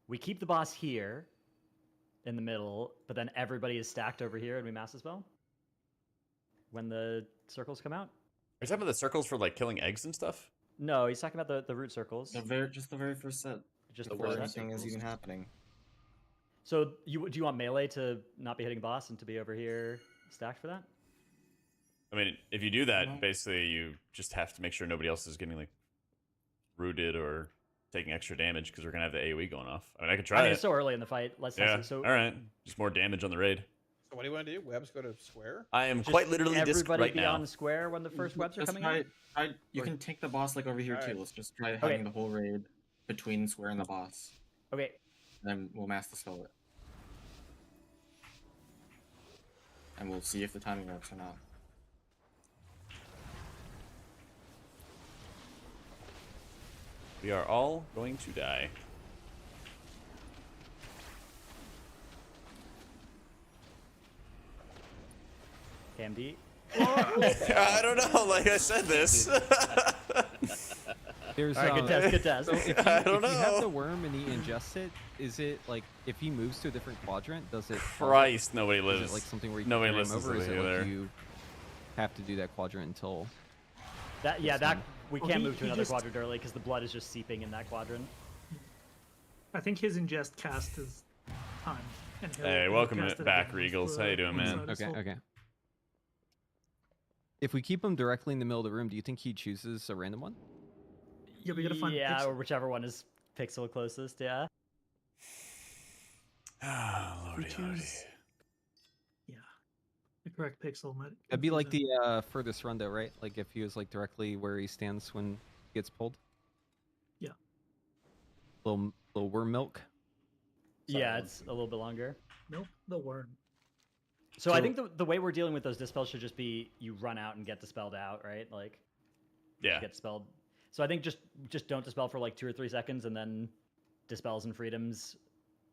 Speaker 4: we keep the boss here in the middle, but then everybody is stacked over here and we mass dispel when the circles come out?
Speaker 1: Are you talking about the circles for like killing eggs and stuff?
Speaker 4: No, he's talking about the root circles.
Speaker 16: Just the very first set.
Speaker 4: Just
Speaker 16: Before
Speaker 4: the first set.
Speaker 16: anything is even happening.
Speaker 4: So do you want melee to not be hitting boss and to be over here stacked for that?
Speaker 1: I mean, if you do that, basically you just have to make sure nobody else is getting like rooted or taking extra damage because we're gonna have the AoE going off. I mean, I could try
Speaker 4: I mean,
Speaker 1: it.
Speaker 4: it's so early in the fight. Let's
Speaker 1: Yeah.
Speaker 4: test it. So
Speaker 1: All right. Just more damage on the raid.
Speaker 11: So what do you want to do? Webs go to square?
Speaker 1: I am
Speaker 4: Just
Speaker 1: quite literally disc
Speaker 4: everybody
Speaker 1: right
Speaker 4: be
Speaker 1: now.
Speaker 4: on square when the first webs are
Speaker 16: Let's
Speaker 4: coming
Speaker 16: try,
Speaker 4: in.
Speaker 16: you
Speaker 11: Or-
Speaker 16: can take the boss like over here
Speaker 11: Alright.
Speaker 16: too. Let's just try having the whole raid between square and the boss.
Speaker 4: Okay.
Speaker 16: Then we'll mass dispel it. And we'll see if the timing works or not.
Speaker 1: We are all going to die.
Speaker 4: KMD.
Speaker 1: I don't know. Like I said this.
Speaker 2: There's
Speaker 4: All right, good test, good test.
Speaker 2: So if you,
Speaker 1: I don't
Speaker 2: if you have
Speaker 1: know.
Speaker 2: the worm and he ingests it, is it like if he moves to a different quadrant, does it?
Speaker 1: Christ, nobody
Speaker 2: Is
Speaker 1: lives.
Speaker 2: it like something where you
Speaker 1: Nobody
Speaker 2: can carry him
Speaker 1: listens
Speaker 2: over?
Speaker 1: to
Speaker 2: Is
Speaker 1: me
Speaker 2: it
Speaker 1: either.
Speaker 2: like you have to do that quadrant until?
Speaker 4: That we
Speaker 5: Well,
Speaker 4: can't
Speaker 5: he-
Speaker 4: move to
Speaker 5: he
Speaker 4: another
Speaker 5: just-
Speaker 4: quadrant early because the blood is just seeping in that quadrant.
Speaker 5: I think his ingest cast is time. And
Speaker 1: Hey,
Speaker 5: he'll
Speaker 1: welcome
Speaker 5: cast it
Speaker 1: back,
Speaker 5: again
Speaker 1: Regals.
Speaker 5: for
Speaker 1: How you doing,
Speaker 5: one
Speaker 1: man?
Speaker 5: side as
Speaker 2: Okay,
Speaker 5: well.
Speaker 2: okay. If we keep him directly in the middle of the room, do you think he chooses a random one?
Speaker 5: Yeah, we gotta find the
Speaker 4: Yeah,
Speaker 5: pixel.
Speaker 4: or whichever one is pixel closest. Yeah.
Speaker 1: Ah,
Speaker 5: We
Speaker 1: lordy, lordy.
Speaker 5: choose. Yeah, the correct pixel might.
Speaker 2: That'd be like
Speaker 5: confuse him.
Speaker 2: the furthest run though, right? Like if he was like directly where he stands when he gets pulled.
Speaker 5: Yeah.
Speaker 2: Little worm milk.
Speaker 4: Yeah, it's a little bit longer.
Speaker 5: Nope, the worm.
Speaker 4: So I think the way we're dealing with those dispels should just be you run out and get dispelled out, right? Like,
Speaker 1: Yeah.
Speaker 4: get dispelled. So I think just don't dispel for like 2 or 3 seconds, and then dispels and freedoms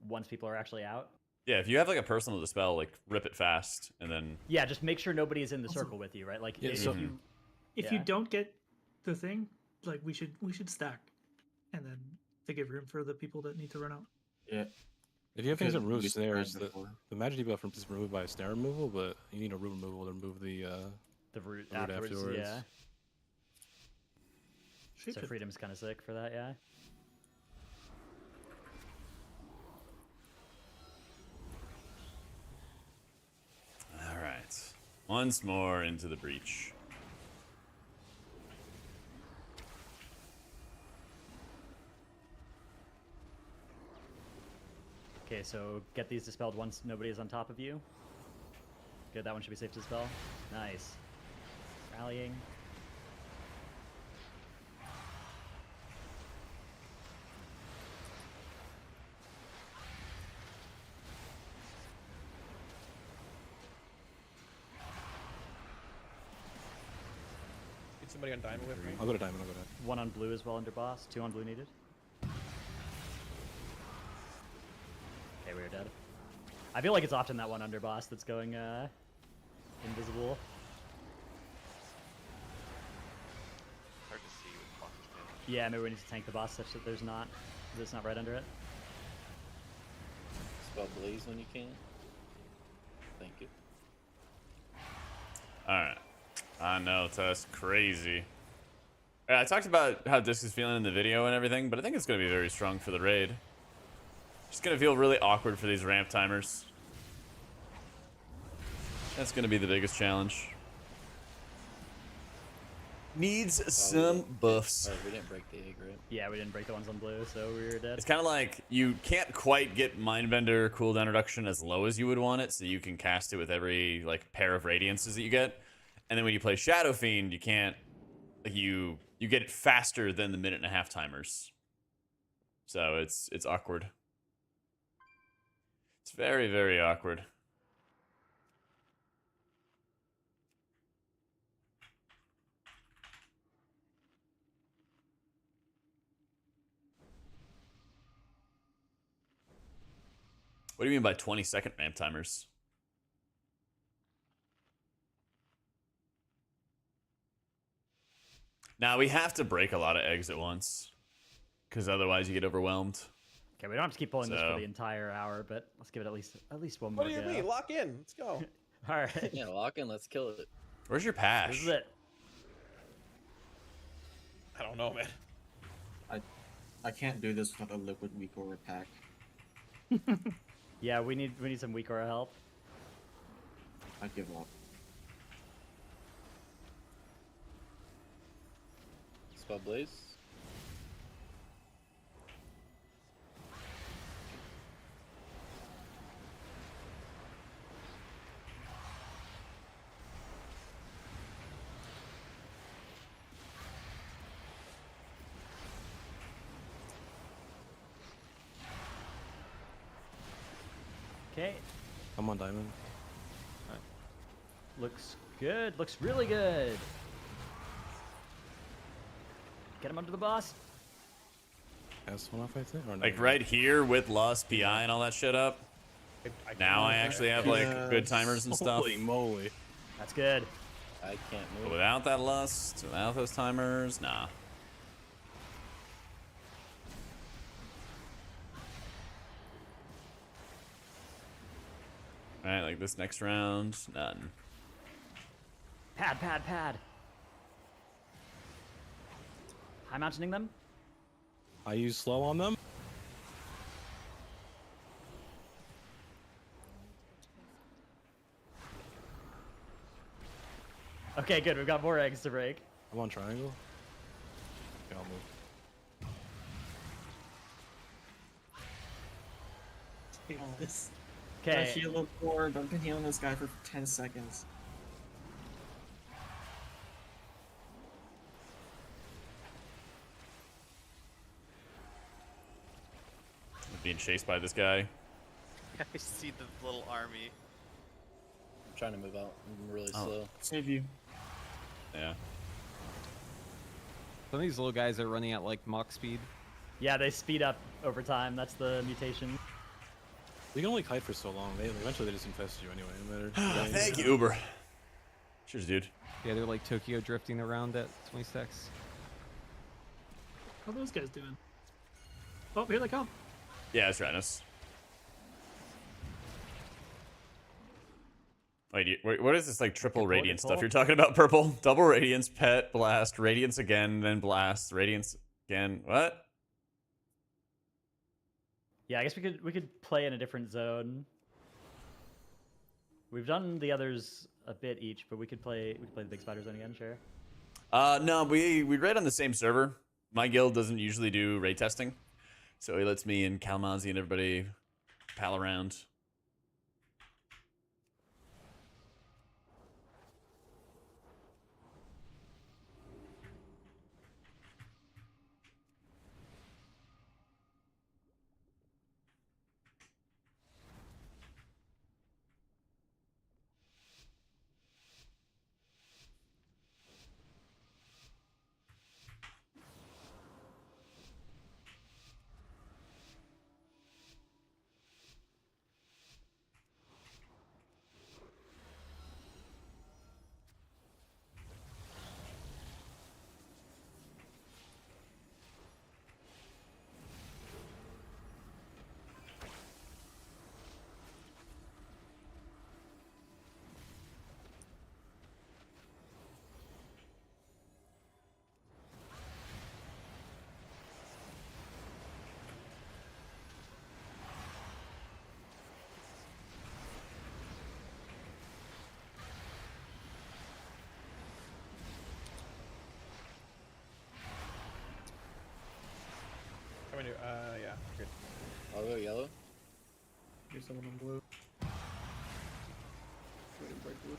Speaker 4: once people are actually out.
Speaker 1: Yeah, if you have like a personal dispel, like rip it fast and then.
Speaker 4: Yeah, just make sure nobody is in the
Speaker 5: Also-
Speaker 4: circle with you, right? Like,
Speaker 15: Yeah,
Speaker 4: if
Speaker 15: so-
Speaker 4: you
Speaker 5: If you don't get the thing, like we should stack, and then to give room for the people that need to run out.
Speaker 16: Yeah.
Speaker 3: If you have things that
Speaker 16: Could
Speaker 3: remove
Speaker 16: we spread
Speaker 3: snares,
Speaker 16: before?
Speaker 3: the magic debuff is removed by snare removal, but you need a root removal to remove the
Speaker 4: root
Speaker 3: root
Speaker 4: afterwards, yeah.
Speaker 5: Shape
Speaker 4: So
Speaker 5: it.
Speaker 4: freedom's kind of sick for that, yeah.
Speaker 1: All right. Once more into the breach.
Speaker 4: Okay, so get these dispelled once nobody is on top of you. Good, that one should be safe to dispel. Nice. Rallying.
Speaker 11: Get somebody on diamond with me.
Speaker 3: I'll go to diamond. I'll go to diamond.
Speaker 4: 1 on blue as well under boss. 2 on blue needed. Okay, we are dead. I feel like it's often that one under boss that's going invisible.
Speaker 6: Hard to see with bosses down.
Speaker 4: Yeah, maybe we need to tank the boss such that there's not right under it.
Speaker 10: Spell blaze when you can. Thank you.
Speaker 1: All right. I know, that's crazy. I talked about how Disc is feeling in the video and everything, but I think it's going to be very strong for the raid. It's going to feel really awkward for these ramp timers. That's going to be the biggest challenge. Needs some buffs.
Speaker 10: Oh, we didn't break the egg, right?
Speaker 4: Yeah, we didn't break the ones on blue, so we were dead.
Speaker 1: It's kind of like you can't quite get Mindbender cooldown reduction as low as you would want it, so you can cast it with every like pair of radiances that you get. And then when you play Shadow Fiend, you can't, like you get it faster than the 1.5-minute timers. So it's awkward. It's very, very awkward. What do you mean by 20-second ramp timers? Now we have to break a lot of eggs at once, because otherwise you get overwhelmed.
Speaker 4: Okay, we don't have to keep pulling this
Speaker 1: So-
Speaker 4: for the entire hour, but let's give it at least one
Speaker 11: What
Speaker 4: more
Speaker 11: do you
Speaker 4: go.
Speaker 11: mean? Lock in. Let's go.
Speaker 4: All right.
Speaker 10: Yeah, lock in. Let's kill it.
Speaker 1: Where's your pash?
Speaker 4: This is it.
Speaker 11: I don't know, man.
Speaker 16: I can't do this without a liquid weak aura pack.
Speaker 4: Yeah, we need some weak aura help.
Speaker 16: I give up.
Speaker 10: Spell blaze.
Speaker 4: Okay.
Speaker 3: I'm on diamond.
Speaker 4: Looks good. Looks really good. Get him under the boss.
Speaker 3: S1 off, I think. Or
Speaker 1: Like right here with lost PI and all that shit up. Now I actually have like good timers and stuff.
Speaker 3: Holy moly.
Speaker 4: That's good.
Speaker 10: I can't
Speaker 1: But
Speaker 10: move.
Speaker 1: without that lust, without those timers, nah. Alright, like this next round, none.
Speaker 4: Pad, pad, pad. High mountaining them.
Speaker 3: I use slow on them.
Speaker 4: Okay, good. We've got more eggs to break.
Speaker 3: I'm on triangle. Okay, I'll move.
Speaker 16: This.
Speaker 4: Okay.
Speaker 16: Heal the board. I've been healing this guy for 10 seconds.
Speaker 1: I'm being chased by this guy.
Speaker 7: I see the little army.
Speaker 10: I'm trying to move out. I'm really
Speaker 1: Oh.
Speaker 10: slow.
Speaker 16: Save you.
Speaker 1: Yeah.
Speaker 2: Some of these little guys are running at like Mach speed.
Speaker 4: Yeah, they speed up over time. That's the mutation.
Speaker 3: You can only kite for so long. Eventually they just infest you anyway. No matter.
Speaker 1: Thank you, Uber. Cheers, dude.
Speaker 2: Yeah, they're like Tokyo drifting around at 20 stacks.
Speaker 5: How are those guys doing? Oh, here they come.
Speaker 1: Yeah, it's Rhinus. Wait, what is this like triple radiant stuff you're talking about? Purple, double radiance, pet, blast, radiance again, then blast, radiance again. What?
Speaker 4: Yeah, I guess we could play in a different zone. We've done the others a bit each, but we could play the big spider zone again, sure.
Speaker 1: No, we raid on the same server. My guild doesn't usually do raid testing, so he lets me and Kalmazi and everybody pal around.
Speaker 11: Coming to, yeah, good.
Speaker 10: I'll go yellow.
Speaker 13: Do someone on blue. We didn't break blue.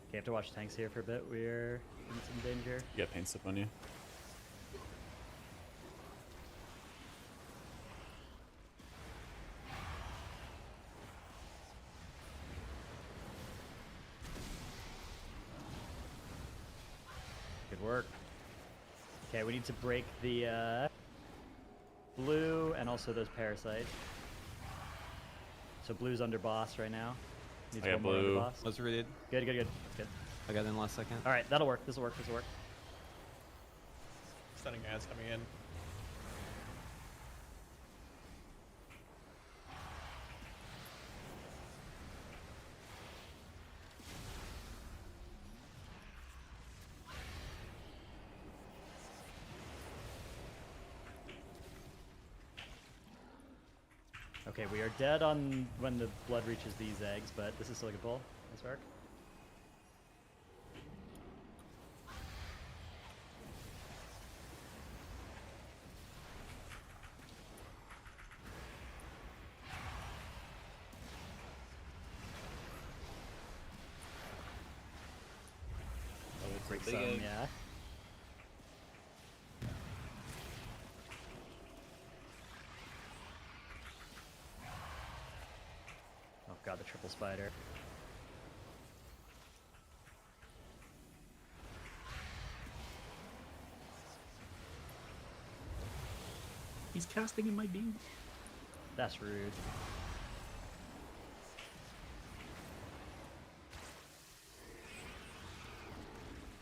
Speaker 4: Okay, have to watch tanks here for a bit. We're in some danger.
Speaker 1: You got paint slip on you.
Speaker 4: Good work. Okay, we need to break the blue and also those parasites. So blue's under boss right now. Needs
Speaker 1: I got
Speaker 4: one more under
Speaker 1: blue.
Speaker 4: boss.
Speaker 2: Let's read it.
Speaker 4: Good, good, good. That's good.
Speaker 2: I got in last second.
Speaker 4: All right, that'll work. This will work. This will work.
Speaker 11: Stunning ads coming in.
Speaker 4: Okay, we are dead on when the blood reaches these eggs, but this is still a good pull. Nice work. break
Speaker 10: big
Speaker 4: some,
Speaker 10: egg.
Speaker 4: yeah. Oh god, the triple spider.
Speaker 5: He's casting in my beam.
Speaker 4: That's rude.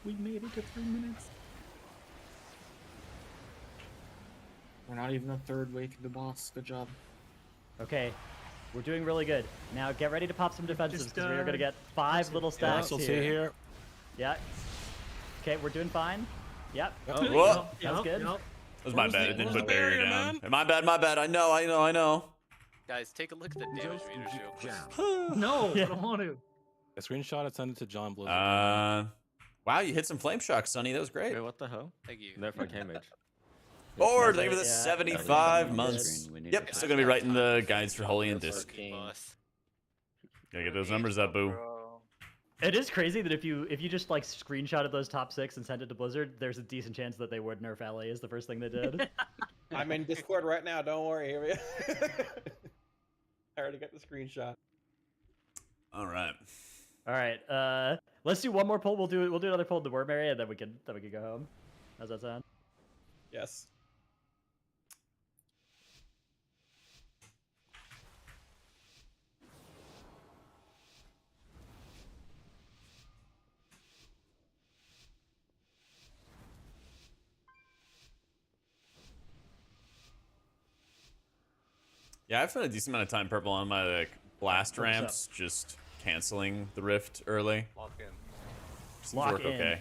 Speaker 5: We made it to 3 minutes.
Speaker 16: We're not even a third way through the boss. Good job.
Speaker 4: Okay, we're doing really good. Now get ready to pop some defensives
Speaker 5: Just,
Speaker 4: because we are gonna get 5 little stacks here. Yeah. Okay, we're doing fine. Yep.
Speaker 1: Whoa.
Speaker 4: Sounds good.
Speaker 1: That was my bad. It didn't put barrier down. My bad. I know.
Speaker 7: Guys, take a look at the damage meters real quick.
Speaker 5: No, I don't want to.
Speaker 3: A screenshot it, send it to John Blizzard.
Speaker 1: Wow, you hit some flame shock, Sonny. That was great.
Speaker 17: Wait, what the hell?
Speaker 7: Thank you.
Speaker 17: No for damage.
Speaker 1: Or thank you for the
Speaker 4: Yeah.
Speaker 1: 75 months.
Speaker 17: We need
Speaker 1: Yep,
Speaker 17: to
Speaker 1: still gonna be writing the guides for Holy and Disc.
Speaker 7: Boss.
Speaker 1: Gotta get those numbers up, boo.
Speaker 6: Bro.
Speaker 4: It is crazy that if you just like screenshotted those top 6 and sent it to Blizzard, there's a decent chance that they would nerf LA is the first thing they did.
Speaker 11: I'm in Discord right now. Don't worry. I already got the screenshot.
Speaker 1: All right.
Speaker 4: All right, let's do one more poll. We'll do another poll in the worm area, and then we can go home. How's that sound?
Speaker 11: Yes.
Speaker 1: Yeah, I've spent a decent amount of time purple on my like blast
Speaker 4: What's up?
Speaker 1: ramps, just canceling the rift early.
Speaker 6: Lock in.
Speaker 1: Seems to
Speaker 4: Lock
Speaker 1: work
Speaker 4: in.
Speaker 1: okay.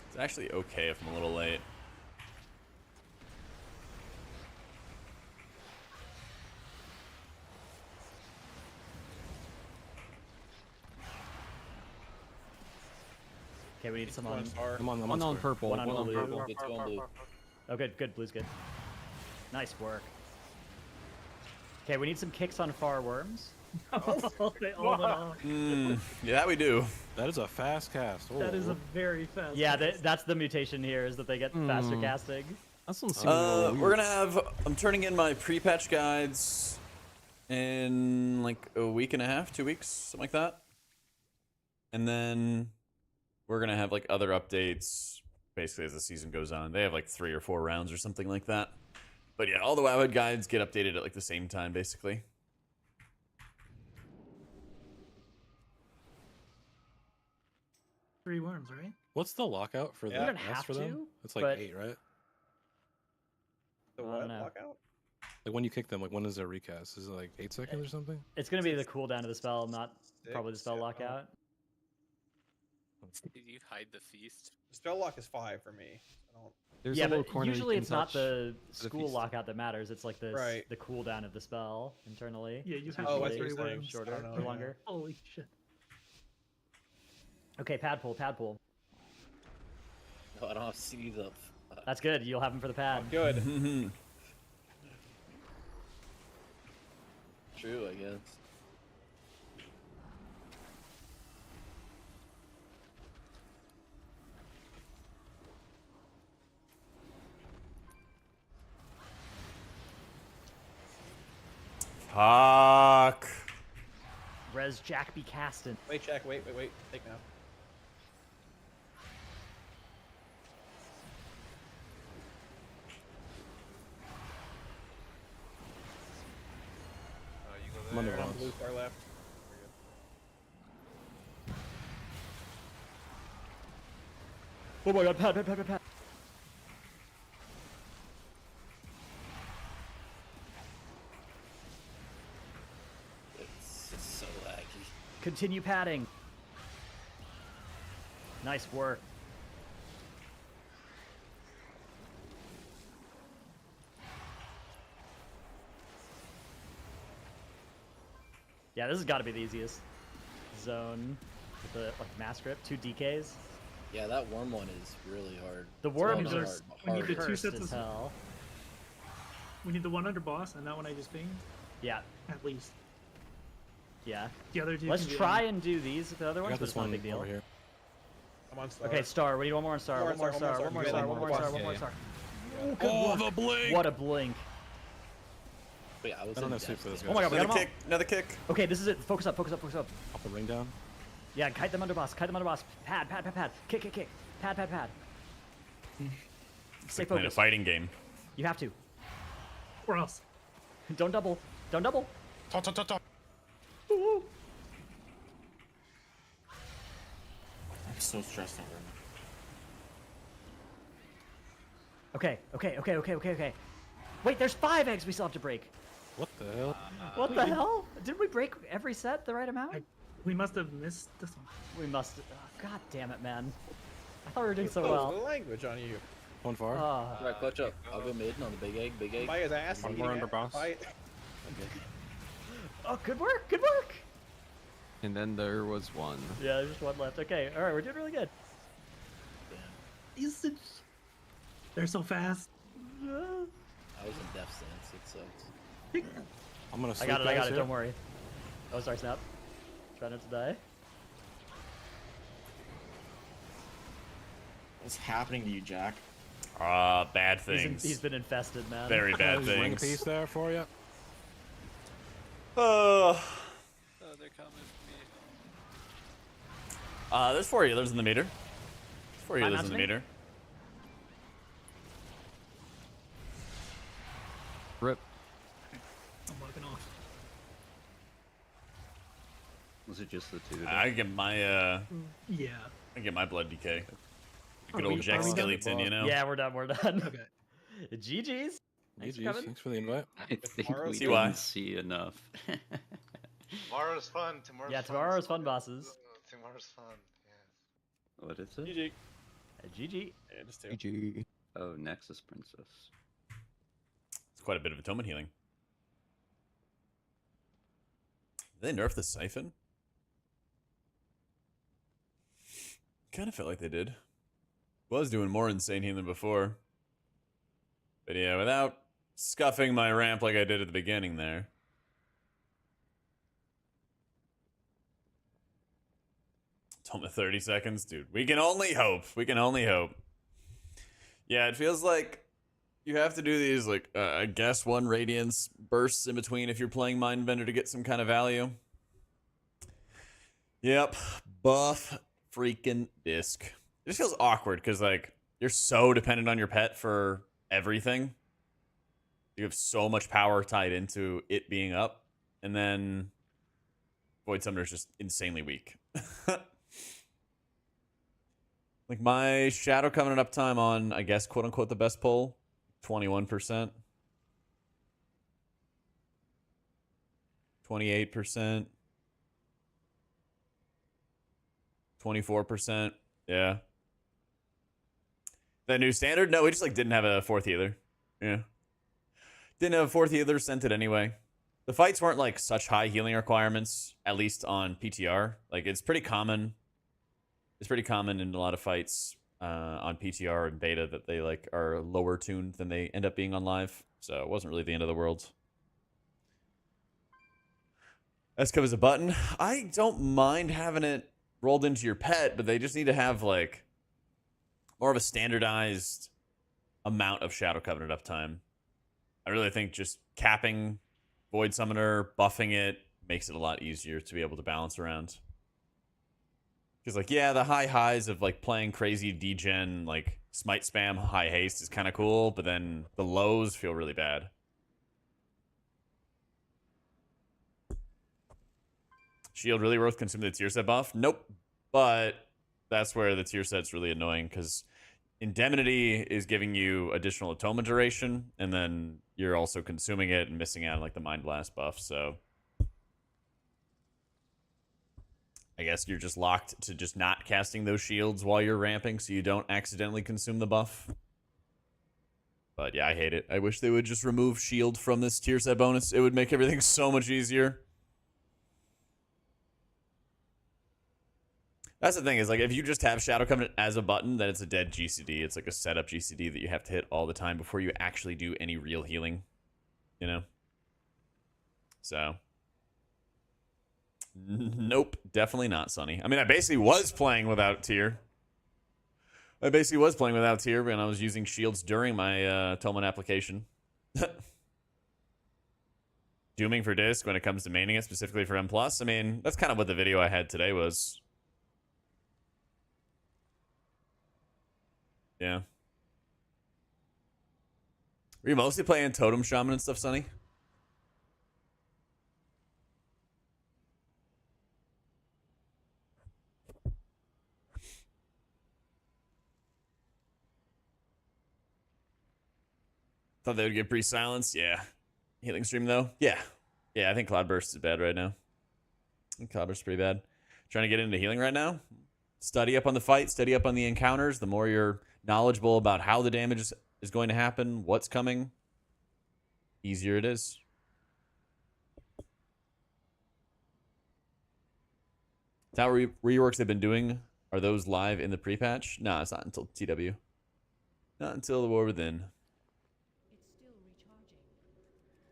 Speaker 1: It's actually okay if I'm a little late.
Speaker 4: Okay, we need some on.
Speaker 3: I'm on
Speaker 2: One on
Speaker 3: square.
Speaker 2: purple.
Speaker 4: One on blue.
Speaker 10: Purple, get 2 on blue.
Speaker 4: Oh, good. Blue's good. Nice work. Okay, we need some kicks on far worms.
Speaker 5: They all went off.
Speaker 1: Yeah, that we do.
Speaker 3: That is a fast cast.
Speaker 5: That is
Speaker 3: Oh.
Speaker 5: a very fast.
Speaker 4: Yeah,
Speaker 5: cast.
Speaker 4: that's the mutation here is that they get faster casting.
Speaker 2: That's one seems a little
Speaker 1: We're
Speaker 2: weird.
Speaker 1: gonna have. I'm turning in my pre-patch guides in like a week and a half, 2 weeks, something like that. And then we're gonna have like other updates basically as the season goes on. They have like 3 or 4 rounds or something like that. But yeah, all the Wowhead guides get updated at like the same time, basically.
Speaker 5: Three worms, right?
Speaker 3: What's the lockout for
Speaker 11: Yeah.
Speaker 3: that?
Speaker 11: You
Speaker 4: don't
Speaker 3: S
Speaker 4: have
Speaker 3: for them?
Speaker 4: to,
Speaker 3: It's like
Speaker 4: but-
Speaker 3: 8, right?
Speaker 11: The
Speaker 4: I
Speaker 11: what?
Speaker 4: don't know.
Speaker 11: Lockout?
Speaker 3: Like when you kick them, like when is their recast? Is it like 8 seconds or something?
Speaker 4: It's gonna be the cooldown of the spell, not probably the
Speaker 11: 6,
Speaker 4: spell
Speaker 11: 7.
Speaker 4: lockout.
Speaker 7: Did you hide the feast?
Speaker 11: Spell lock is 5 for me. I don't.
Speaker 2: There's
Speaker 4: Yeah,
Speaker 2: a little
Speaker 4: but
Speaker 2: corner you
Speaker 4: usually
Speaker 2: can
Speaker 4: it's not
Speaker 2: touch
Speaker 4: the
Speaker 2: for the
Speaker 4: school
Speaker 2: feast.
Speaker 4: lockout that matters. It's like
Speaker 11: Right.
Speaker 4: the cooldown of the spell internally.
Speaker 5: Yeah, you have
Speaker 11: Oh,
Speaker 5: to
Speaker 11: I
Speaker 5: get
Speaker 11: see what
Speaker 5: three
Speaker 11: you're saying.
Speaker 5: worms.
Speaker 4: Shorter
Speaker 11: I don't
Speaker 4: or
Speaker 11: know,
Speaker 4: longer.
Speaker 5: Holy shit.
Speaker 4: Okay, pad pull.
Speaker 10: No, I don't have CDs up.
Speaker 4: That's good. You'll have them for the pad.
Speaker 11: Good.
Speaker 10: True, I guess.
Speaker 1: Fuck.
Speaker 4: Res Jack be casting.
Speaker 11: Wait, Jack. Wait. Take now.
Speaker 6: You go
Speaker 3: I'm under
Speaker 6: there.
Speaker 11: Right on
Speaker 3: boss.
Speaker 11: blue far left.
Speaker 4: Oh my god, pad.
Speaker 10: It's just so laggy.
Speaker 4: Continue padding. Nice work. Yeah, this has got to be the easiest zone. With the like mass grip, 2 DKs.
Speaker 10: Yeah, that worm one is really hard.
Speaker 4: The
Speaker 10: It's
Speaker 4: worm
Speaker 10: not
Speaker 4: just
Speaker 10: hard,
Speaker 5: we need the
Speaker 10: hard.
Speaker 5: two sets
Speaker 4: as
Speaker 5: of
Speaker 4: hell.
Speaker 5: We need the one under boss, and that one I just pinged.
Speaker 4: Yeah.
Speaker 5: At least.
Speaker 4: Yeah.
Speaker 5: The other two.
Speaker 4: Let's
Speaker 5: can do
Speaker 4: try
Speaker 5: any-
Speaker 4: and do these with the other
Speaker 3: I
Speaker 4: ones,
Speaker 3: got
Speaker 4: but
Speaker 3: this
Speaker 4: it's not a
Speaker 3: one
Speaker 4: big deal.
Speaker 3: over here.
Speaker 11: I'm on star.
Speaker 4: Okay, star. We need one more on star.
Speaker 11: One
Speaker 4: One
Speaker 11: more
Speaker 4: more
Speaker 11: star,
Speaker 4: star.
Speaker 11: one more
Speaker 4: One more
Speaker 11: star.
Speaker 4: star. One more star. One more
Speaker 15: Yeah,
Speaker 4: star.
Speaker 3: Oh, the blink!
Speaker 4: What a blink.
Speaker 10: Wait, I was
Speaker 3: I don't
Speaker 10: in
Speaker 3: have sleep for
Speaker 10: depth.
Speaker 3: this guy.
Speaker 4: Oh my god, we got
Speaker 1: Another
Speaker 4: him
Speaker 1: kick. Another kick.
Speaker 4: all. Okay, this is it. Focus up. Focus up. Focus up.
Speaker 3: Pop the ring down.
Speaker 4: Yeah, kite them under boss. Kite them under boss. Pad. Pad. Pad. Pad. Kick. Kick. Kick. Pad. Pad. Pad. Stay
Speaker 1: Playing a
Speaker 4: focused.
Speaker 1: fighting game.
Speaker 4: You have to.
Speaker 5: Or else.
Speaker 4: Don't double. Don't double.
Speaker 16: I'm so stressed out right now.
Speaker 4: Okay. Okay. Okay. Okay. Okay. Okay. Wait, there's 5 eggs we still have to break.
Speaker 3: What the hell?
Speaker 4: What the hell? Did we break every set the right amount?
Speaker 5: We must have missed this one.
Speaker 4: We must. God damn it, man. I thought we were doing so
Speaker 11: Oh,
Speaker 4: well.
Speaker 11: the language on you.
Speaker 3: One far.
Speaker 10: Alright, clutch up. I'll go mid on the big egg. Big egg.
Speaker 11: By his ass.
Speaker 3: One
Speaker 11: eating
Speaker 3: more under
Speaker 11: it.
Speaker 3: boss.
Speaker 11: By-
Speaker 4: Oh, good work. Good work.
Speaker 2: And then there was one.
Speaker 4: Yeah, there's just one left. Okay. All right, we're doing really good.
Speaker 5: They're so fast.
Speaker 10: I was in death stance. It sucks.
Speaker 3: I'm gonna
Speaker 4: I
Speaker 3: sleep
Speaker 4: got it. I
Speaker 3: guys
Speaker 4: got it.
Speaker 3: here.
Speaker 4: Don't worry. Oh, sorry, snap. Try not to die.
Speaker 16: What's happening to you, Jack?
Speaker 1: Bad things.
Speaker 4: He's been infested, man.
Speaker 1: Very bad
Speaker 3: There's a ring
Speaker 1: things.
Speaker 3: piece there for you.
Speaker 7: Oh, they're coming for me.
Speaker 1: There's 4 healers in the meter. There's 4 healers in the meter.
Speaker 2: Rip.
Speaker 5: I'm walking off.
Speaker 17: Was it just the 2?
Speaker 1: I get my
Speaker 5: Yeah.
Speaker 1: I get my blood DK.
Speaker 5: Are
Speaker 1: Good
Speaker 5: we-
Speaker 1: old Jack
Speaker 5: are we done?
Speaker 1: Skellington, you know.
Speaker 4: Yeah, we're done. We're done.
Speaker 5: Okay.
Speaker 4: GG's. Thanks for
Speaker 3: GG's.
Speaker 4: coming.
Speaker 3: Thanks for the invite.
Speaker 17: I think
Speaker 11: Tomorrow's
Speaker 17: we
Speaker 1: CY.
Speaker 17: didn't see enough.
Speaker 6: Tomorrow's fun. Tomorrow's
Speaker 4: Yeah,
Speaker 6: fun.
Speaker 4: tomorrow's fun, bosses.
Speaker 6: Tomorrow's fun. Yeah.
Speaker 17: What is it?
Speaker 11: GG.
Speaker 4: GG.
Speaker 11: Yeah, just two.
Speaker 2: GG.
Speaker 17: Oh, Nexus Princess.
Speaker 1: It's quite a bit of atonement healing. Did they nerf the siphon? Kind of felt like they did. Was doing more insane healing than before. But yeah, without scuffing my ramp like I did at the beginning there. Atonement 30 seconds? Dude, we can only hope. We can only hope. Yeah, it feels like you have to do these, like, I guess 1 Radiance bursts in between if you're playing Mindbender to get some kind of value. Yep. Buff freaking disc. It just feels awkward because, like, you're so dependent on your pet for everything. You have so much power tied into it being up. And then Void Summoner is just insanely weak. Like, my Shadow Covenant uptime on, I guess, quote-unquote, the best pull, 21%. 28%. 24%. Yeah. That new standard? No, we just, like, didn't have a 4th healer. Yeah. Didn't have a 4th healer, sent it anyway. The fights weren't, like, such high healing requirements, at least on PTR. Like, it's pretty common. It's pretty common in a lot of fights on PTR and beta that they, like, are lower tuned than they end up being on live. So it wasn't really the end of the world. S covers a button. I don't mind having it rolled into your pet, but they just need to have, like, more of a standardized amount of Shadow Covenant uptime. I really think just capping Void Summoner, buffing it, makes it a lot easier to be able to balance around. Because, like, yeah, the high highs of, like, playing crazy degen, like, smite spam, high haste is kind of cool, but then the lows feel really bad. Shield really worth consuming the tier set buff? Nope. But that's where the tier set's really annoying, because Indemnity is giving you additional atonement duration, and then you're also consuming it and missing out on, like, the Mind Blast buff, so I guess you're just locked to just not casting those shields while you're ramping so you don't accidentally consume the buff. But yeah, I hate it. I wish they would just remove shield from this tier set bonus. It would make everything so much easier. That's the thing is like if you just have Shadow Covenant as a button, then it's a dead GCD. It's like a setup GCD that you have to hit all the time before you actually do any real healing, you know? So, nope, definitely not, Sonny. I mean, I basically was playing without tier. I basically was playing without tier when I was using shields during my Tolman application. Dooming for disc when it comes to maining it, specifically for M+. I mean, that's kind of what the video I had today was. Yeah. Were you mostly playing Totem Shaman and stuff, Sonny? Thought they would get pre-silenced. Yeah. Healing stream, though? Yeah. Yeah, I think Cloudburst is bad right now. I think Cloudburst is pretty bad. Trying to get into healing right now? Study up on the fight, study up on the encounters. The more you're knowledgeable about how the damage is going to happen, what's coming, easier it is. Tower reworks they've been doing, are those live in the pre-patch? No, it's not until TW. Not until the War Within.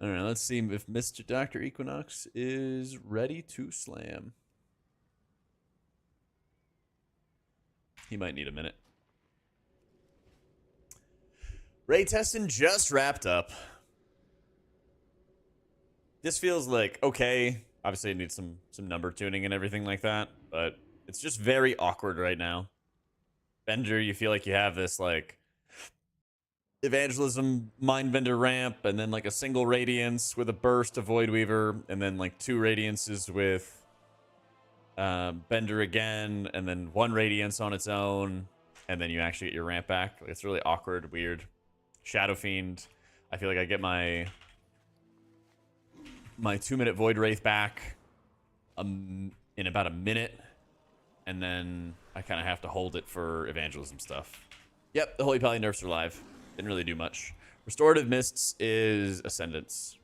Speaker 1: All right, let's see if Mr. Dr. Equinox is ready to slam. He might need a minute. Ray testing just wrapped up. This feels like okay. Obviously, it needs some number tuning and everything like that, but it's just very awkward right now. Bender, you feel like you have this like evangelism mindbender ramp, and then like a single radiance with a burst of Void Weaver, and then like 2 radiances with Bender again, and then 1 radiance on its own, and then you actually get your ramp back. Like, it's really awkward, weird. Shadow Fiend, I feel like I get my 2-minute Void Wraith back in about a minute, and then I kind of have to hold it for evangelism stuff. Yep, the Holy Pally nerfs are live. Didn't really do much. Restorative Mists is Ascendance.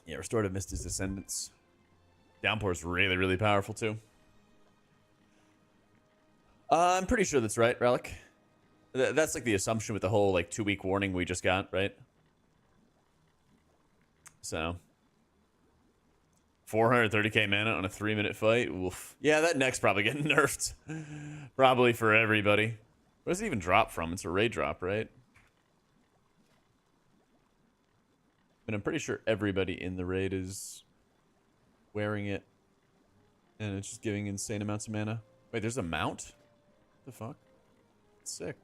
Speaker 1: Yeah, Restorative Mist is Ascendance. Downpour is really, really powerful too. I'm pretty sure that's right, Relic. That's like the assumption with the whole like 2-week warning we just got, right? So 430k mana on a 3-minute fight. Oof. Yeah, that neck's probably getting nerfed. Probably for everybody. Where does it even drop from? It's a raid drop, right? But I'm pretty sure everybody in the raid is wearing it. And it's just giving insane amounts of mana. Wait, there's a mount? What the fuck? Sick.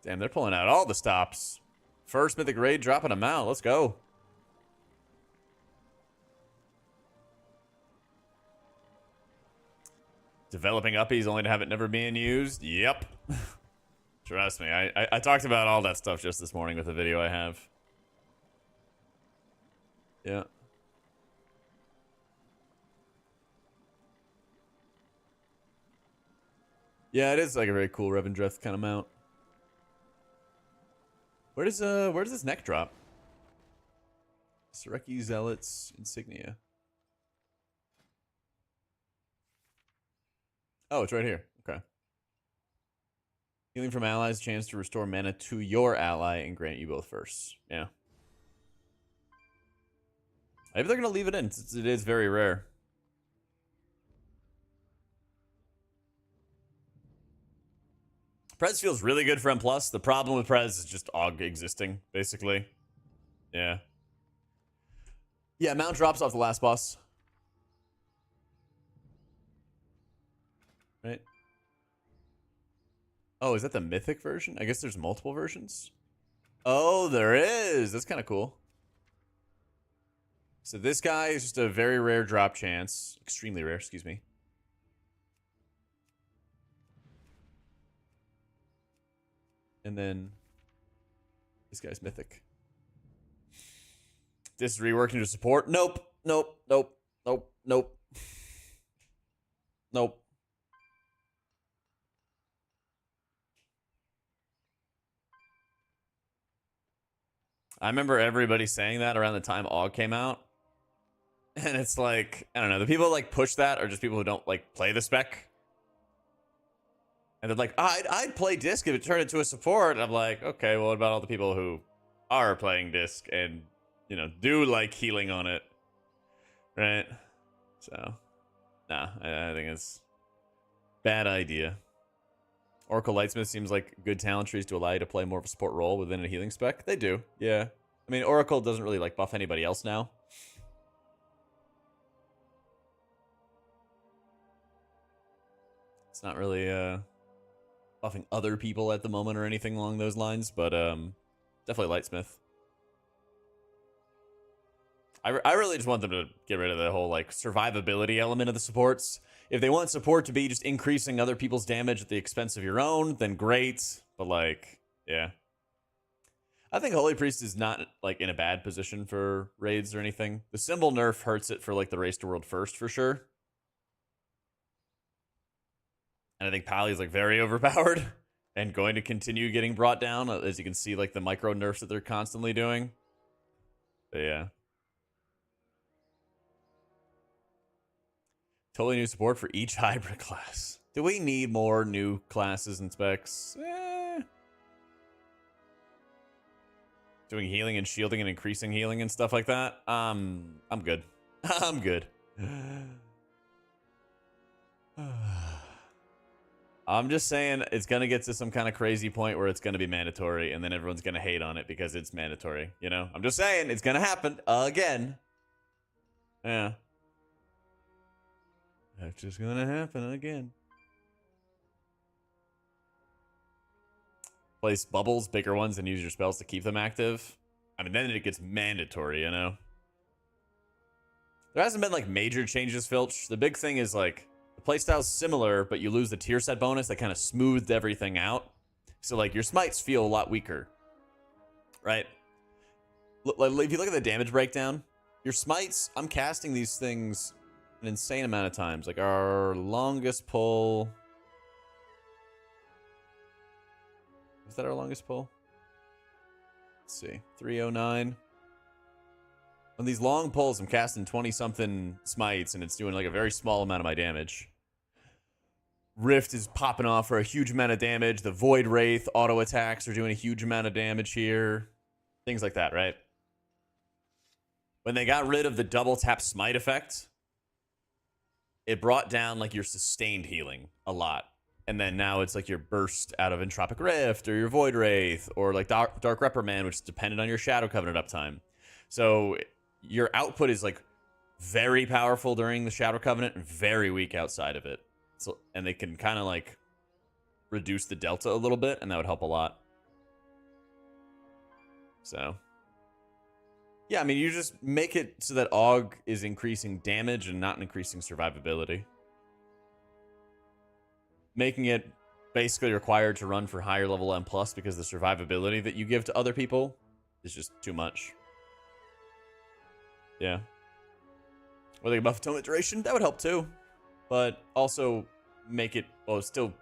Speaker 1: Damn, they're pulling out all the stops. First Mythic raid dropping a mount. Let's go. Developing uppies only to have it never being used. Yep. Trust me. I talked about all that stuff just this morning with the video I have. Yeah. Yeah, it is like a very cool Revendreth kind of mount. Where does this neck drop? Sareki Zealot's Insignia. Oh, it's right here. Okay. Healing from allies, chance to restore mana to your ally and grant you both first. Yeah. Maybe they're going to leave it in since it is very rare. Prez feels really good for M+. The problem with Prez is just AUG existing, basically. Yeah. Yeah, mount drops off the last boss. Right? Oh, is that the Mythic version? I guess there's multiple versions. Oh, there is. That's kind of cool. So this guy is just a very rare drop chance. Extremely rare, excuse me. And then this guy's Mythic. This is reworking to support. Nope. Nope. Nope. Nope. Nope. Nope. I remember everybody saying that around the time AUG came out. And it's like, I don't know, the people that like push that are just people who don't like play the spec. And they're like, I'd play disc if it turned into a support. And I'm like, okay, well, what about all the people who are playing disc and, you know, do like healing on it? Right? So, nah, I think it's bad idea. Oracle Lightsmith seems like good talent trees to allow you to play more of a support role within a healing spec. They do, yeah. I mean, Oracle doesn't really like buff anybody else now. It's not really buffing other people at the moment or anything along those lines, but definitely Lightsmith. I really just want them to get rid of the whole like survivability element of the supports. If they want support to be just increasing other people's damage at the expense of your own, then great. But like, yeah. I think Holy Priest is not like in a bad position for raids or anything. The symbol nerf hurts it for like the race to world first for sure. And I think Pally is like very overpowered and going to continue getting brought down, as you can see like the micro nerfs that they're constantly doing. But yeah. Totally new support for each hybrid class. Do we need more new classes and specs? Doing healing and shielding and increasing healing and stuff like that. I'm good. I'm good. I'm just saying it's going to get to some kind of crazy point where it's going to be mandatory and then everyone's going to hate on it because it's mandatory. You know, I'm just saying it's going to happen again. Yeah. That's just going to happen again. Place bubbles, bigger ones, and use your spells to keep them active. I mean, then it gets mandatory, you know? There hasn't been, like, major changes, Filch. The big thing is, like, the playstyle's similar, but you lose the tier set bonus that kind of smoothed everything out. So, like, your smites feel a lot weaker. Right? If you look at the damage breakdown, your smites, I'm casting these things an insane amount of times. Like, our longest pull... Is that our longest pull? Let's see. 309. On these long pulls, I'm casting 20-something smites, and it's doing like a very small amount of my damage. Rift is popping off for a huge amount of damage. The Void Wraith auto attacks are doing a huge amount of damage here. Things like that, right? When they got rid of the double tap smite effect, it brought down like your sustained healing a lot. And then now it's like your burst out of Entropic Rift or your Void Wraith or like Dark Reprimand, which is dependent on your Shadow Covenant uptime. So your output is like very powerful during the Shadow Covenant and very weak outside of it. So, and they can kind of like reduce the delta a little bit, and that would help a lot. So yeah, I mean, you just make it so that AUG is increasing damage and not increasing survivability. Making it basically required to run for higher level M+ because the survivability that you give to other people is just too much. Yeah. Or they can buff atonement duration, that would help too. But also make it, well, still...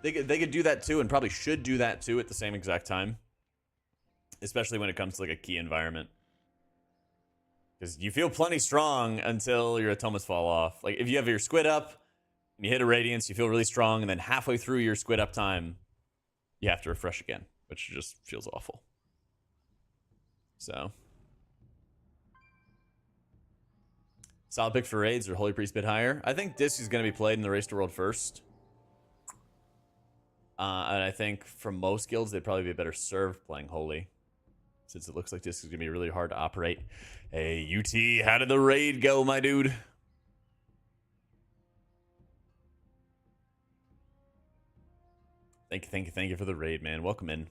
Speaker 1: they could do that too, and probably should do that too at the same exact time. Especially when it comes to like a key environment. Because you feel plenty strong until your atomas fall off. Like if you have your squid up, and you hit a Radiance, you feel really strong, and then halfway through your squid up time, you have to refresh again, which just feels awful. So. Solid pick for raids or Holy Priest bit higher. I think Disc is going to be played in the Race to World first. And I think for most guilds, they'd probably be better served playing Holy. Since it looks like Disc is going to be really hard to operate. Hey, UT, how did the raid go, my dude? Thank you for the raid, man. Welcome in.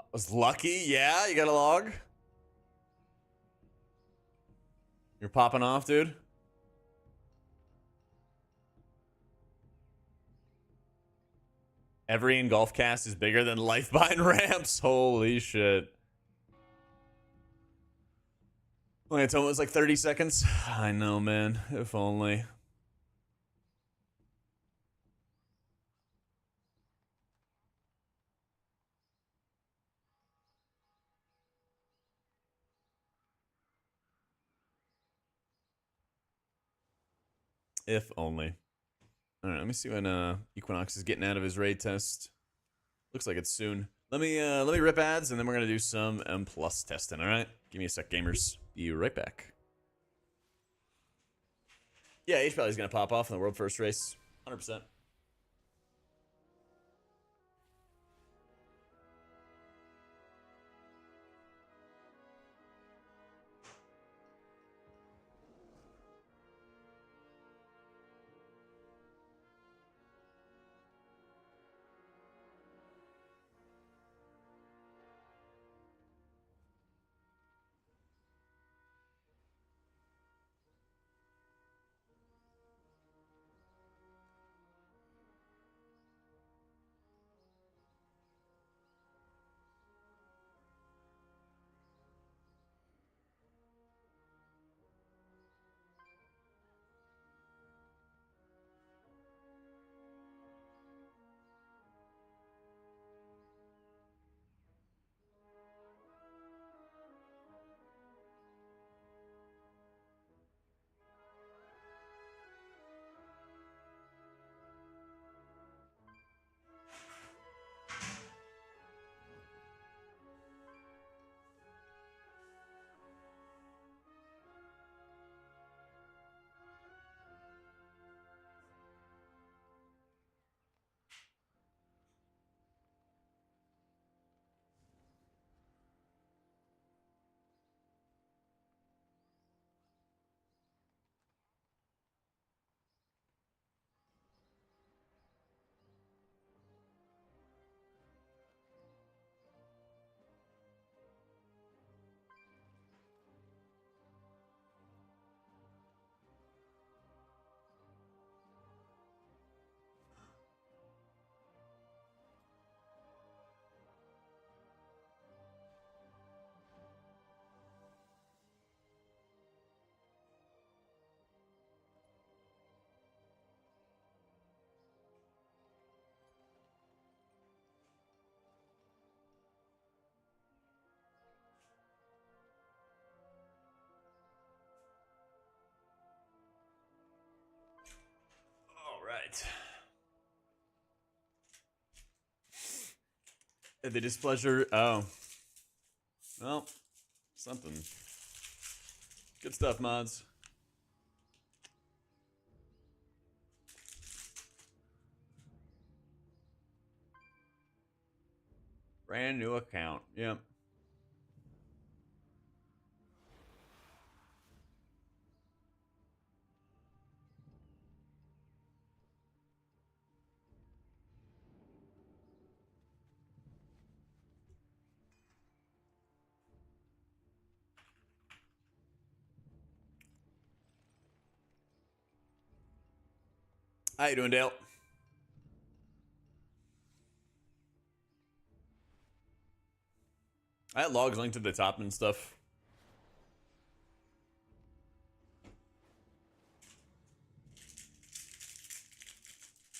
Speaker 1: I was lucky. Yeah, you got a log? You're popping off, dude? Every engulf cast is bigger than Lifebind ramps. Holy shit. Only it's almost like 30 seconds. I know, man. If only. If only. All right, let me see when Equinox is getting out of his raid test. Looks like it's soon. Let me rip ads, and then we're gonna do some M+ testing. All right, give me a sec, gamers. Be right back. Yeah, H Valley's gonna pop off in the world first race, 100%. All right. The displeasure. Oh. Well, something. Good stuff, mods. Brand new account. Yep. How you doing, Dale? I had logs linked to the top and stuff.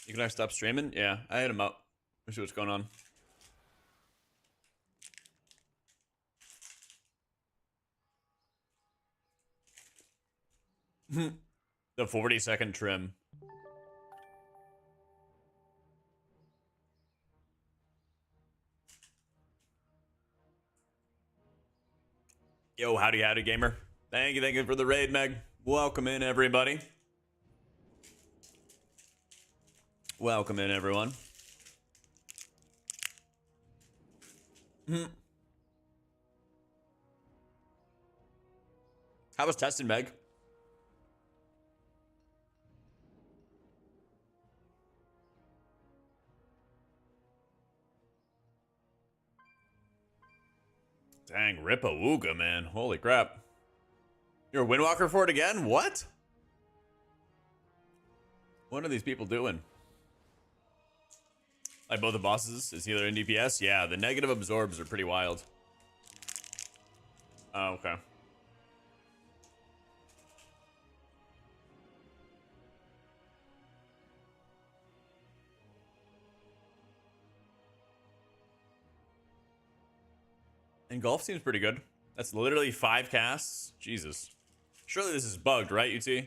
Speaker 1: You can I stop streaming? Yeah, I hit him up. Let's see what's going on. The 40-second trim. Yo, howdy gamer. Thank you for the raid, Meg. Welcome in, everybody. Welcome in, everyone. How was testing, Meg? Dang, Rip-a-wooga, man. Holy crap. You're a Windwalker for it again? What? What are these people doing? Like both the bosses? Is healer in DPS? Yeah, the negative absorbs are pretty wild. Oh, okay. And golf seems pretty good. That's literally 5 casts. Jesus. Surely this is bugged, right, UT?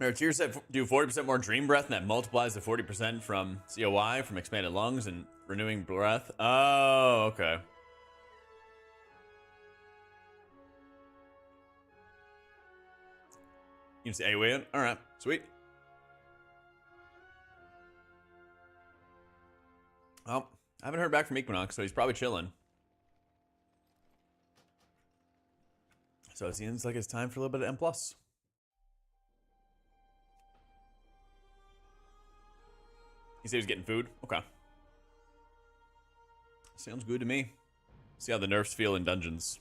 Speaker 1: Tier said do 40% more dream breath, and that multiplies the 40% from COI from expanded lungs and renewing breath. Oh, okay. You can say A-way in? Alright, sweet. Well, I haven't heard back from Equinox, so he's probably chilling. So it seems like it's time for a little bit of M+. He said he was getting food? Okay. Sounds good to me. See how the nerfs feel in dungeons.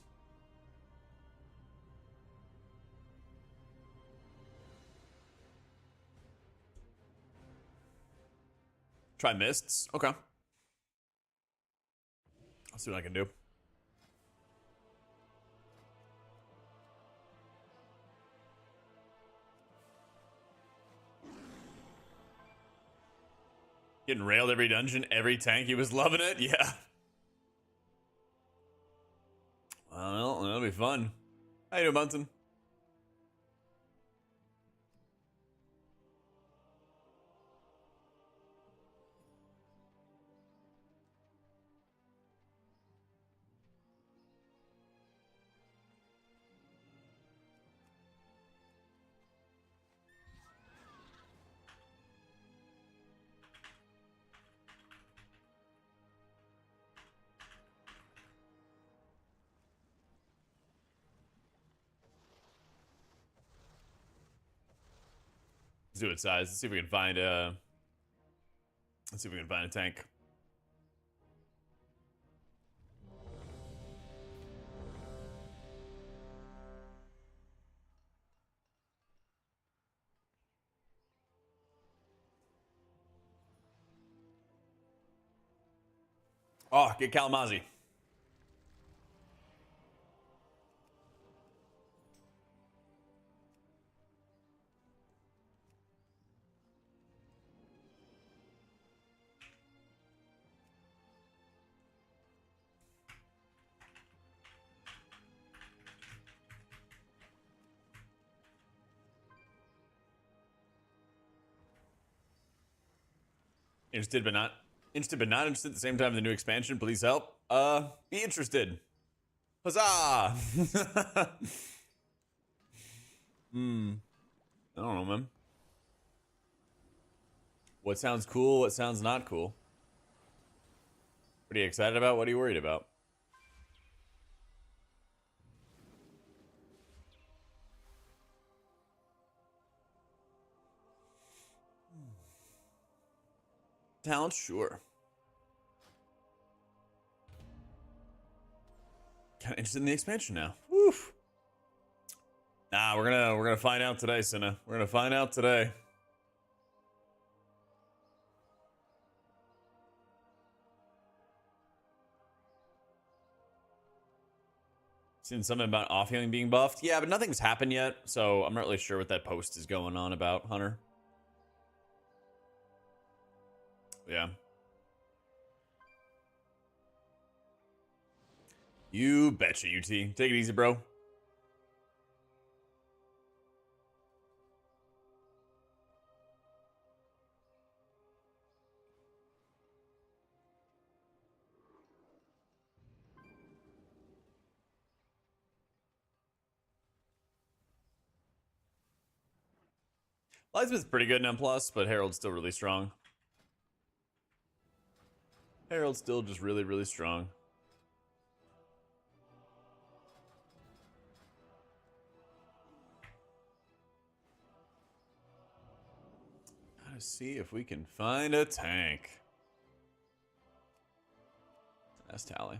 Speaker 1: Try mists? Okay. I'll see what I can do. Getting railed every dungeon, every tank. He was loving it. Yeah. Well, that'll be fun. How you doing, Bunsen? Let's do it size. Let's see if we can find a. Let's see if we can find a tank. Oh, get Kalamazoo. Interested but not interested at the same time in the new expansion. Please help. Be interested. Huzzah! I don't know, man. What sounds cool? What sounds not cool? What are you excited about? What are you worried about? Talent, sure. Kind of interested in the expansion now. Woof. Nah, we're gonna find out today, Cinna. We're gonna find out today. Seen something about off healing being buffed. Yeah, but nothing's happened yet, so I'm not really sure what that post is going on about, Hunter. Yeah. You betcha, UT. Take it easy, bro. Lightsmith's pretty good in M+, but Herald's still really strong. Herald's still just really, really strong. Gotta see if we can find a tank. That's Tally.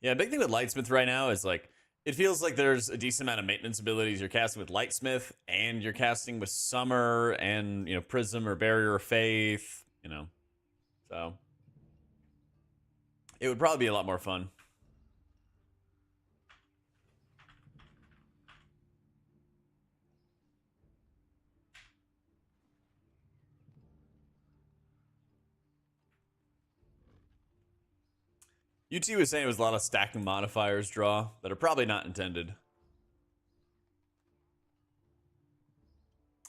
Speaker 1: Yeah, big thing with Lightsmith right now is like it feels like there's a decent amount of maintenance abilities. You're casting with Lightsmith, and you're casting with Summer, and Prism or Barrier of Faith. So it would probably be a lot more fun. UT was saying it was a lot of stacking modifiers draw that are probably not intended.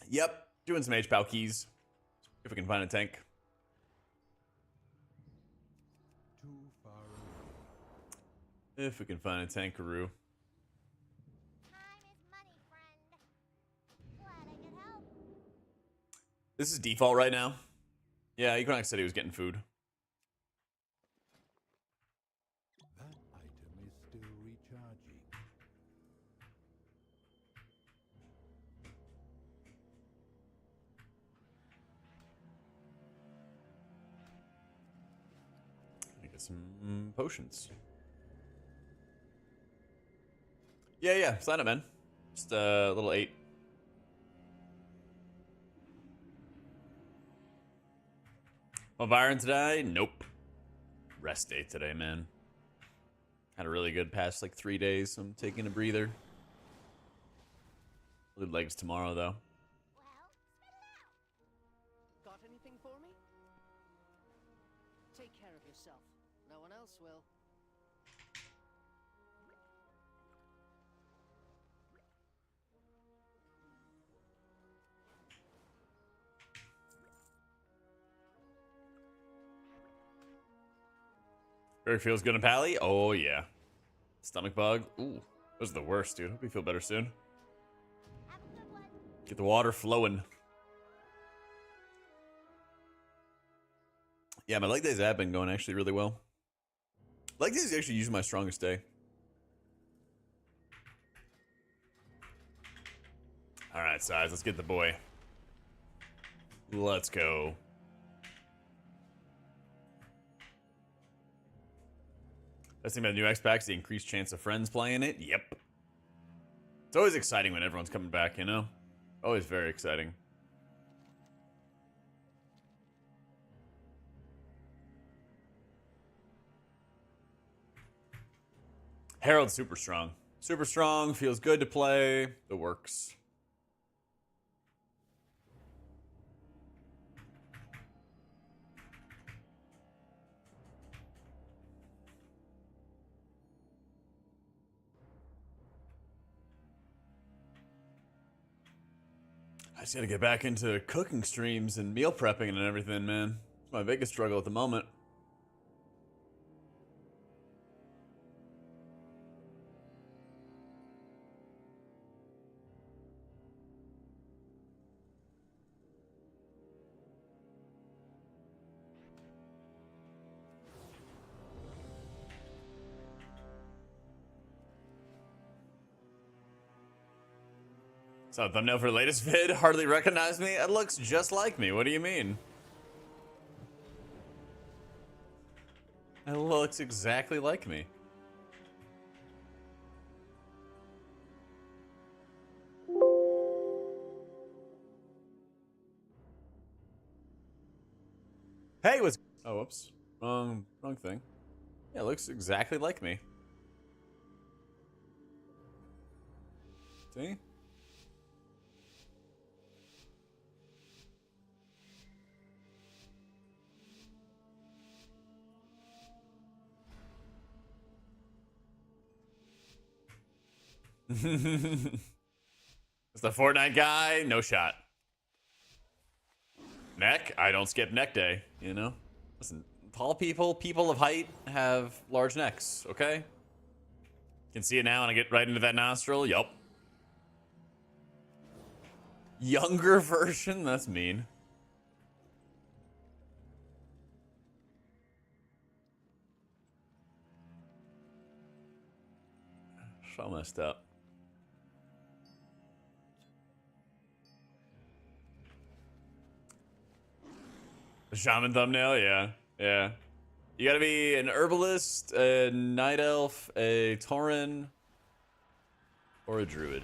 Speaker 1: Yep, doing some HPAL keys. If we can find a tank. If we can find a tankaroo. This is default right now. Yeah, Equinox said he was getting food.
Speaker 14: That item is still recharging.
Speaker 1: I get some potions. Yeah, sign up, man. Just a little 8. Well, Byron today? Nope. Rest day today, man. Had a really good past like 3 days, so I'm taking a breather. Lead legs tomorrow, though.
Speaker 8: Got anything for me? Take care of yourself. No one else will.
Speaker 1: Barry feels good in Pally? Oh, yeah. Stomach bug? Ooh, those are the worst, dude. Hope you feel better soon. Get the water flowing. Yeah, my leg days have been going actually really well. Leg days is actually usually my strongest day. All right, size. Let's get the boy. Let's go. Best thing about the new X-Pack is the increased chance of friends playing it. Yep. It's always exciting when everyone's coming back, you know? Always very exciting. Harold's super strong. Super strong, feels good to play. The works. I just gotta get back into cooking streams and meal prepping and everything, man. It's my biggest struggle at the moment. So, thumbnail for the latest vid, hardly recognize me? It looks just like me. What do you mean? It looks exactly like me. Hey, what's... Oh, whoops. Wrong thing. Yeah, it looks exactly like me. See? It's the Fortnite guy, no shot. Neck? I don't skip neck day, you know? Listen, tall people, people of height have large necks, okay? Can see it now and I get right into that nostril, yup. Younger version? That's mean. So messed up. The shaman thumbnail, yeah. You gotta be an herbalist, a night elf, a tauren, or a druid.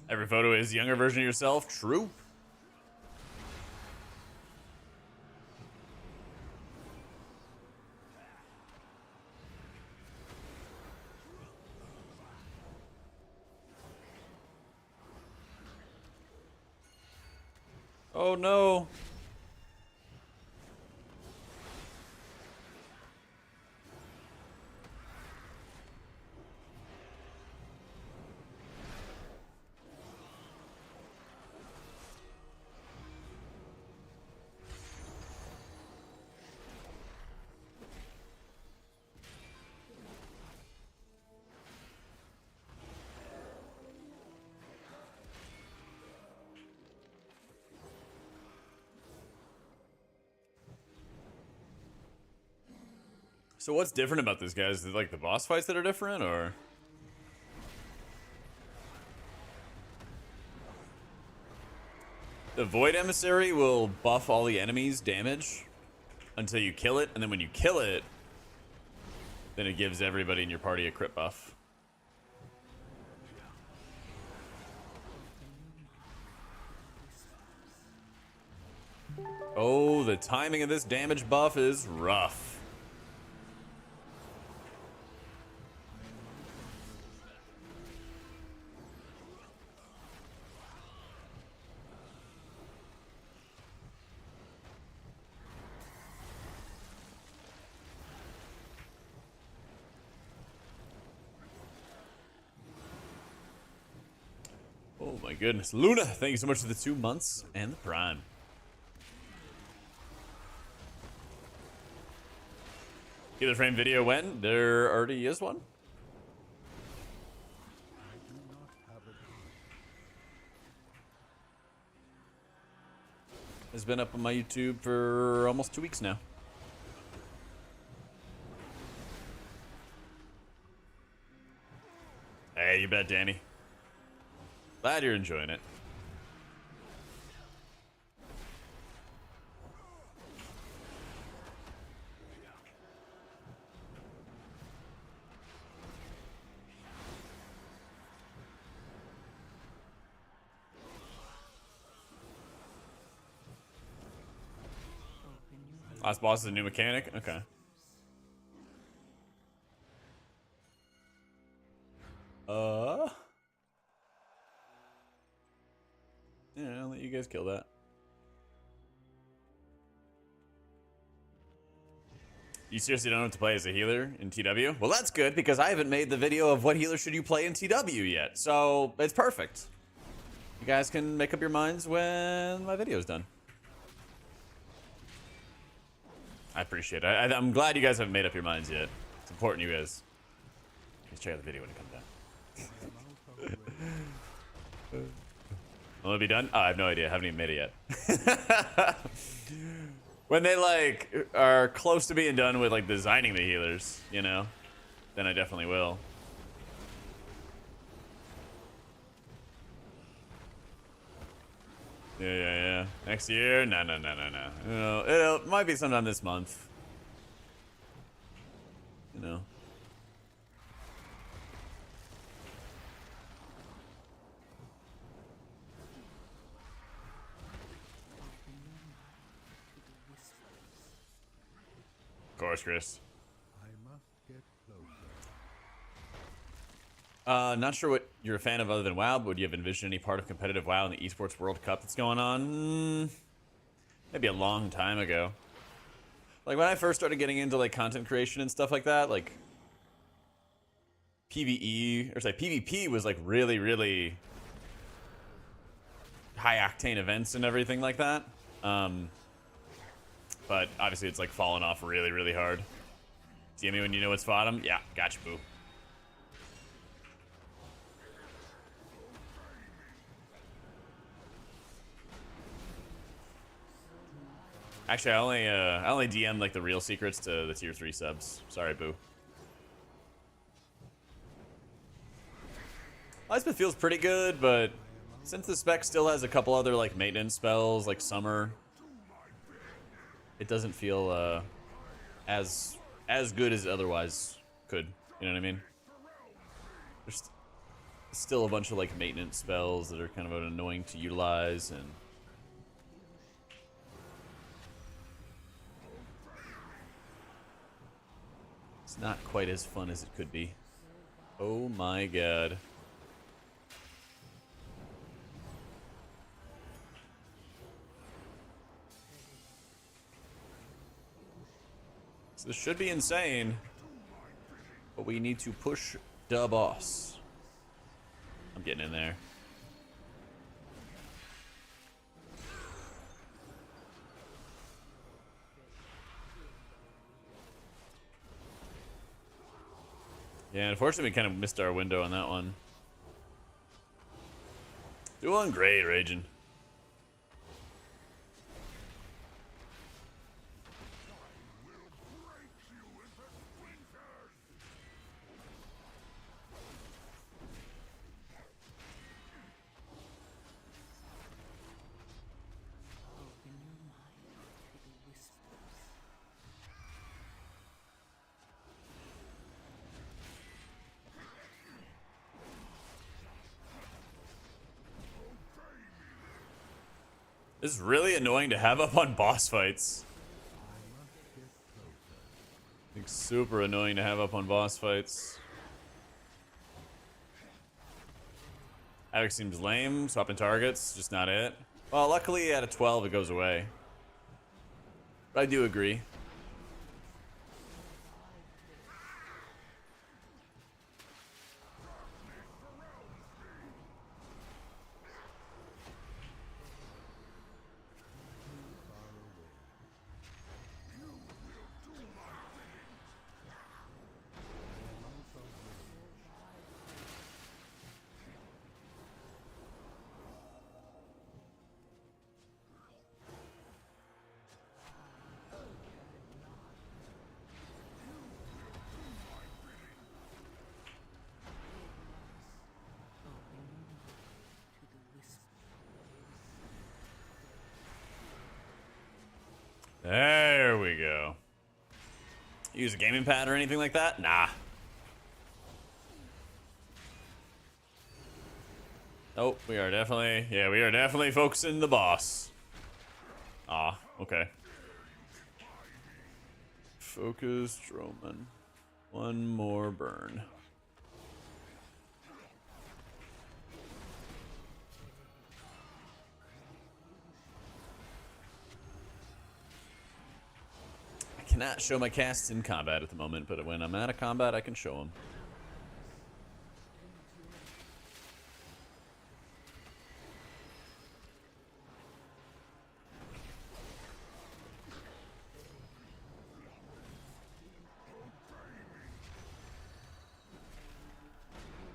Speaker 1: Every photo is a younger version of yourself. True. Oh no. So what's different about this, guys? Is it like the boss fights that are different, or? The Void Emissary will buff all the enemies' damage until you kill it, and then when you kill it, then it gives everybody in your party a crit buff. Oh, the timing of this damage buff is rough. Oh my goodness. Luna, thank you so much for the 2 months and the Prime. Healer frame video when? There already is one? It's been up on my YouTube for almost 2 weeks now. Hey, you bet, Danny. Glad you're enjoying it. Last boss is a new mechanic? Okay. Yeah, I'll let you guys kill that. You seriously don't have to play as a healer in TW? Well, that's good, because I haven't made the video of what healer should you play in TW yet. So, it's perfect. You guys can make up your minds when my video's done. I appreciate it. I'm glad you guys haven't made up your minds yet. It's important you guys. Please check out the video when it comes out. Will it be done? Oh, I have no idea. I haven't even made it yet. When they like are close to being done with like designing the healers, you know, then I definitely will. Yeah. Next year? No. It might be sometime this month. You know. Of course, Chris. Not sure what you're a fan of other than WoW, but would you have envisioned any part of competitive WoW in the Esports World Cup that's going on? Maybe a long time ago. Like when I first started getting into like content creation and stuff like that, like PvP was like really, really high octane events and everything like that. But obviously it's like fallen off really, really hard. See me when you know it's bottom? Yeah, gotcha, boo. Actually, I only DM like the real secrets to the tier 3 subs. Sorry, boo. Icebeth feels pretty good, but since the spec still has a couple other like maintenance spells, like summer, it doesn't feel as good as it otherwise could. You know what I mean? still a bunch of like maintenance spells that are kind of annoying to utilize, and it's not quite as fun as it could be. Oh my god. So this should be insane, but we need to push the boss. I'm getting in there. Yeah, unfortunately, we kind of missed our window on that one. Doing great, Raging. This is really annoying to have up on boss fights. Like, super annoying to have up on boss fights. Havoc seems lame. Swapping targets, just not it. Well, luckily at a 12 it goes away. But I do agree. There we go. Use a gaming pad or anything like that? Nah. Oh, we are definitely, yeah, we are definitely focusing the boss. Ah, okay. Focus, Stroman. One more burn. I cannot show my casts in combat at the moment, but when I'm out of combat, I can show them.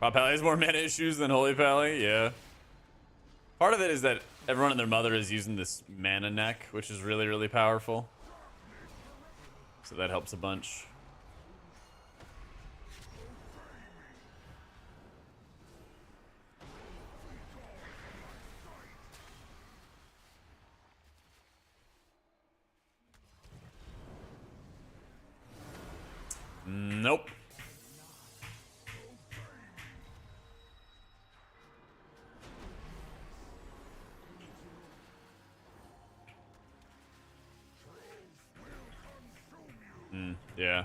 Speaker 1: Pop Pally has more mana issues than Holy Pally, yeah. Part of it is that everyone and their mother is using this mana neck, which is really, really powerful. So that helps a bunch. Nope. Yeah.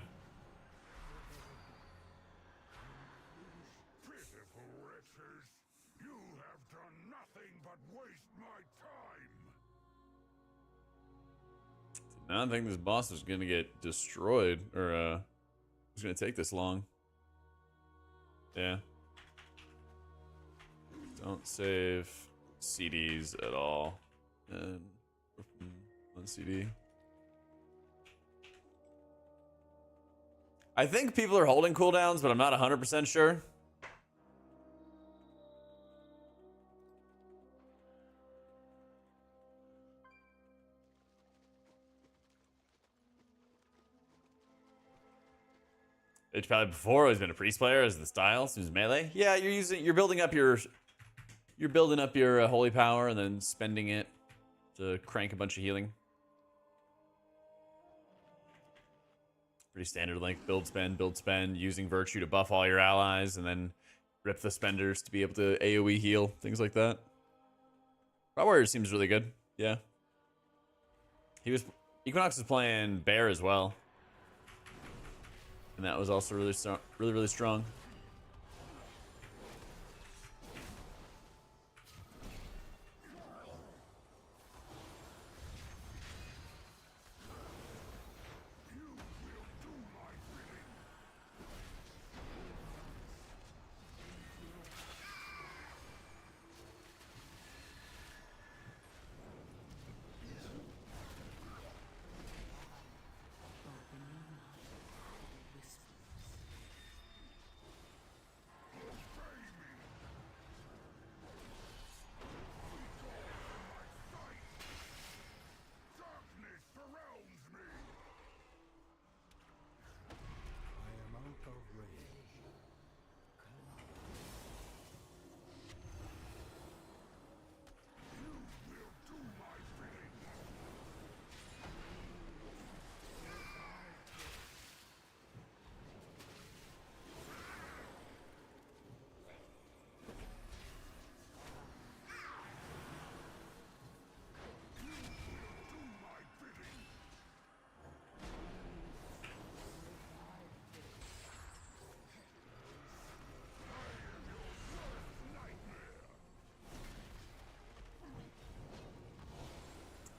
Speaker 1: I don't think this boss is gonna get destroyed, or it's gonna take this long. Yeah. Don't save CDs at all. And one CD. I think people are holding cooldowns, but I'm not 100% sure. It's probably before always been a priest player as the style, seems melee. Yeah, you're building up your holy power and then spending it to crank a bunch of healing. Pretty standard length build spend, using virtue to buff all your allies, and then rip the spenders to be able to AoE heal, things like that. Raw Warrior seems really good. Yeah. Equinox is playing Bear as well. And that was also really strong, really strong.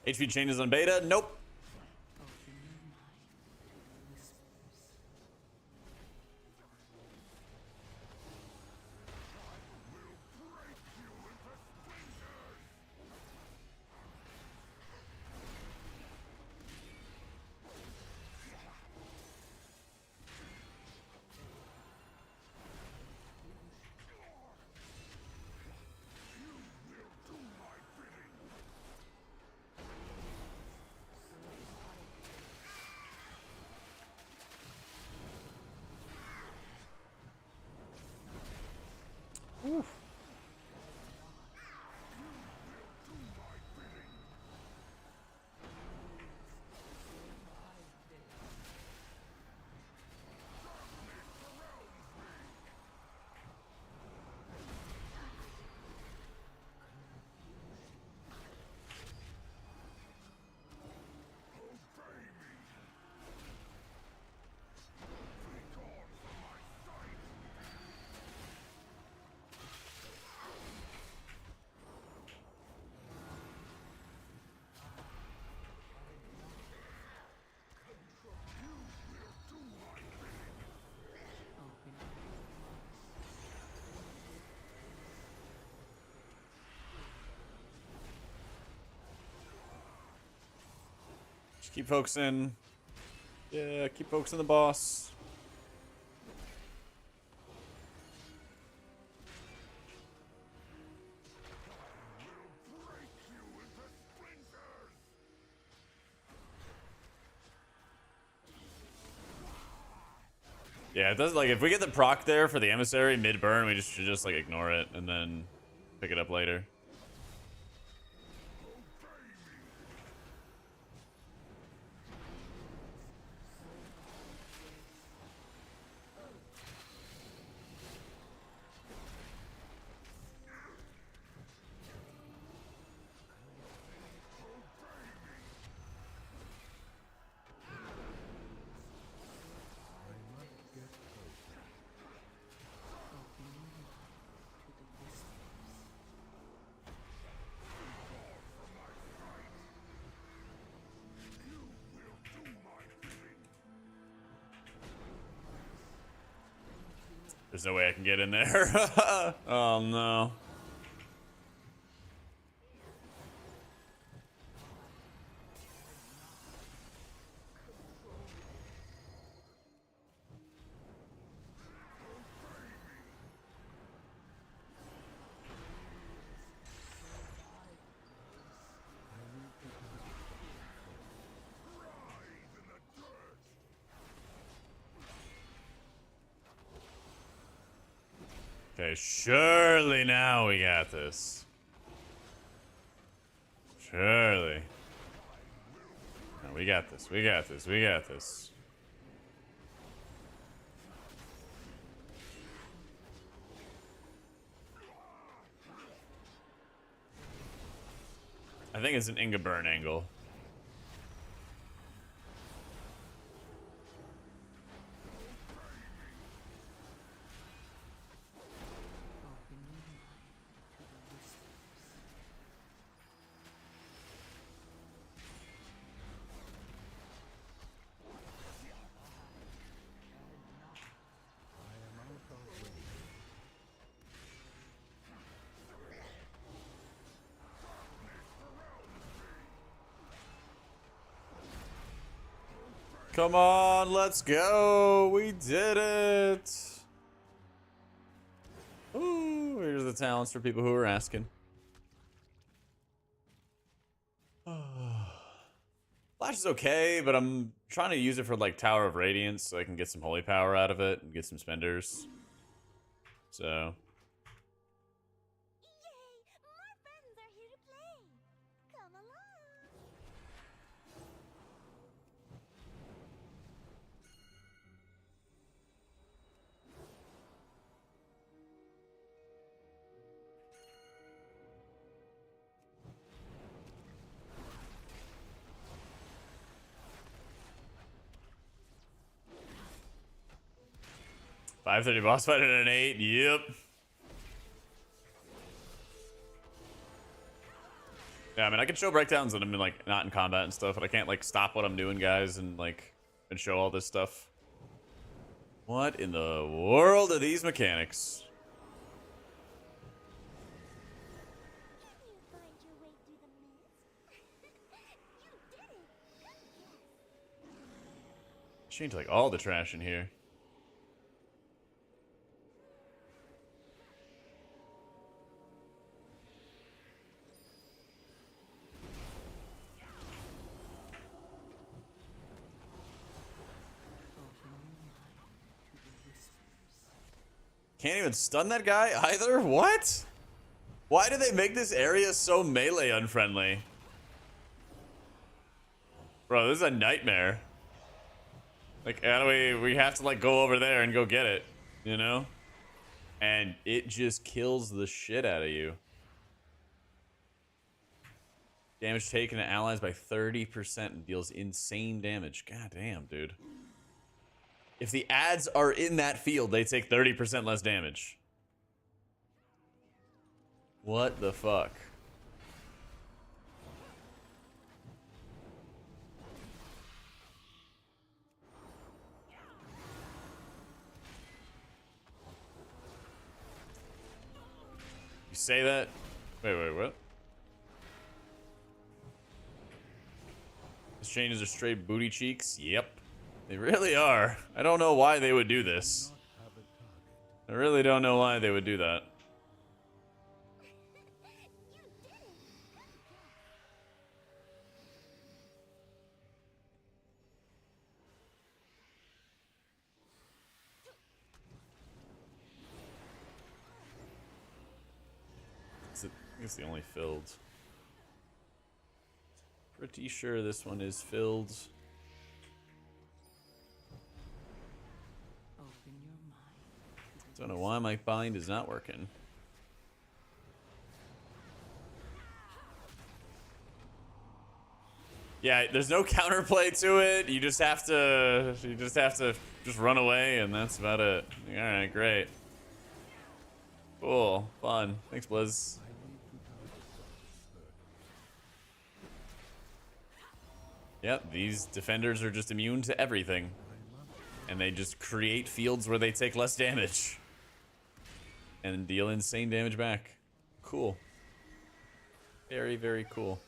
Speaker 1: HP changes on beta? Nope. Oof. Just keep focusing. Yeah, keep focusing the boss. Yeah, it does. Like, if we get the proc there for the emissary mid burn, we should just like ignore it and then pick it up later. There's no way I can get in there. Oh no. Okay, surely now we got this. Surely. No, we got this. We got this. We got this. I think it's an Inga burn angle. Come on, let's go. We did it. Ooh, here's the talents for people who are asking. Flash is okay, but I'm trying to use it for like Tower of Radiance so I can get some holy power out of it and get some spenders. So. $530 boss fight at an 8. Yep. Yeah, I mean, I can show breakdowns when I'm in, like, not in combat and stuff, but I can't, like, stop what I'm doing, guys, and, like, and show all this stuff. What in the world are these mechanics? Change, like, all the trash in here. Can't even stun that guy either? What? Why do they make this area so melee unfriendly? Bro, this is a nightmare. Like, how do we have to, like, go over there and go get it, you know? And it just kills the shit out of you. Damage taken to allies by 30% and deals insane damage. God damn, dude. If the adds are in that field, they take 30% less damage. What the fuck? You say that? Wait, what? This changes are straight booty cheeks? Yep. They really are. I don't know why they would do this. I really don't know why they would do that. I think it's the only filled. Pretty sure this one is filled. Don't know why my bind is not working. Yeah, there's no counterplay to it. You just have to just run away, and that's about it. All right, great. Cool, fun. Thanks, Blizz. Yep, these defenders are just immune to everything. And they just create fields where they take less damage. And deal insane damage back. Cool. Very, very cool.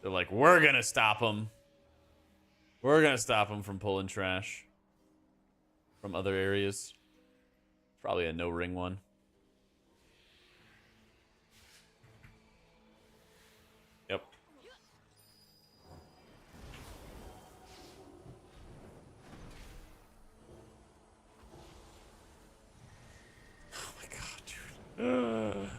Speaker 1: They're like, we're gonna stop them. We're gonna stop them from pulling trash from other areas. Probably a no ring one. Yep. Oh my god, dude.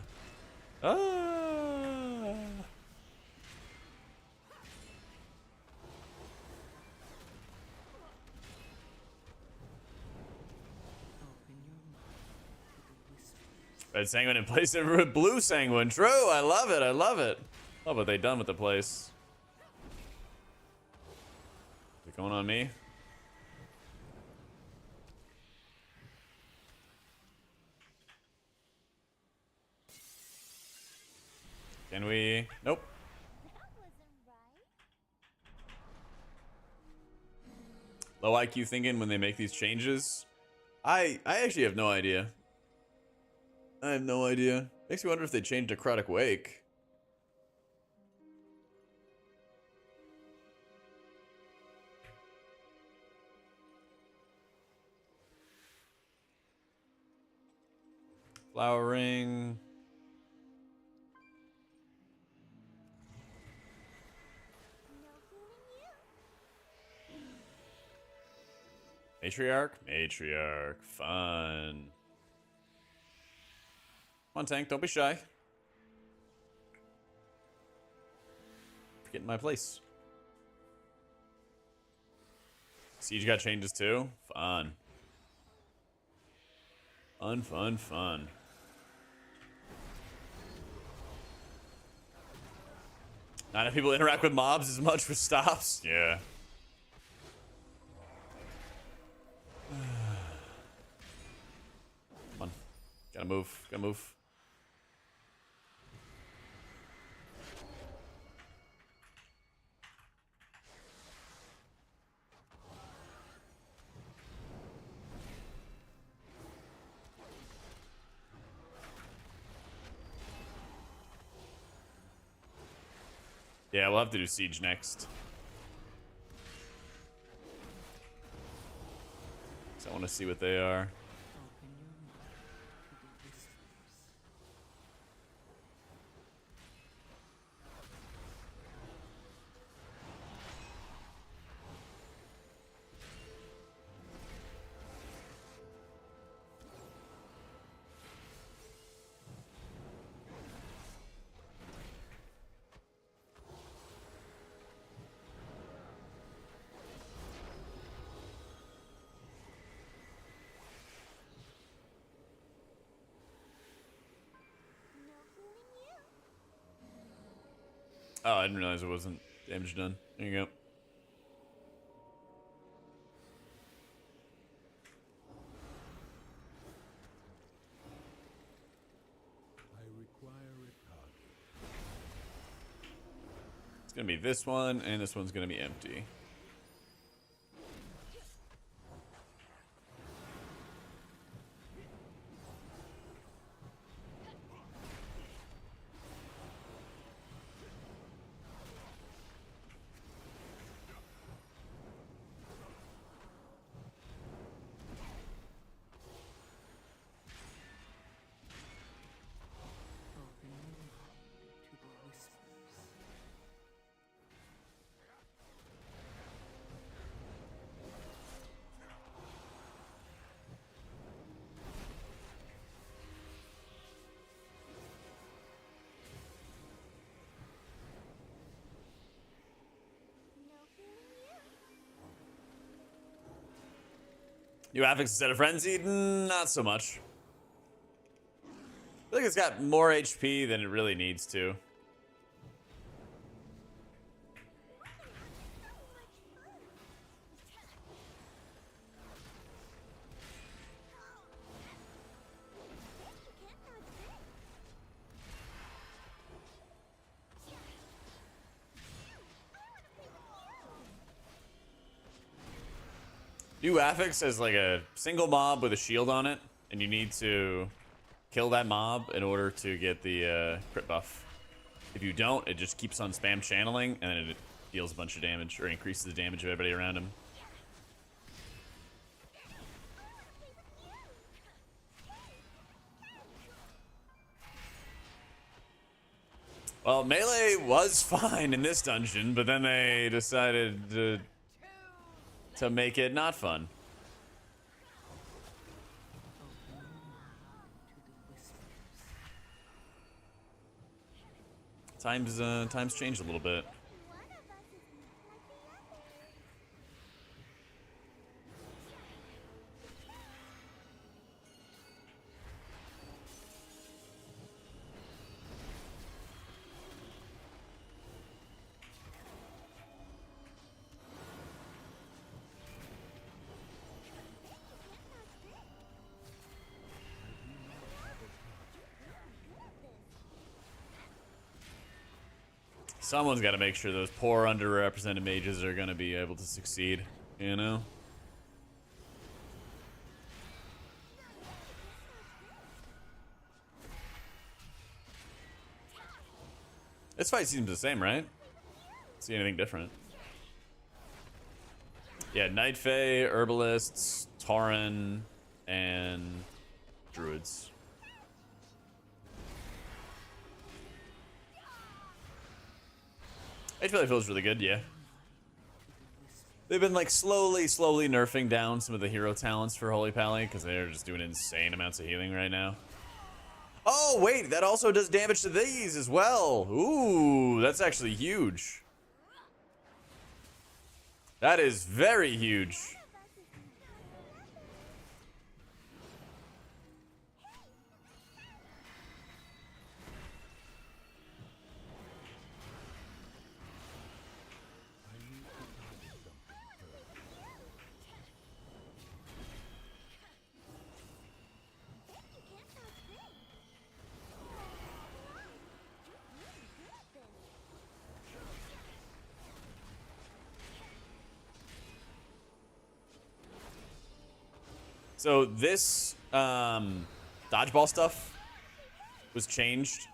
Speaker 1: Red Sanguine in place of blue Sanguine. True, I love it, I love it. Oh, what they done with the place? Is it going on me? Can we? Nope. Low IQ thinking when they make these changes? I actually have no idea. I have no idea. Makes me wonder if they changed Necrotic Wake. Flowering. Matriarch? Matriarch. Fun. Come on, tank. Don't be shy. Get in my place. Siege got changes too? Fun. Fun, fun, fun. Not enough people interact with mobs as much with stops? Yeah. Come on. Gotta move. Gotta move. Yeah, we'll have to do Siege next. So I want to see what they are. Oh, I didn't realize it wasn't damage done. There you go. It's gonna be this one, and this one's gonna be empty. New affix instead of frenzied? Not so much. I think it's got more HP than it really needs to. New affix has like a single mob with a shield on it, and you need to kill that mob in order to get the crit buff. If you don't, it just keeps on spam channeling, and then it deals a bunch of damage, or increases the damage of everybody around him. Well, melee was fine in this dungeon, but then they decided to make it not fun. Times changed a little bit. Someone's got to make sure those poor underrepresented mages are going to be able to succeed, you know? This fight seems the same, right? See anything different? Yeah, Night Fae, Herbalists, Tauren, and Druids. I feel like it feels really good, yeah. They've been like slowly nerfing down some of the hero talents for Holy Pally because they're just doing insane amounts of healing right now. Oh, wait, that also does damage to these as well. Ooh, that's actually huge. That is very huge. So this dodgeball stuff was changed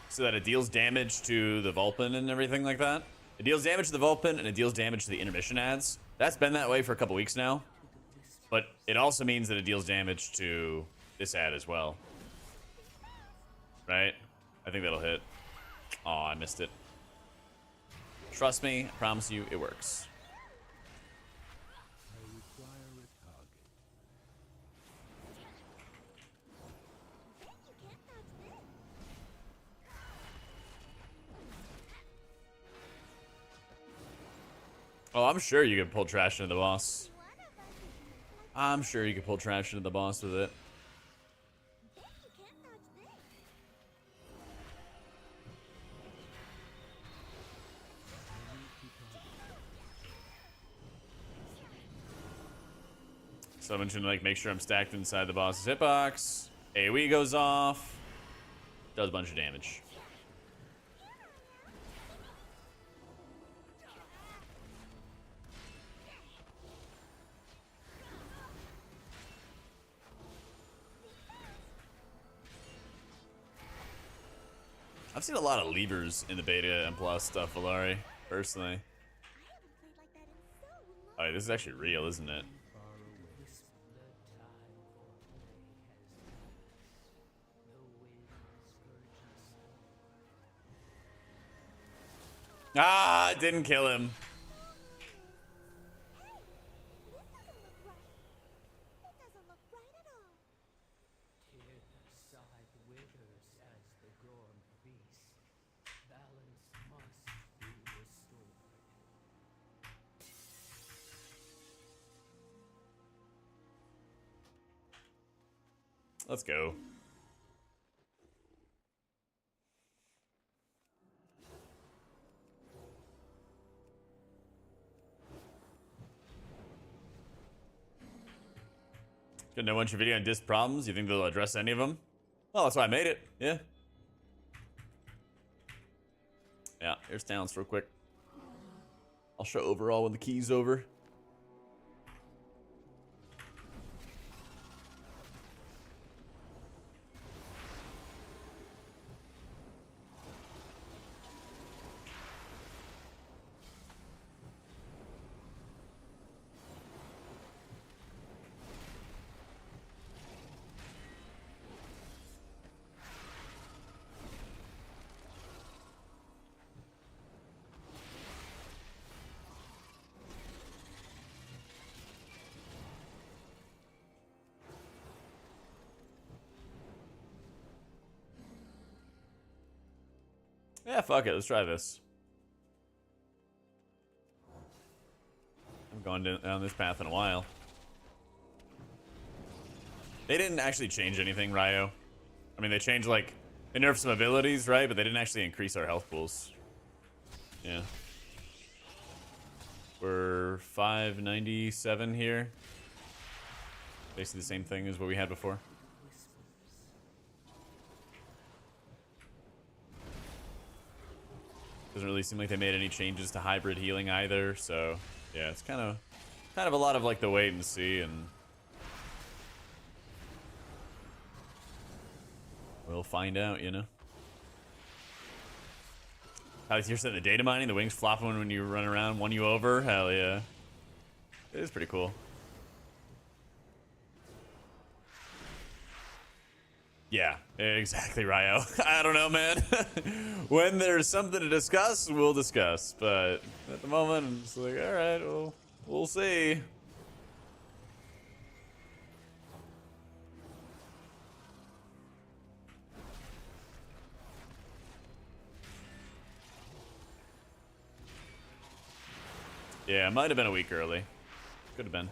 Speaker 1: so that it deals damage to the Vulpin and everything like that. It deals damage to the Vulpin and it deals damage to the intermission ads. That's been that way for a couple weeks now. But it also means that it deals damage to this ad as well. Right? I think that'll hit. Oh, I missed it. Trust me, I promise you, it works. Oh, I'm sure you could pull trash into the boss. I'm sure you could pull trash into the boss with it. So I'm mentioning like make sure I'm stacked inside the boss's hitbox. AoE goes off. Does a bunch of damage. I've seen a lot of levers in the beta and plus stuff, Valari, personally. Alright, this is actually real, isn't it? Ah, it didn't kill him. Let's go. Gonna watch your video on disk problems. You think they'll address any of them? Well, that's why I made it. Yeah. Yeah, here's talents real quick. I'll show overall when the key's over. Yeah, fuck it. Let's try this. I've gone down this path in a while. They didn't actually change anything, Ryo. I mean, they changed, like, they nerfed some abilities, right? But they didn't actually increase our health pools. Yeah. We're 597 here. Basically the same thing as what we had before. Doesn't really seem like they made any changes to hybrid healing either. So yeah, it's kind of a lot of like the wait and see, and we'll find out, you know. You're setting the data mining, the wings flopping when you run around, won you over. Hell yeah. It is pretty cool. Yeah, exactly, Ryo. I don't know, man. When there's something to discuss, we'll discuss. But at the moment, I'm just like, all right, well, we'll see. Yeah, it might have been a week early. Could have been.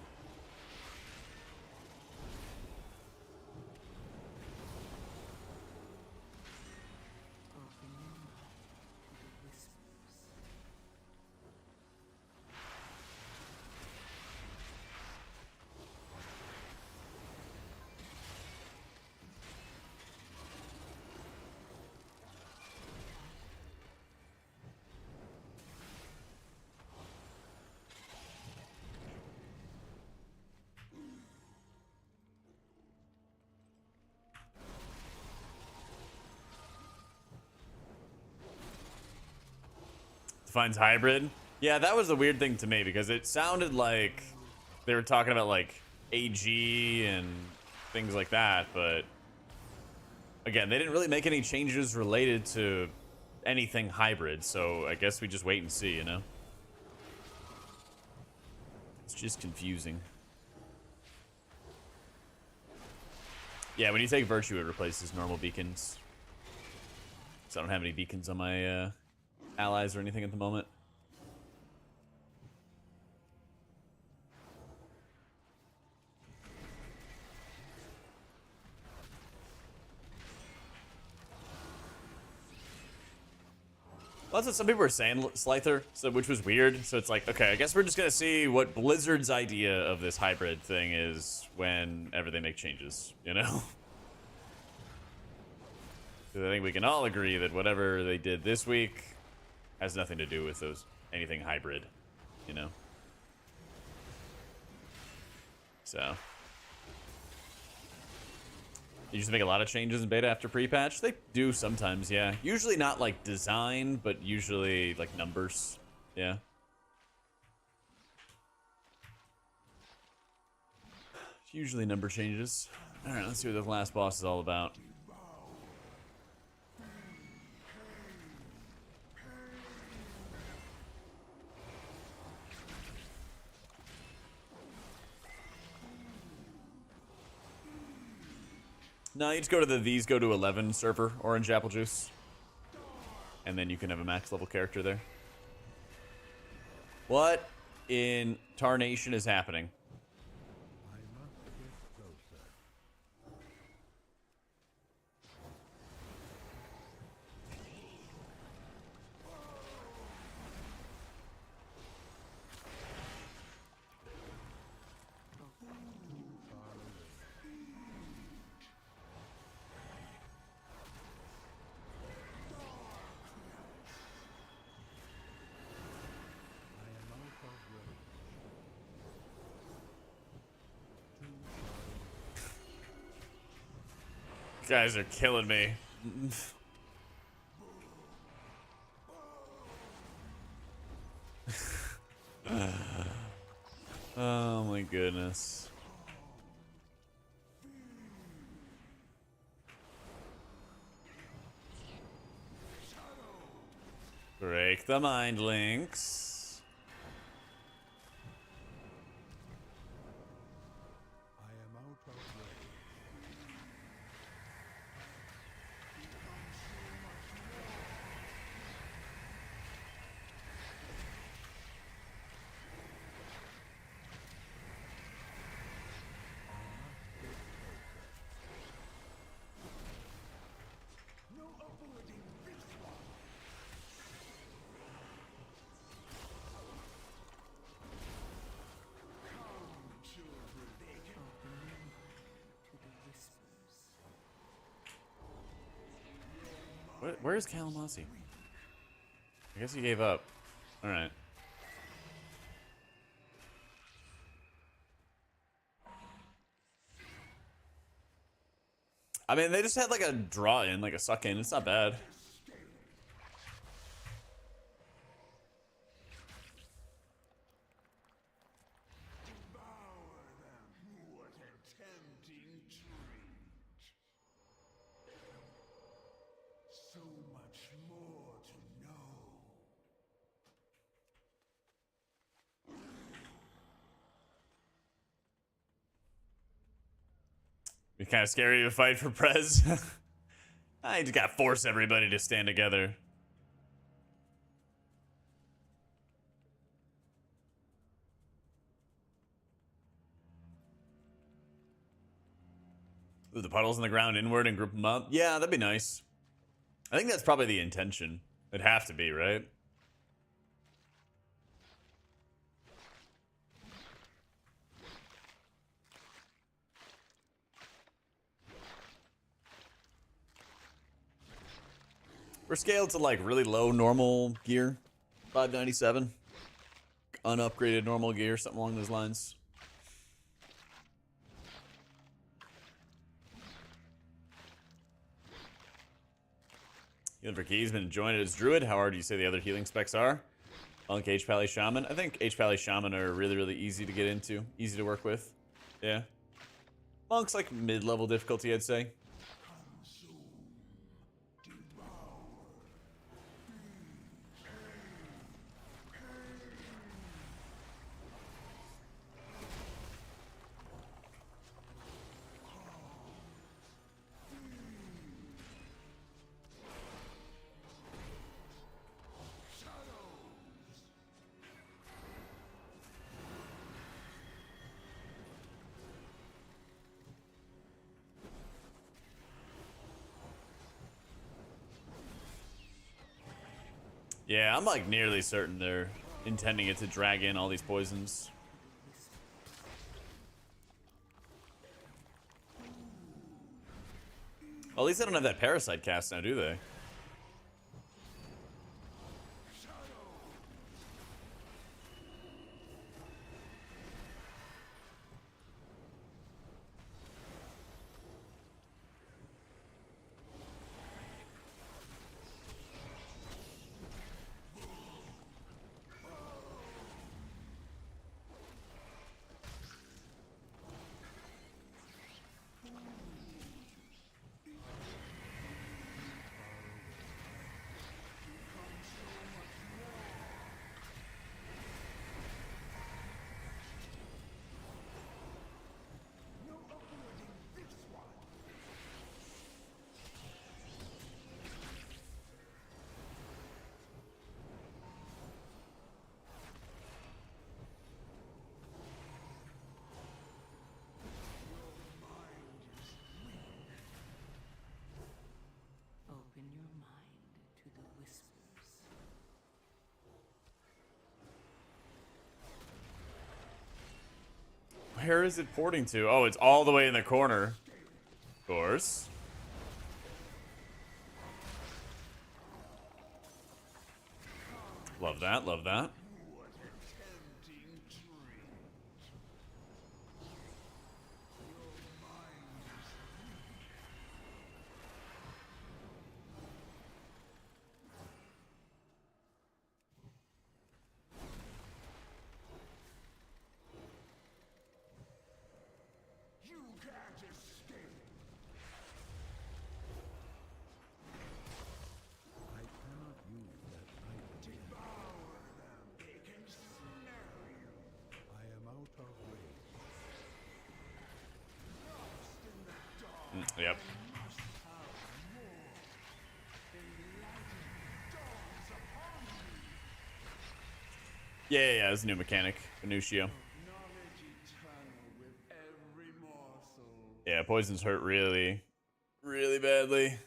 Speaker 1: Defines hybrid. Yeah, that was a weird thing to me because it sounded like they were talking about like AG and things like that, but again, they didn't really make any changes related to anything hybrid, so I guess we just wait and see, you know? It's just confusing. Yeah, when you take Virtue, it replaces normal beacons. So I don't have any beacons on my allies or anything at the moment. Well, that's what some people were saying, Slyther, so, which was weird. So it's like, okay, I guess we're just going to see what Blizzard's idea of this hybrid thing is whenever they make changes, you know? Because I think we can all agree that whatever they did this week has nothing to do with anything hybrid, you know? So. You just make a lot of changes in beta after pre-patch? They do sometimes, yeah. Usually not like design, but usually like numbers, yeah. Usually number changes. Alright, let's see what the last boss is all about. No, you just go to the These Go to 11 server, Orange Apple Juice. And then you can have a max level character there. What in tarnation is happening? You guys are killing me. Oh my goodness. Break the mind links. Where's Kalamasi? I guess he gave up. All right. I mean, they just had like a draw in, like a suck in. It's not bad. Be kind of scary to fight for Prez. I just gotta force everybody to stand together. Ooh, the puddles in the ground inward and group them up. Yeah, that'd be nice. I think that's probably the intention. It'd have to be, right? We're scaled to like really low normal gear. 597. Unupgraded normal gear, something along those lines. Healing for keys, been enjoying it as Druid. How hard do you say the other healing specs are? Monk, H-Pally, Shaman. I think H-Pally, Shaman are really, really easy to get into. Easy to work with. Yeah. Monk's like mid-level difficulty, I'd say. Yeah, I'm like nearly certain they're intending it to drag in all these poisons. Well, at least they don't have that parasite cast now, do they?
Speaker 8: Open your mind to the whispers.
Speaker 1: Where is it porting to? Oh, it's all the way in the corner. Of course. Love that, love that. Yep. Yeah, it's a new mechanic. Venucio. Yeah, poisons hurt really, really badly.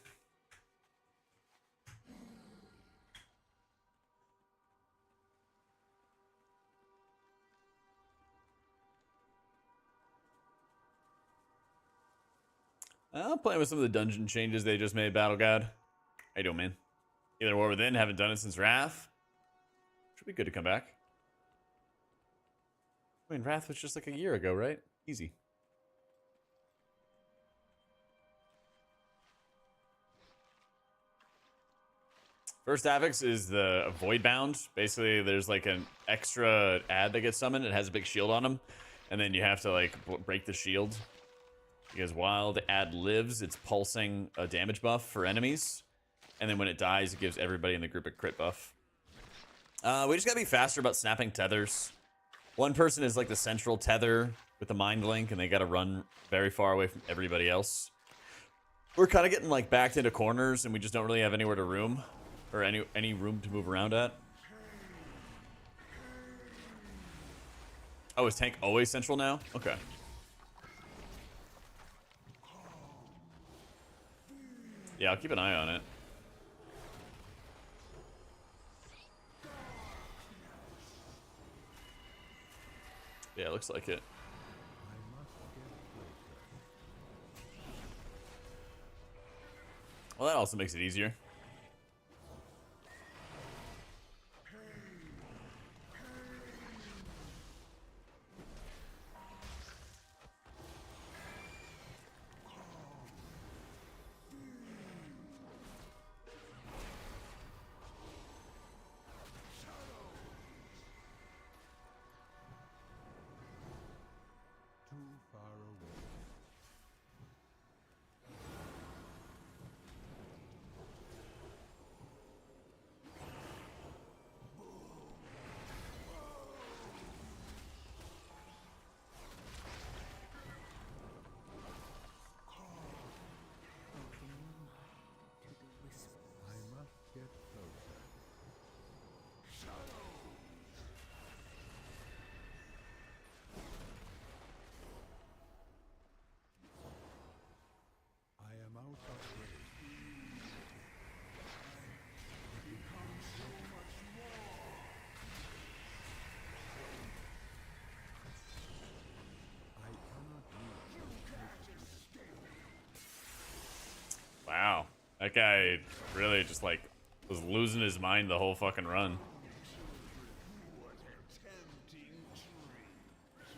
Speaker 1: I'm playing with some of the dungeon changes they just made, Battle God. How you doing, man? Either War Within, haven't done it since Wrath. Should be good to come back. I mean, Wrath was just like a year ago, right? Easy. First affix is the Void Bound. Basically, there's like an extra ad that gets summoned. It has a big shield on him. And then you have to like break the shield. Because while the ad lives, it's pulsing a damage buff for enemies. And then when it dies, it gives everybody in the group a crit buff. We just gotta be faster about snapping tethers. One person is like the central tether with the mind link, and they gotta run very far away from everybody else. We're kind of getting like backed into corners, and we just don't really have anywhere to room. Or any room to move around at. Oh, is tank always central now? Okay. Yeah, I'll keep an eye on it. Yeah, it looks like it. Well, that also makes it easier. Wow. That guy really just like was losing his mind the whole fucking run.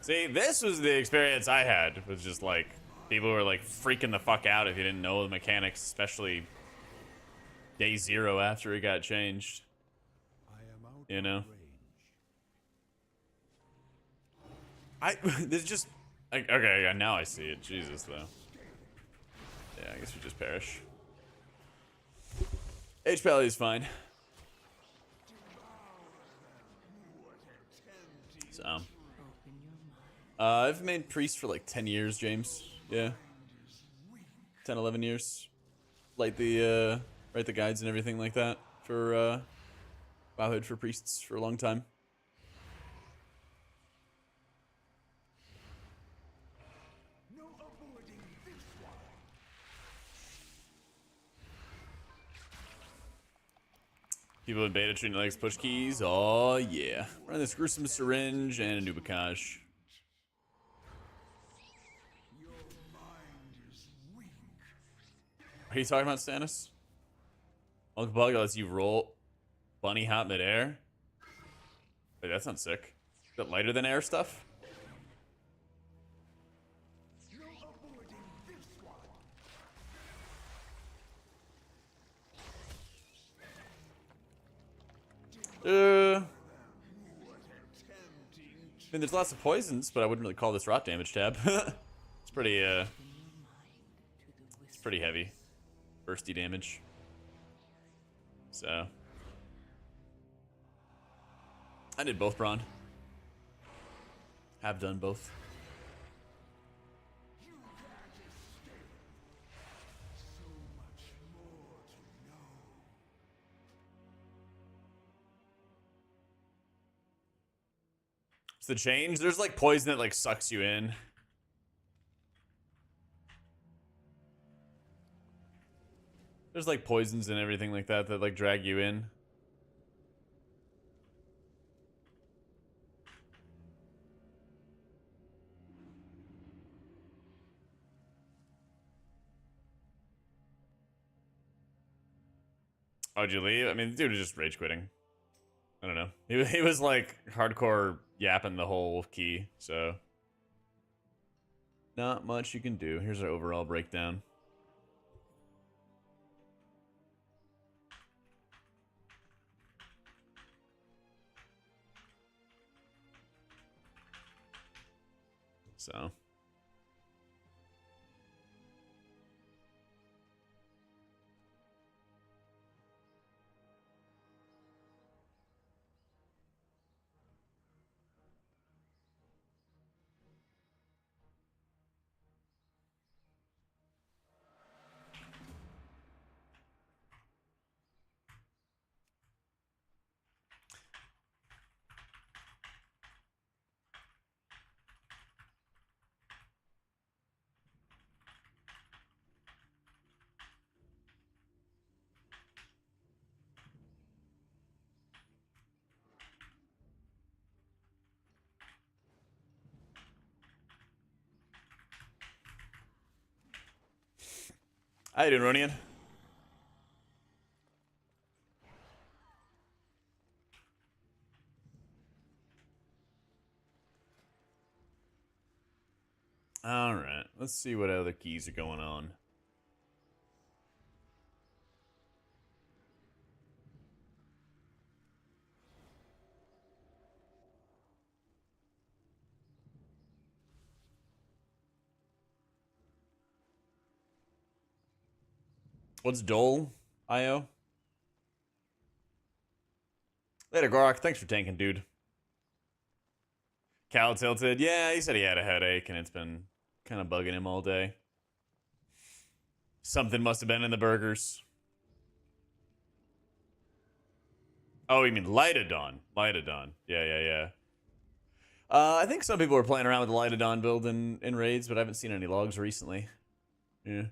Speaker 1: See, this was the experience I had. Was just like people were like freaking the fuck out if you didn't know the mechanics, especially day 0 after it got changed. You know? This just like, okay, yeah, now I see it. Jesus though. Yeah, I guess we just perish. H Pally is fine. So I've made priest for like 10 years, James. Yeah. 10, 11 years. Write the guides and everything like that for WoWhood for priests for a long time. People in beta treating it like push keys. Oh yeah. Run this gruesome syringe and a Nubakaj. Are you talking about Stannis? Uncle Bug lets you roll bunny hop midair. Wait, that sounds sick. Is that lighter than air stuff? I mean, there's lots of poisons, but I wouldn't really call this rot damage tab. It's pretty heavy. Bursty damage. So. I did both, Braun. Have done both. It's the change. There's like poison that like sucks you in. There's like poisons and everything like that that like drag you in. Oh, did you leave? I mean, the dude was just rage quitting. I don't know. He was like hardcore yapping the whole key, so not much you can do. Here's our overall breakdown. So how you doing, Ronian? All right, let's see what other keys are going on. What's Dole, IO? Later, Gorok. Thanks for tanking, dude. Cal tilted. Yeah, he said he had a headache and it's been kind of bugging him all day. Something must have been in the burgers. Oh, you mean Lightodon? Lightodon. Yeah. I think some people were playing around with the Lightodon build in raids, but I haven't seen any logs recently. Yeah.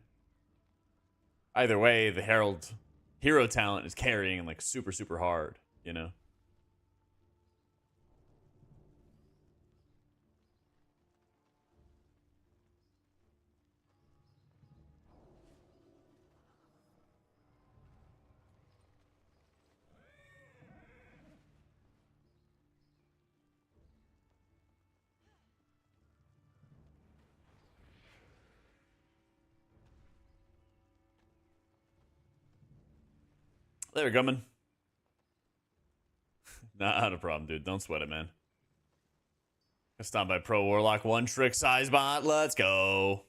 Speaker 1: Either way, the Herald hero talent is carrying like super, super hard, you know? Later, Gummin. Not a problem, dude. Don't sweat it, man. Stopped by Pro Warlock, one trick size bot. Let's go.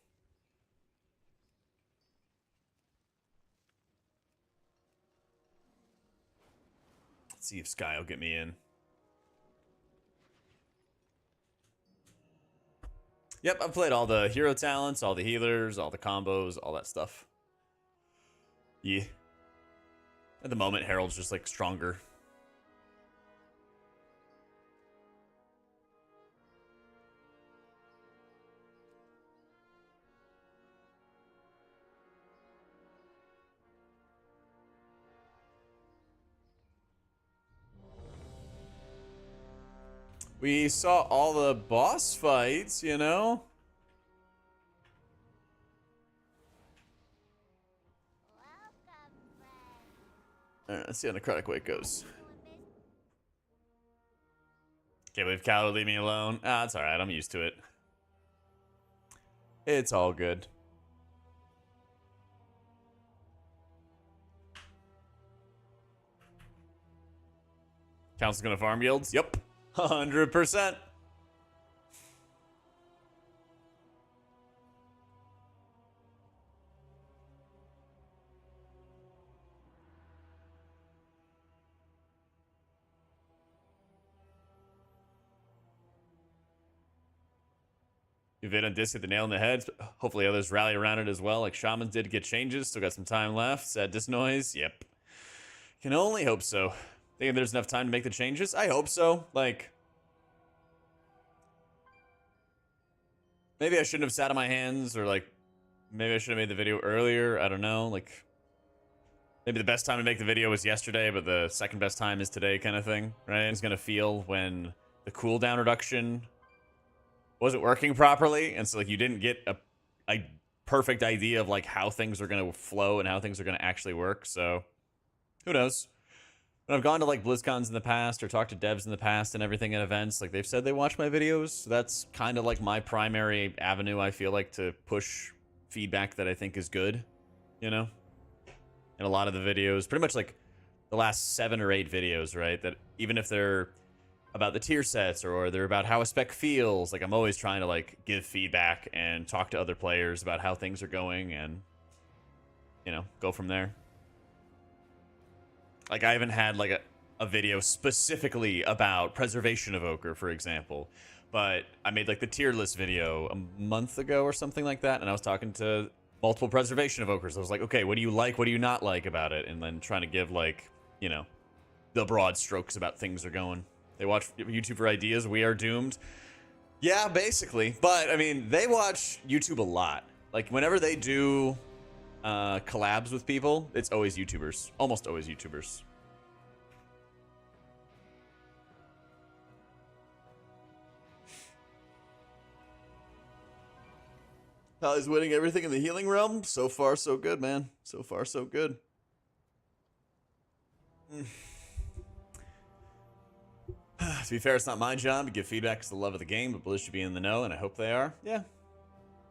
Speaker 1: Let's see if Sky will get me in. Yep, I've played all the hero talents, all the healers, all the combos, all that stuff. Yeah. At the moment, Herald's just like stronger. We saw all the boss fights, you know? Alright, let's see how Necrotic Wake goes. Can't believe Cal would leave me alone. Ah, it's alright, I'm used to it. It's all good. Council's gonna farm guilds? Yep. 100%. Vid and Dis hit the nail on the head. Hopefully others rally around it as well, like Shamans did to get changes. Still got some time left. Sad Disnoise. Yep. Can only hope so. Thinking there's enough time to make the changes? I hope so. Like, maybe I shouldn't have sat on my hands, or like, maybe I should have made the video earlier. I don't know. Like, maybe the best time to make the video was yesterday, but the second best time is today, kind of thing, right? It's gonna feel when the cooldown reduction wasn't working properly, and so like you didn't get a perfect idea of like how things are gonna flow and how things are gonna actually work. So, who knows? when I've gone to like BlizzCons in the past or talked to devs in the past and everything at events, like they've said they watch my videos. So that's kind of like my primary avenue, I feel like, to push feedback that I think is good, you know? And a lot of the videos, pretty much like the last 7 or 8 videos, right? That even if they're about the tier sets or they're about how a spec feels, like I'm always trying to like give feedback and talk to other players about how things are going and, you know, go from there. Like, I haven't had, like, a video specifically about Preservation Evoker, for example. But I made, like, the tier list video a month ago or something like that, and I was talking to multiple Preservation Evokers. I was like, okay, what do you like? What do you not like about it? And then trying to give, like, you know, the broad strokes about things are going. They watch YouTube for ideas. We are doomed. Yeah, basically. But, I mean, they watch YouTube a lot. Like, whenever they do collabs with people, it's always YouTubers. Almost always YouTubers. Holly's winning everything in the healing realm. So far, so good, man. So far, so good. To be fair, it's not my job to give feedback to the love of the game, but Blizz should be in the know, and I hope they are. Yeah,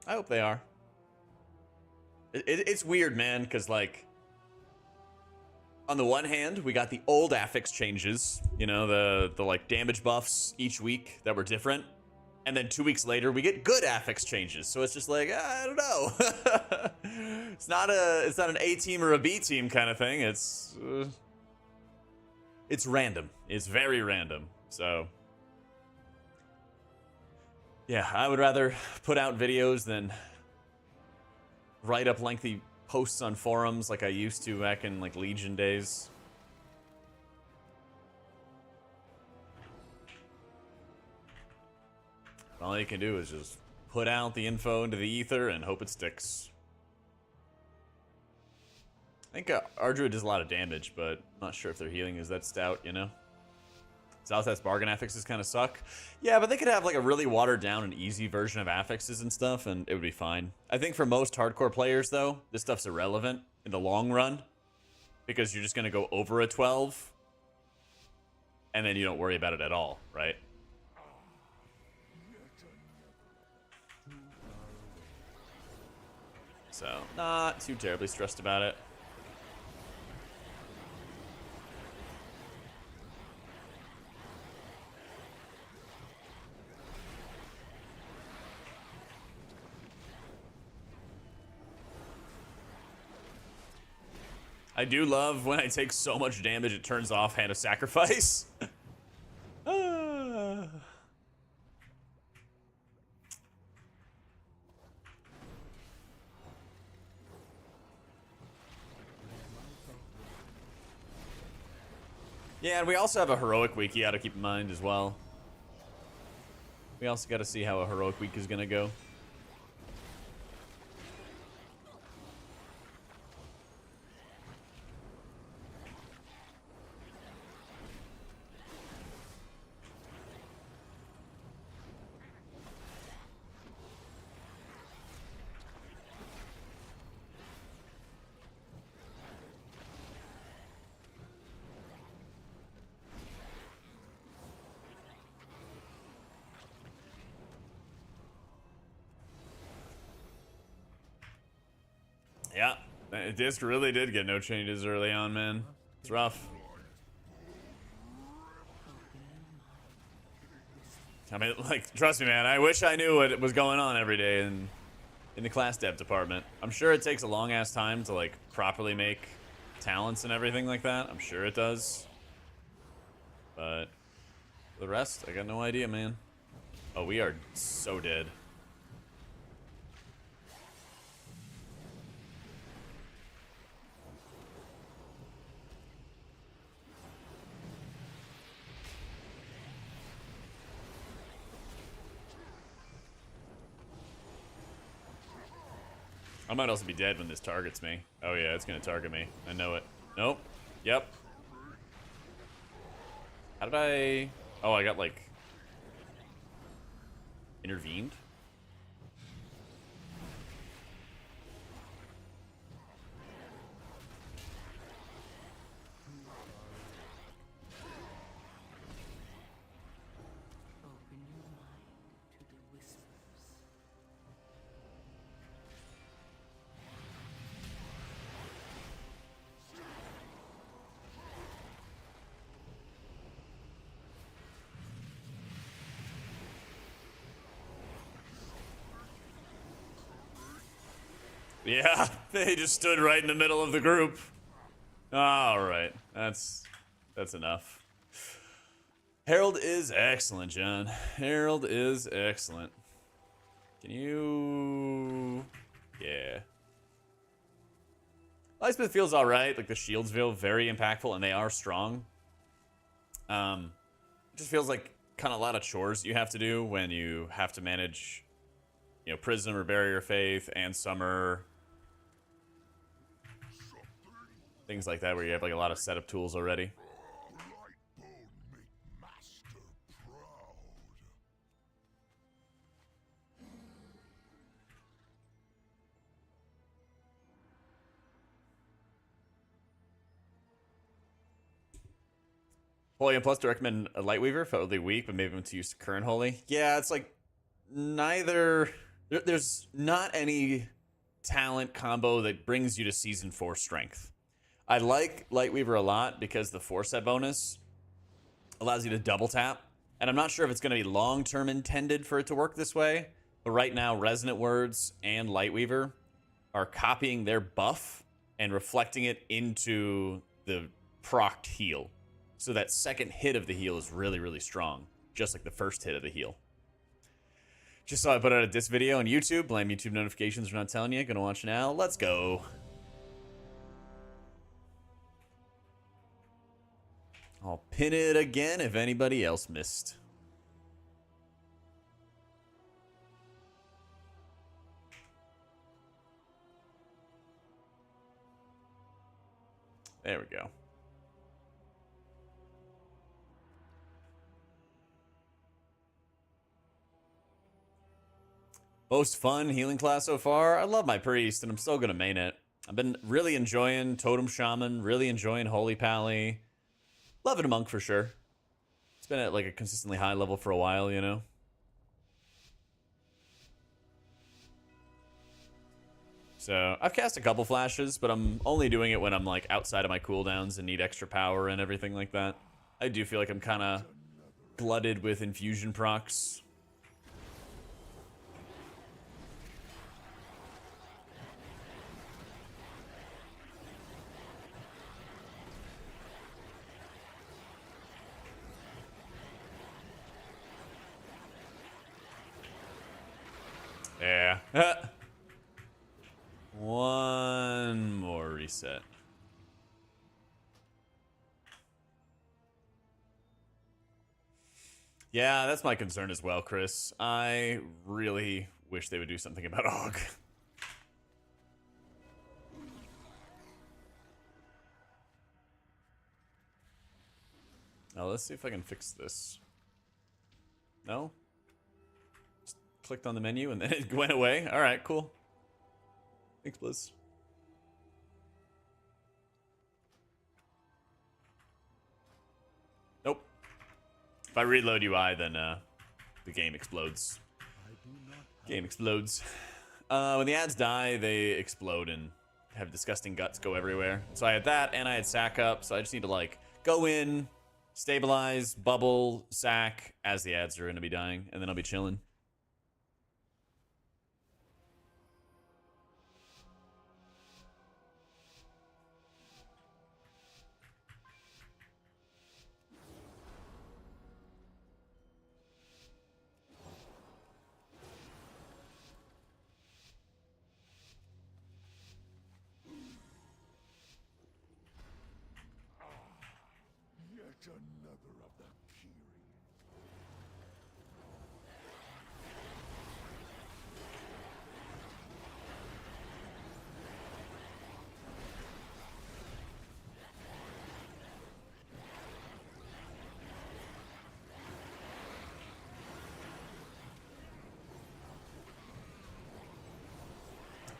Speaker 1: I hope they are. It's weird, man, because, like, on the one hand, we got the old affix changes, you know, the like, damage buffs each week that were different. And then 2 weeks later, we get good affix changes. So it's just like, I don't know. it's not an A team or a B team kind of thing. It's random. It's very random. So yeah, I would rather put out videos than write up lengthy posts on forums like I used to back in like Legion days. All you can do is just put out the info into the ether and hope it sticks. I think Ardruid does a lot of damage, but I'm not sure if their healing is that stout, you know? Southwest bargain affixes kind of suck. Yeah, but they could have like a really watered down and easy version of affixes and stuff, and it would be fine. I think for most hardcore players, though, this stuff's irrelevant in the long run, because you're just going to go over a 12, and then you don't worry about it at all, right? So, not too terribly stressed about it. I do love when I take so much damage it turns off Hand of Sacrifice. Yeah, and we also have a heroic week you gotta keep in mind as well. We also gotta see how a heroic week is gonna go. Yeah, Disc really did get no changes early on, man. It's rough. I mean, like, trust me, man. I wish I knew what was going on every day in the class dev department. I'm sure it takes a long-ass time to, like, properly make talents and everything like that. I'm sure it does. But the rest, I got no idea, man. Oh, we are so dead. I might also be dead when this targets me. Oh yeah, it's gonna target me. I know it. Nope. Yep. How did I... Oh, I got, like... intervened? Yeah, they just stood right in the middle of the group. All right, that's enough. Harold is excellent, John. Harold is excellent. Can you... Yeah. Lightsmith feels alright. Like, the shields feel very impactful, and they are strong. It just feels like kind of a lot of chores you have to do when you have to manage, you know, Prism or Barrier of Faith and Summer. Things like that, where you have like a lot of setup tools already. Holy and Plus to recommend a Lightweaver. Felt really weak, but maybe I'm too used to current Holy. Yeah, it's like neither. There's not any talent combo that brings you to Season 4 strength. I like Lightweaver a lot because the 4-set bonus allows you to double tap. And I'm not sure if it's going to be long-term intended for it to work this way. But right now, Resonant Words and Lightweaver are copying their buff and reflecting it into the procced heal. So that second hit of the heal is really, really strong. Just like the first hit of the heal. Just saw I put out a diss video on YouTube. Blame YouTube notifications for not telling you. Gonna watch now. Let's go. I'll pin it again if anybody else missed. There we go. Most fun healing class so far. I love my priest, and I'm still gonna main it. I've been really enjoying Totem Shaman, really enjoying Holy Pally. Loving a monk for sure. It's been at like a consistently high level for a while, you know. So I've cast a couple flashes, but I'm only doing it when I'm like outside of my cooldowns and need extra power and everything like that. I do feel like I'm kind of glutted with infusion procs. Yeah. One more reset. Yeah, that's my concern as well, Chris. I really wish they would do something about Og. Now let's see if I can fix this. No? Clicked on the menu and then it went away. All right, cool. Thanks, Blizz. Nope. If I reload UI, then the game explodes. Game explodes. When the ads die, they explode and have disgusting guts go everywhere. So I had that, and I had sack up. So I just need to like go in, stabilize, bubble, sack as the ads are going to be dying, and then I'll be chilling.
Speaker 14: Another of the Kiri.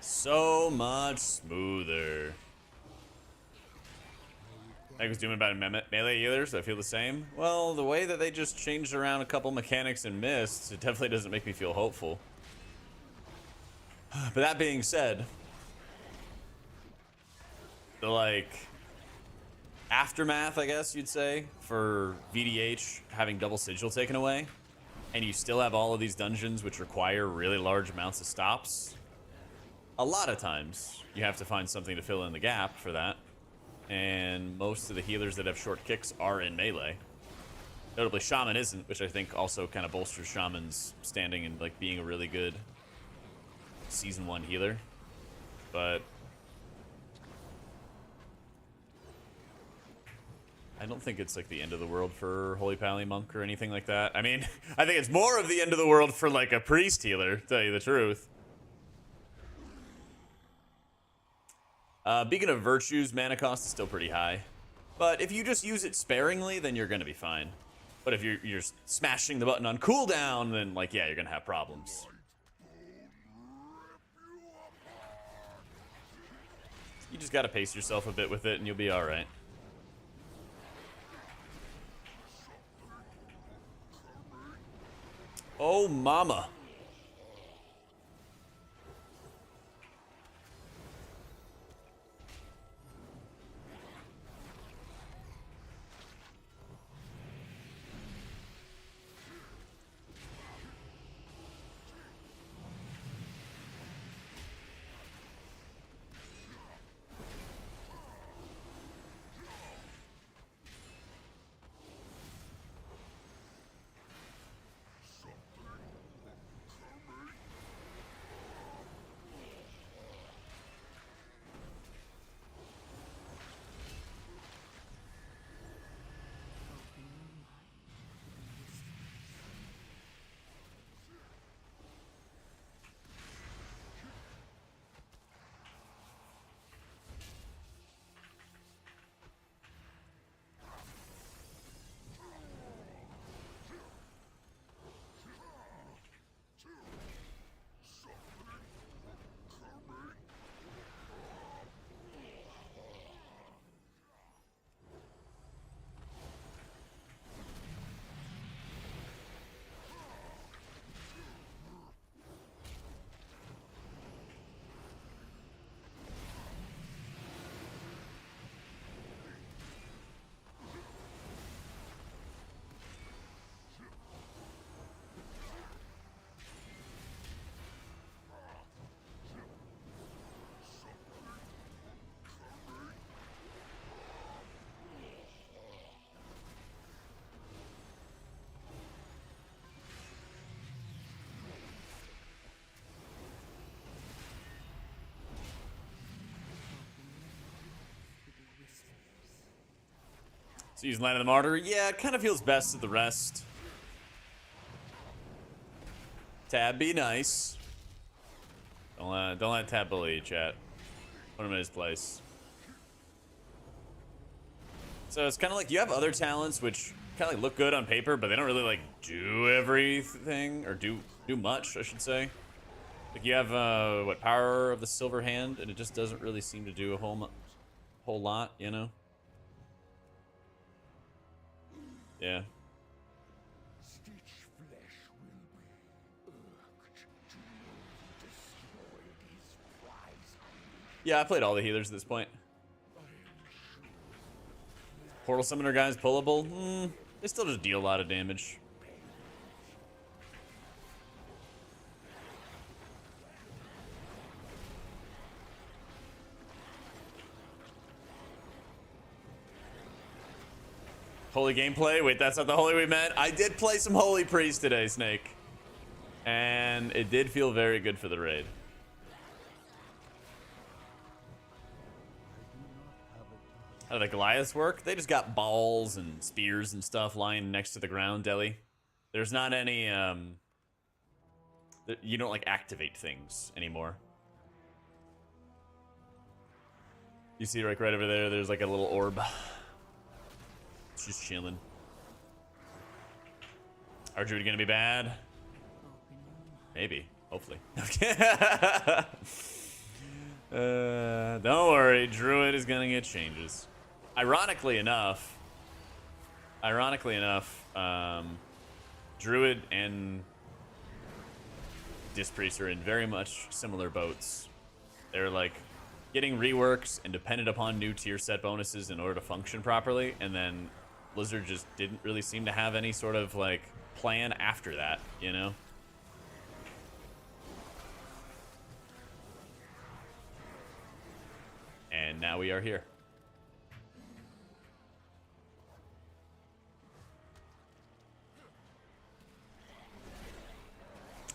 Speaker 1: So much smoother. I was doing about melee healers. I feel the same. Well, the way that they just changed around a couple mechanics and missed, it definitely doesn't make me feel hopeful. But that being said, the like aftermath, I guess you'd say, for VDH having double sigil taken away, and you still have all of these dungeons which require really large amounts of stops. a lot of times you have to find something to fill in the gap for that. And most of the healers that have short kicks are in melee. Notably, Shaman isn't, which I think also kind of bolsters Shaman's standing and like being a really good Season 1 healer. But I don't think it's like the end of the world for Holy Pally Monk or anything like that. I mean, I think it's more of the end of the world for like a priest healer, to tell you the truth. Beacon of Virtues mana cost is still pretty high. But if you just use it sparingly, then you're going to be fine. But if you're smashing the button on cooldown, then like, yeah, you're going to have problems. You just got to pace yourself a bit with it and you'll be all right. Oh, mama. So using Light of the Martyr, yeah, it kind of feels best to the rest. Tab, be nice. Don't let Tab bully you, chat. Put him in his place. So it's kind of like you have other talents which kind of like look good on paper, but they don't really like do everything or do much, I should say. Like you have what, Power of the Silver Hand, and it just doesn't really seem to do a whole lot, you know. Yeah. Yeah, I played all the healers at this point. Portal Summoner guys pullable? They still just deal a lot of damage. Holy gameplay? Wait, that's not the holy we meant. I did play some Holy Priest today, Snake. And it did feel very good for the raid. How do the Goliaths work? They just got balls and spears and stuff lying next to the ground, Deli. There's not any, you don't, like, activate things anymore. You see, like, right over there, there's, like, a little orb. It's just chilling. Are Druid gonna be bad? Maybe. Hopefully. Don't worry. Druid is gonna get changes. Ironically enough, Druid and Disc Priest are in very much similar boats. They're like getting reworks and dependent upon new tier set bonuses in order to function properly, and then Blizzard just didn't really seem to have any sort of like plan after that, you know? And now we are here.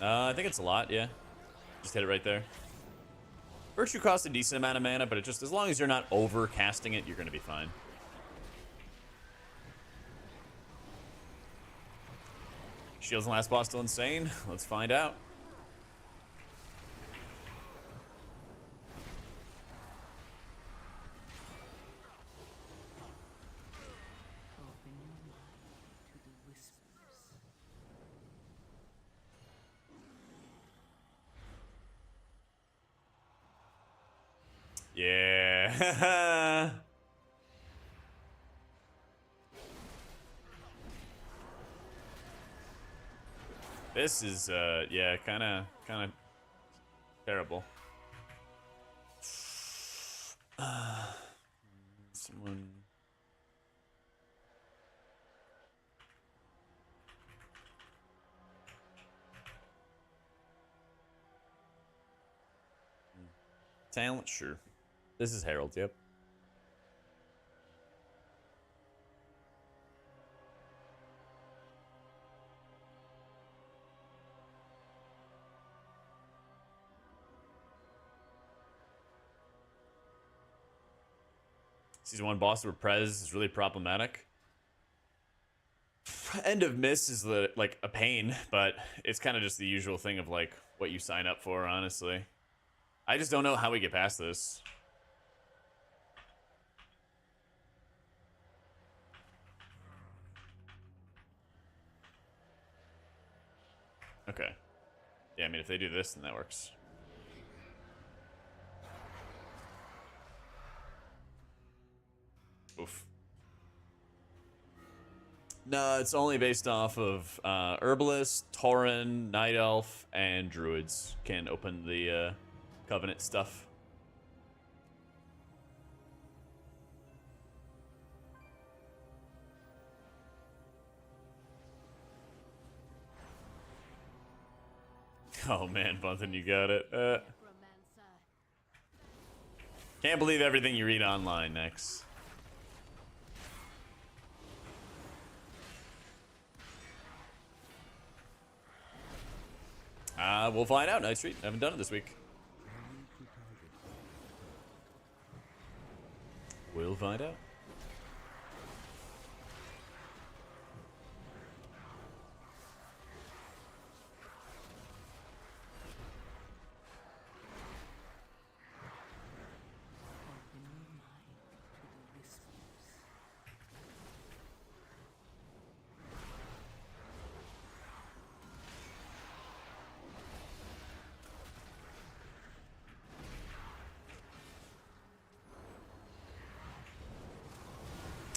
Speaker 1: I think it's a lot, yeah. Just hit it right there. Virtue costs a decent amount of mana, but it just, as long as you're not over casting it, you're going to be fine. Shields and last boss still insane? Let's find out.
Speaker 8: Open your mind to the whispers.
Speaker 1: Yeah. This is, yeah, kind of terrible. Someone. Talent, sure. This is Harold, yep. Season 1 boss with Prez is really problematic. End of Miss is like a pain, but it's kind of just the usual thing of like what you sign up for, honestly. I just don't know how we get past this. Okay. Yeah, I mean, if they do this, then that works. Oof. No, it's only based off of Herbalist, Tauren, Night Elf, and Druids can open the Covenant stuff. Oh man, Bunthin, you got it. Can't believe everything you read online, Nex. We'll find out. Night Street. I haven't done it this week. We'll find out.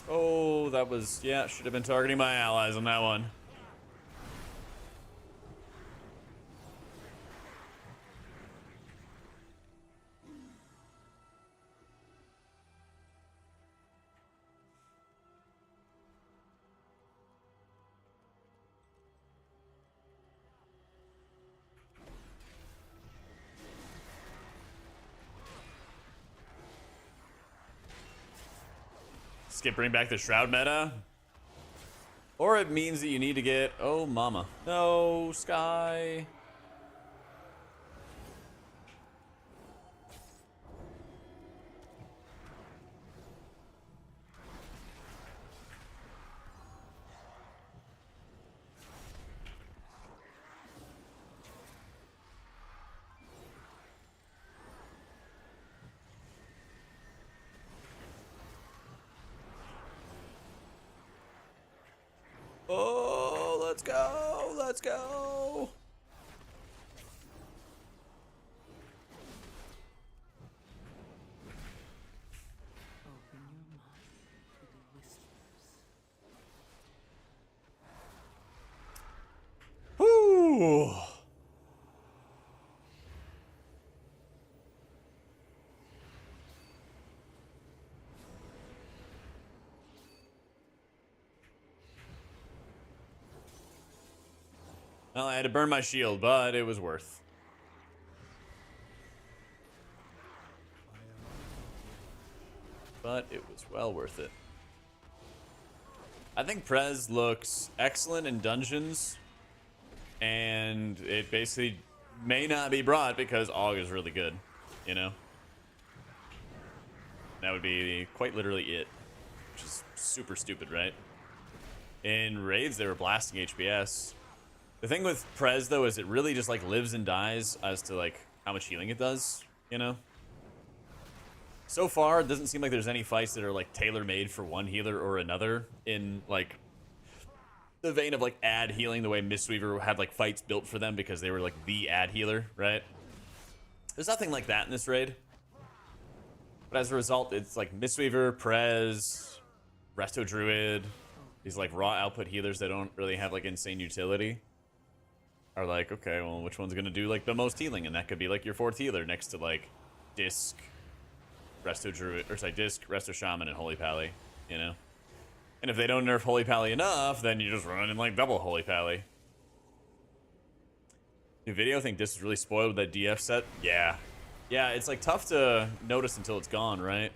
Speaker 1: Oh, that was, yeah, should have been targeting my allies on that one. Skip, bring back the Shroud meta. Or it means that you need to get... Oh, mama. No, Sky. Oh, let's go. Let's go.
Speaker 8: Open your mind to the whispers.
Speaker 1: Whew. Well, I had to burn my shield, but it was worth. but it was well worth it. I think Prez looks excellent in dungeons, and it basically may not be brought because AUG is really good, you know? That would be quite literally it, which is super stupid, right? In raids, they were blasting HPS. The thing with Prez, though, is it really just, like, lives and dies as to, like, how much healing it does, you know? So far, it doesn't seem like there's any fights that are, like, tailor-made for one healer or another in, like, the vein of, like, ad healing, the way Mistweaver had, like, fights built for them because they were, like, the ad healer, right? There's nothing like that in this raid. But as a result, it's, like, Mistweaver, Prez, Resto Druid, these, like, raw output healers that don't really have, like, insane utility are like, okay, well, which one's gonna do, like, the most healing? And that could be, like, your 4th healer next to, like, Disc, Resto Druid, or sorry, Disc, Resto Shaman, and Holy Pally, you know? And if they don't nerf Holy Pally enough, then you just run in, like, double Holy Pally. New video, I think Disc is really spoiled with that DF set. Yeah. Yeah, it's, like, tough to notice until it's gone, right?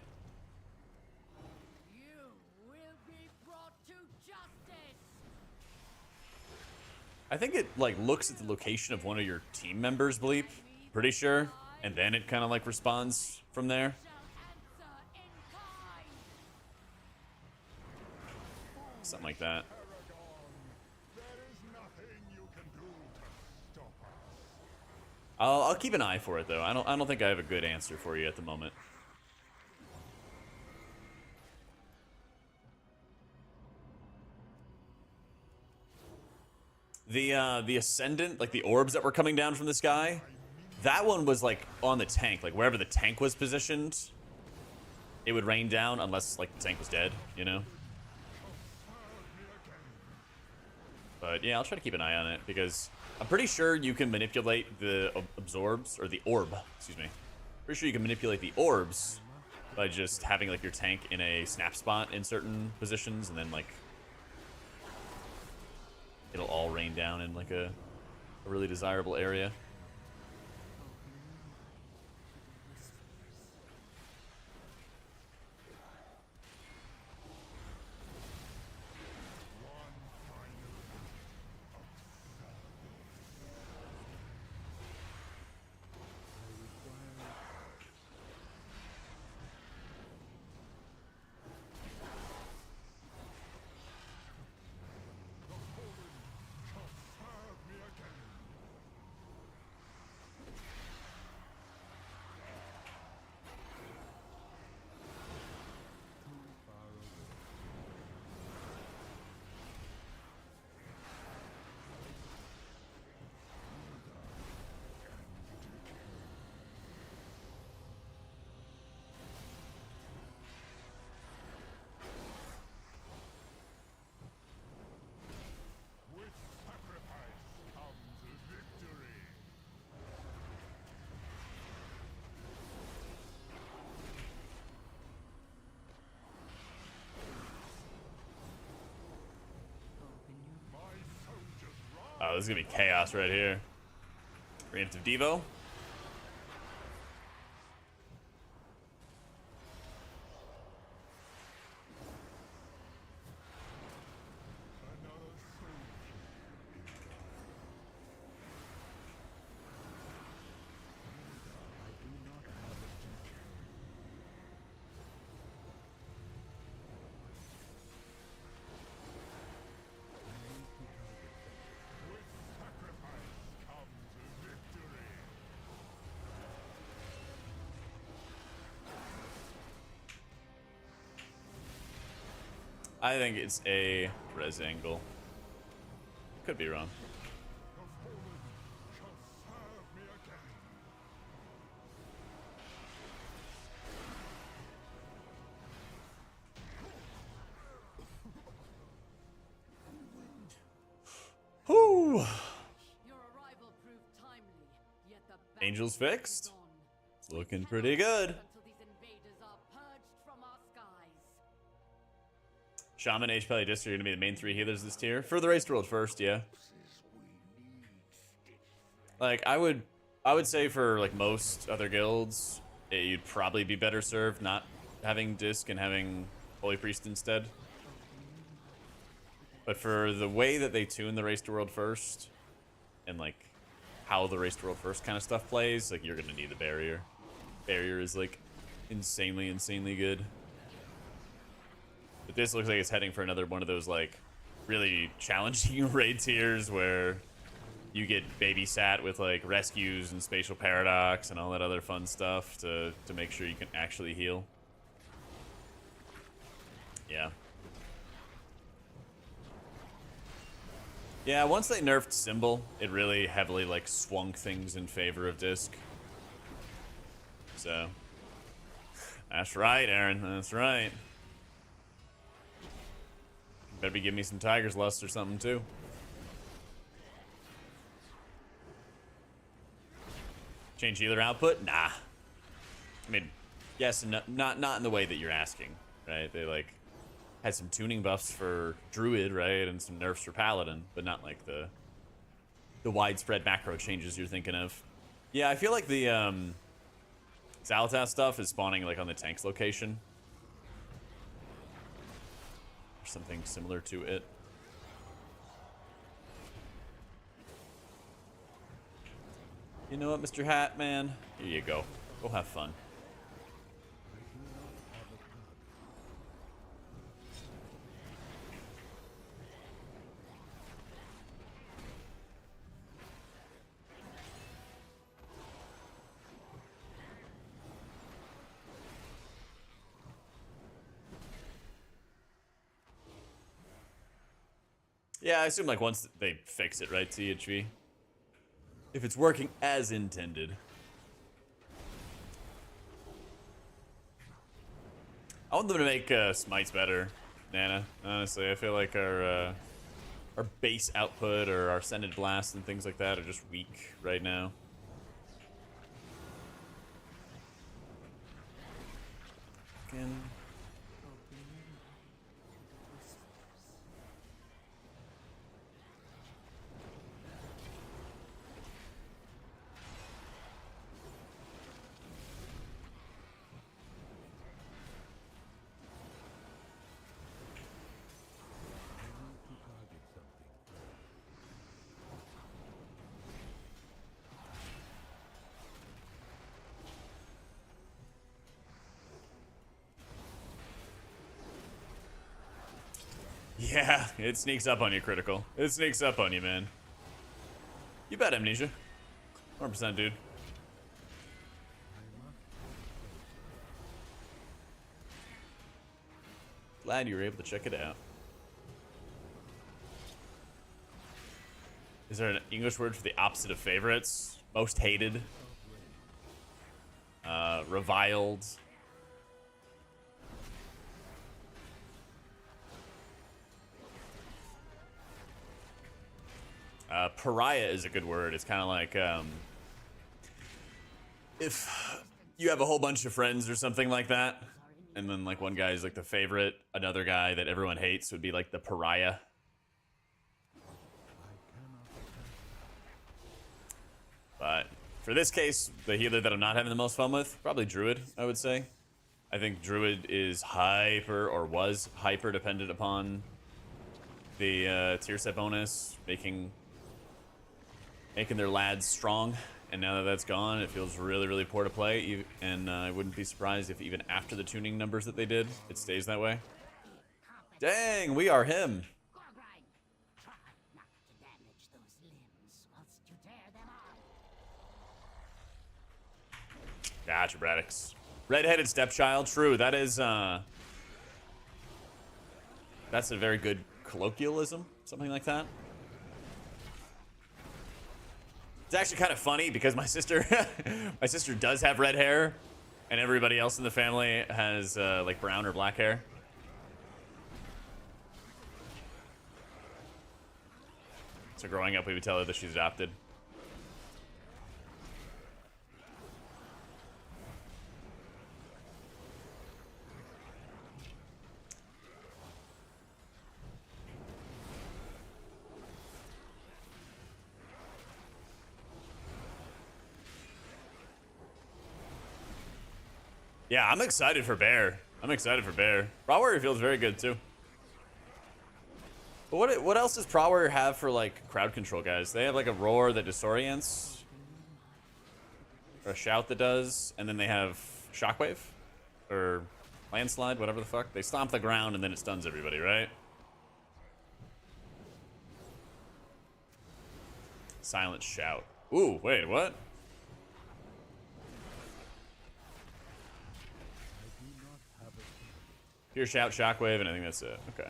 Speaker 1: I think it, like, looks at the location of one of your team members, Bleep. Pretty sure. And then it kind of, like, responds from there. Something like that. I'll keep an eye for it, though. I don't think I have a good answer for you at the moment. The Ascendant, like the orbs that were coming down from the sky, that one was like on the tank, like wherever the tank was positioned, it would rain down unless like the tank was dead, you know? But yeah, I'll try to keep an eye on it because I'm pretty sure you can manipulate the absorbs, or the orb, excuse me. Pretty sure you can manipulate the orbs by just having like your tank in a snap spot in certain positions and then like it'll all rain down in like a really desirable area. Oh, this is gonna be chaos right here. Preemptive Devo. I think it's a res angle. Could be wrong. Whew. Angel's fixed. It's looking pretty good. Shaman, HP, Disc are going to be the main 3 healers this tier. For the Race World first, yeah. Like, I would say for, like, most other guilds, you'd probably be better served not having Disc and having Holy Priest instead. But for the way that they tune the Race to World First, and like how the Race to World First kind of stuff plays, like you're gonna need the barrier. Barrier is like insanely good. But this looks like it's heading for another one of those like really challenging raid tiers where you get babysat with like rescues and spatial paradox and all that other fun stuff to make sure you can actually heal. Yeah. Yeah, once they nerfed Symbol, it really heavily like swung things in favor of Disc. So that's right, Aaron. That's right. Better be giving me some Tiger's Lust or something too. Change healer output? Nah. I mean, yes, and not in the way that you're asking, right? They like had some tuning buffs for Druid, right, and some nerfs for Paladin, but not like the widespread macro changes you're thinking of. Yeah, I feel like the Xal'atath stuff is spawning like on the tank's location. Or something similar to it. You know what, Mr. Hat, man? Here you go. Go have fun. Yeah, I assume like once they fix it, right, THV? If it's working as intended. I want them to make smites better, Nana. Honestly, I feel like our base output or our Sended Blast and things like that are just weak right now. Again. Yeah, it sneaks up on you, Critical. It sneaks up on you, man. You bet, Amnesia. 100%, dude. Glad you were able to check it out. Is there an English word for the opposite of favorites? Most hated? Reviled? Pariah is a good word. It's kind of like if you have a whole bunch of friends or something like that, and then like one guy is like the favorite, another guy that everyone hates would be like the pariah. But for this case, the healer that I'm not having the most fun with, probably Druid, I would say. I think Druid is hyper, or was hyper dependent upon the tier set bonus, making their lads strong, and now that that's gone, it feels really poor to play, and I wouldn't be surprised if even after the tuning numbers that they did, it stays that way. Dang, we are him. Gotcha, Braddix. Red-headed stepchild, true, that is, that's a very good colloquialism, something like that. It's actually kind of funny because my sister does have red hair, and everybody else in the family has like brown or black hair. So growing up, we would tell her that she's adopted. Yeah, I'm excited for Bear. I'm excited for Bear. Raw Warrior feels very good too. But what else does Pro Warrior have for like crowd control, guys? They have like a roar that disorients, or a shout that does, and then they have shockwave or landslide, whatever the fuck. They stomp the ground and then it stuns everybody, right? Silent shout. Ooh, wait, what? Pure shout, shockwave, and I think that's it. Okay.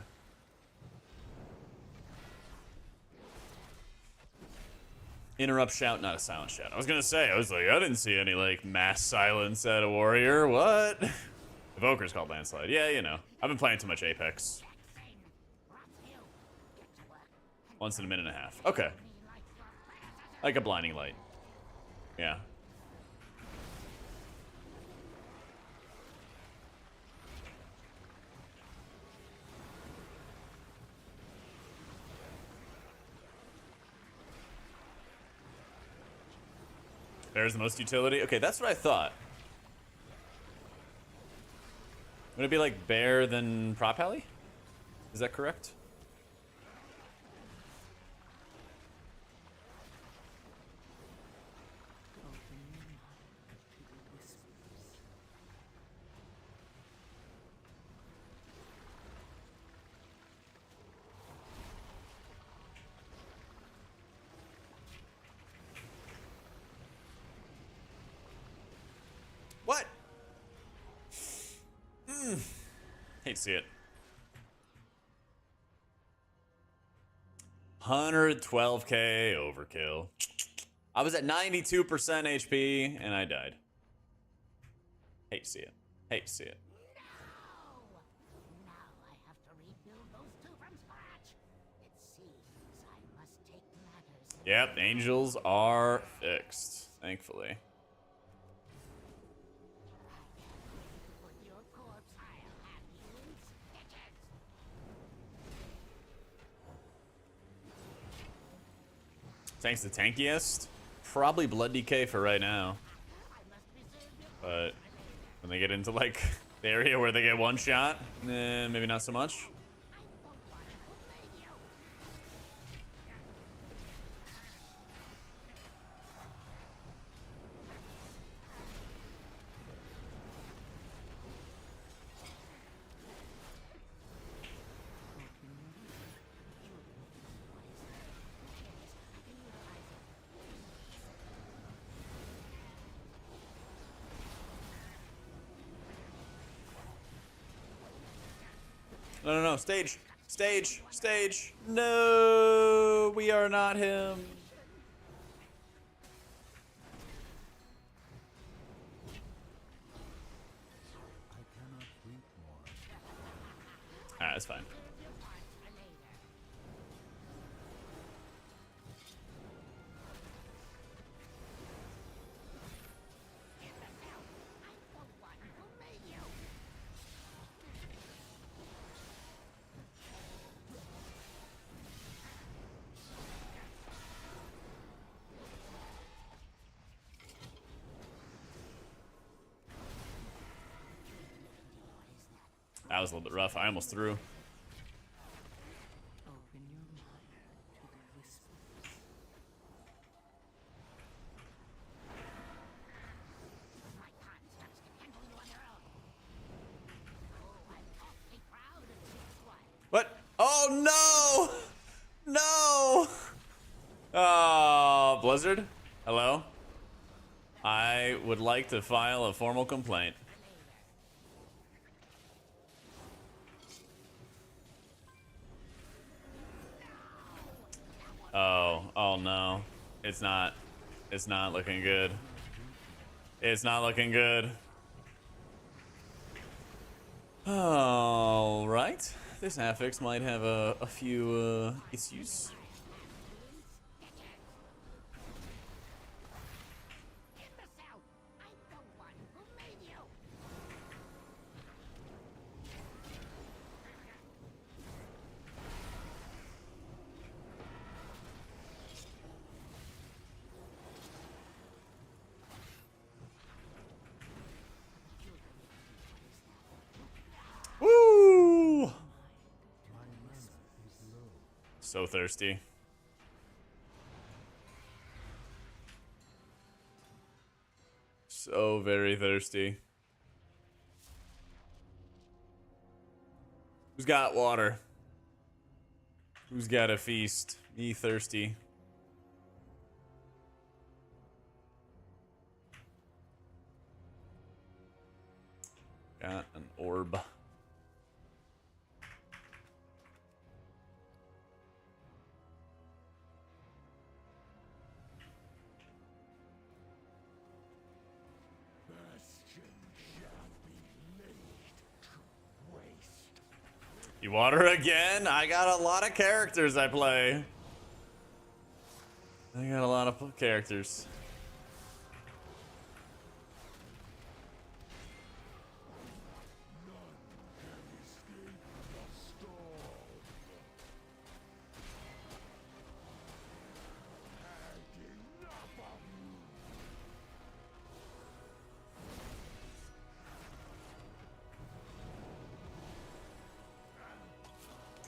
Speaker 1: Interrupt shout, not a silent shout. I was gonna say, I was like, I didn't see any like mass silence at a warrior. What? Evoker's called landslide. Yeah, you know. I've been playing too much Apex. Once in a minute and a half. Okay. Like a blinding light. Yeah. Bear's the most utility? Okay, that's what I thought. Would it be like Bear than Prop Heli? Is that correct? What? Hate to see it. 112k overkill. I was at 92% HP and I died. Hate to see it. Hate to see it. Yep, angels are fixed, thankfully. Thanks to tankiest. Probably blood DK for right now. But when they get into like the area where they get one shot, maybe not so much. No, no, no. Stage. Stage. Stage. No, we are not him. Ah, that's fine. That was a little bit rough. I almost threw. What? Oh no! No! Oh, Blizzard? Hello? I would like to file a formal complaint. Oh no. It's not looking good. It's not looking good. All right. This affix might have a few issues. So thirsty. So very thirsty. Who's got water? Who's got a feast? Me thirsty. Got an orb. You water again? I got a lot of characters I play. I got a lot of characters.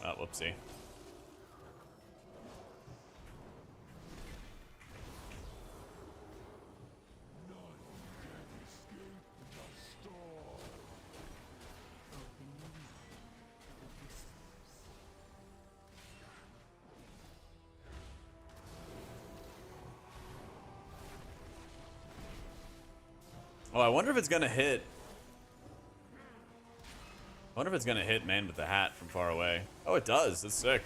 Speaker 1: Oh, whoopsie. Oh, I wonder if it's gonna hit. I wonder if it's gonna hit Man with the Hat from far away. Oh, it does. That's sick.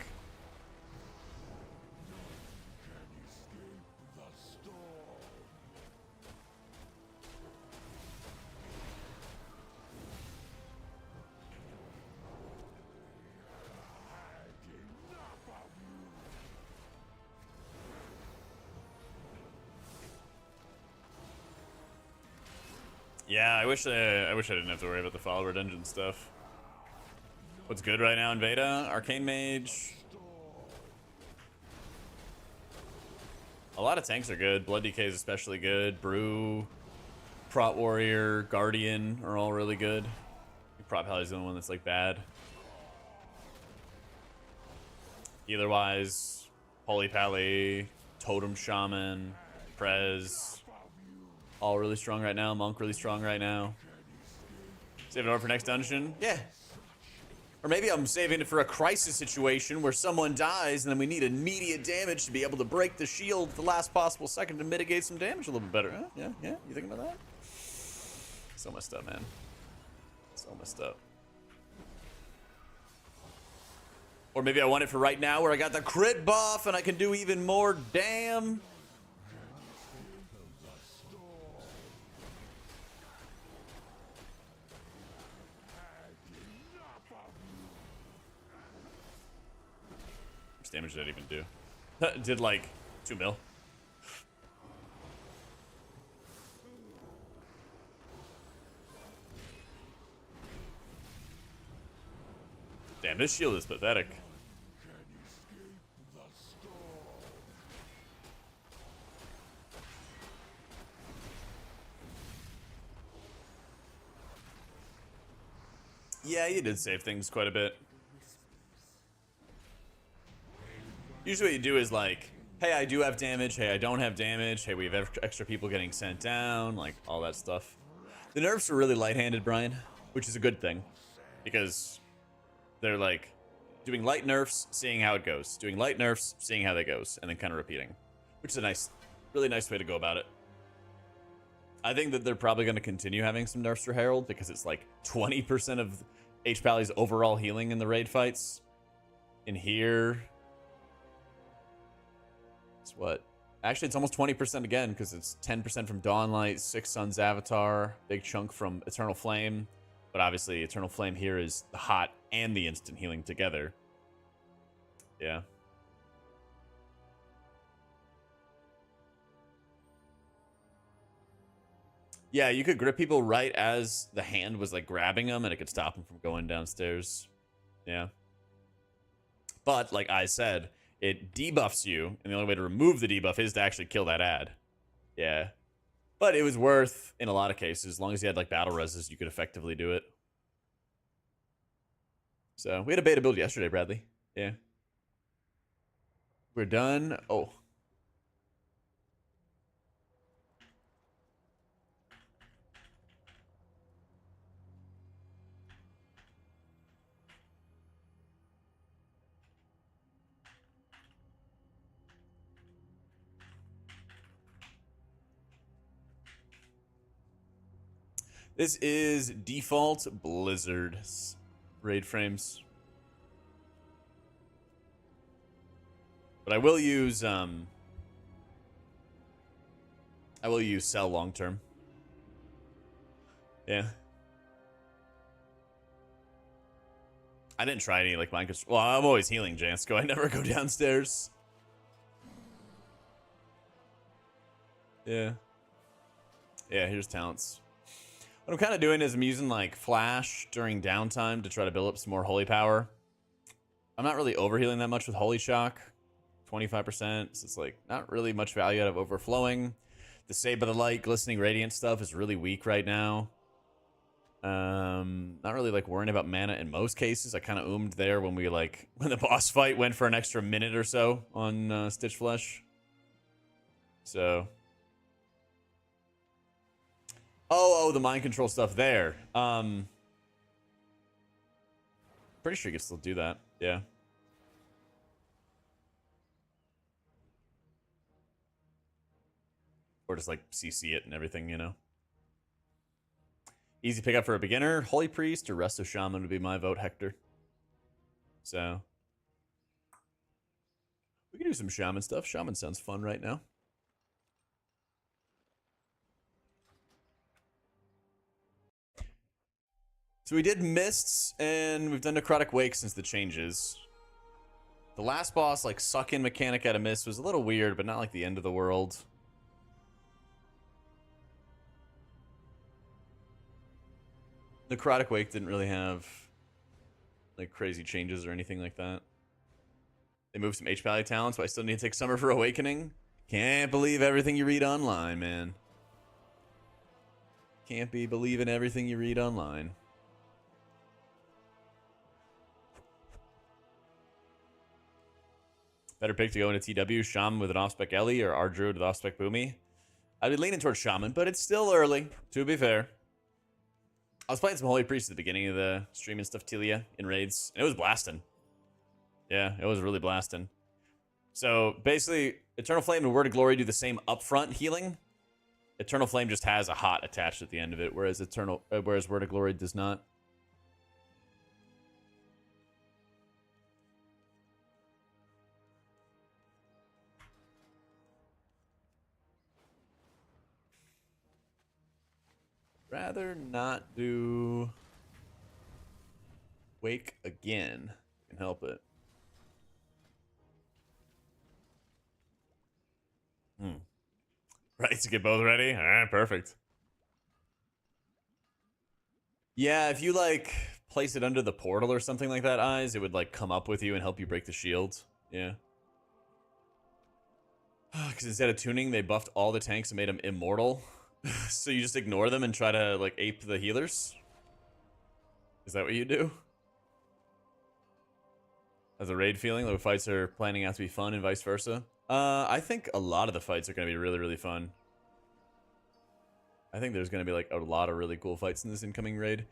Speaker 1: Yeah, I wish I didn't have to worry about the follower dungeon stuff. What's good right now in beta? Arcane Mage. A lot of tanks are good. Blood DK is especially good. Brew, Prot Warrior, Guardian are all really good. Prot Pally is the only one that's like bad. Healer wise, Holy Pally, Totem Shaman, Prez, all really strong right now. Monk really strong right now. Saving it over for next dungeon? Yeah. Or maybe I'm saving it for a crisis situation where someone dies and then we need immediate damage to be able to break the shield at the last possible second to mitigate some damage a little bit better. Huh? Yeah, yeah. You thinking about that? So messed up, man. So messed up. Or maybe I want it for right now where I got the crit buff and I can do even more. Damn. How much damage did that even do? Did like 2 mil. Damn, this shield is pathetic. Yeah, you did save things quite a bit. Usually what you do is like, hey, I do have damage. Hey, I don't have damage. Hey, we have extra people getting sent down. Like, all that stuff. The nerfs are really light-handed, Brian, which is a good thing. Because they're like doing light nerfs, seeing how it goes. Doing light nerfs, seeing how that goes. And then kind of repeating. Which is a nice, really nice way to go about it. I think that they're probably going to continue having some nerfs for Herald because it's like 20% of H-Pally's overall healing in the raid fights. In here... It's what? Actually, it's almost 20% again because it's 10% from Dawnlight, 6 Suns Avatar, big chunk from Eternal Flame. But obviously, Eternal Flame here is the hot and the instant healing together. Yeah. Yeah, you could grip people right as the hand was like grabbing them and it could stop them from going downstairs. Yeah. But like I said, it debuffs you, and the only way to remove the debuff is to actually kill that ad. Yeah. But it was worth, in a lot of cases, as long as you had like battle reses, you could effectively do it. So, we had a beta build yesterday, Bradley. Yeah. We're done. Oh. This is default Blizzard raid frames. But I will use sell long term. Yeah. I didn't try any like mind control. Well, I'm always healing, Jansko. I never go downstairs. Yeah. Yeah, here's talents. What I'm kind of doing is I'm using like flash during downtime to try to build up some more holy power. I'm not really overhealing that much with holy shock. 25%, so it's like not really much value out of overflowing. The Save by the Light, Glistening Radiant stuff is really weak right now. Not really like worrying about mana in most cases. I kind of oomed there when the boss fight went for an extra minute or so on Stitch Flesh. So. Oh, the mind control stuff there. Pretty sure you can still do that. Yeah. Or just like CC it and everything, you know. Easy pickup for a beginner. Holy Priest or Resto Shaman would be my vote, Hector. So. We can do some Shaman stuff. Shaman sounds fun right now. So we did Mists, and we've done Necrotic Wake since the changes. The last boss, like, suck-in mechanic out of Mist was a little weird, but not like the end of the world. Necrotic Wake didn't really have like crazy changes or anything like that. They moved some H-Valley talents, but I still need to take Summer for Awakening. Can't believe everything you read online, man. Can't be believing everything you read online. Better pick to go into TW, Shaman with an off-spec Ellie or R-Druid with off-spec Boomy. I'd be leaning towards Shaman, but it's still early, to be fair. I was playing some Holy Priest at the beginning of the stream and stuff, Telia, in raids, and it was blasting. Yeah, it was really blasting. So, basically, Eternal Flame and Word of Glory do the same upfront healing. Eternal Flame just has a hot attached at the end of it, whereas Word of Glory does not. Rather not do Wake again. Can help it. Right, to get both ready? Alright, perfect. Yeah, if you like place it under the portal or something like that, Eyes, it would like come up with you and help you break the shield. Yeah. Because instead of tuning, they buffed all the tanks and made them immortal. So you just ignore them and try to like ape the healers? Is that what you do? As a raid feeling, like fights are planning out to be fun and vice versa? I think a lot of the fights are going to be really, really fun. I think there's going to be like a lot of really cool fights in this incoming raid.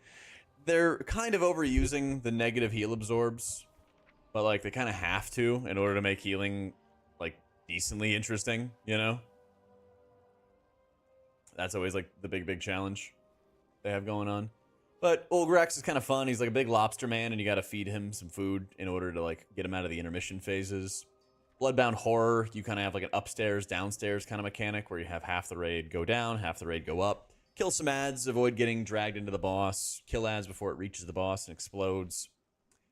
Speaker 1: They're kind of overusing the negative heal absorbs, but like they kind of have to in order to make healing like decently interesting, you know? That's always like the big challenge they have going on. But Ulgrax is kind of fun. He's like a big lobster man, and you got to feed him some food in order to like get him out of the intermission phases. Bloodbound Horror, you kind of have like an upstairs, downstairs kind of mechanic where you have half the raid go down, half the raid go up. Kill some ads, avoid getting dragged into the boss. Kill ads before it reaches the boss and explodes.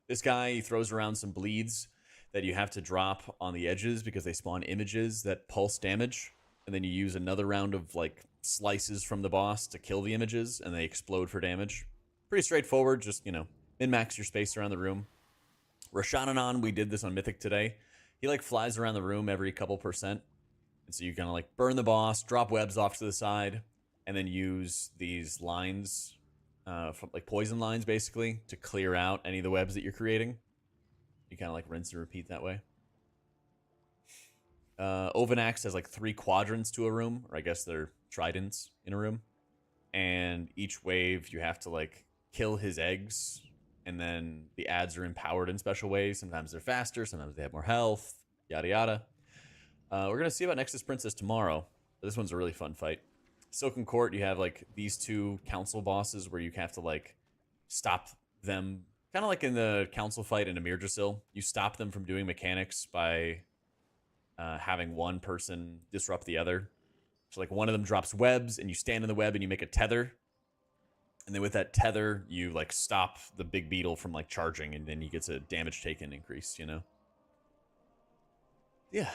Speaker 1: This guy, he throws around some bleeds that you have to drop on the edges because they spawn images that pulse damage. And then you use another round of like slices from the boss to kill the images, and they explode for damage. Pretty straightforward, just, you know, min-max your space around the room. Rashananon, we did this on Mythic today. He like flies around the room every couple %. And so you kind of like burn the boss, drop webs off to the side, and then use these lines, from, like poison lines basically, to clear out any of the webs that you're creating. You kind of like rinse and repeat that way. Ovanax has like 3 quadrants to a room, or I guess they're tridents in a room. And each wave you have to like kill his eggs, and then the ads are empowered in special ways. Sometimes they're faster, sometimes they have more health, yada yada. We're gonna see about Nexus Princess tomorrow, but this one's a really fun fight. Silken Court, you have like these 2 council bosses where you have to like stop them, kind of like in the council fight in Amir Drasil. You stop them from doing mechanics by having one person disrupt the other. So like one of them drops webs and you stand in the web and you make a tether. And then with that tether, you like stop the big beetle from like charging, and then he gets a damage taken increase, you know? Yeah.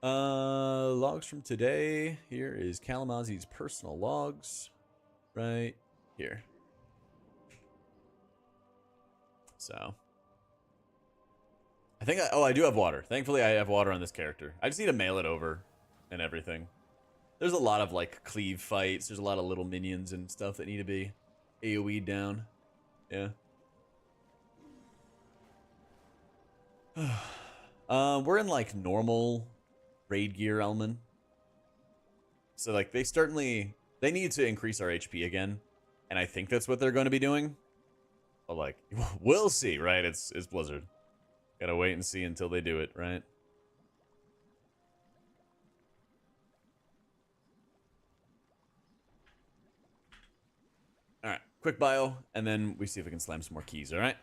Speaker 1: Logs from today. Here is Kalamazi's personal logs. Right here. So. I think I do have water. Thankfully, I have water on this character. I just need to mail it over and everything. There's a lot of like cleave fights. There's a lot of little minions and stuff that need to be AoE'd down. Yeah. We're in like normal raid gear, Elman. So like they need to increase our HP again, and I think that's what they're going to be doing. But like we'll see, right? It's Blizzard. Gotta wait and see until they do it, right? All right, quick bio, and then we see if we can slam some more keys, all right?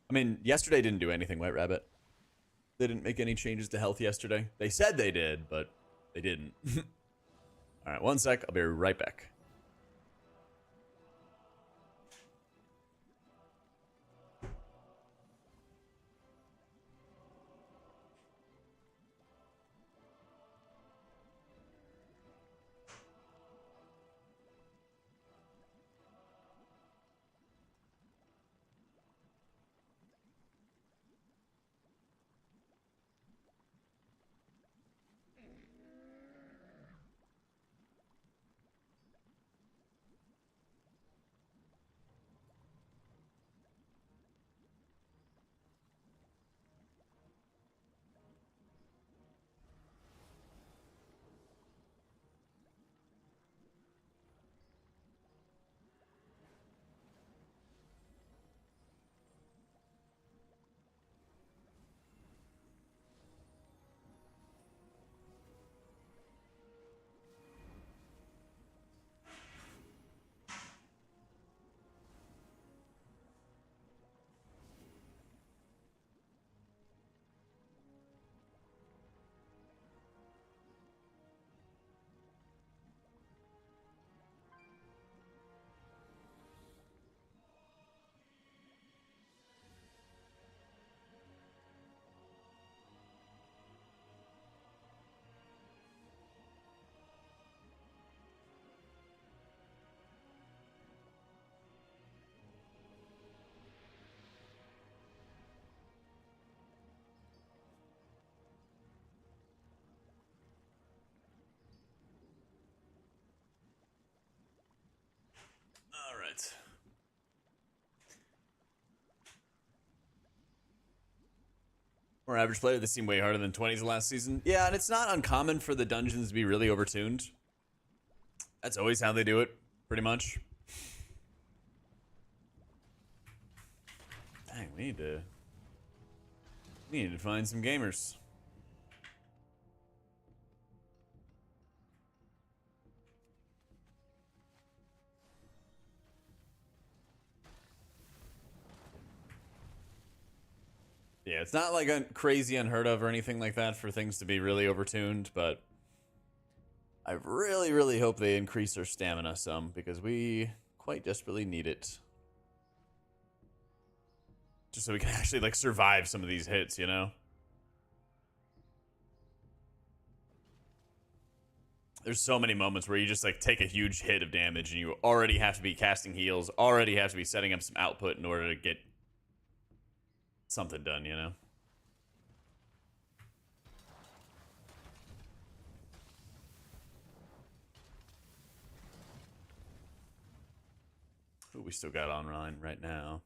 Speaker 1: I mean, yesterday didn't do anything, White Rabbit. They didn't make any changes to health yesterday. They said they did, but they didn't. All right, one sec. I'll be right back. All right. More average player, this seemed way harder than 20s last season. Yeah, and it's not uncommon for the dungeons to be really overtuned. That's always how they do it, pretty much. Dang, we need to find some gamers. Yeah, it's not like a crazy unheard of or anything like that for things to be really overtuned, but I really, really hope they increase our stamina some, because we quite desperately need it. Just so we can actually like survive some of these hits, you know? There's so many moments where you just like take a huge hit of damage and you already have to be casting heals, already have to be setting up some output in order to get something done, you know? Who we still got online right now?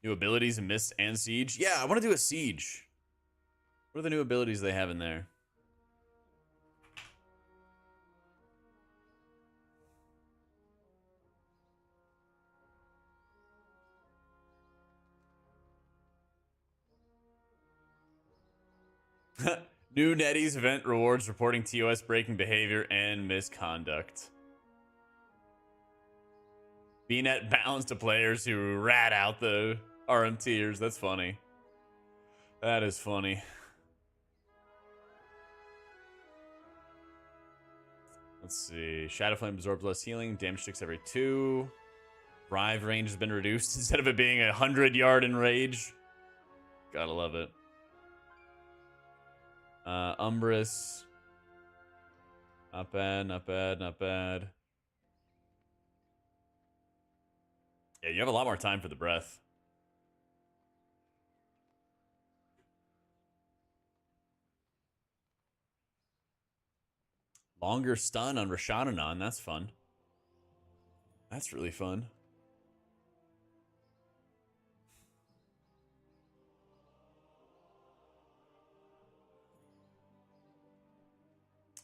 Speaker 1: New abilities in Mist and Siege. Yeah, I want to do a Siege. What are the new abilities they have in there? New NetEase event rewards reporting TOS breaking behavior and misconduct. VNet balance to players who rat out the RMTers. That's funny. That is funny. Let's see. Shadow Flame absorbs less healing. Damage sticks every 2. Drive range has been reduced instead of it being 100-yard in rage. Gotta love it. Umbrus. Not bad, not bad, not bad. Yeah, you have a lot more time for the breath. Longer stun on Rashananon. That's fun. That's really fun.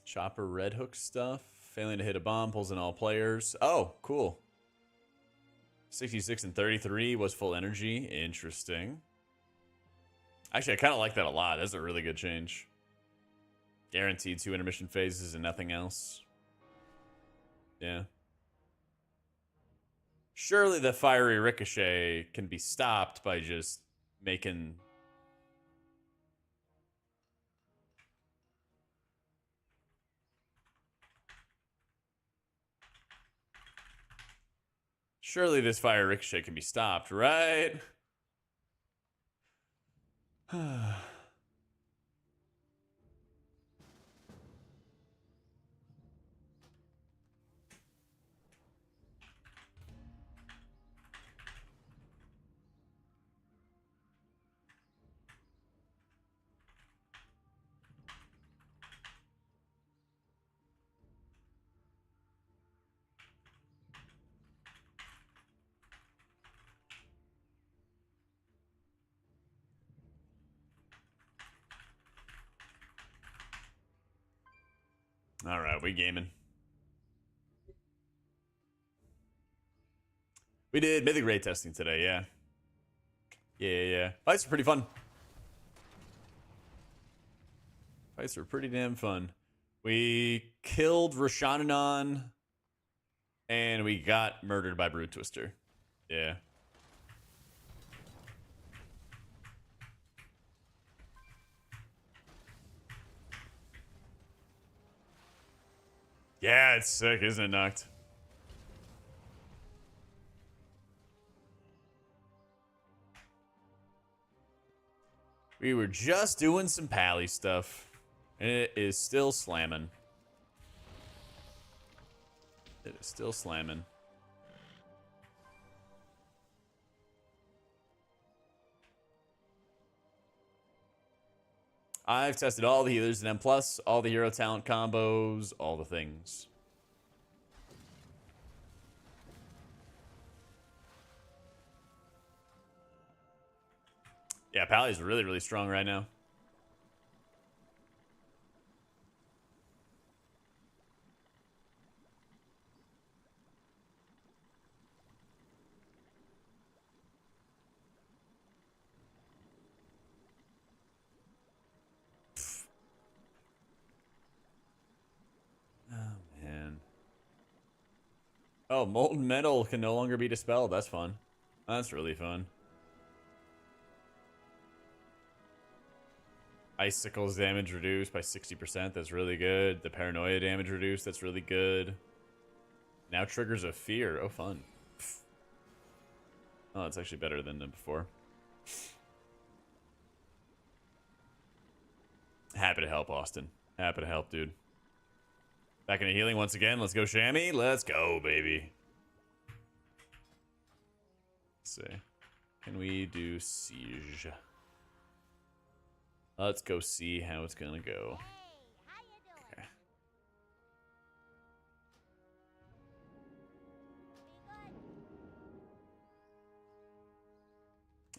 Speaker 1: Chopper red hook stuff. Failing to hit a bomb pulls in all players. Oh, cool. 66 and 33 was full energy. Interesting. Actually, I kind of like that a lot. That's a really good change. Guaranteed 2 intermission phases and nothing else. Yeah. Surely the fiery ricochet can be stopped by just making... Surely this fire ricochet can be stopped, right? All right, we gaming. We did Mythic raid testing today, yeah. Yeah. Fights are pretty fun. Fights are pretty damn fun. We killed Rashananon, and we got murdered by Brood Twister. Yeah. Yeah, it's sick, isn't it, Noct? We were just doing some pally stuff, and it is still slamming. It is still slamming. I've tested all the healers in M+, all the hero talent combos, all the things. Yeah, Pally's really, really strong right now. Oh, man. Oh, Molten Metal can no longer be dispelled. That's fun. That's really fun. Icicles damage reduced by 60%. That's really good. The Paranoia damage reduced. That's really good. Now triggers of fear. Oh, fun. Oh, that's actually better than before. Happy to help, Austin. Happy to help, dude. Back into healing once again. Let's go, Shammy. Let's go, baby. Let's see. Can we do Siege? Let's go see how it's gonna go. Okay.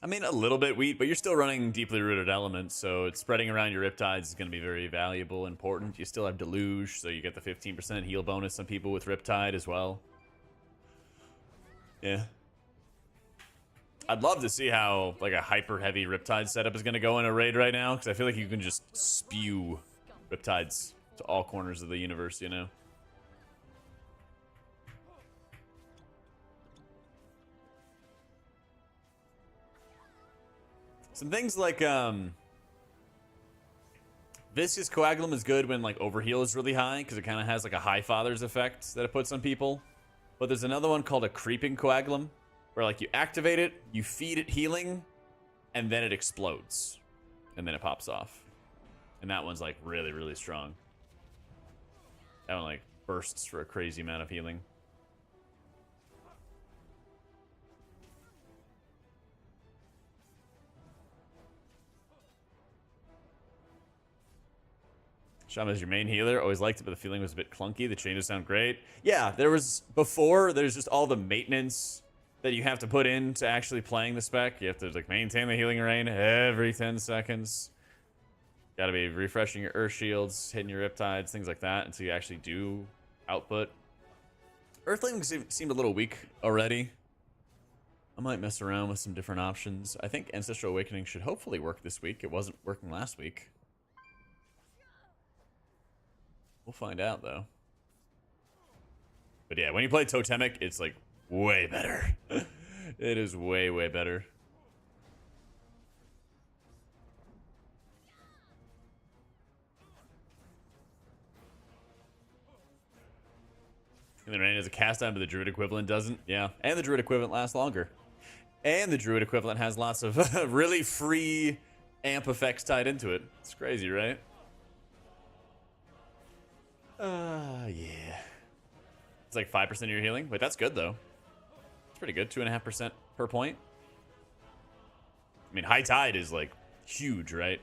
Speaker 1: I mean, a little bit wheat, but you're still running deeply rooted elements, so it's spreading around your Riptides is going to be very valuable, important. You still have Deluge, so you get the 15% heal bonus on people with Riptide as well. Yeah. I'd love to see how like a hyper heavy Riptide setup is going to go in a raid right now, because I feel like you can just spew Riptides to all corners of the universe, you know? Some things like Viscous Coagulum is good when like overheal is really high, because it kind of has like a High Father's effect that it puts on people. But there's another one called a Creeping Coagulum, where like you activate it, you feed it healing, and then it explodes. And then it pops off. And that one's like really, really strong. That one like bursts for a crazy amount of healing. Shaman's your main healer. Always liked it, but the feeling was a bit clunky. The changes sound great. Yeah, there's just all the maintenance that you have to put into actually playing the spec. You have to like maintain the healing rain every 10 seconds. Gotta be refreshing your Earth Shields, hitting your Riptides, things like that until you actually do output. Earthling seemed a little weak already. I might mess around with some different options. I think Ancestral Awakening should hopefully work this week. It wasn't working last week. We'll find out, though. But yeah, when you play Totemic, it's like way better. It is way, way better. And the rain is a cast item, but the Druid equivalent doesn't. Yeah, and the Druid equivalent lasts longer. And the Druid equivalent has lots of really free amp effects tied into it. It's crazy, right? Yeah. It's like 5% of your healing. Wait, that's good, though. It's pretty good. 2.5% per point. I mean, High Tide is, like, huge, right?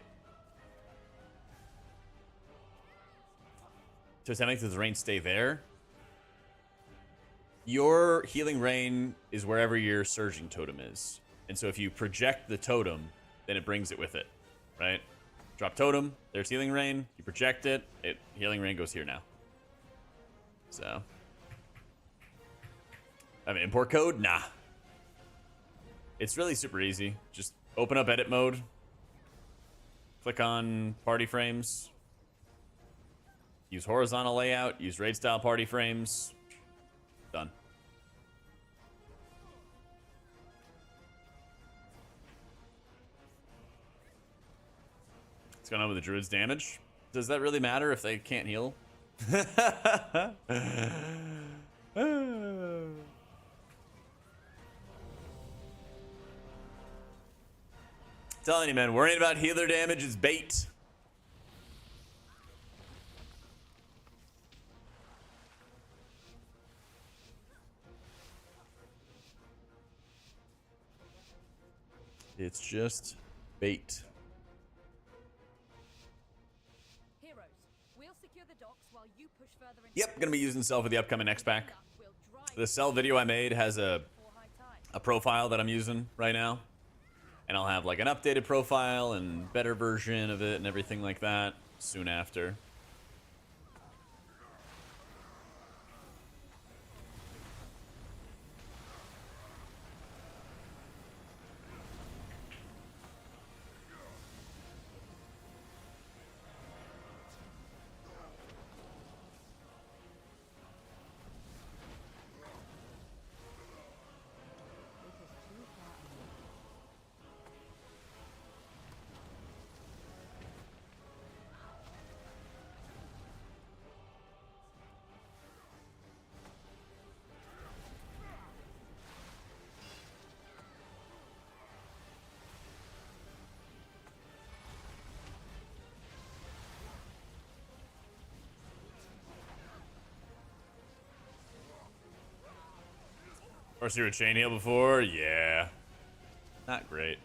Speaker 1: Totemic, does the rain stay there? Your healing rain is wherever your surging totem is. And so if you project the totem, then it brings it with it, right? Drop totem, there's healing rain, you project it, healing rain goes here now. So. I have an import code? Nah. It's really super easy. Just open up edit mode. Click on party frames. Use horizontal layout, use raid style party frames. Done. What's going on with the druid's damage? Does that really matter if they can't heal? Telling you, man, worrying about healer damage is bait. It's just bait.
Speaker 18: Heroes, we'll secure the docks while you push further into
Speaker 1: Yep, gonna be using Cell for the upcoming X pack. The Cell video I made has a profile that I'm using right now. And I'll have like an updated profile and better version of it and everything like that soon after. Or see a chain heal before? Yeah. Not great.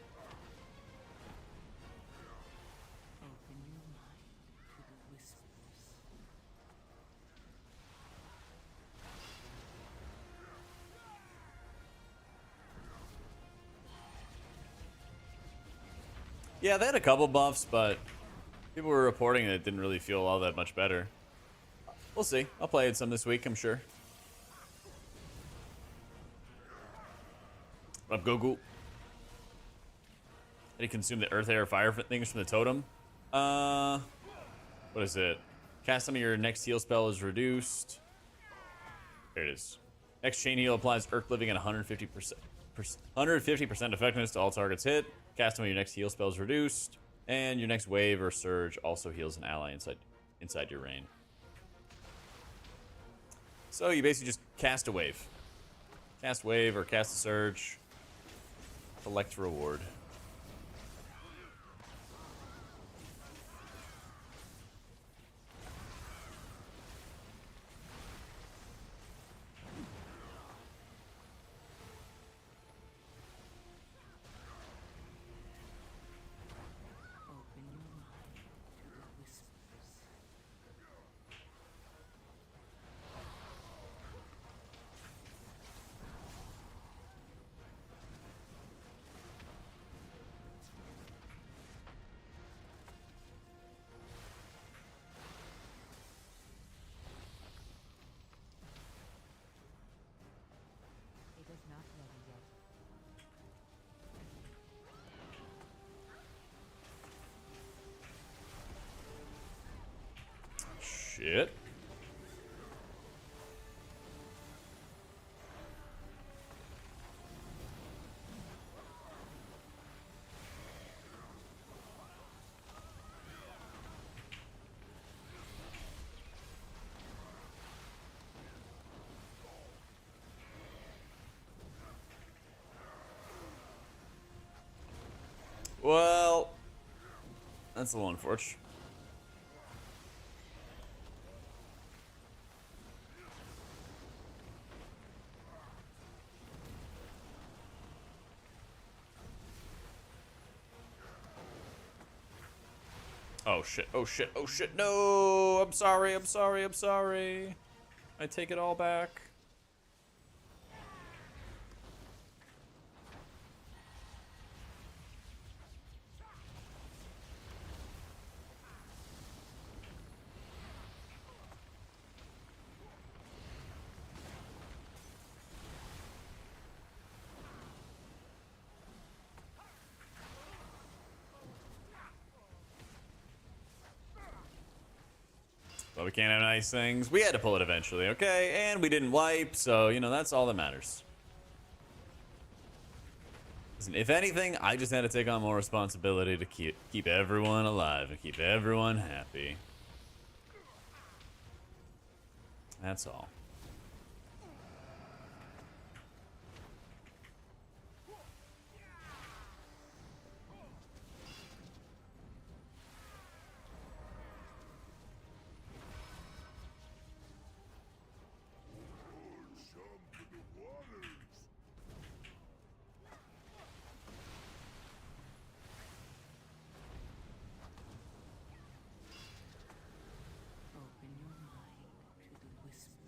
Speaker 8: Open your mind to the whispers.
Speaker 1: Yeah, they had a couple buffs, but people were reporting that it didn't really feel all that much better. We'll see. I'll play it some this week, I'm sure. What up, Goku? How do you consume the earth, air, fire things from the totem? What is it? Cast some of your next heal spell is reduced. There it is. Next chain heal applies earth living at 150% effectiveness to all targets hit. Cast some of your next heal spell is reduced. And your next wave or surge also heals an ally inside your reign. So you basically just cast a wave. Cast wave or cast a surge. Collect reward.
Speaker 8: Open your mind to the whispers.
Speaker 18: It is not ready yet.
Speaker 1: Shit. Well, that's a little unfortunate. Oh shit, oh shit, oh shit, no! I'm sorry, I'm sorry, I'm sorry. I take it all back. But we can't have nice things. We had to pull it eventually, okay? And we didn't wipe, so, you know, that's all that matters. Listen, if anything, I just had to take on more responsibility to keep everyone alive and keep everyone happy. That's all.
Speaker 8: Open your mind to the whispers.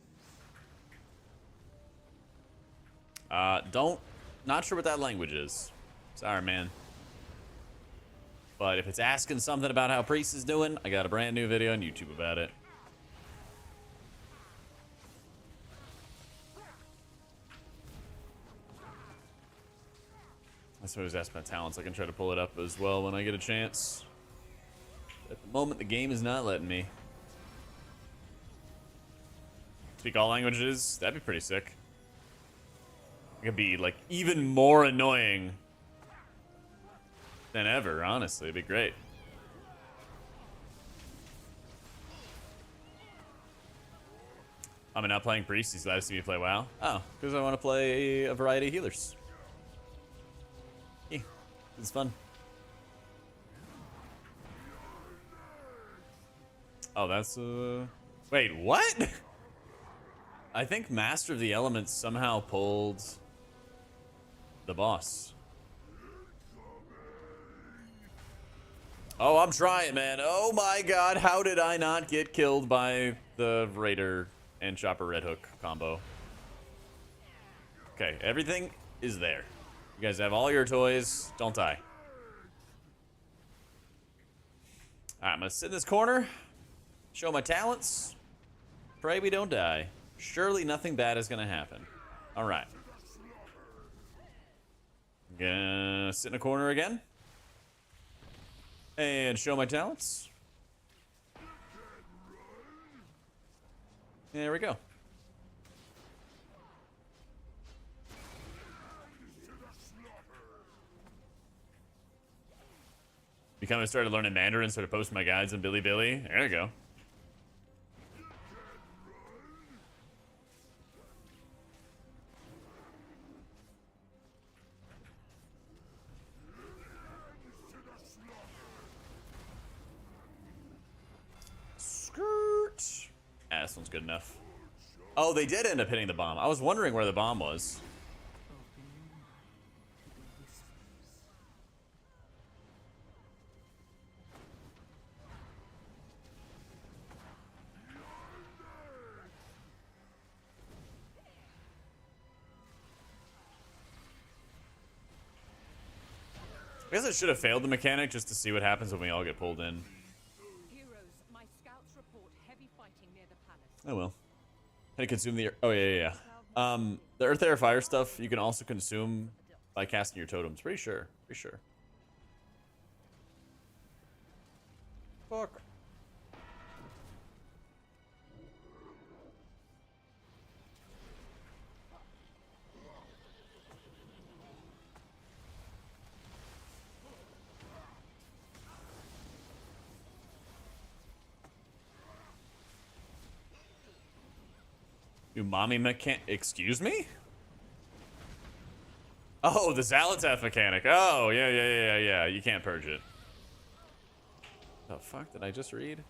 Speaker 1: Not sure what that language is. Sorry, man. But if it's asking something about how Priest is doing, I got a brand new video on YouTube about it. That's what I was asking about talents. I can try to pull it up as well when I get a chance. At the moment, the game is not letting me. Speak all languages? That'd be pretty sick. It could be, like, even more annoying than ever, honestly. It'd be great. I'm not playing Priest. He's glad to see me play WoW. Oh, because I want to play a variety of healers. Yeah, it's fun. Oh, that's wait, what? I think Master of the Elements somehow pulled the boss. Oh, I'm trying, man. Oh my god, how did I not get killed by the Raider and Chopper Red Hook combo? Okay, everything is there. You guys have all your toys. Don't die. I'm gonna sit in this corner, show my talents, pray we don't die. Surely nothing bad is gonna happen. All right. Gonna sit in a corner again and show my talents. There we go. Becoming started learning Mandarin, started posting my guides on Bilibili. There you go. Skirt. Ah, this one's good enough. Oh, they did end up hitting the bomb. I was wondering where the bomb was. I guess I should have failed the mechanic just to see what happens when we all get pulled in.
Speaker 18: Heroes, my scouts report heavy fighting near the palace.
Speaker 1: Oh well. How to consume the... Oh, yeah. The Earth, Air, Fire stuff you can also consume by casting your totems. Pretty sure.
Speaker 11: Fuck.
Speaker 1: Umami mechanic. Excuse me? Oh, the Zalatath mechanic. Oh, yeah. You can't purge it. The fuck did I just read?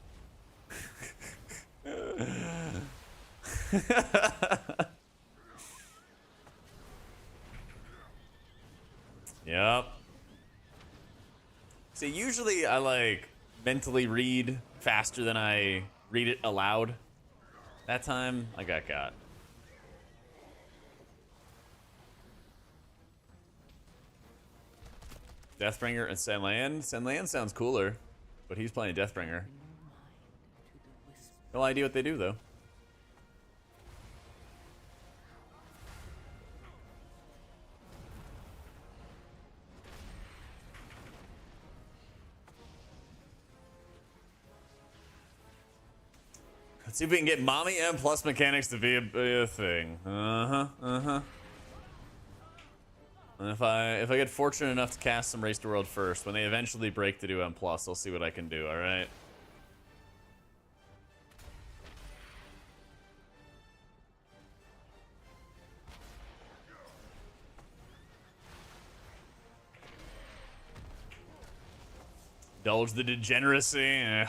Speaker 1: Yep. See, usually I like mentally read faster than I read it aloud. That time, I got got. Deathbringer and Senlan. Senlan sounds cooler, but he's playing Deathbringer. No idea what they do, though. Let's see if we can get Mommy M plus mechanics to be a thing. And if I get fortunate enough to cast some Race to World first, when they eventually break to do M plus, I'll see what I can do. All right. Indulge the degeneracy. Ugh.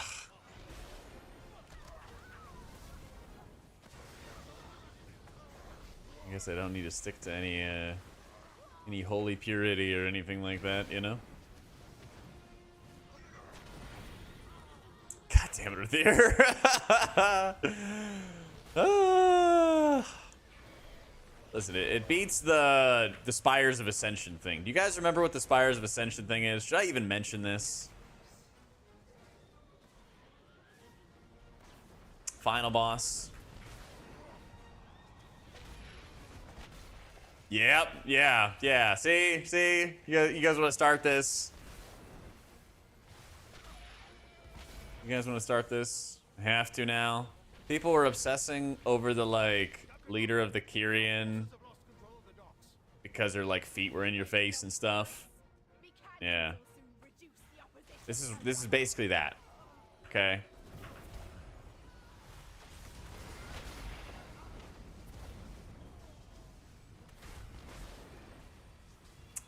Speaker 1: I guess I don't need to stick to any holy purity or anything like that, you know? God damn it, Ruthier. Listen, it beats the Spires of Ascension thing. Do you guys remember what the Spires of Ascension thing is? Should I even mention this? Final boss. Yep, yeah. See? You guys want to start this? You guys want to start this? I have to now. People were obsessing over the, like, leader of the Kyrian because their, like, feet were in your face and stuff. Yeah. This is basically that. Okay?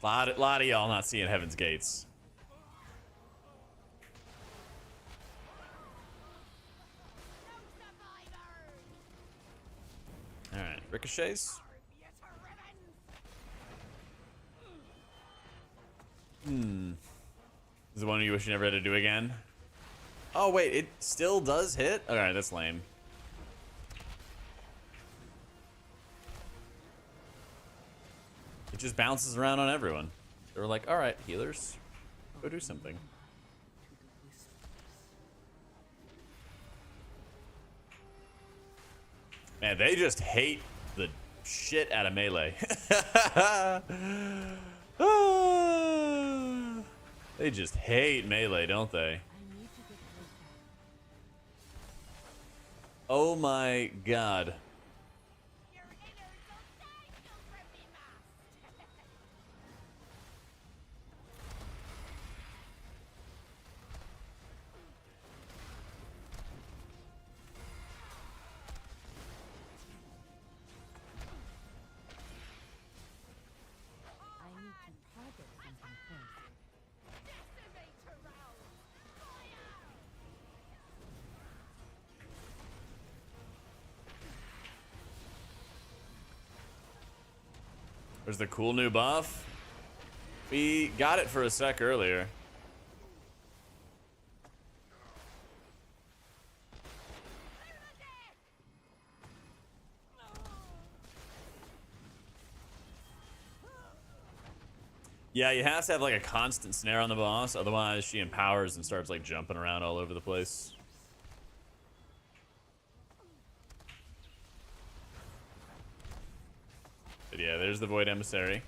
Speaker 1: Lot of y'all not seeing Heaven's Gates. All right, ricochets. Is the one you wish you never had to do again? Oh wait, it still does hit? All right, that's lame. It just bounces around on everyone. They were like, all right, healers, go do something. Man, they just hate the shit out of melee. They just hate melee, don't they? Oh my god. There's the cool new buff. We got it for a sec earlier. Yeah, you have to have like a constant snare on the boss, otherwise she empowers and starts like jumping around all over the place. But yeah, there's the Void Emissary.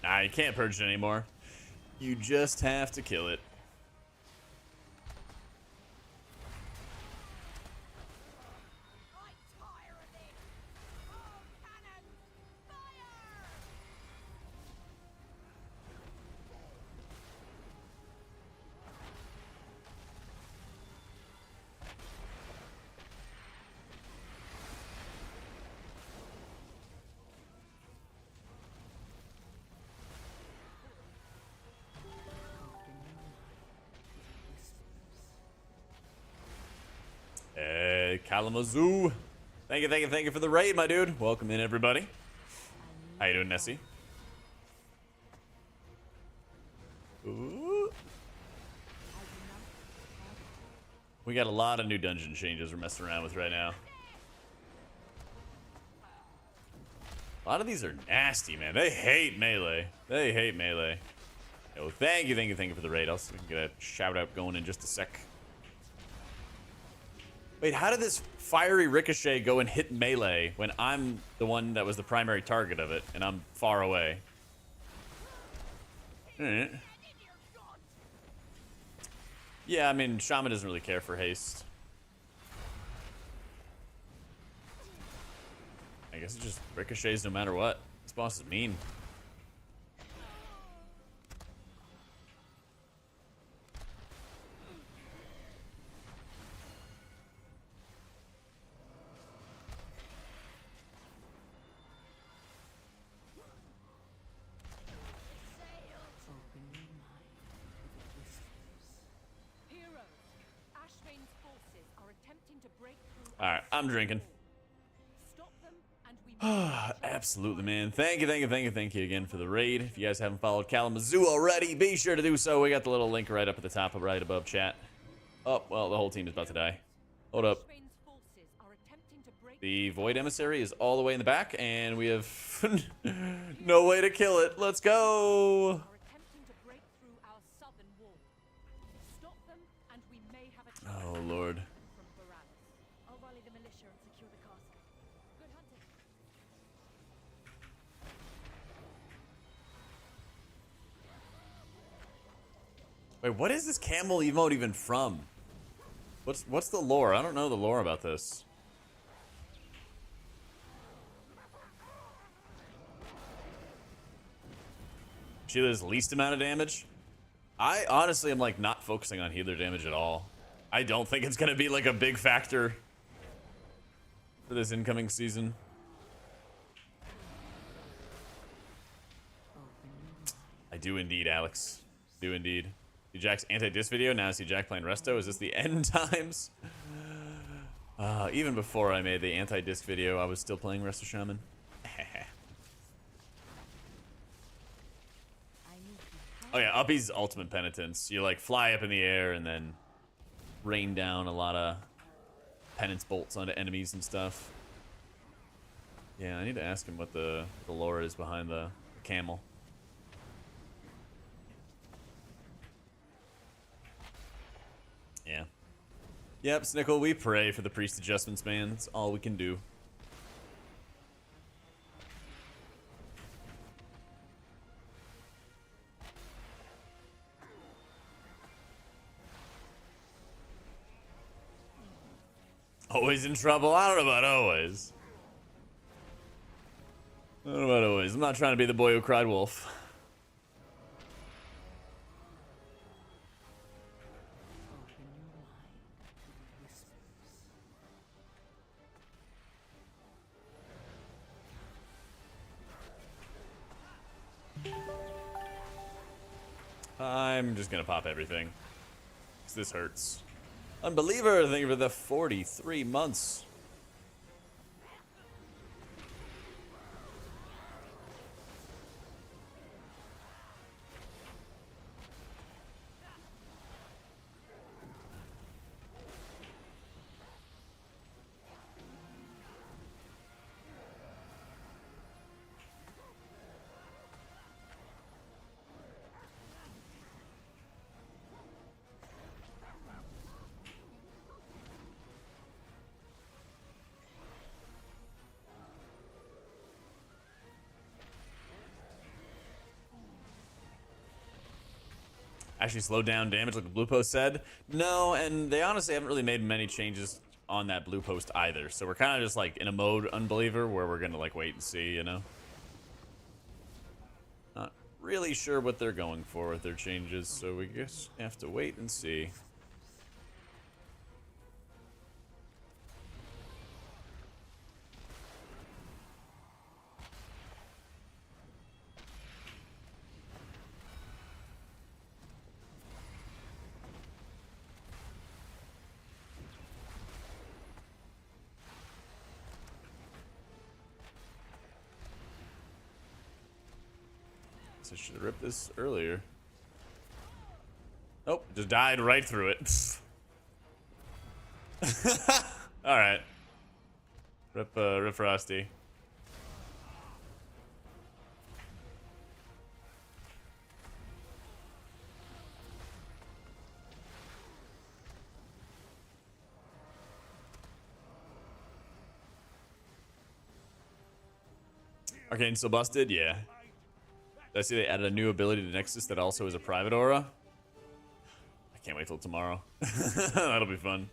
Speaker 1: Nah, you can't purge it anymore. You just have to kill it. Hey, Kalamazoo. Thank you for the raid, my dude. Welcome in, everybody. How you doing, Nessie? Ooh. We got a lot of new dungeon changes we're messing around with right now. A lot of these are nasty, man. They hate melee. They hate melee. Oh, thank you for the raid. I'll get a shout out going in just a sec. Wait, how did this fiery ricochet go and hit melee when I'm the one that was the primary target of it and I'm far away? Alright. Yeah, I mean, Shaman doesn't really care for haste. I guess it just ricochets no matter what. This boss is mean. Alright, I'm drinking. Absolutely, man. Thank you again for the raid. If you guys haven't followed Kalamazoo already, be sure to do so. We got the little link right up at the top, right above chat. Oh, well, the whole team is about to die. Hold up. The Void Emissary is all the way in the back, and we have no way to kill it. Let's go! Oh, Lord. Wait, what is this camel emote even from? What's the lore? I don't know the lore about this. She does least amount of damage. I honestly am like not focusing on healer damage at all. I don't think it's gonna be like a big factor for this incoming season. I do indeed, Alex. Do indeed. See Jack's anti-diss video. Now I see Jack playing Resto. Is this the end times? Even before I made the anti-disc video, I was still playing Resto Shaman. Oh yeah, Uppy's ultimate penitence. You like fly up in the air and then rain down a lot of penance bolts onto enemies and stuff. Yeah, I need to ask him what the lore is behind the camel. Yeah. Yep, Snickle, we pray for the priest adjustments, man. It's all we can do. Always in trouble? I don't know about always. I don't know about always. I'm not trying to be the boy who cried wolf. I'm just gonna pop everything. 'Cause this hurts. Unbeliever, thank you for the 43 months. Actually slowed down damage like the blue post said. No, and they honestly haven't really made many changes on that blue post either. So we're kind of just like in a mode unbeliever where we're gonna like wait and see, you know? Not really sure what they're going for with their changes, so we just have to wait and see. I should have ripped this earlier. Nope, just died right through it. All right. Rip Frosty. Arcane still busted? Yeah. Did I see they added a new ability to Nexus that also is a private aura? I can't wait till tomorrow. That'll be fun.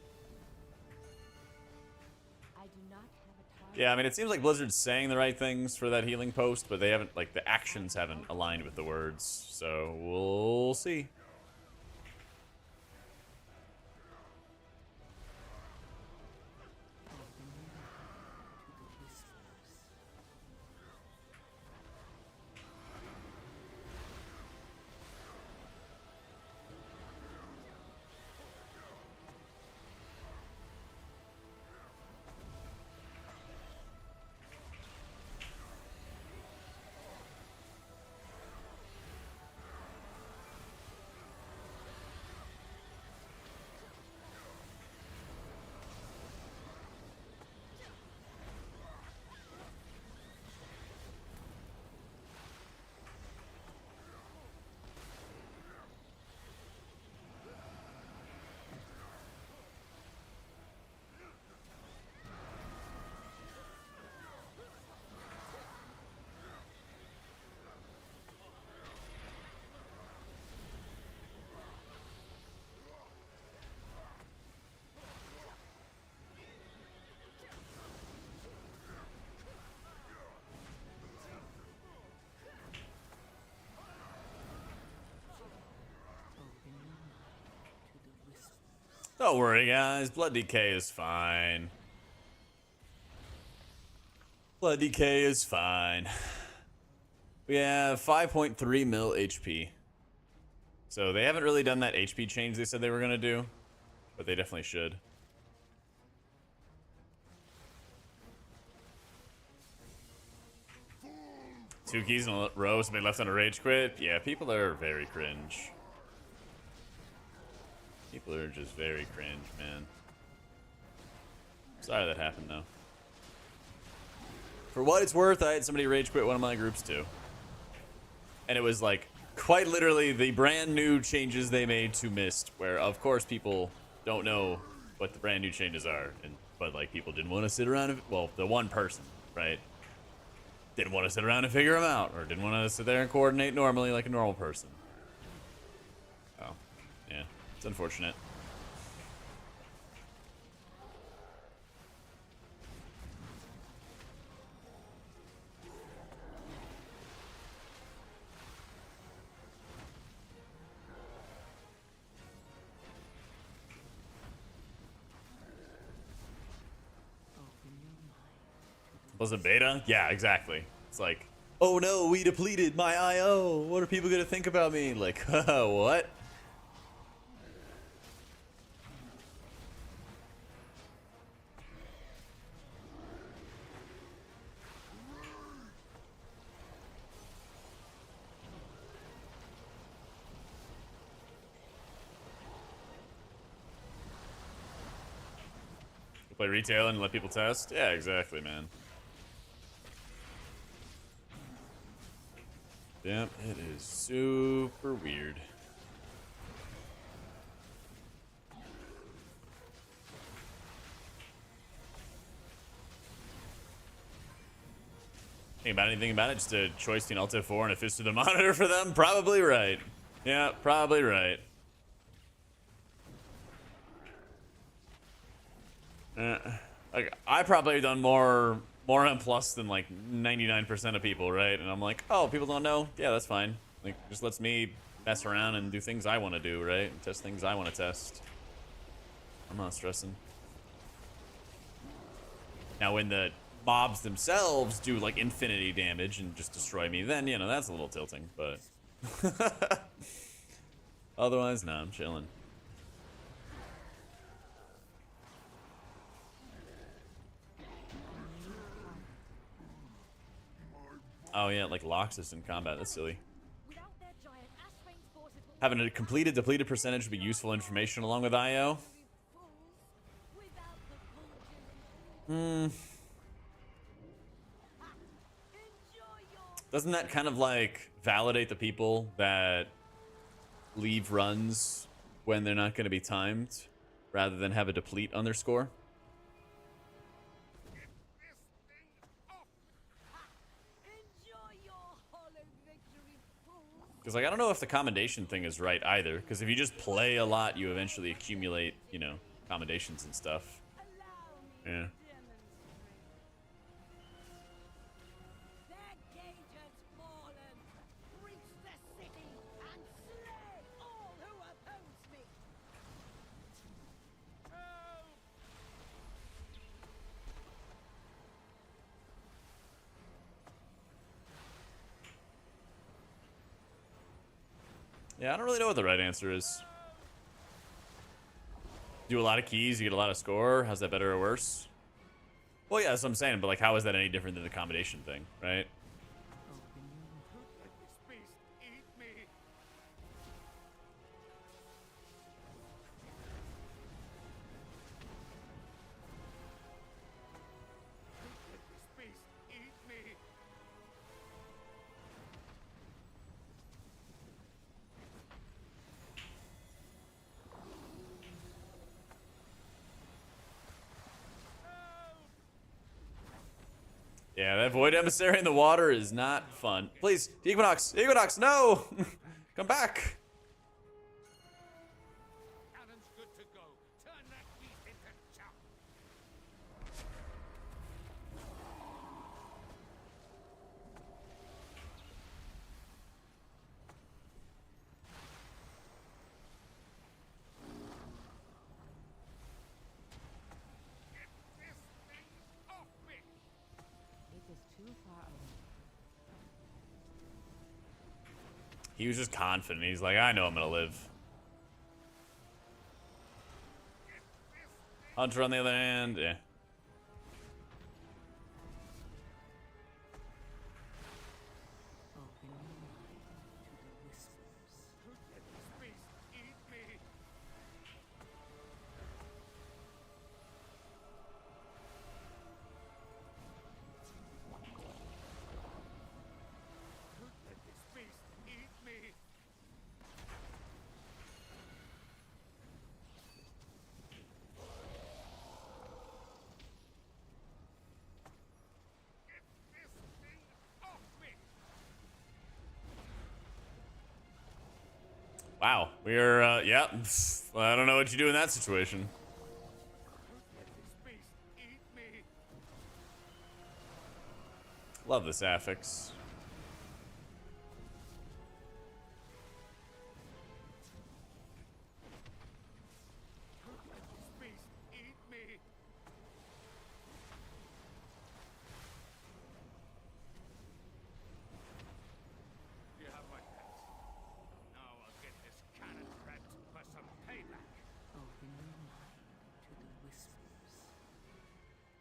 Speaker 1: Yeah, I mean, it seems like Blizzard's saying the right things for that healing post, but they haven't, like, the actions haven't aligned with the words. So, we'll see. Don't worry, guys. Blood decay is fine. Blood decay is fine. We have 5.3 mil HP. So they haven't really done that HP change they said they were going to do, but they definitely should. 2 keys in a row, somebody left on a rage quit. Yeah, people are very cringe. People are just very cringe, man. Sorry that happened, though. For what it's worth, I had somebody rage quit one of my groups, too. And it was, like, quite literally the brand new changes they made to Myst, where, of course, people don't know what the brand new changes are. But, like, people didn't want to sit around and... Well, the one person, right? Didn't want to sit around and figure them out, or didn't want to sit there and coordinate normally like a normal person. Oh, yeah, it's unfortunate. Was it beta? Yeah, exactly. It's like, oh no, we depleted my IO. What are people gonna think about me? Like, what? Play retail and let people test? Yeah, exactly, man. Yep, it is super weird. Think about anything about it? Just a choice between Alt F4 and a fist to the monitor for them? Probably right. Yeah, probably right. Like, I probably have done more M plus than like 99% of people, right? And I'm like, oh, people don't know? Yeah, that's fine. Like, just lets me mess around and do things I want to do, right? And test things I want to test. I'm not stressing. Now, when the mobs themselves do like infinity damage and just destroy me, then, you know, that's a little tilting, but otherwise, no, I'm chilling. Oh yeah, like locks us in combat. That's silly. Having a completed depleted percentage would be useful information along with IO. Doesn't that kind of like validate the people that leave runs when they're not going to be timed rather than have a deplete on their score? Because, like, I don't know if the commendation thing is right either. Because if you just play a lot, you eventually accumulate, you know, commendations and stuff. Yeah. Yeah, I don't really know what the right answer is. Do a lot of keys, you get a lot of score. How's that better or worse? Well, yeah, that's what I'm saying, but like, how is that any different than the combination thing, right? Yeah, that Void Emissary in the water is not fun. Please, Equinox! Equinox, no! Come back! He was just confident. He's like, I know I'm gonna live. Hunter, on the other hand, yeah. Wow, we're yeah. I don't know what you do in that situation. Love this affix.
Speaker 8: Open your mind to the whispers.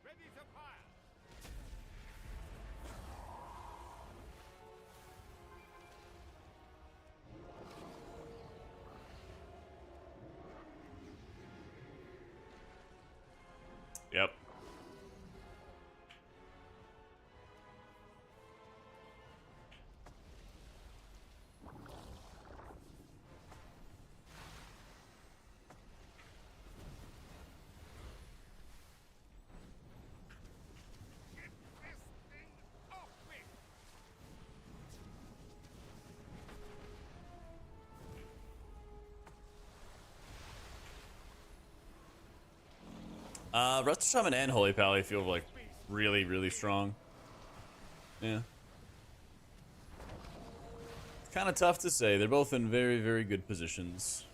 Speaker 14: Ready to fire.
Speaker 1: Yep. Rusted Shaman and Holy Pally feel like really, really strong. Yeah. It's kind of tough to say. They're both in very, very good positions.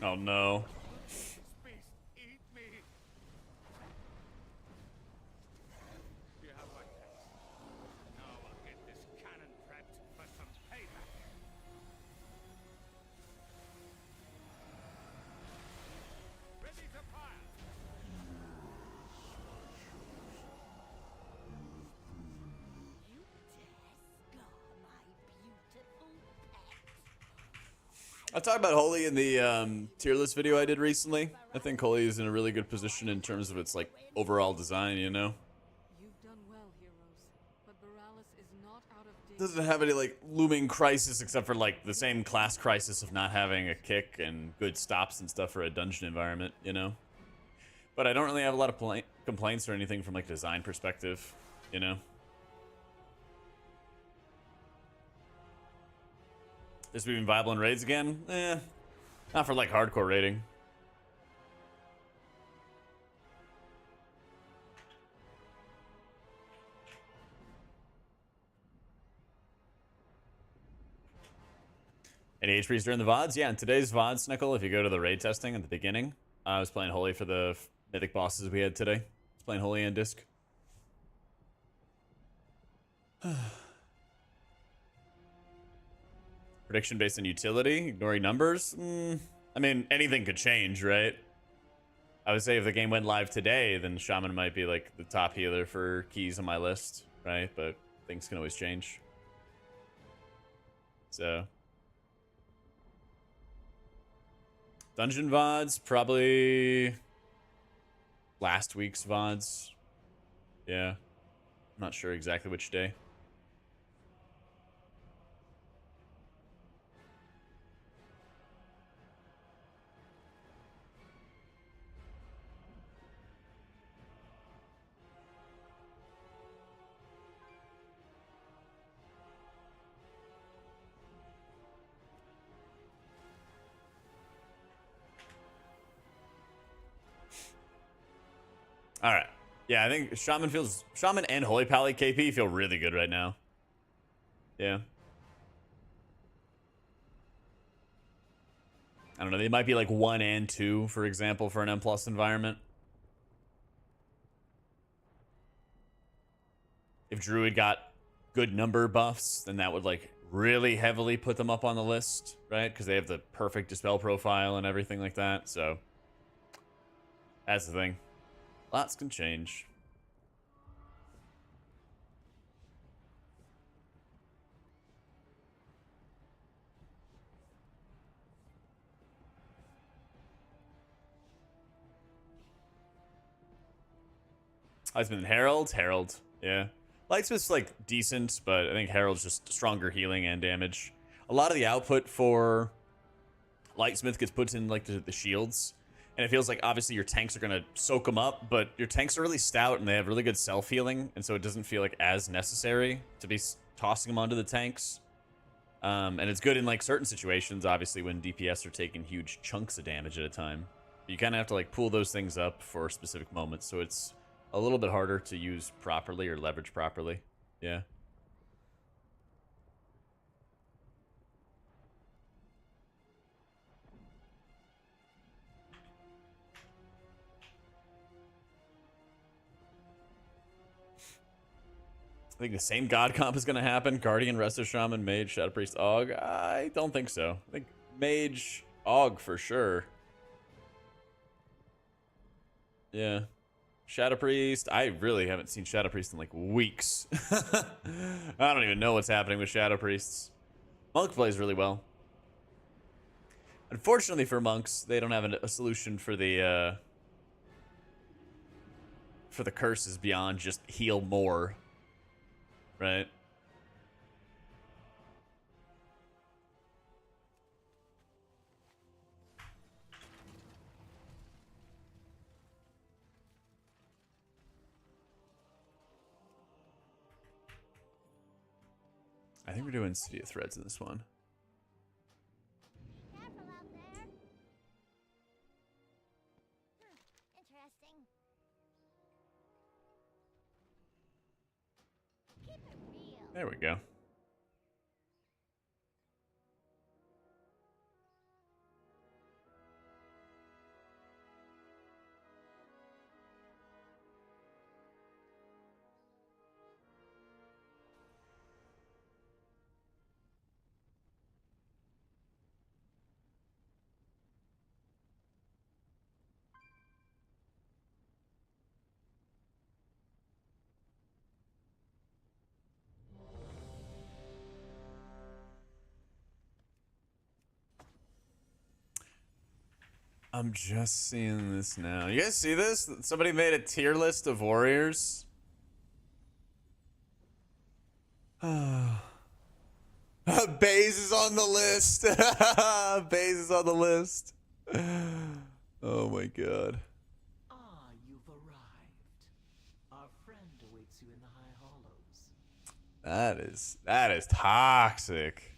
Speaker 1: Oh no. I talked about Holy in the tier list video I did recently. I think Holy is in a really good position in terms of its like overall design, you know?
Speaker 18: You've done well, heroes, but Borealis is not out of date.
Speaker 1: Doesn't have any like looming crisis except for like the same class crisis of not having a kick and good stops and stuff for a dungeon environment, you know? But I don't really have a lot of complaints or anything from like design perspective, you know? This being viable in raids again? Eh, not for like hardcore raiding. Any HPs during the VODs? Yeah, in today's VOD, Snickle, if you go to the raid testing at the beginning, I was playing Holy for the Mythic bosses we had today. I was playing Holy and Disc. Prediction based on utility, ignoring numbers? I mean, anything could change, right? I would say if the game went live today, then Shaman might be like the top healer for keys on my list, right? But things can always change. So. Dungeon VODs, probably last week's VODs. Yeah. I'm not sure exactly which day. All right. Yeah, I think Shaman and Holy Pally KP feel really good right now. Yeah. I don't know. They might be like 1 and 2, for example, for an M+ environment. If Druid got good number buffs, then that would like really heavily put them up on the list, right? Because they have the perfect dispel profile and everything like that. So that's the thing. Lots can change. Lightsmith and Herald. Yeah. Lightsmith's like decent, but I think Herald's just stronger healing and damage. A lot of the output for Lightsmith gets put in like the shields. And it feels like obviously your tanks are going to soak them up, but your tanks are really stout and they have really good self-healing. And so it doesn't feel like as necessary to be tossing them onto the tanks. And it's good in like certain situations, obviously, when DPS are taking huge chunks of damage at a time. You kind of have to like pull those things up for specific moments. So it's a little bit harder to use properly or leverage properly. Yeah. I think the same god comp is going to happen. Guardian, Resto Shaman, Mage, Shadow Priest, Aug. I don't think so. I think Mage, Aug for sure. Yeah. Shadow Priest. I really haven't seen Shadow Priest in like weeks. I don't even know what's happening with Shadow Priests. Monk plays really well. Unfortunately for monks, they don't have a solution for the curses beyond just heal more. Right? I think we're doing City of Threads in this one.
Speaker 18: Careful out there. Interesting. Keep it real.
Speaker 1: There we go. I'm just seeing this now. You guys see this? Somebody made a tier list of warriors. Baze is on the list. Baze is on the list. Oh my god.
Speaker 19: Ah, you've arrived. Our friend awaits you in the High Hollows.
Speaker 1: That is toxic.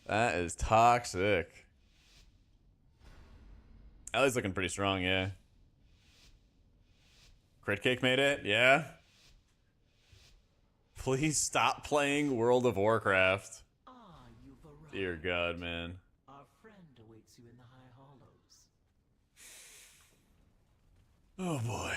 Speaker 1: That is toxic. Ellie's looking pretty strong, yeah. Crit Cake made it, yeah. Please stop playing World of Warcraft.
Speaker 19: Ah, you've arrived.
Speaker 1: Dear God, man.
Speaker 19: Our friend awaits you in the High Hollows.
Speaker 1: Oh boy.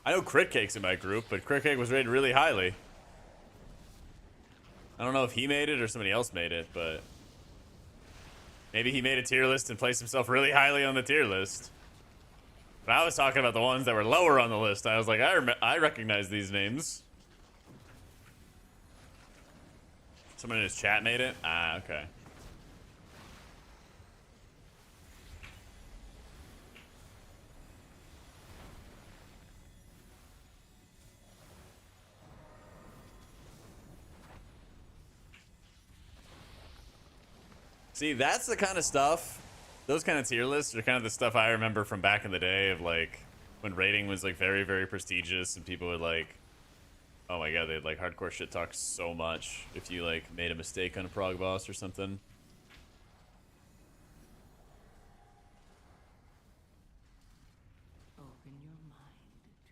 Speaker 1: I know Crit Cake's in my group, but Crit Cake was rated really highly. I don't know if he made it or somebody else made it, but maybe he made a tier list and placed himself really highly on the tier list. But I was talking about the ones that were lower on the list. I was like, I recognize these names. Someone in his chat made it? Ah, okay. See, that's the kind of stuff, those kind of tier lists are kind of the stuff I remember from back in the day of like when raiding was like very, very prestigious and people would like, oh my god, they'd like hardcore shit talk so much if you like made a mistake on a prog boss or something.
Speaker 8: Open your mind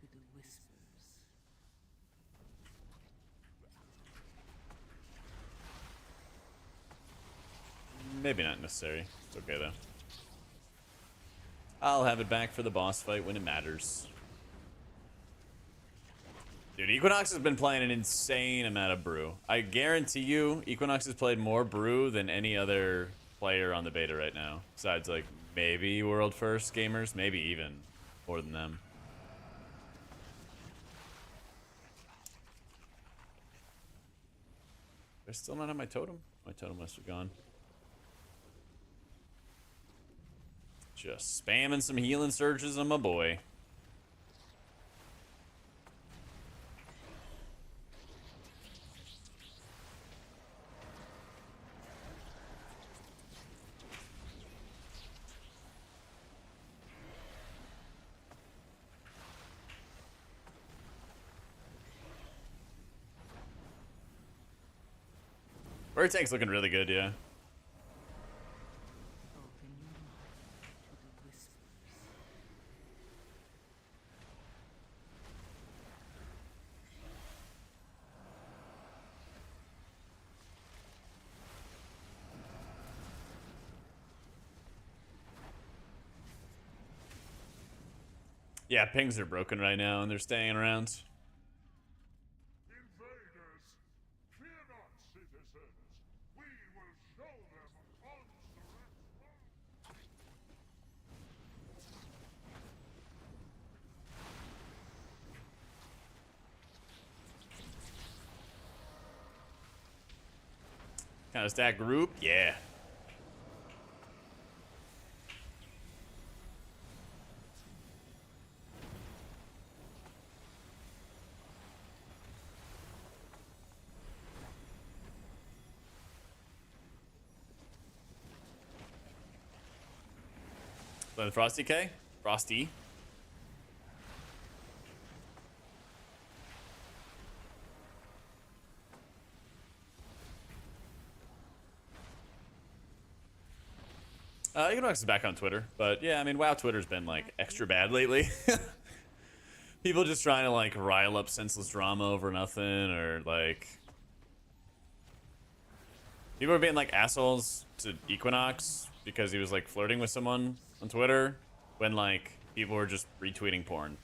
Speaker 8: to the whispers.
Speaker 1: maybe not necessary. It's okay though. I'll have it back for the boss fight when it matters. Dude, Equinox has been playing an insane amount of brew. I guarantee you, Equinox has played more brew than any other player on the beta right now. Besides, like, maybe world first gamers, maybe even more than them. I still not have my totem? My totem must have gone. Just spamming some healing surges on my boy. Bird tank's looking really good, yeah. Yeah, pings are broken right now and they're staying around. Kind of stack group, yeah. Playing Frosty K? Frosty. Equinox is back on Twitter, but yeah, I mean, WoW Twitter's been like extra bad lately. People just trying to like rile up senseless drama over nothing, or like people are being like assholes to Equinox because he was like flirting with someone on Twitter when like people were just retweeting porn.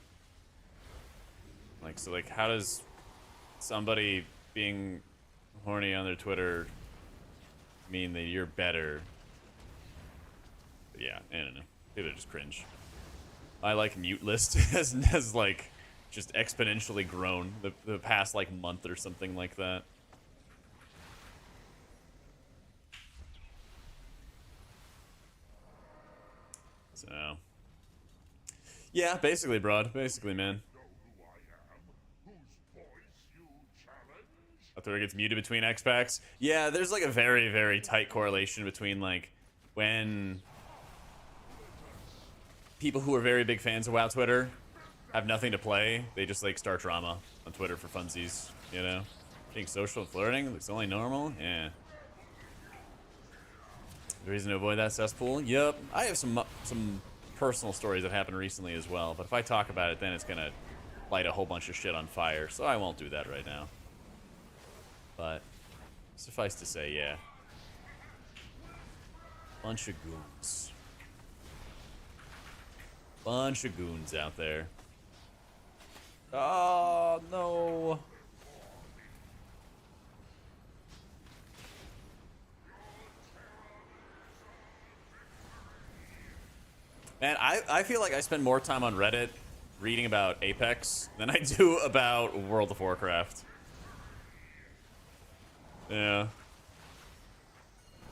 Speaker 1: Like, so like, how does somebody being horny on their Twitter mean that you're better? But yeah, I don't know. People just cringe. I like mute list has like just exponentially grown the past like month or something like that. So yeah, basically, broad. Basically, man. Twitter gets muted between X packs. Yeah, there's like a very, very tight correlation between like when people who are very big fans of WoW Twitter have nothing to play, they just like start drama on Twitter for funsies, you know? Being social and flirting looks only normal? Yeah. The reason to avoid that cesspool? Yep. I have some personal stories that happened recently as well, but if I talk about it, then it's gonna light a whole bunch of shit on fire, so I won't do that right now. But suffice to say, yeah. Bunch of goons. Bunch of goons out there. Oh, no. Man, I feel like I spend more time on Reddit reading about Apex than I do about World of Warcraft. Yeah.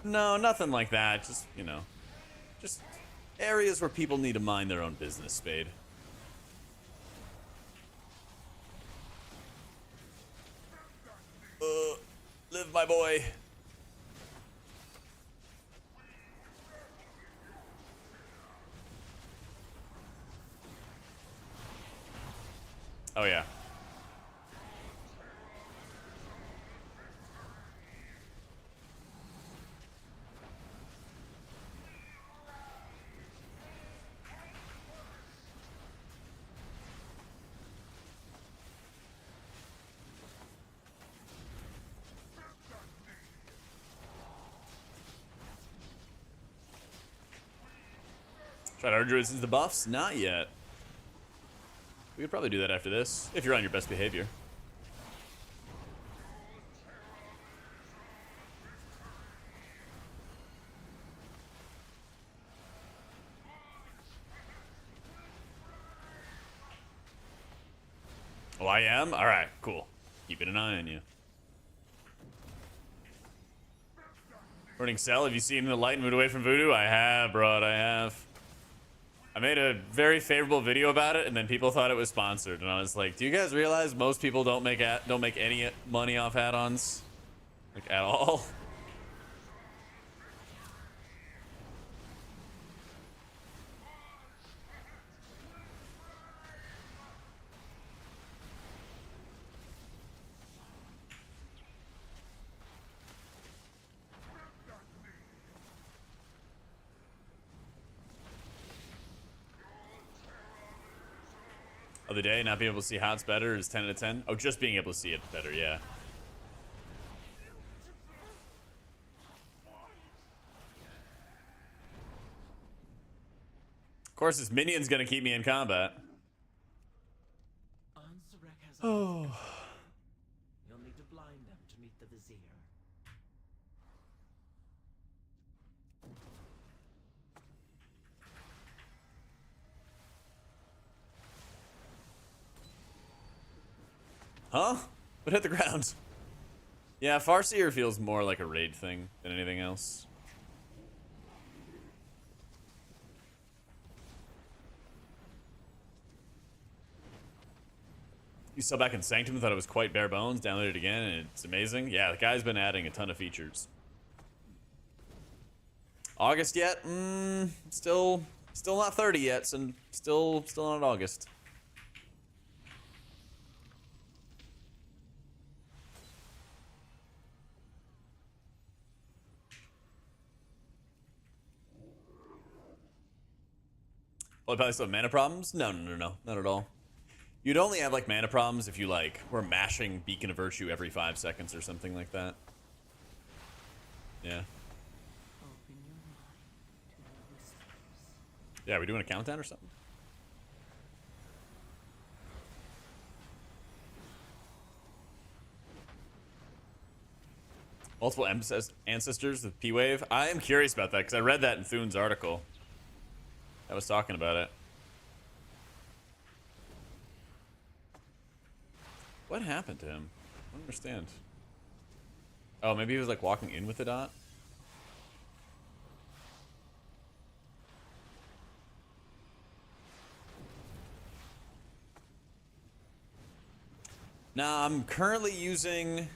Speaker 1: No, nothing like that. Just, you know, just areas where people need to mind their own business, Spade. Live, my boy. Oh, yeah. Tried our druids since the buffs? Not yet. We could probably do that after this, if you're on your best behavior. Oh, I am? Alright, cool. Keeping an eye on you. Running Cell, have you seen the light and moved away from Voodoo? I have, bro, I have. I made a very favorable video about it, and then people thought it was sponsored, and I was like, "Do you guys realize most people don't make any money off add-ons, like at all?" Other day, not being able to see HOTS better is 10 out of 10. Oh, just being able to see it better, yeah. Of course, this minion's gonna keep me in combat. Oh.
Speaker 19: You'll need to blind them to meet the vizier.
Speaker 1: Huh? What hit the ground? Yeah, Farseer feels more like a raid thing than anything else. You saw back in Sanctum, thought it was quite bare bones, downloaded it again, and it's amazing. Yeah, the guy's been adding a ton of features. August yet? Still not 30 yet, so still not August. Well, I probably still have mana problems? No, not at all. You'd only have like mana problems if you like were mashing Beacon of Virtue every 5 seconds or something like that. Yeah. Yeah, are we doing a countdown or something? Multiple ancestors with P-Wave? I am curious about that because I read that in Thune's article. I was talking about it. What happened to him? I don't understand. Oh, maybe he was like walking in with the dot? Nah, I'm currently using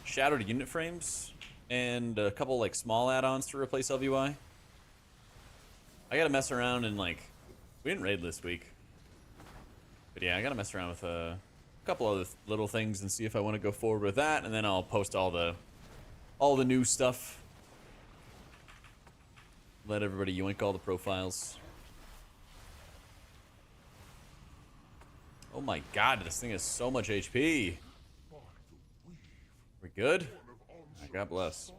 Speaker 1: Shadowed Unit Frames and a couple like small add-ons to replace LVY. I gotta mess around and like, we didn't raid this week. But yeah, I gotta mess around with a couple other little things and see if I want to go forward with that, and then I'll post all the new stuff. Let everybody yoink all the profiles. Oh my god, this thing has so much HP. We good? God bless.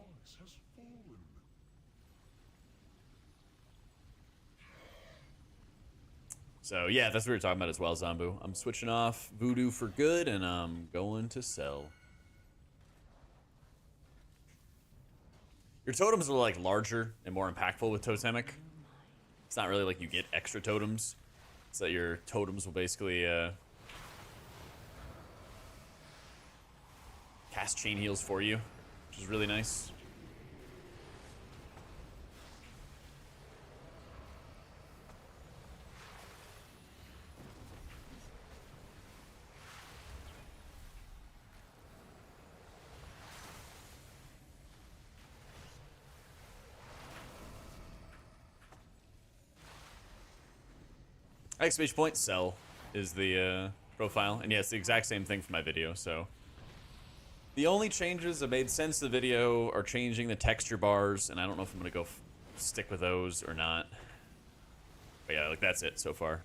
Speaker 1: So yeah, that's what we were talking about as well, Zombu. I'm switching off Voodoo for good, and I'm going to sell. Your totems are like larger and more impactful with Totemic. It's not really like you get extra totems. It's that your totems will basically cast chain heals for you, which is really nice. Exclamation point sell is the profile, and yeah, it's the exact same thing for my video. So the only changes that made sense to the video are changing the texture bars, and I don't know if I'm gonna go stick with those or not. But yeah, like that's it so far.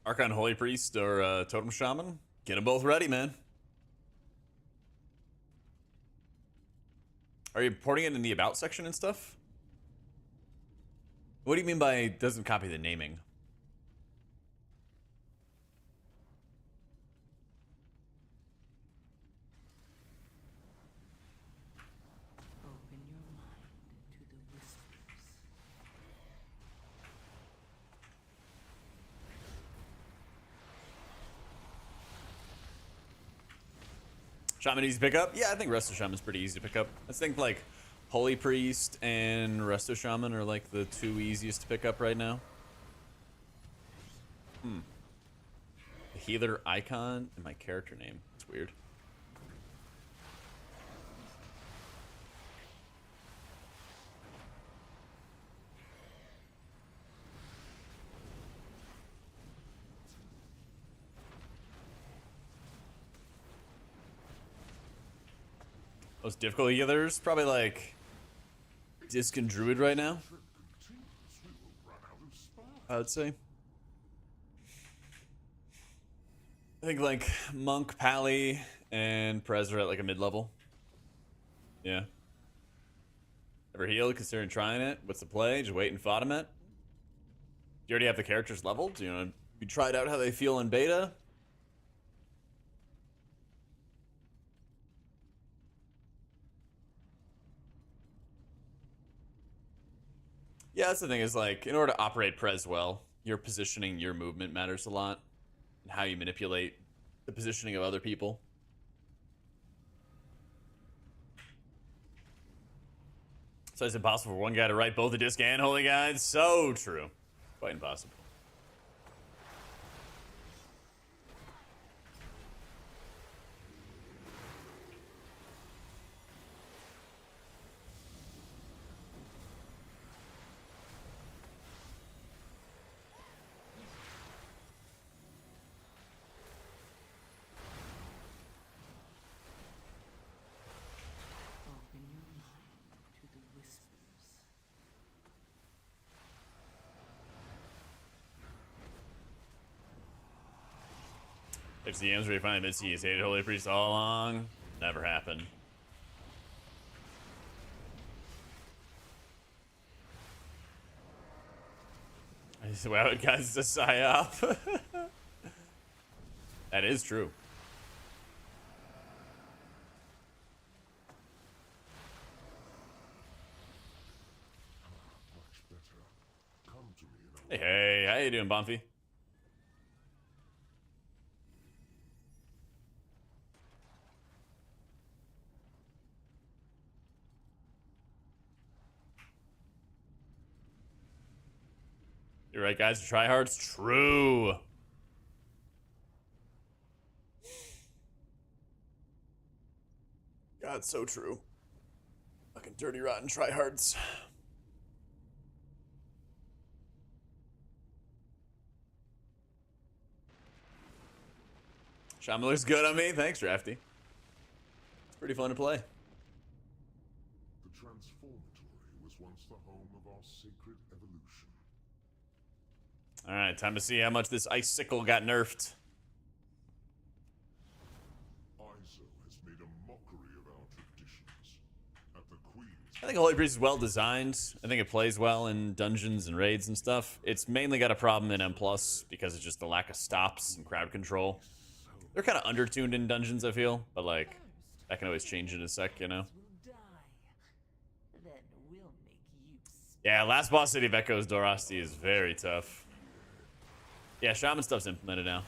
Speaker 1: Archon Holy Priest or Totem Shaman. Get them both ready, man. Are you porting it in the about section and stuff? What do you mean by doesn't copy the naming?
Speaker 8: Open your mind to the whispers.
Speaker 1: Shaman easy to pick up? Yeah, I think Resto Shaman's pretty easy to pick up. I think like Holy Priest and Resto Shaman are like the two easiest to pick up right now. The healer icon and my character name. It's weird. Most difficult healers, probably like Disc and Druid right now. I would say. I think like Monk, Pally, and Prez are at like a mid-level. Yeah. Ever healed? Considering trying it? What's the play? Just wait and fought him it? You already have the characters leveled? You know, you tried out how they feel in beta? Yeah, that's the thing is like, in order to operate Prez well, your positioning, your movement matters a lot. And how you manipulate the positioning of other people. So it's impossible for one guy to write both the disc and holy guides. So true. Quite impossible.
Speaker 8: Open your mind to the whispers.
Speaker 1: There's the ends where you find that he's hated Holy Priest all along. Never happened. I said, wow, guys, it's a psyop. That is true. Hey, hey, how you doing, Bonfy? You're right, guys. Tryhards, true. God, so true. Fucking dirty, rotten tryhards. Shaman looks good on me. Thanks, Drafty. It's pretty fun to play.
Speaker 20: The Transformatory was once the home of our sacred evolution.
Speaker 1: All right, time to see how much this icicle got nerfed.
Speaker 20: ISO has made a mockery of our traditions. At the Queen's
Speaker 1: I think Holy Priest is well designed. I think it plays well in dungeons and raids and stuff. It's mainly got a problem in M+, because it's just the lack of stops and crowd control. They're kind of undertuned in dungeons, I feel, but like, that can always change in a sec, you know? Yeah, last boss City of Echoes, Dorasti, is very tough. Yeah, Shaman stuff's implemented now.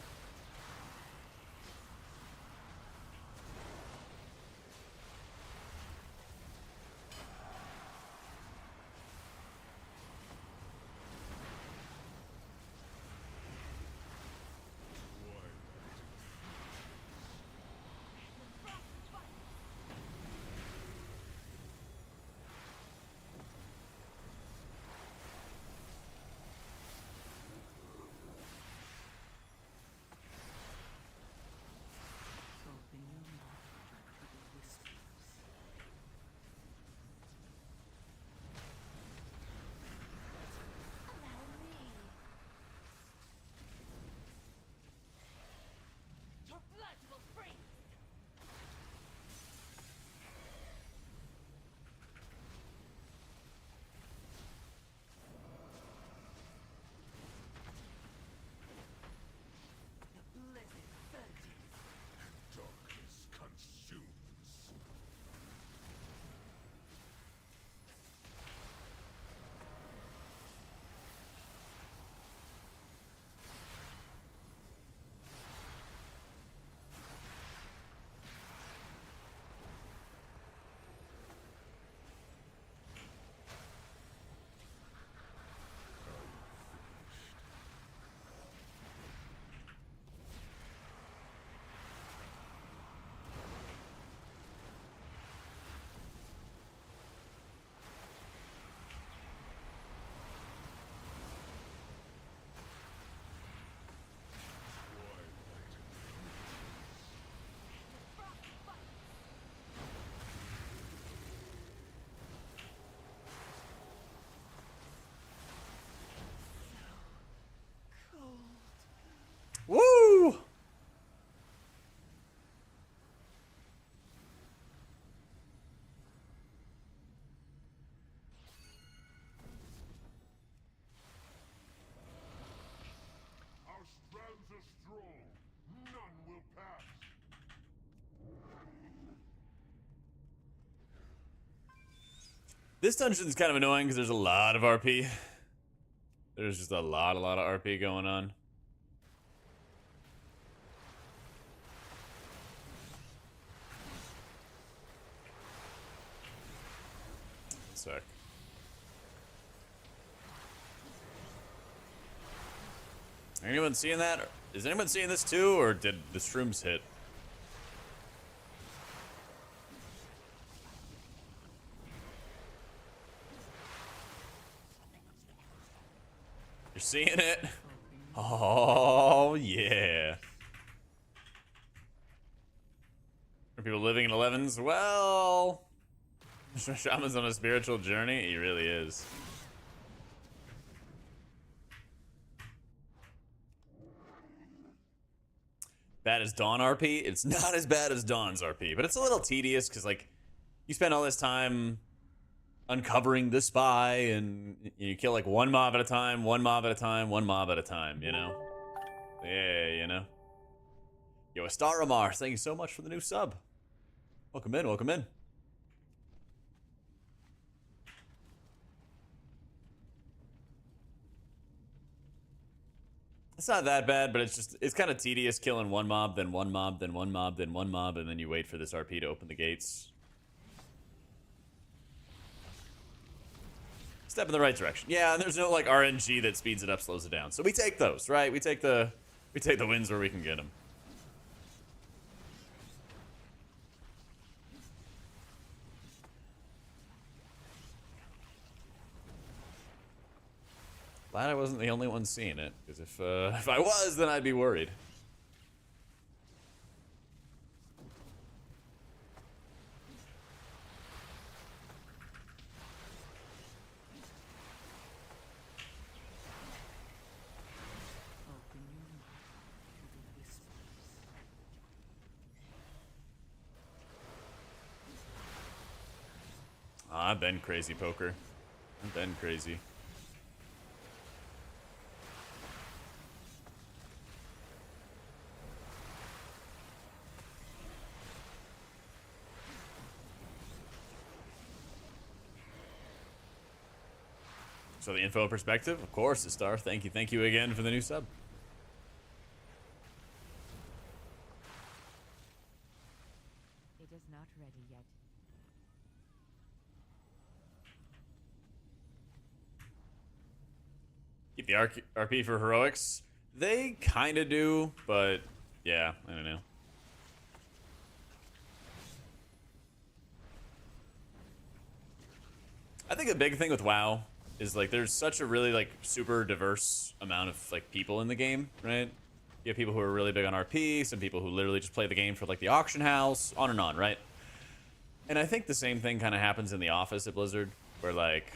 Speaker 1: This dungeon's kind of annoying because there's a lot of RP. There's just a lot of RP going on. Sec. Anyone seeing that? Is anyone seeing this too, or did the shrooms hit? You're seeing it? Oh, yeah. Are people living in 11s? Well, Shaman's on a spiritual journey. He really is. Bad as Dawn RP? It's not as bad as Dawn's RP, but it's a little tedious because, like, you spend all this time uncovering the spy and you kill like one mob at a time, one mob at a time, one mob at a time, you know? Yeah, you know? Yo, Astaramar, thank you so much for the new sub. Welcome in, welcome in. It's not that bad, but it's kind of tedious killing one mob, then one mob, then one mob, then one mob, and then you wait for this RP to open the gates. Step in the right direction. Yeah, and there's no like RNG that speeds it up, slows it down. So we take those, right? We take the wins where we can get them. Glad I wasn't the only one seeing it, because if I was, then I'd be worried. I've been crazy, poker. I've been crazy. So the info perspective, of course, the star. Thank you again for the new sub.
Speaker 18: It is not ready yet.
Speaker 1: Keep the RP for heroics. They kind of do, but yeah, I don't know. I think the big thing with WoW is like there's such a really like super diverse amount of like people in the game, right? You have people who are really big on RP, some people who literally just play the game for like the auction house, on and on, right? And I think the same thing kind of happens in the office at Blizzard, where like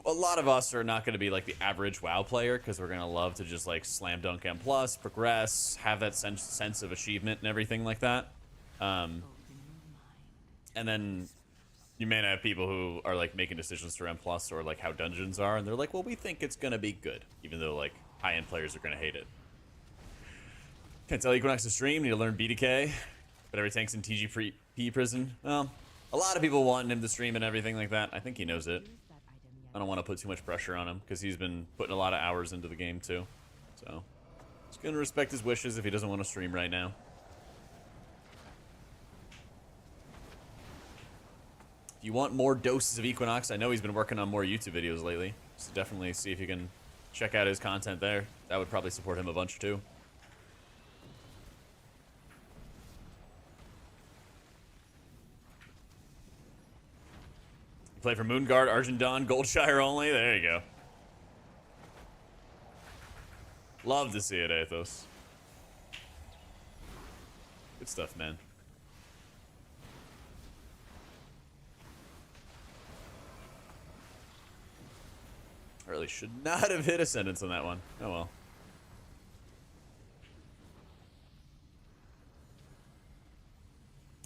Speaker 1: a lot of us are not going to be like the average WoW player because we're going to love to just like slam dunk M+, progress, have that sense of achievement and everything like that. And then you may have people who are like making decisions for M+ or like how dungeons are, and they're like, well, we think it's going to be good, even though like high-end players are going to hate it. Can't tell Equinox to stream, need to learn BDK, but every tank's in TGP prison. Well, a lot of people want him to stream and everything like that. I think he knows it. I don't want to put too much pressure on him because he's been putting a lot of hours into the game too. So, just gonna respect his wishes if he doesn't want to stream right now. If you want more doses of Equinox, I know he's been working on more YouTube videos lately. So definitely see if you can check out his content there. That would probably support him a bunch too. You play for Moonguard, Argent Dawn, Goldshire only. There you go. Love to see it, Athos. Good stuff, man. I really should not have hit Ascendance on that one. Oh well.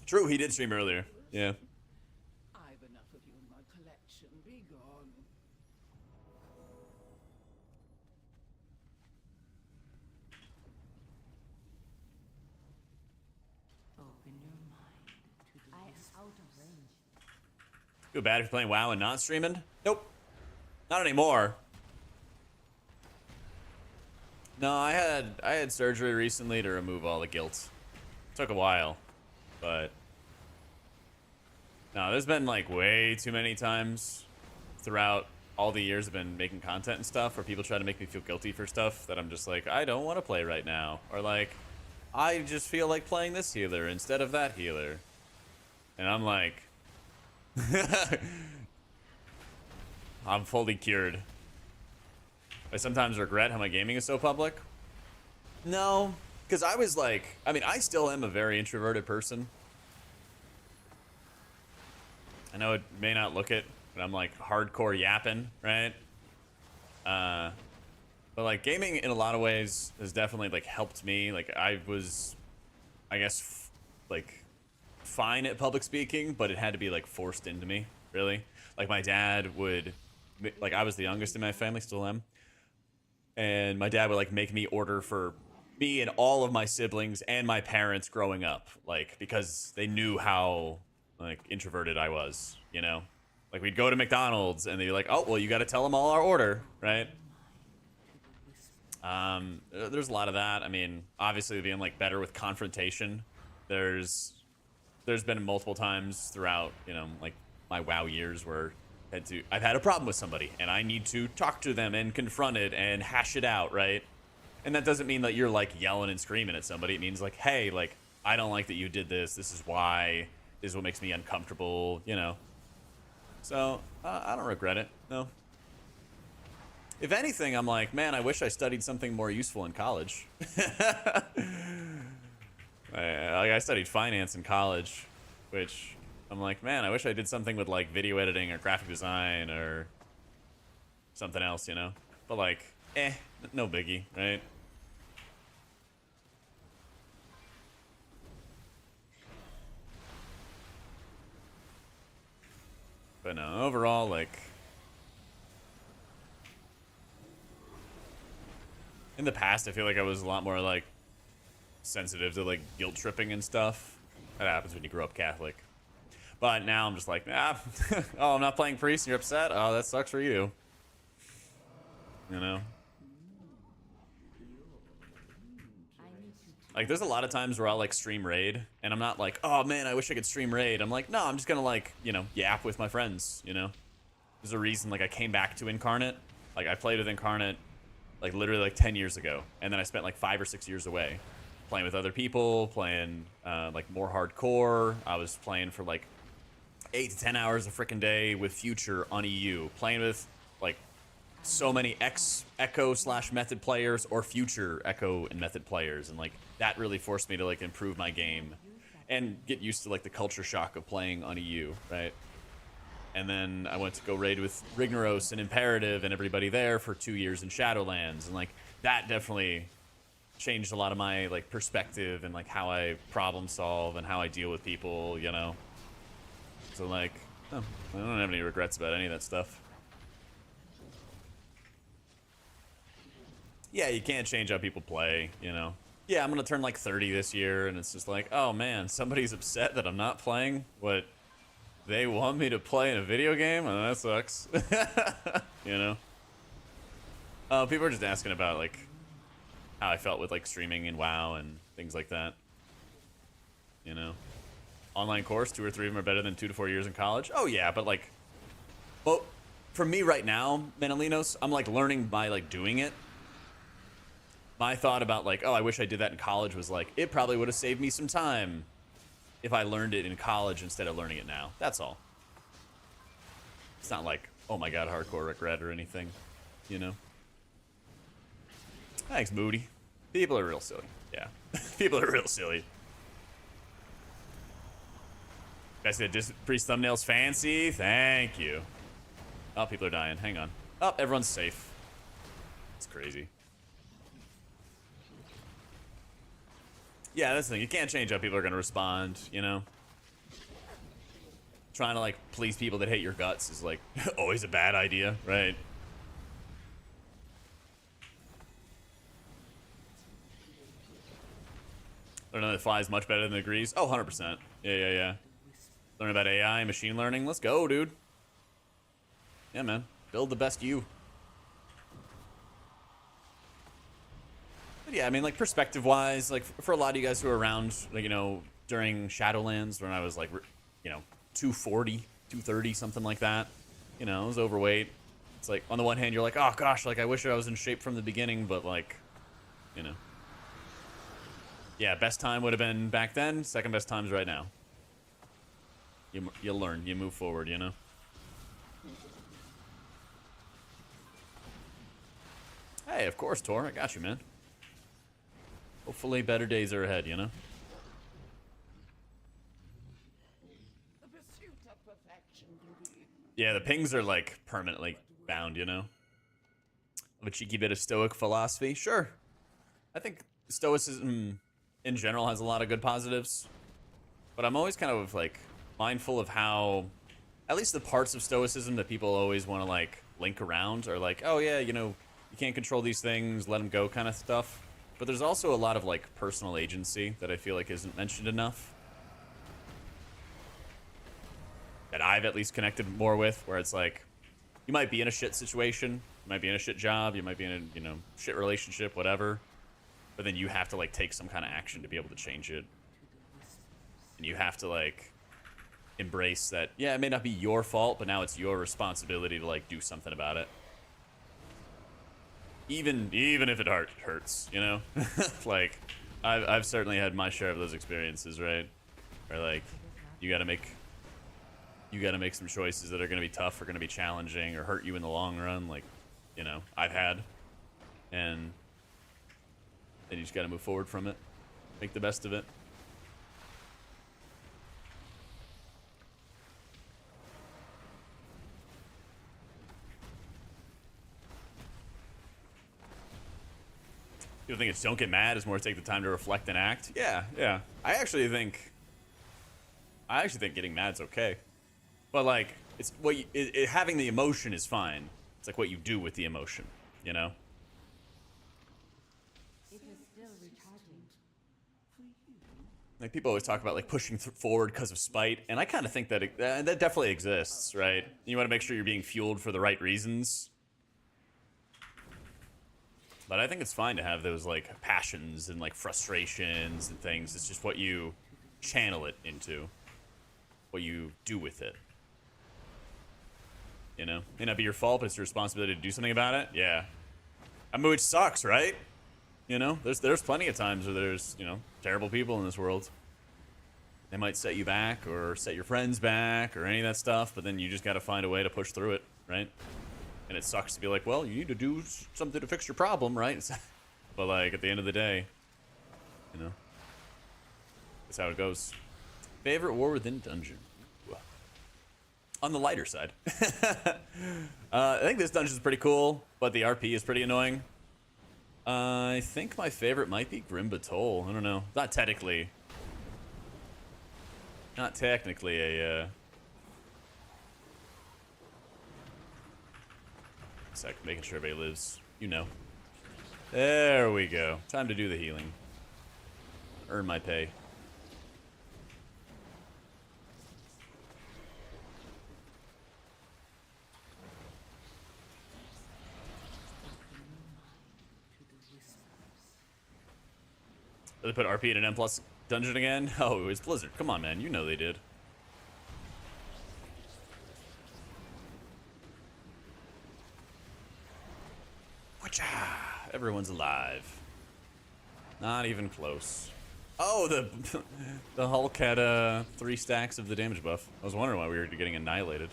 Speaker 1: True, he did stream earlier. Yeah.
Speaker 19: I've enough of you in my collection. Be gone.
Speaker 18: Open your mind to the I am out of range.
Speaker 1: Feel bad if you're playing WoW and not streaming? Nope. Not anymore. No, I had surgery recently to remove all the guilt. Took a while, but no, there's been like way too many times throughout all the years I've been making content and stuff where people try to make me feel guilty for stuff that I'm just like, I don't want to play right now, or like, I just feel like playing this healer instead of that healer, and I'm like, I'm fully cured. I sometimes regret how my gaming is so public. No, because I was like, I mean, I still am a very introverted person. I know it may not look it, but I'm like hardcore yapping, right? But like gaming in a lot of ways has definitely like helped me. Like I was, I guess, like fine at public speaking, but it had to be like forced into me, really. Like my dad would, like I was the youngest in my family, still am. And my dad would like make me order for me and all of my siblings and my parents growing up, like because they knew how like introverted I was, you know? Like we'd go to McDonald's and they'd be like, oh, well, you got to tell them all our order, right? There's a lot of that. I mean, obviously being like better with confrontation. There's been multiple times throughout, you know, like my WoW years where I've had a problem with somebody and I need to talk to them and confront it and hash it out, right? And that doesn't mean that you're like yelling and screaming at somebody. It means like, hey, like, I don't like that you did this. This is why. This is what makes me uncomfortable, you know? So I don't regret it, no. If anything, I'm like, man, I wish I studied something more useful in college. I studied finance in college, which I'm like, man, I wish I did something with like video editing or graphic design or something else, you know? But like, no biggie, right? But no, overall, like, in the past, I feel like I was a lot more like sensitive to like guilt tripping and stuff. That happens when you grow up Catholic. But now I'm just like, oh, I'm not playing priest and you're upset? Oh, that sucks for you. You know? Like, there's a lot of times where I'll, like, stream raid, and I'm not like, oh, man, I wish I could stream raid. I'm like, no, I'm just gonna, like, you know, yap with my friends, you know? There's a reason, like, I came back to Incarnate. Like, I played with Incarnate, like, literally, like, 10 years ago, and then I spent, like, 5 or 6 years away. Playing with other people, playing, like, more hardcore. I was playing for, like, 8 to 10 hours a frickin' day with Future on EU. Playing with, like, so many Echo/Method players or Future Echo and Method players, and like that really forced me to like improve my game and get used to like the culture shock of playing on EU, right? And then I went to go raid with Rignoros and Imperative and everybody there for 2 years in Shadowlands, and like that definitely changed a lot of my like perspective and like how I problem solve and how I deal with people, you know? So like, I don't have any regrets about any of that stuff. Yeah, you can't change how people play, you know? Yeah, I'm gonna turn like 30 this year, and it's just like, oh man, somebody's upset that I'm not playing what they want me to play in a video game? Oh, that sucks. You know? People are just asking about like how I felt with like streaming and WoW and things like that. You know? Online course, 2 or 3 of them are better than 2 to 4 years in college. Oh yeah, but like, well, for me right now, Manolinos, I'm like learning by like doing it. My thought about like, oh, I wish I did that in college was like, it probably would have saved me some time if I learned it in college instead of learning it now. That's all. It's not like, oh my god, hardcore regret or anything, you know? Thanks, Moody. People are real silly. Yeah. People are real silly. I said, just priest thumbnails fancy. Thank you. Oh, people are dying. Hang on. Oh, everyone's safe. It's crazy. Yeah, that's the thing. You can't change how people are going to respond, you know? Trying to, like, please people that hate your guts is, like, always a bad idea, right? I don't know that flies much better than agrees. Oh, 100%. Yeah. Learn about AI, machine learning. Let's go, dude. Yeah, man. Build the best you. But yeah, I mean, like, perspective-wise, like, for a lot of you guys who are around, like, you know, during Shadowlands, when I was, like, you know, 240, 230, something like that. You know, I was overweight. It's like, on the one hand, you're like, oh, gosh, like, I wish I was in shape from the beginning, but, like, you know. Yeah, best time would have been back then. Second best time's right now. You learn. You move forward, you know? Hey, of course, Tor. I got you, man. Hopefully better days are ahead, you know? Yeah, the pings are, like, permanently bound, you know? A cheeky bit of stoic philosophy? Sure. I think stoicism in general has a lot of good positives. But I'm always kind of, like, mindful of how, at least the parts of stoicism that people always want to, like, link around are like, oh, yeah, you know, you can't control these things, let them go kind of stuff. But there's also a lot of, like, personal agency that I feel like isn't mentioned enough. That I've at least connected more with, where it's like, you might be in a shit situation, you might be in a shit job, you might be in a, you know, shit relationship, whatever. But then you have to, like, take some kind of action to be able to change it. And you have to, like, embrace that, yeah, it may not be your fault, but now it's your responsibility to, like, do something about it. Even if it hurts, you know? Like, I've certainly had my share of those experiences, right? Where, like, you gotta make some choices that are gonna be tough, or gonna be challenging, or hurt you in the long run, like, you know, I've had. And then you just gotta move forward from it. Make the best of it. People think it's don't get mad, it's more take the time to reflect and act. Yeah, yeah. I actually think getting mad's okay. But, like, it's what you, having the emotion is fine. It's like what you do with the emotion, you know? Like, people always talk about, like, pushing forward because of spite, and I kind of think that that definitely exists, right? You want to make sure you're being fueled for the right reasons. But I think it's fine to have those, like, passions and, like, frustrations and things. It's just what you channel it into, what you do with it. You know, may not be your fault, but it's your responsibility to do something about it. Yeah, I mean, which sucks, right? You know, there's plenty of times where there's, you know, terrible people in this world. They might set you back or set your friends back or any of that stuff, but then you just got to find a way to push through it, right? And it sucks to be like, well, you need to do something to fix your problem, right? But, like, at the end of the day, you know, that's how it goes. Favorite war within dungeon? On the lighter side. I think this dungeon is pretty cool, but the RP is pretty annoying. I think my favorite might be Grim Batol. I don't know. Not technically a... Sec, making sure everybody lives. You know. There we go. Time to do the healing. Earn my pay. They put RP in an M+ dungeon again? Oh, it's Blizzard. Come on, man. You know they did. Whatcha? Everyone's alive. Not even close. Oh, the Hulk had 3 stacks of the damage buff. I was wondering why we were getting annihilated.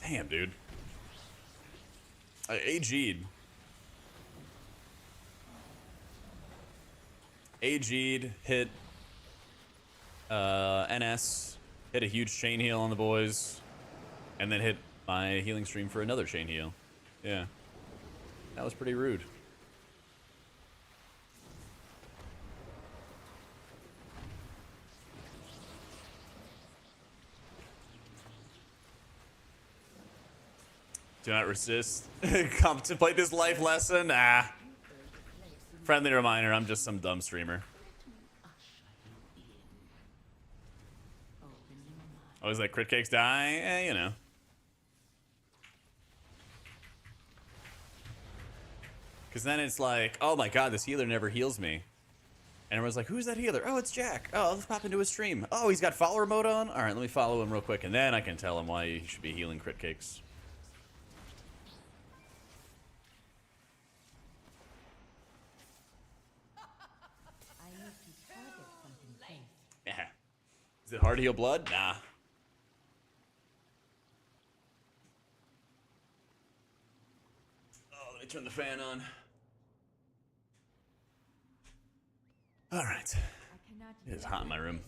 Speaker 1: Damn, dude. AG'd. AG'd, hit NS, hit a huge chain heal on the boys, and then hit my healing stream for another chain heal. Yeah. That was pretty rude. Do not resist. Contemplate this life lesson. Ah. Friendly reminder, I'm just some dumb streamer. Always like crit cakes die, you know. Because then it's like, oh my god, this healer never heals me. And everyone's like, who's that healer? Oh, it's Jak. Oh, let's pop into his stream. Oh, he's got follower mode on? All right, let me follow him real quick, and then I can tell him why he should be healing crit cakes. Yeah. Is it hard to heal blood? Nah. Oh, let me turn the fan on. All right. It is hot in my room.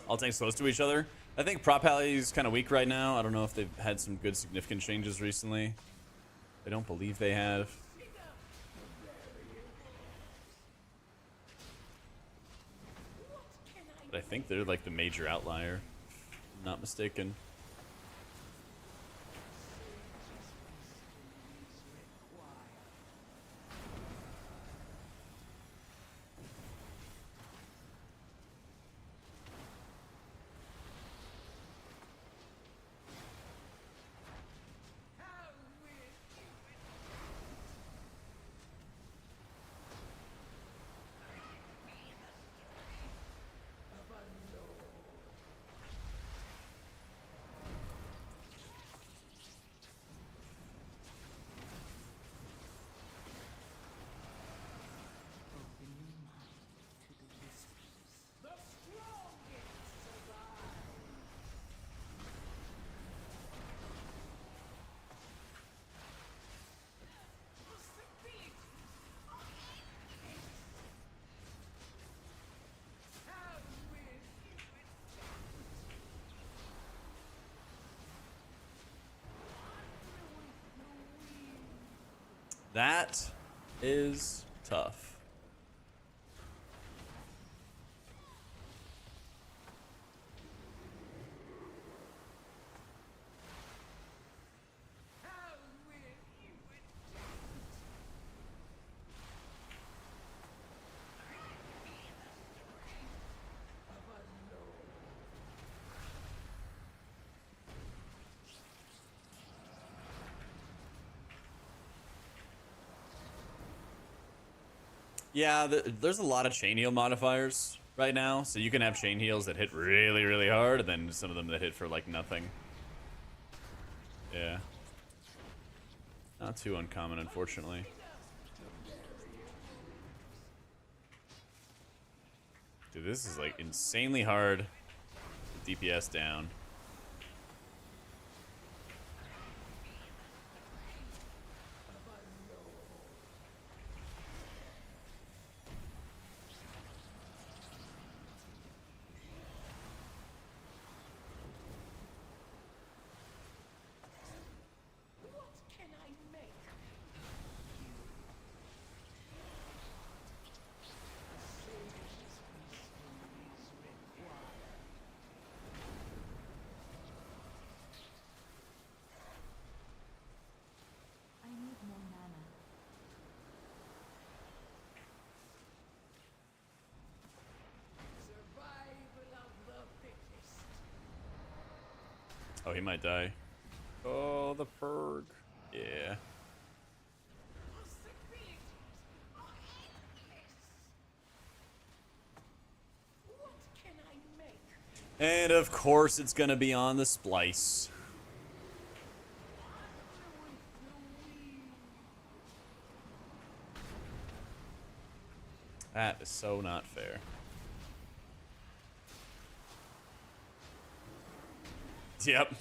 Speaker 1: All tanks close to each other. I think Prop Alley's kind of weak right now. I don't know if they've had some good significant changes recently. I don't believe they have. But I think they're like the major outlier, if I'm not mistaken. That is tough. Yeah, there's a lot of chain heal modifiers right now, so you can have chain heals that hit really, really hard, and then some of them that hit for like nothing. Yeah. Not too uncommon, unfortunately. Dude, this is like insanely hard to DPS down. Oh, he might die. Oh, the perg. Yeah. And of course, it's gonna be on the splice. That is so not fair. Yep.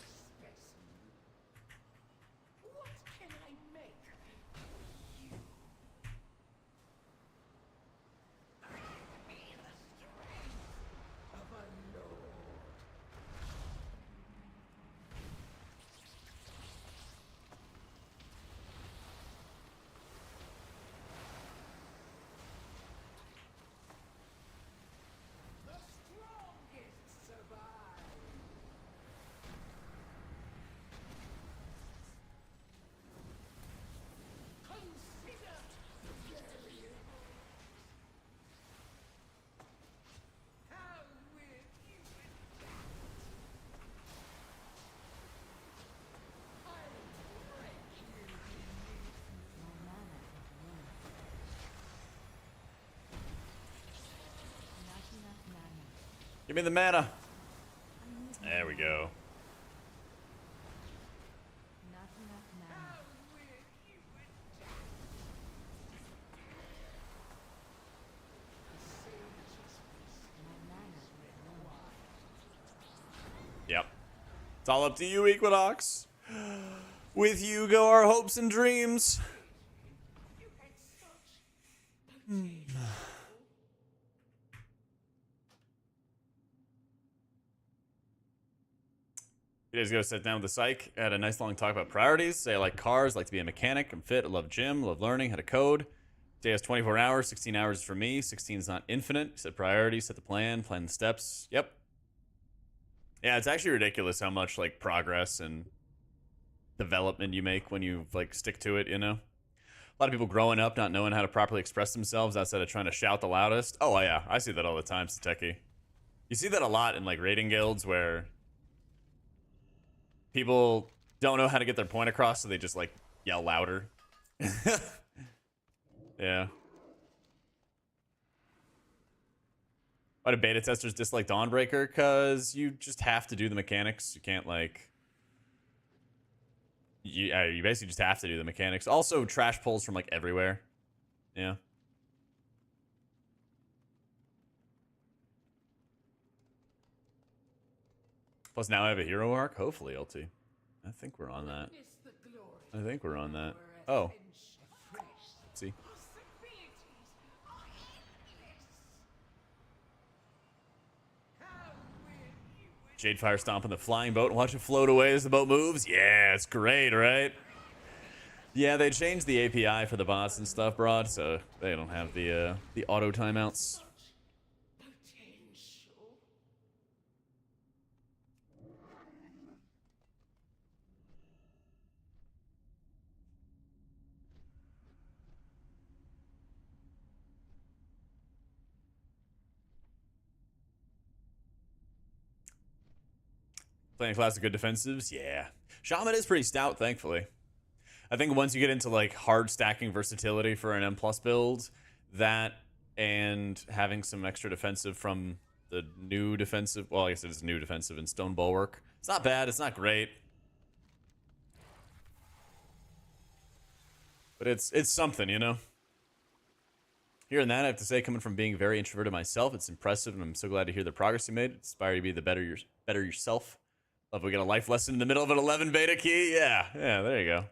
Speaker 1: Give me the mana. There we go. Yep. It's all up to you, Equinox. With you go our hopes and dreams. You guys go sit down with the psych, had a nice long talk about priorities. Say I like cars, like to be a mechanic, I'm fit, I love gym, love learning, how to code. Day has 24 hours, 16 hours is for me, 16 is not infinite. Set priorities, set the plan the steps. Yep. Yeah, it's actually ridiculous how much like progress and development you make when you like stick to it, you know? A lot of people growing up not knowing how to properly express themselves outside of trying to shout the loudest. Oh yeah, I see that all the time, Sateki. You see that a lot in like raiding guilds where people don't know how to get their point across, so they just like yell louder. Yeah. Why do beta testers dislike Dawnbreaker? Because you just have to do the mechanics. You can't like... You basically just have to do the mechanics. Also, trash pulls from like everywhere. Yeah. Plus now I have a hero arc. Hopefully, LT. I think we're on that. I think we're on that. Oh. See. Jadefire stomping the flying boat and watch it float away as the boat moves. Yeah, it's great, right? Yeah, they changed the API for the bots and stuff, Broad, so they don't have the auto timeouts. Playing class of good defensives? Yeah. Shaman is pretty stout, thankfully. I think once you get into like hard stacking versatility for an M+ build, that and having some extra defensive from the new defensive, well, I guess it is new defensive in Stone Bulwark. It's not bad, it's not great. But it's something, you know? Hearing that, I have to say, coming from being very introverted myself, it's impressive, and I'm so glad to hear the progress you made. Inspire you to be the better yourself. Love we get a life lesson in the middle of an 11 beta key. Yeah, there you go.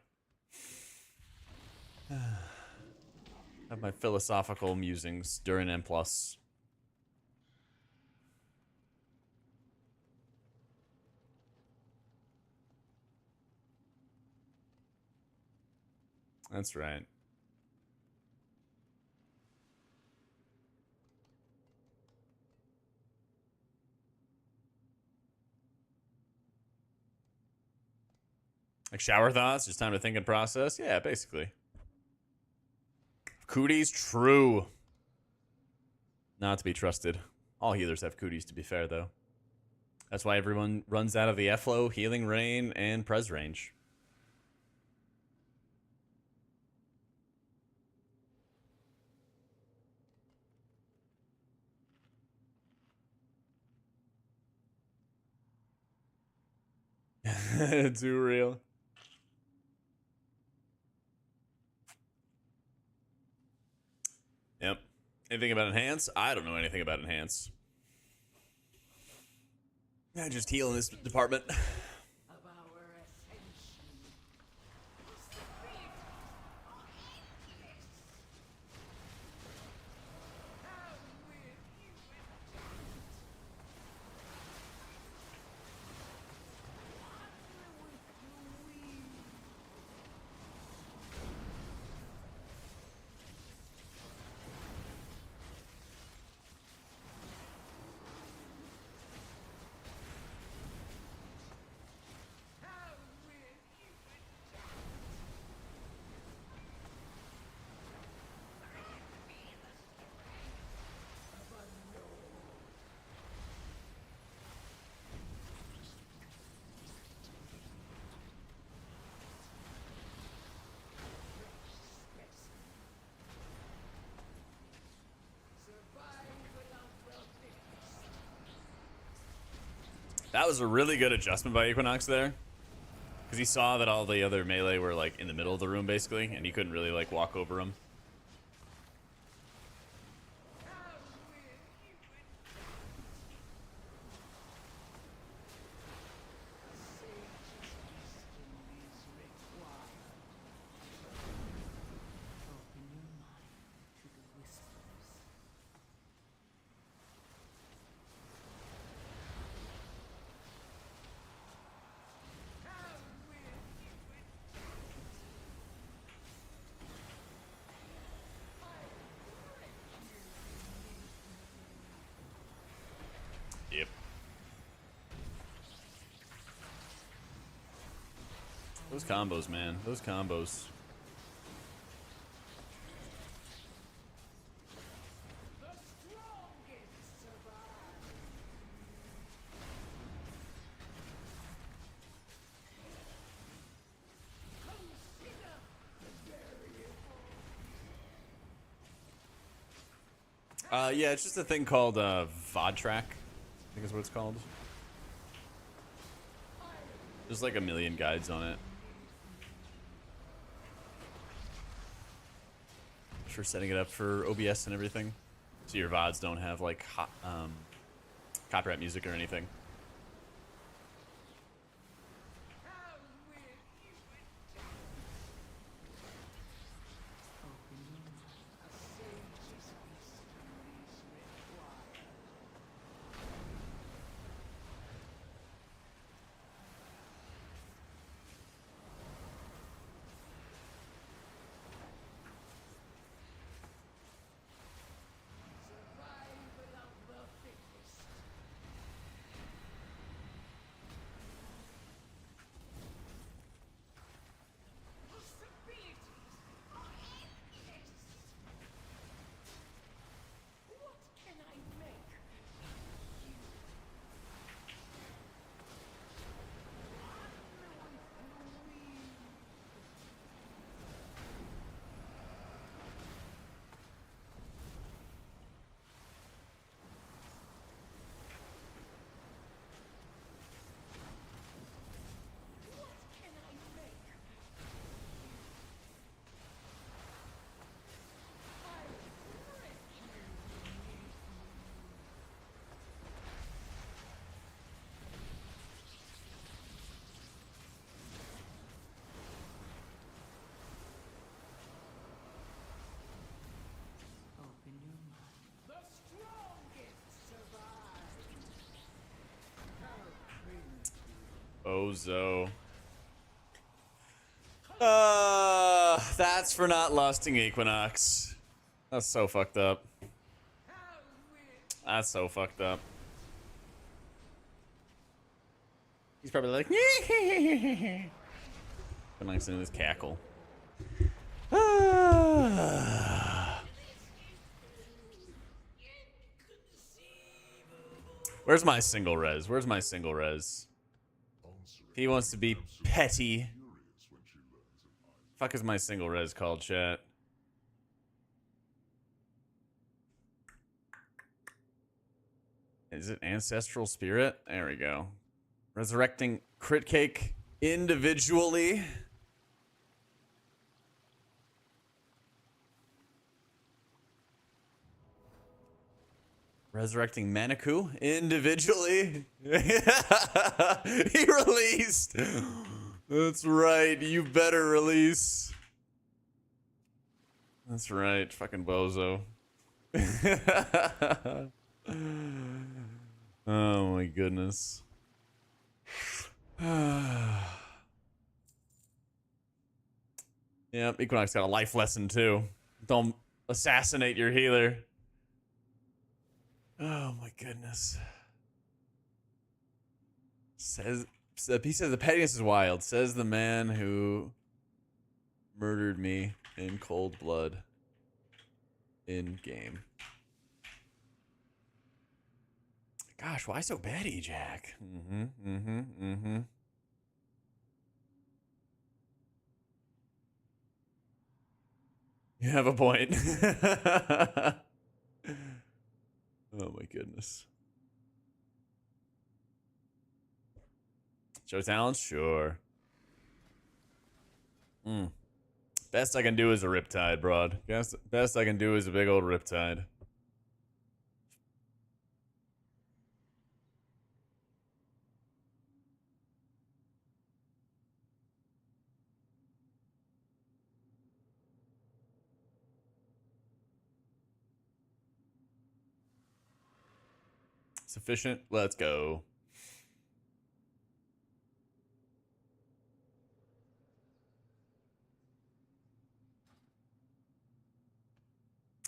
Speaker 1: Have my philosophical musings during M+. That's right. Like shower thoughts, just time to think and process. Yeah, basically. Cooties, true. Not to be trusted. All healers have cooties, to be fair, though. That's why everyone runs out of the F-Flow, Healing Rain, and Prez range. Too real. Yep. Anything about enhance? I don't know anything about enhance. I just heal in this department. That was a really good adjustment by Equinox there. Because he saw that all the other melee were like in the middle of the room basically, and he couldn't really like walk over them. Yep. Those combos, man. Those combos. Yeah, it's just a thing called VOD track, I think is what it's called. There's like a million guides on it. For setting it up for OBS and everything. So your VODs don't have like copyright music or anything. Bozo. That's for not lusting Equinox. That's so fucked up. That's so fucked up. He's probably like, Equinox in his cackle. Where's my single res? Where's my single res? He wants to be petty. Fuck is my single res called, chat? Is it Ancestral Spirit? There we go. Resurrecting Crit Cake individually. Resurrecting Manikou individually. He released. That's right. You better release. That's right. Fucking bozo. Oh my goodness. Yep, Equinox got a life lesson too. Don't assassinate your healer. Oh my goodness. He says the pettiness is wild. Says the man who murdered me in cold blood in game. Gosh, why so petty, Jack? You have a point. Oh my goodness. Show talents? Sure. Best I can do is a Riptide, broad. Best I can do is a big old Riptide. Sufficient? Let's go.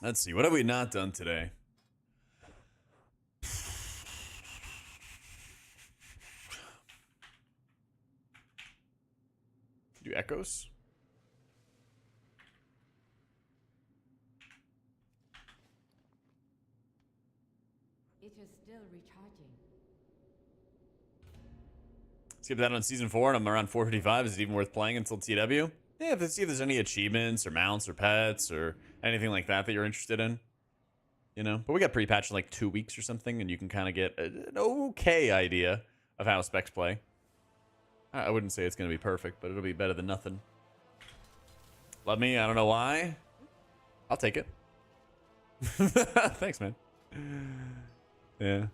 Speaker 1: Let's see. What have we not done today? Do echoes?
Speaker 8: It is still recharging.
Speaker 1: Skip that on season 4 and I'm around 455. Is it even worth playing until TW? Yeah, let's see if there's any achievements or mounts or pets or anything like that that you're interested in. You know, but we got pre-patch in like 2 weeks or something, and you can kind of get an okay idea of how specs play. I wouldn't say it's going to be perfect, but it'll be better than nothing. Love me? I don't know why. I'll take it. Thanks, man. Yeah.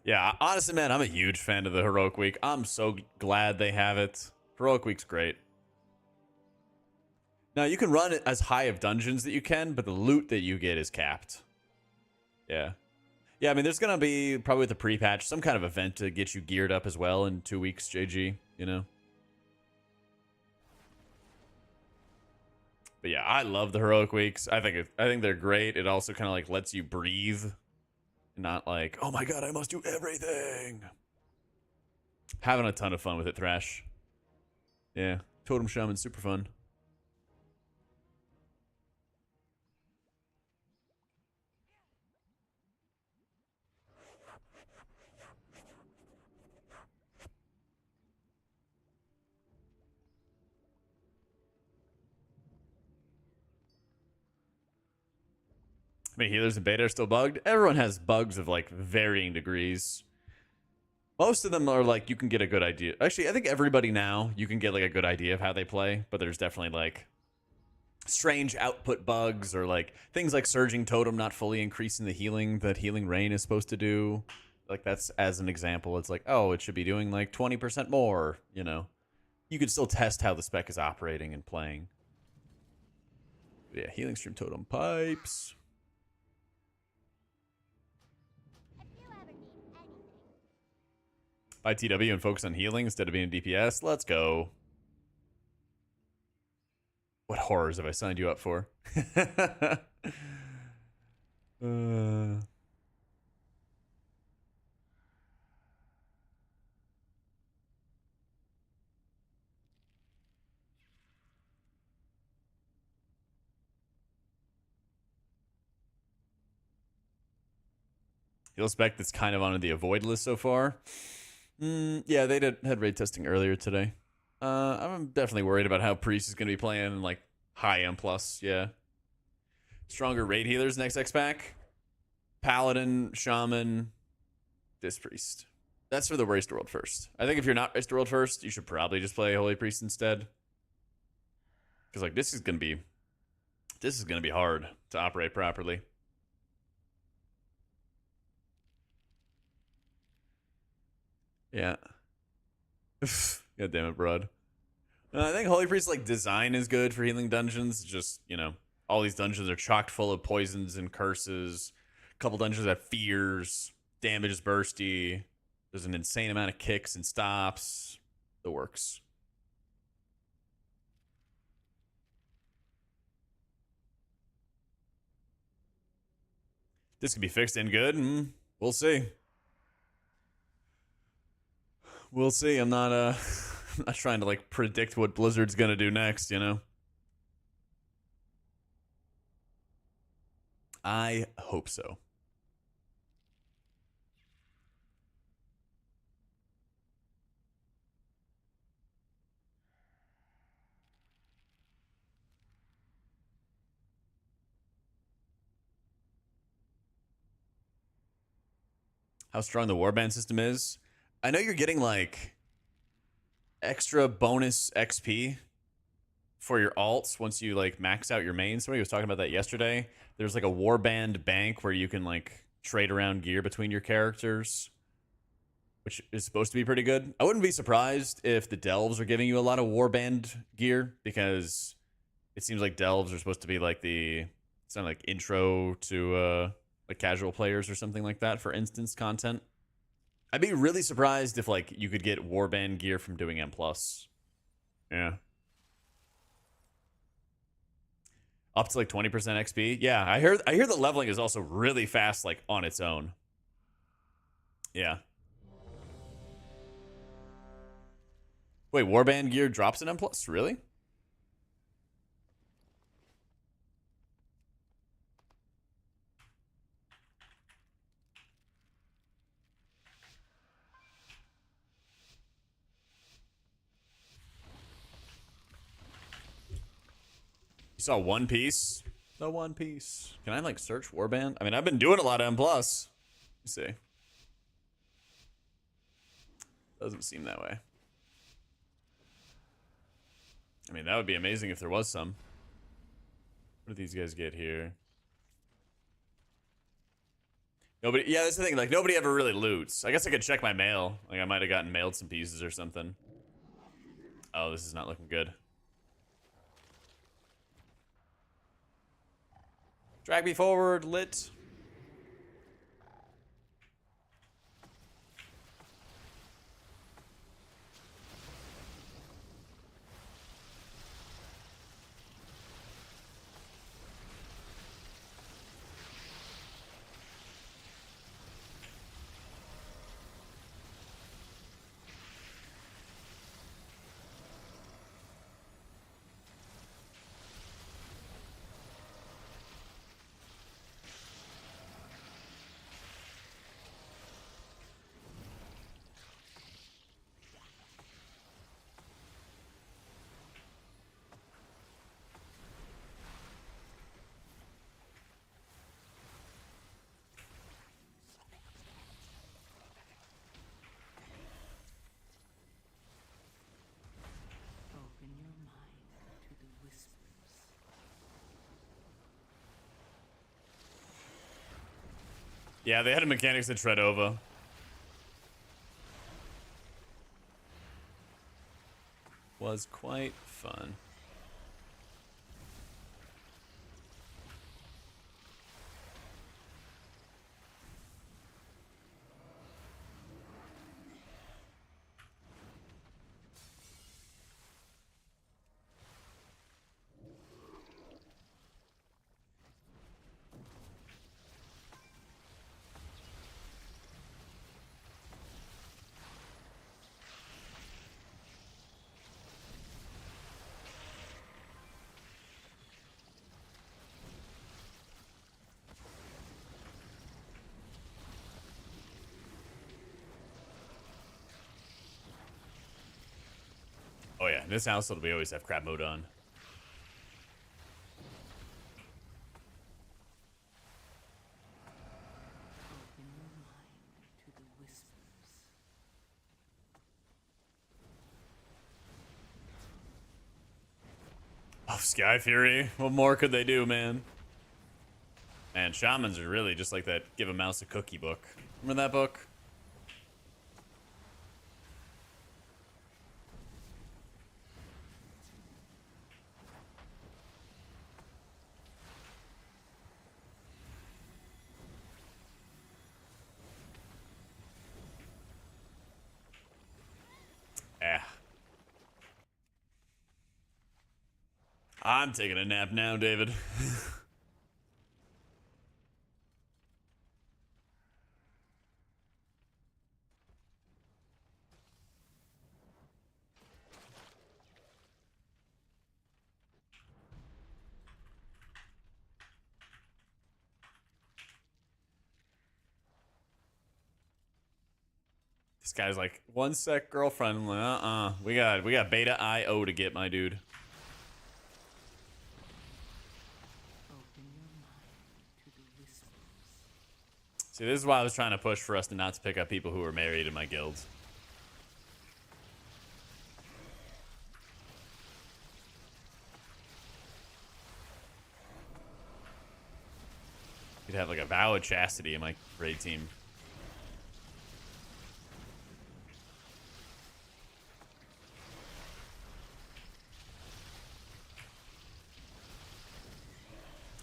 Speaker 1: Yeah, honestly, man, I'm a huge fan of the Heroic Week. I'm so glad they have it. Heroic Week's great. Now, you can run it as high of dungeons that you can, but the loot that you get is capped. Yeah. Yeah, I mean, there's going to be, probably with the pre-patch, some kind of event to get you geared up as well in 2 weeks, JG, you know? But yeah, I love the Heroic Weeks. I think they're great. It also kind of like lets you breathe. Not like, oh my god, I must do everything. Having a ton of fun with it, Thrash. Yeah, Totem Shaman, super fun. I mean, healers in beta are still bugged. Everyone has bugs of like varying degrees. Most of them are like you can get a good idea. Actually, I think everybody now you can get like a good idea of how they play, but there's definitely like strange output bugs or like things like Surging Totem not fully increasing the healing that Healing Rain is supposed to do. Like that's as an example. It's like, oh, it should be doing like 20% more, you know. You could still test how the spec is operating and playing. But yeah, Healing Stream Totem pipes. Buy TW and focus on healing instead of being DPS. Let's go. What horrors have I signed you up for? Heal spec that's kind of on the avoid list so far. Yeah, they had raid testing earlier today. I'm definitely worried about how Priest is going to be playing in like high M+. Yeah. Stronger raid healers next X pack. Paladin, Shaman, Disc Priest. That's for the Race to World first. I think if you're not Race to World first, you should probably just play Holy Priest instead. Because like this is gonna be hard to operate properly. Yeah. God damn it, Broad. I think Holy Priest like design is good for healing dungeons. Just, you know, all these dungeons are chocked full of poisons and curses. A couple dungeons have fears. Damage is bursty. There's an insane amount of kicks and stops. The works. This could be fixed in good. We'll see. We'll see. I'm not I'm not trying to like predict what Blizzard's gonna do next, you know. I hope so. How strong the warband system is. I know you're getting like extra bonus XP for your alts once you like max out your main. Somebody was talking about that yesterday. There's like a warband bank where you can like trade around gear between your characters, which is supposed to be pretty good. I wouldn't be surprised if the delves are giving you a lot of warband gear, because it seems like delves are supposed to be like the like intro to like casual players or something like that for instance content. I'd be really surprised if like you could get warband gear from doing M+. Yeah. Up to like 20% XP. Yeah, I hear the leveling is also really fast like on its own. Yeah. Wait, warband gear drops in M+? Really? You saw One Piece? The One Piece. Can I like search warband? I mean, I've been doing a lot of M+. Let's see. Doesn't seem that way. I mean, that would be amazing if there was some. What do these guys get here? Nobody. Yeah, that's the thing. Like, nobody ever really loots. I guess I could check my mail. Like, I might have gotten mailed some pieces or something. Oh, this is not looking good. Drag me forward, lit.
Speaker 8: Open your mind to the whispers.
Speaker 1: Yeah, they had a mechanics that tread over. Was quite fun. Oh yeah, in this household we always have crab mode on. Sky Fury. What more could they do, man? Man, shamans are really just like that give a mouse a cookie book. Remember that book? I'm taking a nap now, David. This guy's like, 1 sec, girlfriend. I'm like, we got beta IO to get, my dude. See, this is why I was trying to push for us to not to pick up people who are married in my guild. You'd have like a vow of chastity in my raid team.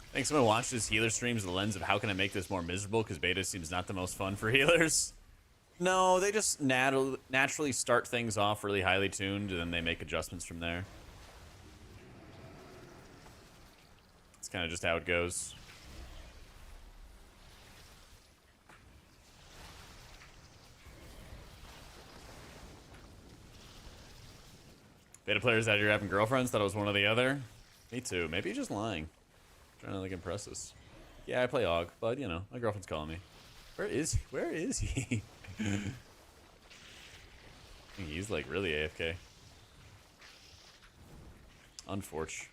Speaker 1: I think someone watched his healer streams with the lens of how can I make this more miserable because beta seems not the most fun for healers. No, they just naturally start things off really highly tuned and then they make adjustments from there. It's kind of just how it goes. Beta players out here having girlfriends thought it was one or the other. Me too. Maybe you're just lying. Trying to like impress us. Yeah, I play AUG, but you know, my girlfriend's calling me. Where is he? I think he's like really AFK. Unfortunate.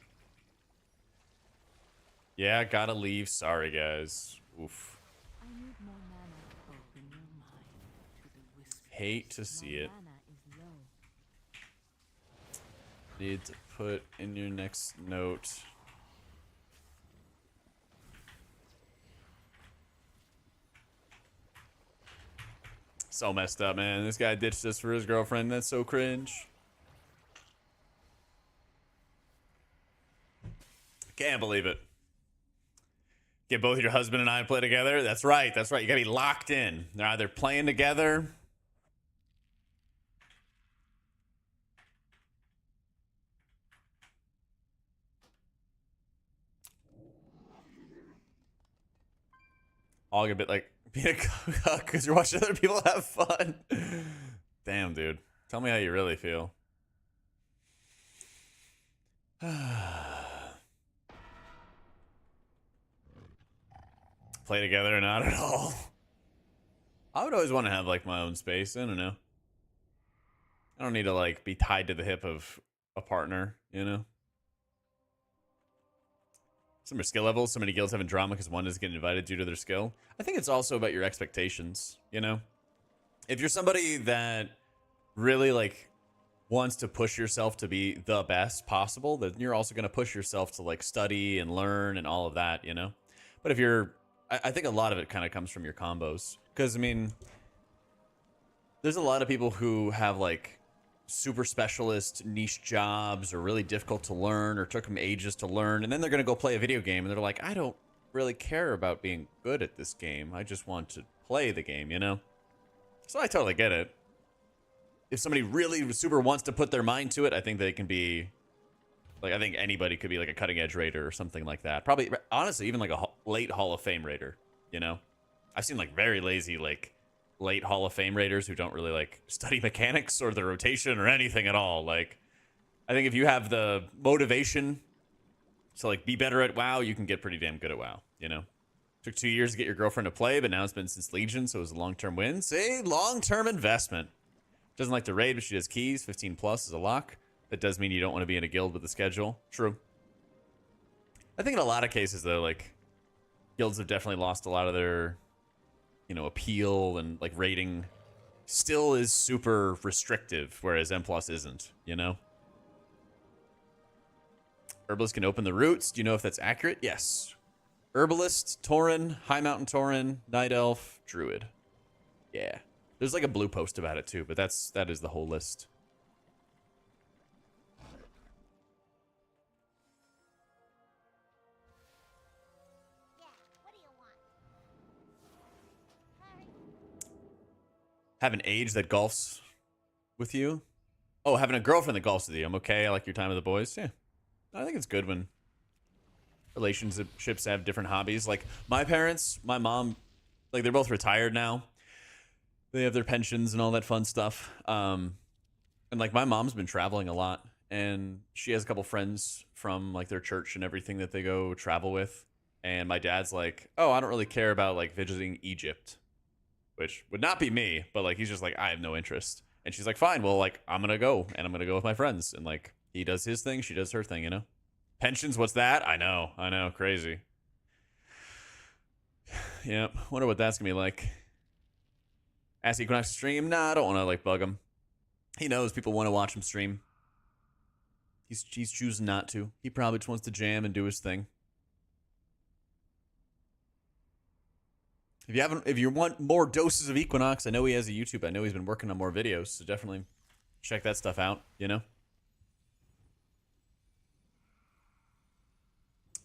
Speaker 1: Yeah, gotta leave. Sorry guys. Oof.
Speaker 8: I need more mana. Open your mind to the whispers.
Speaker 1: Hate to see it.
Speaker 8: Mana is low.
Speaker 1: Need to put in your next note. So messed up, man. This guy ditched us for his girlfriend. That's so cringe. Can't believe it. Get both your husband and I play together. That's right. That's right. You gotta be locked in. They're either playing together. All a bit like being a cuck because you're watching other people have fun. Damn, dude. Tell me how you really feel. Play together or not at all. I would always want to have like my own space. I don't know. I don't need to like be tied to the hip of a partner, you know? Some are skill levels. So many guilds having drama because one doesn't get invited due to their skill. I think it's also about your expectations, you know? If you're somebody that really like wants to push yourself to be the best possible, then you're also going to push yourself to like study and learn and all of that, you know? But if you're, I think a lot of it kind of comes from your combos. Because, I mean, there's a lot of people who have like super specialist niche jobs or really difficult to learn or took them ages to learn, and then they're going to go play a video game and they're like, I don't really care about being good at this game. I just want to play the game, you know? So I totally get it. If somebody really super wants to put their mind to it, I think they can be like, I think anybody could be like a cutting edge raider or something like that. Probably, honestly, even like a late Hall of Fame raider, you know? I've seen like very lazy, like late Hall of Fame raiders who don't really like study mechanics or the rotation or anything at all. Like, I think if you have the motivation to like be better at WoW, you can get pretty damn good at WoW, you know? Took 2 years to get your girlfriend to play, but now it's been since Legion, so it was a long-term win. See, long-term investment. Doesn't like to raid, but she does keys. 15 plus is a lock. That does mean you don't want to be in a guild with the schedule. True. I think in a lot of cases, though, like, guilds have definitely lost a lot of their, you know, appeal, and like rating still is super restrictive, whereas M+ isn't, you know? Herbalist can open the roots. Do you know if that's accurate? Yes. Herbalist, Tauren, High Mountain Tauren, Night Elf, Druid. Yeah. There's like a blue post about it too, but that is the whole list. Have an age that golfs with you? Oh, having a girlfriend that golfs with you. I'm okay. I like your time with the boys. Yeah. I think it's good when relationships have different hobbies. Like my parents, my mom, like they're both retired now. They have their pensions and all that fun stuff. And like my mom's been traveling a lot, and she has a couple friends from like their church and everything that they go travel with. And my dad's like, oh, I don't really care about like visiting Egypt, which would not be me, but like he's just like, I have no interest. And she's like, fine, well, like I'm gonna go, and I'm gonna go with my friends. And like he does his thing, she does her thing, you know. Pensions, what's that? I know, crazy. Yep, wonder what that's gonna be like. Ask Equinox to stream? Nah, I don't want to like bug him. He knows people want to watch him stream. He's choosing not to. He probably just wants to jam and do his thing. If you want more doses of Equinox, I know he has a YouTube. I know he's been working on more videos, so definitely check that stuff out, you know?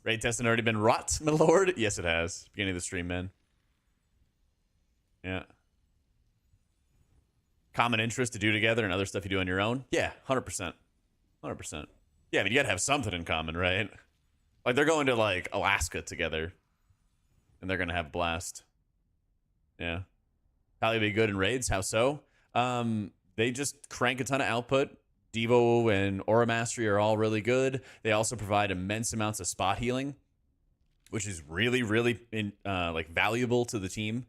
Speaker 1: Raid testing already been rot, my lord? Yes, it has. Beginning of the stream, man. Yeah. Common interest to do together and other stuff you do on your own? Yeah, 100%. 100%. Yeah, I mean, you gotta have something in common, right? Like, they're going to, like, Alaska together. And they're gonna have a blast. Yeah. Probably be good in raids. How so? They just crank a ton of output. Devo and Aura Mastery are all really good. They also provide immense amounts of spot healing, which is really, really like valuable to the team.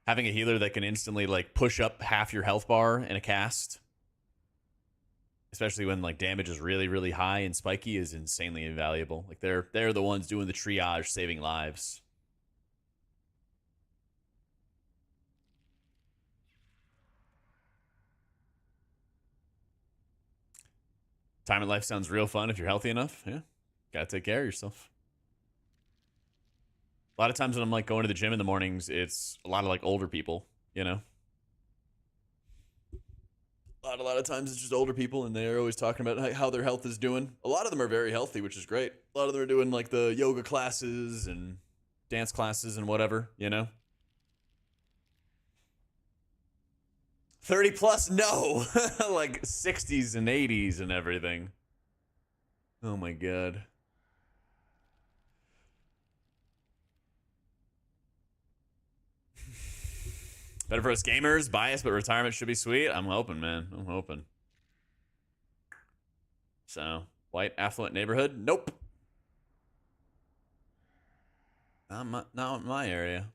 Speaker 1: Having a healer that can instantly like push up half your health bar in a cast, especially when like damage is really, really high and spiky, is insanely invaluable. Like they're the ones doing the triage, saving lives. Time in life sounds real fun if you're healthy enough. Yeah. Gotta take care of yourself. A lot of times when I'm like going to the gym in the mornings, it's a lot of like older people, you know? A lot of times it's just older people, and they're always talking about how their health is doing. A lot of them are very healthy, which is great. A lot of them are doing like the yoga classes and dance classes and whatever, you know? 30 plus? No. Like 60s and 80s and everything. Oh my god. Better for us gamers, biased, but retirement should be sweet. I'm hoping, man. I'm hoping. So, white affluent neighborhood? Nope. Not my area.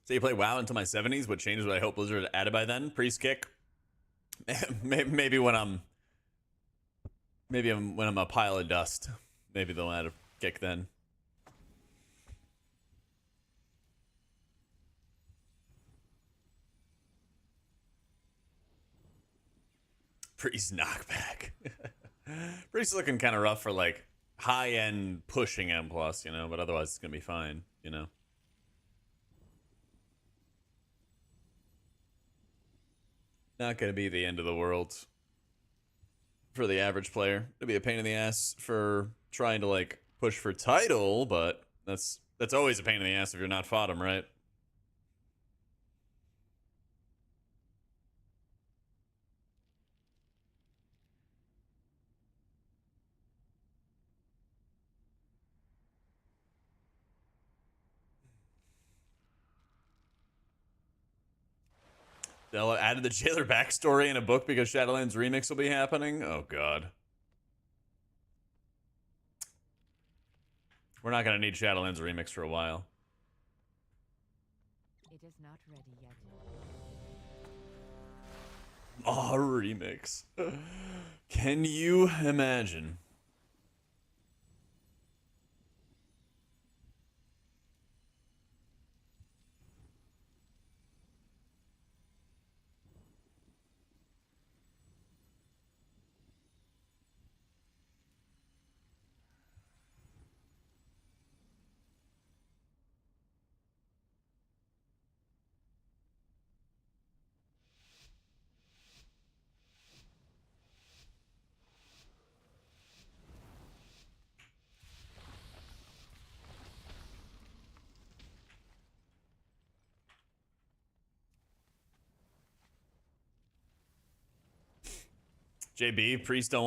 Speaker 1: So you play WoW until my 70s? What changes would I hope Blizzard added by then? Priest kick? Maybe when I'm a pile of dust. Maybe they'll add a kick then. Priest knockback. Priest looking kind of rough for like high-end pushing M+, you know, but otherwise it's gonna be fine, you know. Not gonna be the end of the world for the average player. It'll be a pain in the ass for trying to like push for title, but that's always a pain in the ass if you're not fought him, right? They'll added the jailer backstory in a book because Shadowlands Remix will be happening. Oh god. We're not gonna need Shadowlands Remix for a while.
Speaker 18: It is not ready yet.
Speaker 1: Oh, remix. Can you imagine? JB, priests don't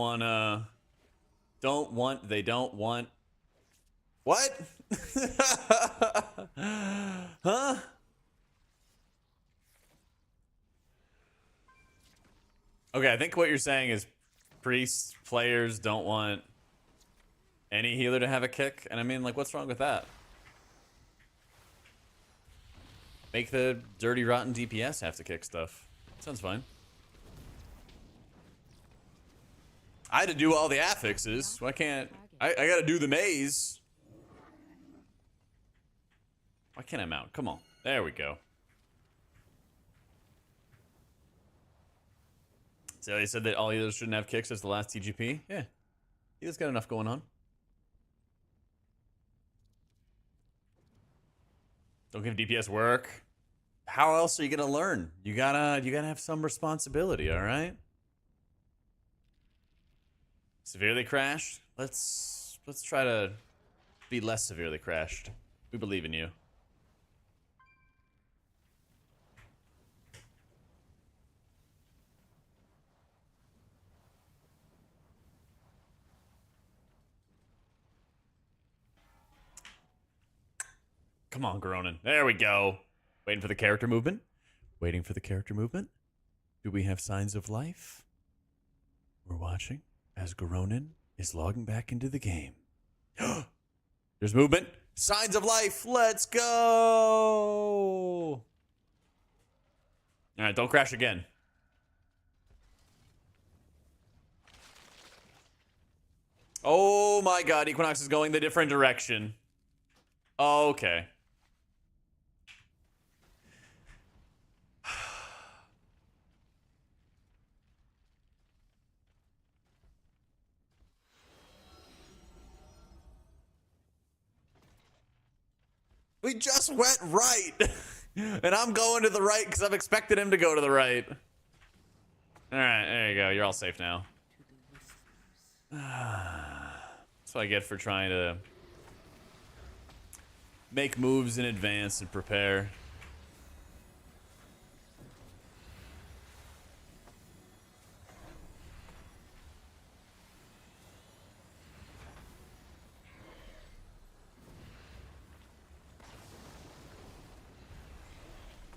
Speaker 1: want, they don't want. What? Huh? Okay, I think what you're saying is priests, players don't want any healer to have a kick. And I mean, like, what's wrong with that? Make the dirty, rotten DPS have to kick stuff. Sounds fine. I had to do all the affixes. Why can't I gotta do the maze? Why can't I mount? Come on. There we go. So they said that all healers shouldn't have kicks as the last TGP? Yeah. He's got enough going on. Don't give DPS work. How else are you gonna learn? You gotta have some responsibility, alright? Severely crashed? Let's try to be less severely crashed. We believe in you. Come on, Garonin. There we go. Waiting for the character movement. Waiting for the character movement. Do we have signs of life? We're watching as Garonin is logging back into the game. There's movement. Signs of life. Let's go. All right, don't crash again. Oh my god, Equinox is going the different direction. Okay. We just went right. And I'm going to the right because I've expected him to go to the right. All right, there you go. You're all safe now. That's what I get for trying to make moves in advance and prepare.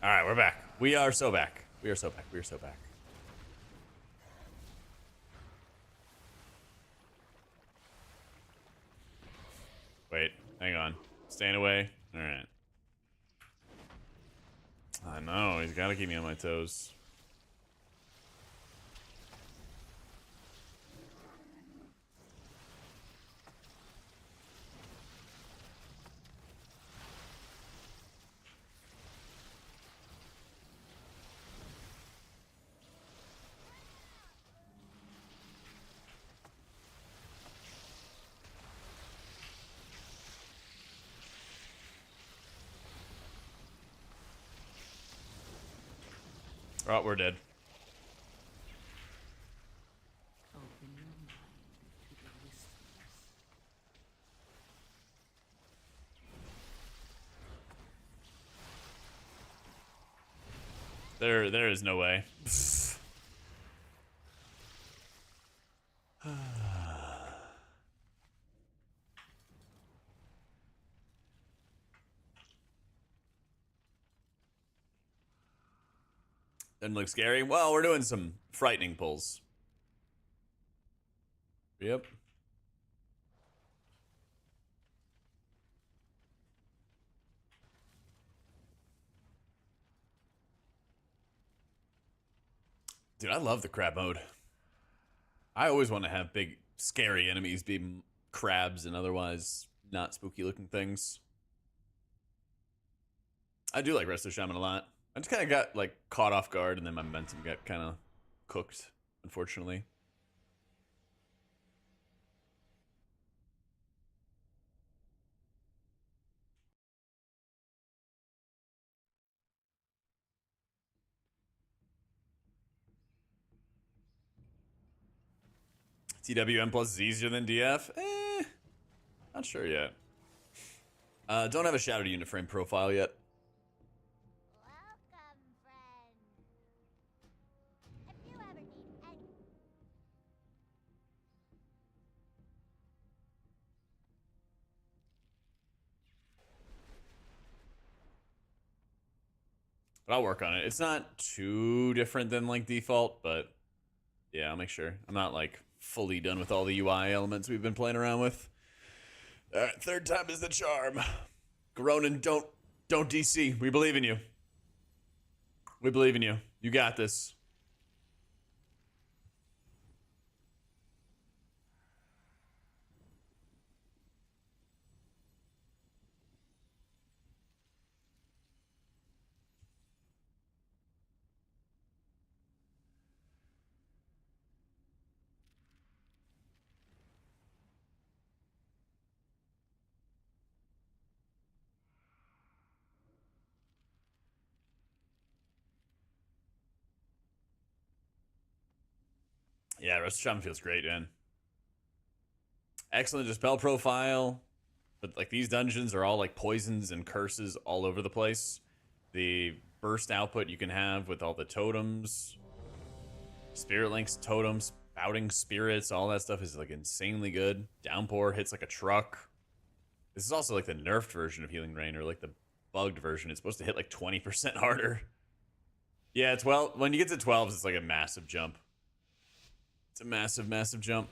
Speaker 1: All right, we're back. We are so back. We are so back. We are so back. Wait, hang on. Staying away. All right. I know, he's got to keep me on my toes. Oh, we're dead.
Speaker 8: Open your mind to the whispers.
Speaker 1: There is no way. Doesn't look scary. Well, we're doing some frightening pulls. Yep. Dude, I love the crab mode. I always want to have big, scary enemies be crabs and otherwise not spooky looking things. I do like Resto Shaman a lot. I just kind of got like caught off guard and then my momentum got kind of cooked, unfortunately. TWM plus is easier than DF? Not sure yet. Don't have a Shattered Unit Frame profile yet. But I'll work on it. It's not too different than like default, but yeah, I'll make sure. I'm not like fully done with all the UI elements we've been playing around with. All right, third time is the charm. Gronin, don't DC. We believe in you. We believe in you. You got this. Yeah, Rust Shaman feels great, man. Excellent dispel profile. But like these dungeons are all like poisons and curses all over the place. The burst output you can have with all the totems, spirit links, totems, spouting spirits, all that stuff is like insanely good. Downpour hits like a truck. This is also like the nerfed version of Healing Rain, or like the bugged version. It's supposed to hit like 20% harder. Yeah, 12. When you get to 12s, it's like a massive jump. It's a massive, massive jump.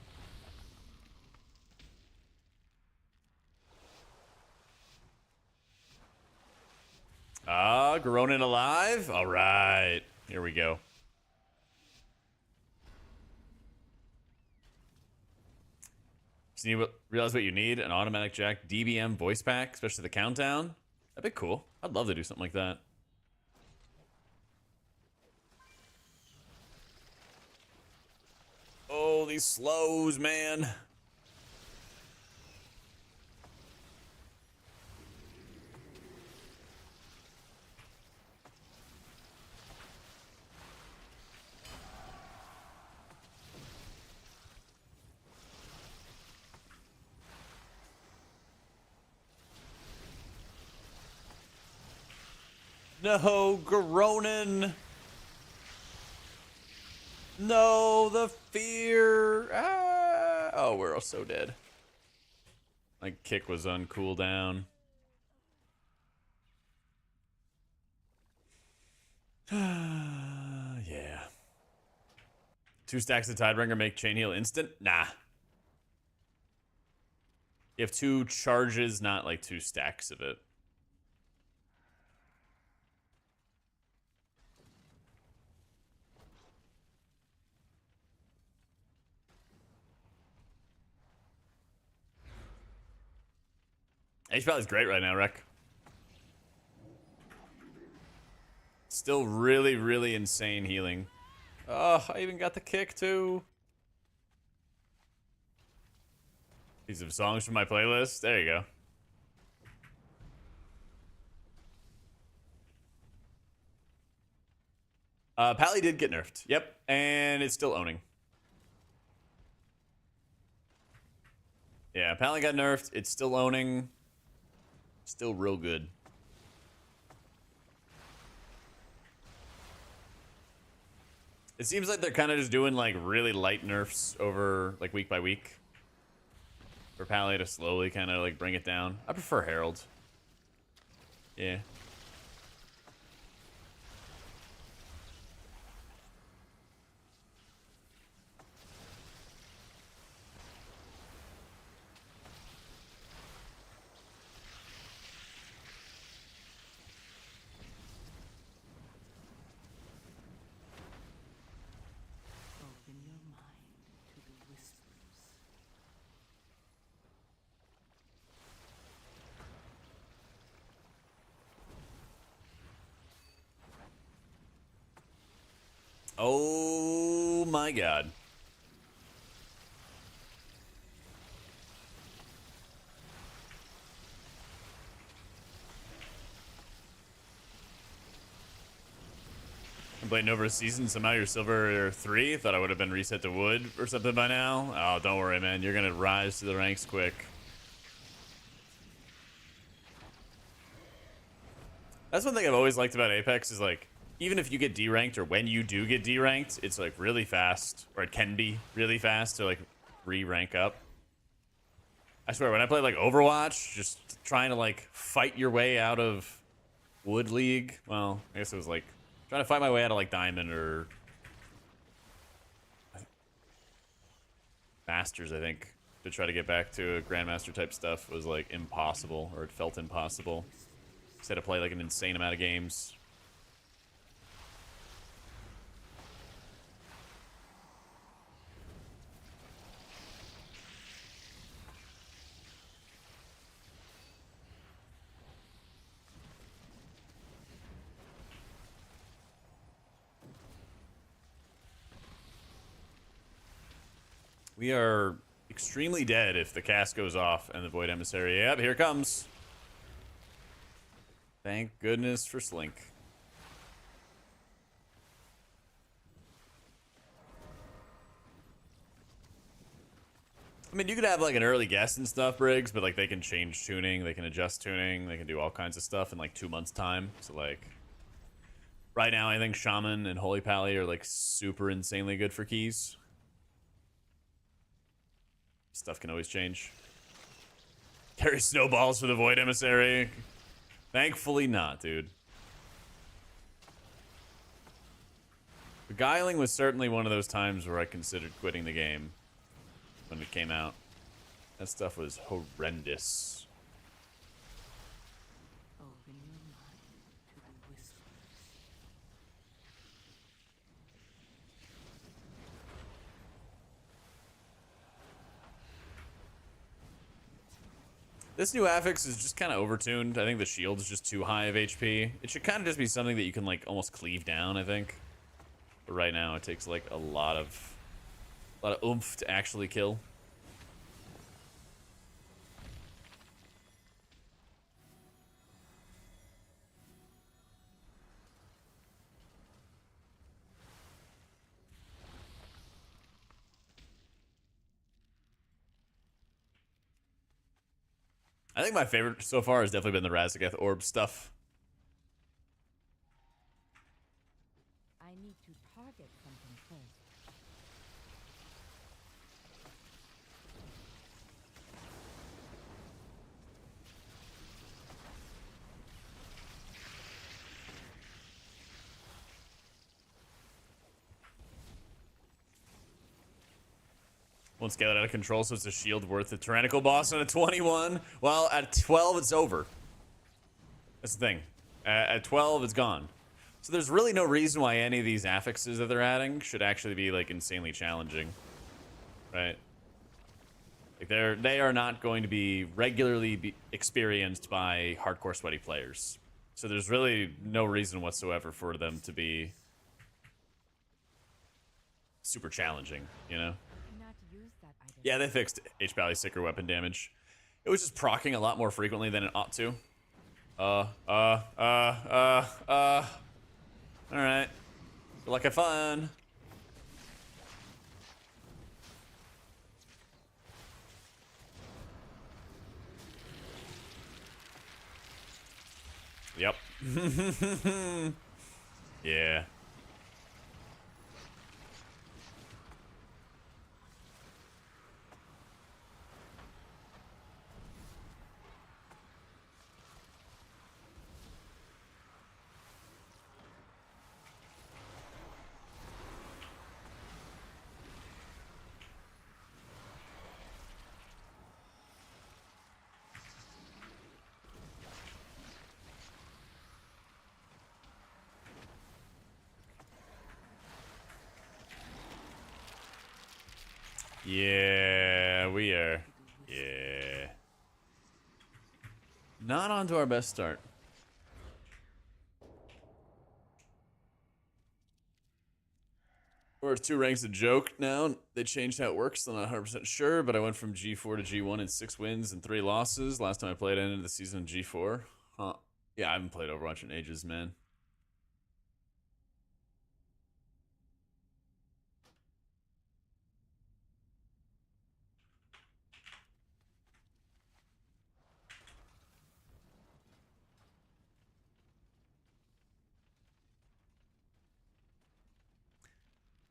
Speaker 1: Ah, Gronin alive. All right, here we go. So you realize what you need? An AutomaticJak DBM voice pack, especially the countdown. That'd be cool. I'd love to do something like that. Oh, these slows, man. No, Gronin. No, the fear. Ah. Oh, we're all so dead. My kick was on cooldown. Yeah. 2 stacks of Tidebringer make chain heal instant? Nah. You have 2 charges, not like 2 stacks of it. HP is great right now, Rek. Still really, really insane healing. Oh, I even got the kick too. Piece of songs from my playlist. There you go. Pally did get nerfed. Yep, and it's still owning. Yeah, Pally got nerfed. It's still owning. Still real good. It seems like they're kind of just doing like really light nerfs over like week by week for Pally to slowly kind of like bring it down. I prefer Herald. Yeah.
Speaker 8: Open your mind to the whispers.
Speaker 1: Oh my god. I'm playing over a season, somehow you're silver 3. Thought I would have been reset to wood or something by now. Oh, don't worry, man. You're gonna rise to the ranks quick. That's one thing I've always liked about Apex is like, even if you get D-ranked or when you do get D-ranked, it's like really fast, or it can be really fast to like re-rank up. I swear, when I play like Overwatch, just trying to like fight your way out of Wood League. Well, I guess it was like trying to find my way out of like Diamond or Masters, I think, to try to get back to a Grandmaster type stuff was like impossible, or it felt impossible. Just had to play like an insane amount of games. We are extremely dead if the cast goes off and the Void Emissary. Yep, here it comes. Thank goodness for Slink. I mean, you could have like an early guess and stuff, Briggs, but like they can change tuning, they can adjust tuning, they can do all kinds of stuff in like 2 months' time. So like, right now I think Shaman and Holy Pally are like super insanely good for keys. Stuff can always change. Carry snowballs for the Void Emissary. Thankfully not, dude. Beguiling was certainly one of those times where I considered quitting the game when it came out. That stuff was horrendous.
Speaker 8: Open your mind to the whispers.
Speaker 1: This new affix is just kind of overtuned. I think the shield is just too high of HP. It should kind of just be something that you can like almost cleave down, I think. But right now it takes like a lot of oomph to actually kill. I think my favorite so far has definitely been the Razageth orb stuff.
Speaker 18: I need to target something first.
Speaker 1: Won't scale it out of control, so it's a shield worth the tyrannical boss on a 21. Well, at 12, it's over. That's the thing. At 12, it's gone. So there's really no reason why any of these affixes that they're adding should actually be like insanely challenging, right? Like they are not going to be regularly experienced by hardcore sweaty players. So there's really no reason whatsoever for them to be super challenging, you know? Yeah, they fixed H-Pally sicker weapon damage. It was just proccing a lot more frequently than it ought to. Alright. Good luck, have fun. Yep. Yeah. Yeah, we are. Yeah. Not onto our best start. Or 2 ranks a joke now. They changed how it works. Still not 100% sure, but I went from G4 to G1 in 6 wins and 3 losses. Last time I played ended the season in G4. Huh. Yeah, I haven't played Overwatch in ages, man.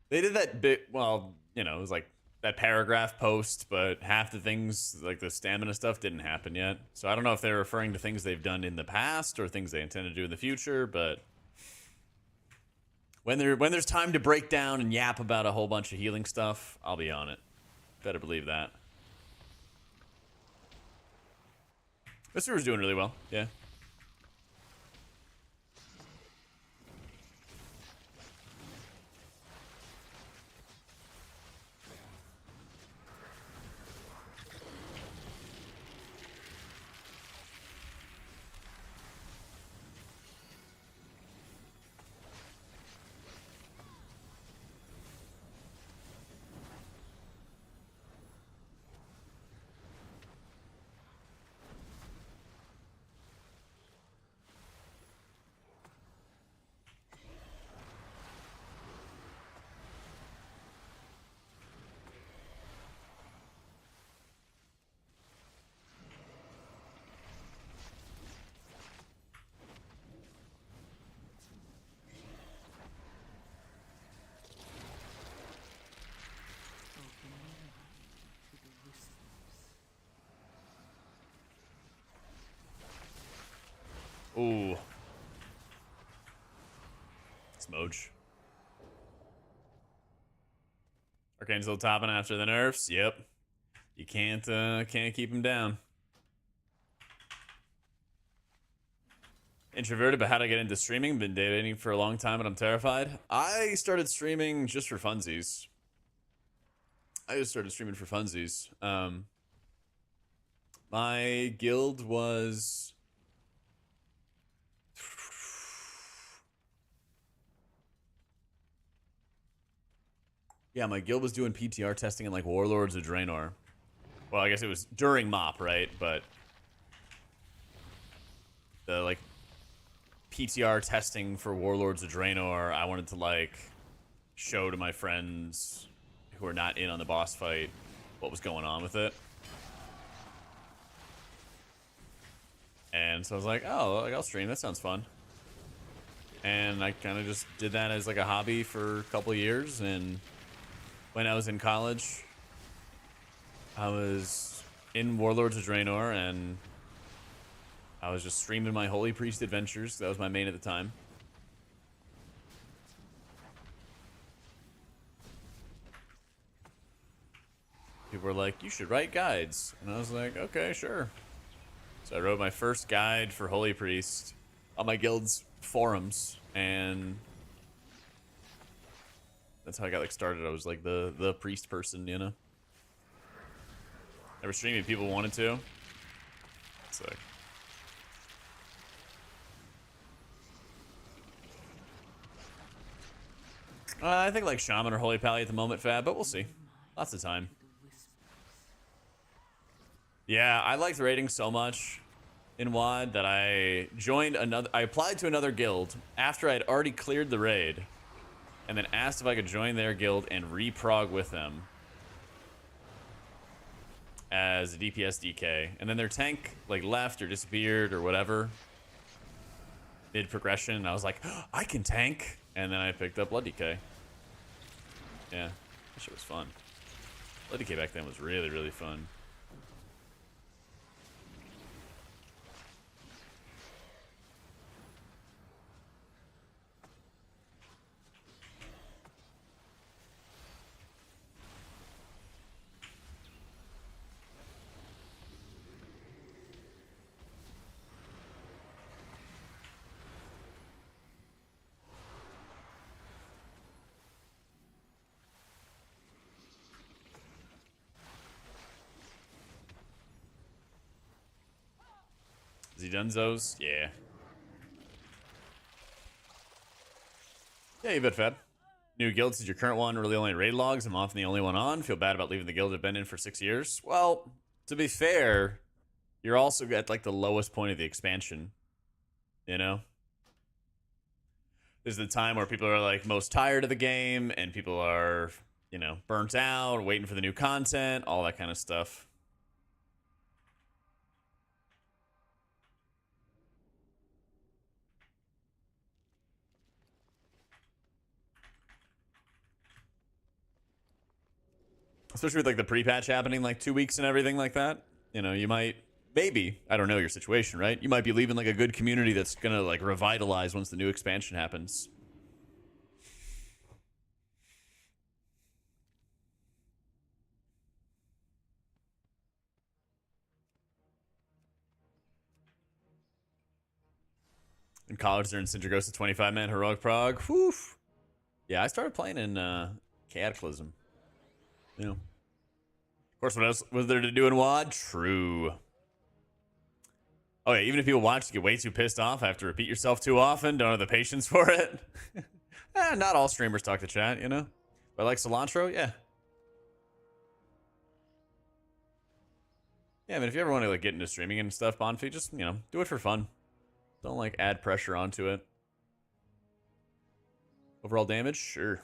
Speaker 1: They did that bit, well, you know, it was like that paragraph post, but half the things, like the stamina stuff, didn't happen yet. So I don't know if they're referring to things they've done in the past or things they intend to do in the future, but when there's time to break down and yap about a whole bunch of healing stuff, I'll be on it. Better believe that. This server's doing really well, yeah. Ooh. Smooch. Arcane's still topping after the nerfs. Yep. You can't keep him down. Introverted, but how to get into streaming. Been dating for a long time, and I'm terrified. I started streaming just for funsies. My guild was... Yeah, my guild was doing PTR testing in like Warlords of Draenor. Well, I guess it was during MOP, right? But the like PTR testing for Warlords of Draenor, I wanted to like show to my friends who are not in on the boss fight what was going on with it. And so I was like, oh, like, I'll stream. That sounds fun. And I kind of just did that as like a hobby for a couple of years. And when I was in college, I was in Warlords of Draenor, and I was just streaming my Holy Priest adventures. That was my main at the time. People were like, you should write guides. And I was like, okay, sure. So I wrote my first guide for Holy Priest on my guild's forums, and that's how I got like started. I was like the priest person, you know. Never streaming, people wanted to. It's like, I think like Shaman or Holy Pally at the moment, Fab, but we'll see. Lots of time. Yeah, I liked raiding so much in WoD that I applied to another guild after I'd already cleared the raid, and then asked if I could join their guild and reprog with them as a DPS DK. And then their tank like left or disappeared or whatever mid progression, and I was like, oh, I can tank. And then I picked up Blood DK. Yeah, that shit was fun. Blood DK back then was really, really fun. Has he done those? Yeah. Yeah, you bet, Fab. New guild, is your current one really only raid logs? I'm often the only one on. Feel bad about leaving the guild I've been in for 6 years. Well, to be fair, you're also at like the lowest point of the expansion. You know? This is the time where people are like most tired of the game, and people are, you know, burnt out, waiting for the new content, all that kind of stuff. especially with like the pre-patch happening like 2 weeks and everything like that. You know, you might, maybe, I don't know your situation, right? You might be leaving like a good community that's gonna like revitalize once the new expansion happens. In college, they're in Sindragosa 25-man heroic prog. Whew. Yeah, I started playing in Cataclysm. You know, of course, what else was there to do in WoD? True. Oh yeah, even if people watch, you get way too pissed off, have to repeat yourself too often, don't have the patience for it. Not all streamers talk to chat, you know. But like cilantro, yeah. Yeah, I mean, if you ever want to like get into streaming and stuff, Bonfi, just, you know, do it for fun. Don't like add pressure onto it. Overall damage? Sure.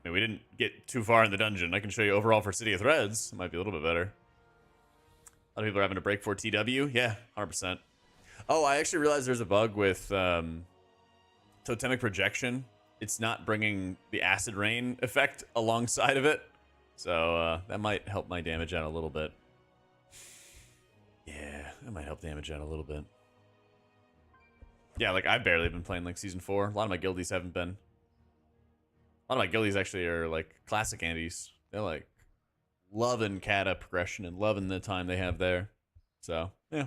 Speaker 1: I mean, we didn't get too far in the dungeon. I can show you overall for City of Threads. It might be a little bit better. A lot of people are having to break for TW. Yeah, 100%. Oh, I actually realized there's a bug with totemic projection. It's not bringing the acid rain effect alongside of it. So that might help my damage out a little bit. Yeah, that might help damage out a little bit. Yeah, like I've barely been playing like Season 4. A lot of my guildies haven't been. A lot of my guildies actually are like classic Andes. They're like loving Kata progression and loving the time they have there. So, yeah.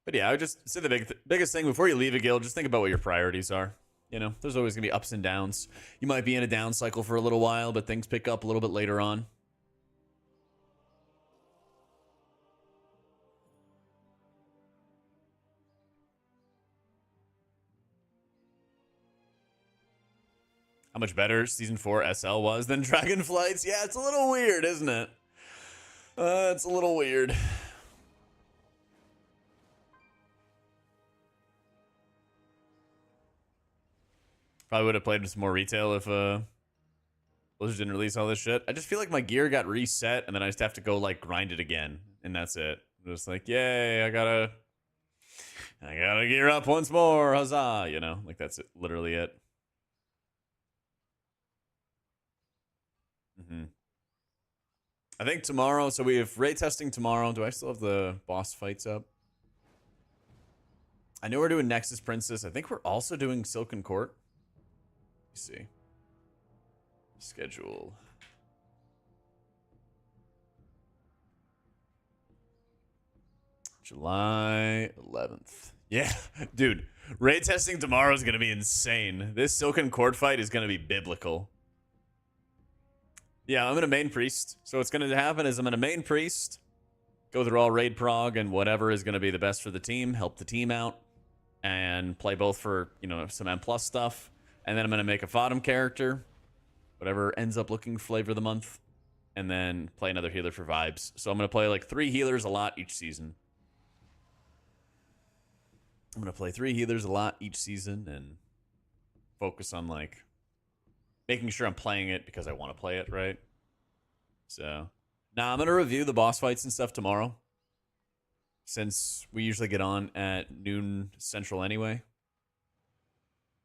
Speaker 1: But yeah, I would just say the biggest thing before you leave a guild, just think about what your priorities are. You know, there's always going to be ups and downs. You might be in a down cycle for a little while, but things pick up a little bit later on. How much better Season 4 SL was than Dragonflights? Yeah, it's a little weird, isn't it? It's a little weird. Probably would have played with some more retail if Blizzard didn't release all this shit. I just feel like my gear got reset and then I just have to go like grind it again. And that's it. I'm just like, yay, I gotta gear up once more. Huzzah. You know, like that's it, literally it. I think tomorrow, so we have raid testing tomorrow. Do I still have the boss fights up? I know we're doing Nexus Princess. I think we're also doing Silken Court. Let's see. Schedule. July 11th. Yeah, dude. Raid testing tomorrow is going to be insane. This Silken Court fight is going to be biblical. Yeah, I'm going to main priest. So what's going to happen is I'm going to main priest, go through all raid prog and whatever is going to be the best for the team, help the team out, and play both for, you know, some M+ stuff. And then I'm going to make a Fodom character, whatever ends up looking flavor of the month, and then play another healer for vibes. So I'm going to play like 3 healers a lot each season. I'm going to play 3 healers a lot each season and focus on like making sure I'm playing it because I want to play it, right? So, now I'm going to review the boss fights and stuff tomorrow. Since we usually get on at noon Central anyway.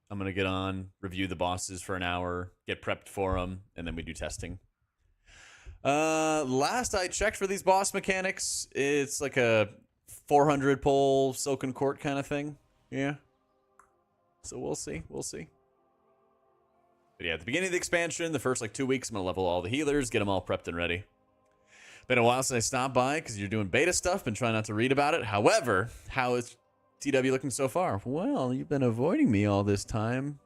Speaker 1: I'm going to get on, review the bosses for an hour, get prepped for them, and then we do testing. Last I checked for these boss mechanics, it's like a 400 pull Silken Court kind of thing. Yeah. So we'll see. We'll see. But yeah, at the beginning of the expansion, the first like 2 weeks, I'm going to level all the healers, get them all prepped and ready. Been a while since I stopped by because you're doing beta stuff. Been trying not to read about it. However, how is TW looking so far? Well, you've been avoiding me all this time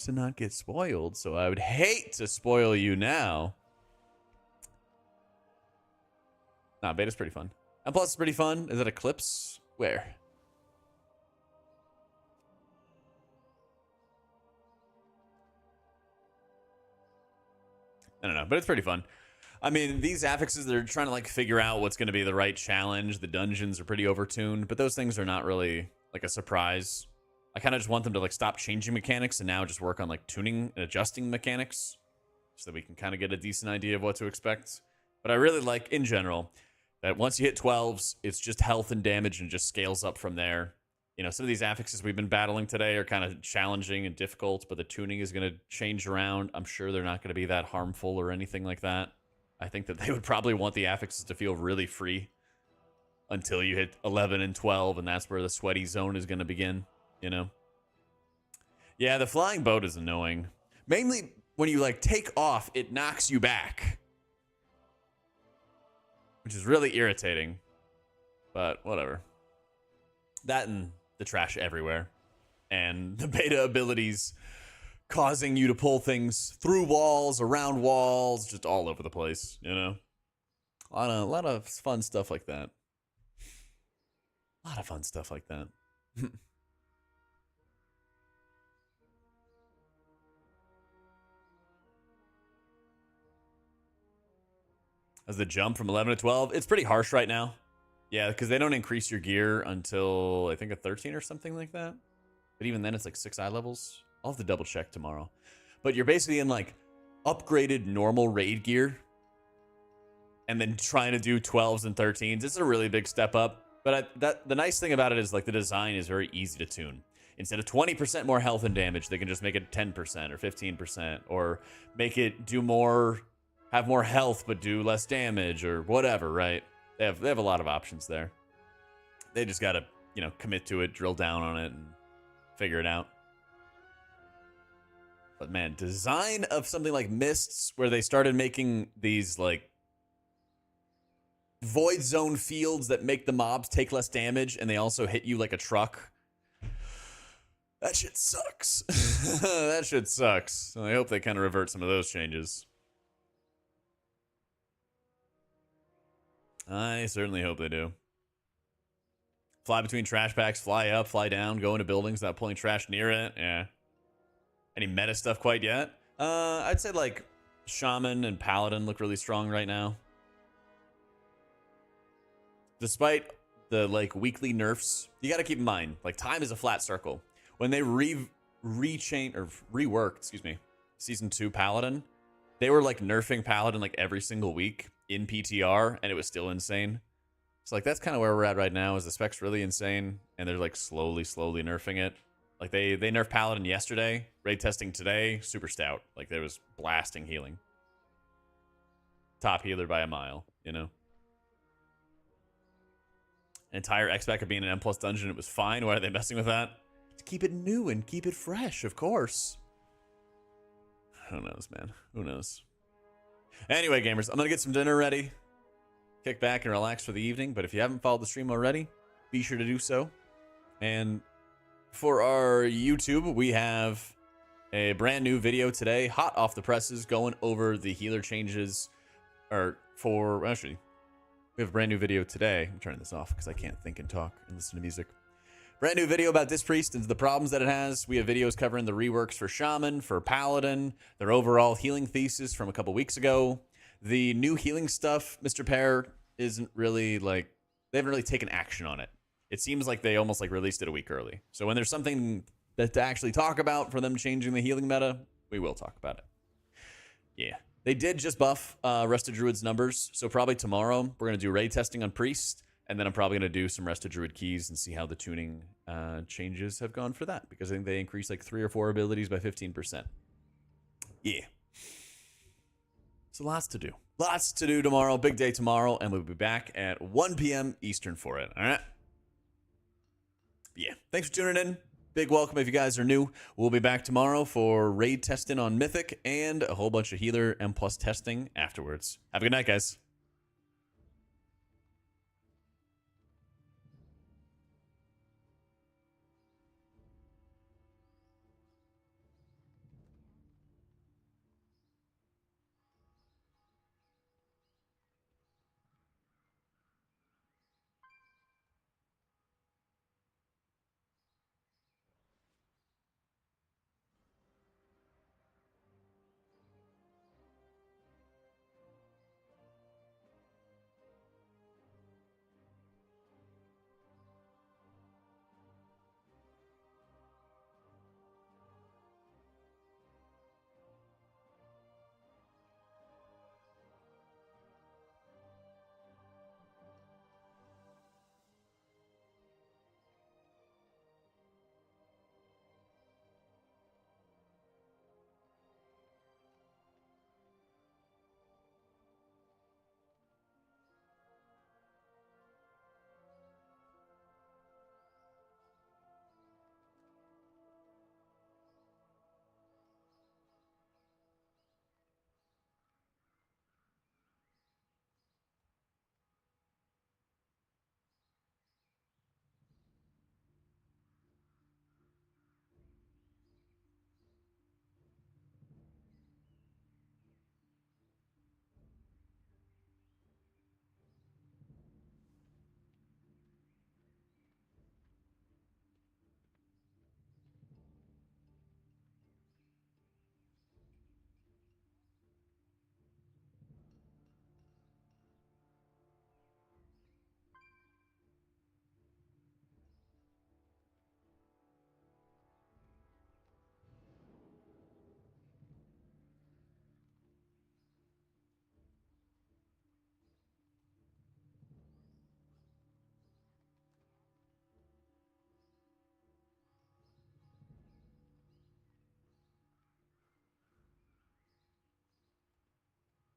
Speaker 1: to not get spoiled. So I would hate to spoil you now. Nah, beta's pretty fun. And plus, it's pretty fun. Is that Eclipse? Where? I don't know, but it's pretty fun. I mean, these affixes, they're trying to like figure out what's going to be the right challenge. The dungeons are pretty overtuned, but those things are not really like a surprise. I kind of just want them to like stop changing mechanics and now just work on like tuning and adjusting mechanics so that we can kind of get a decent idea of what to expect. But I really like, in general, that once you hit 12s, it's just health and damage and just scales up from there. You know, some of these affixes we've been battling today are kind of challenging and difficult, but the tuning is going to change around. I'm sure they're not going to be that harmful or anything like that. I think that they would probably want the affixes to feel really free until you hit 11 and 12, and that's where the sweaty zone is going to begin, you know? Yeah, the flying boat is annoying. Mainly when you, like, take off, it knocks you back, which is really irritating, but whatever. That and the trash everywhere, and the beta abilities causing you to pull things through walls, around walls, just all over the place, you know? A lot of fun stuff like that. A lot of fun stuff like that. As the jump from 11 to 12, it's pretty harsh right now. Yeah, because they don't increase your gear until, I think, a 13 or something like that. But even then, it's like 6 eye levels. I'll have to double check tomorrow. But you're basically in, like, upgraded normal raid gear. And then trying to do 12s and 13s. It's a really big step up. But the nice thing about it is, like, the design is very easy to tune. Instead of 20% more health and damage, they can just make it 10% or 15%. Or make it do more, have more health but do less damage or whatever, right? They have a lot of options there. They just got to, you know, commit to it, drill down on it, and figure it out. But man, design of something like Mists, where they started making these, like, void zone fields that make the mobs take less damage, and they also hit you like a truck. That shit sucks. That shit sucks. So I hope they kind of revert some of those changes. I certainly hope they do. Fly between trash packs, fly up, fly down, go into buildings without pulling trash near it. Yeah. Any meta stuff quite yet? I'd say, like, Shaman and Paladin look really strong right now. Despite the, like, weekly nerfs, you got to keep in mind, like, time is a flat circle. When they reworked, Season 2 Paladin, they were, like, nerfing Paladin, like, every single week in PTR, and it was still insane. So, like, that's kind of where we're at right now, is the spec's really insane, and they're, like, slowly nerfing it. Like, they nerfed Paladin yesterday, raid testing today, super stout. Like, there was blasting healing. Top healer by a mile, you know? Entire X-Pack of being an M+ dungeon, it was fine. Why are they messing with that? To keep it new and keep it fresh, of course. Who knows, man? Who knows? Anyway, gamers, I'm going to get some dinner ready. Kick back and relax for the evening. But if you haven't followed the stream already, be sure to do so. And for our YouTube, we have a brand new video today, hot off the presses, going over the healer changes. Actually, we have a brand new video today. I'm turning this off because I can't think and talk and listen to music. Brand new video about Dispriest and the problems that it has. We have videos covering the reworks for Shaman, for Paladin, their overall healing thesis from a couple weeks ago. The new healing stuff, Mr. Pear, isn't really, like, they haven't really taken action on it. It seems like they almost, like, released it a week early. So when there's something that to actually talk about for them changing the healing meta, we will talk about it. Yeah. They did just buff Rested Druid's numbers. So probably tomorrow we're going to do raid testing on Priest. And then I'm probably going to do some Rested Druid keys and see how the tuning changes have gone for that. Because I think they increased like 3 or 4 abilities by 15%. Yeah. So lots to do. Lots to do tomorrow. Big day tomorrow. And we'll be back at 1 p.m. Eastern for it. All right? Yeah. Thanks for tuning in. Big welcome if you guys are new. We'll be back tomorrow for raid testing on Mythic and a whole bunch of healer M+ testing afterwards. Have a good night, guys.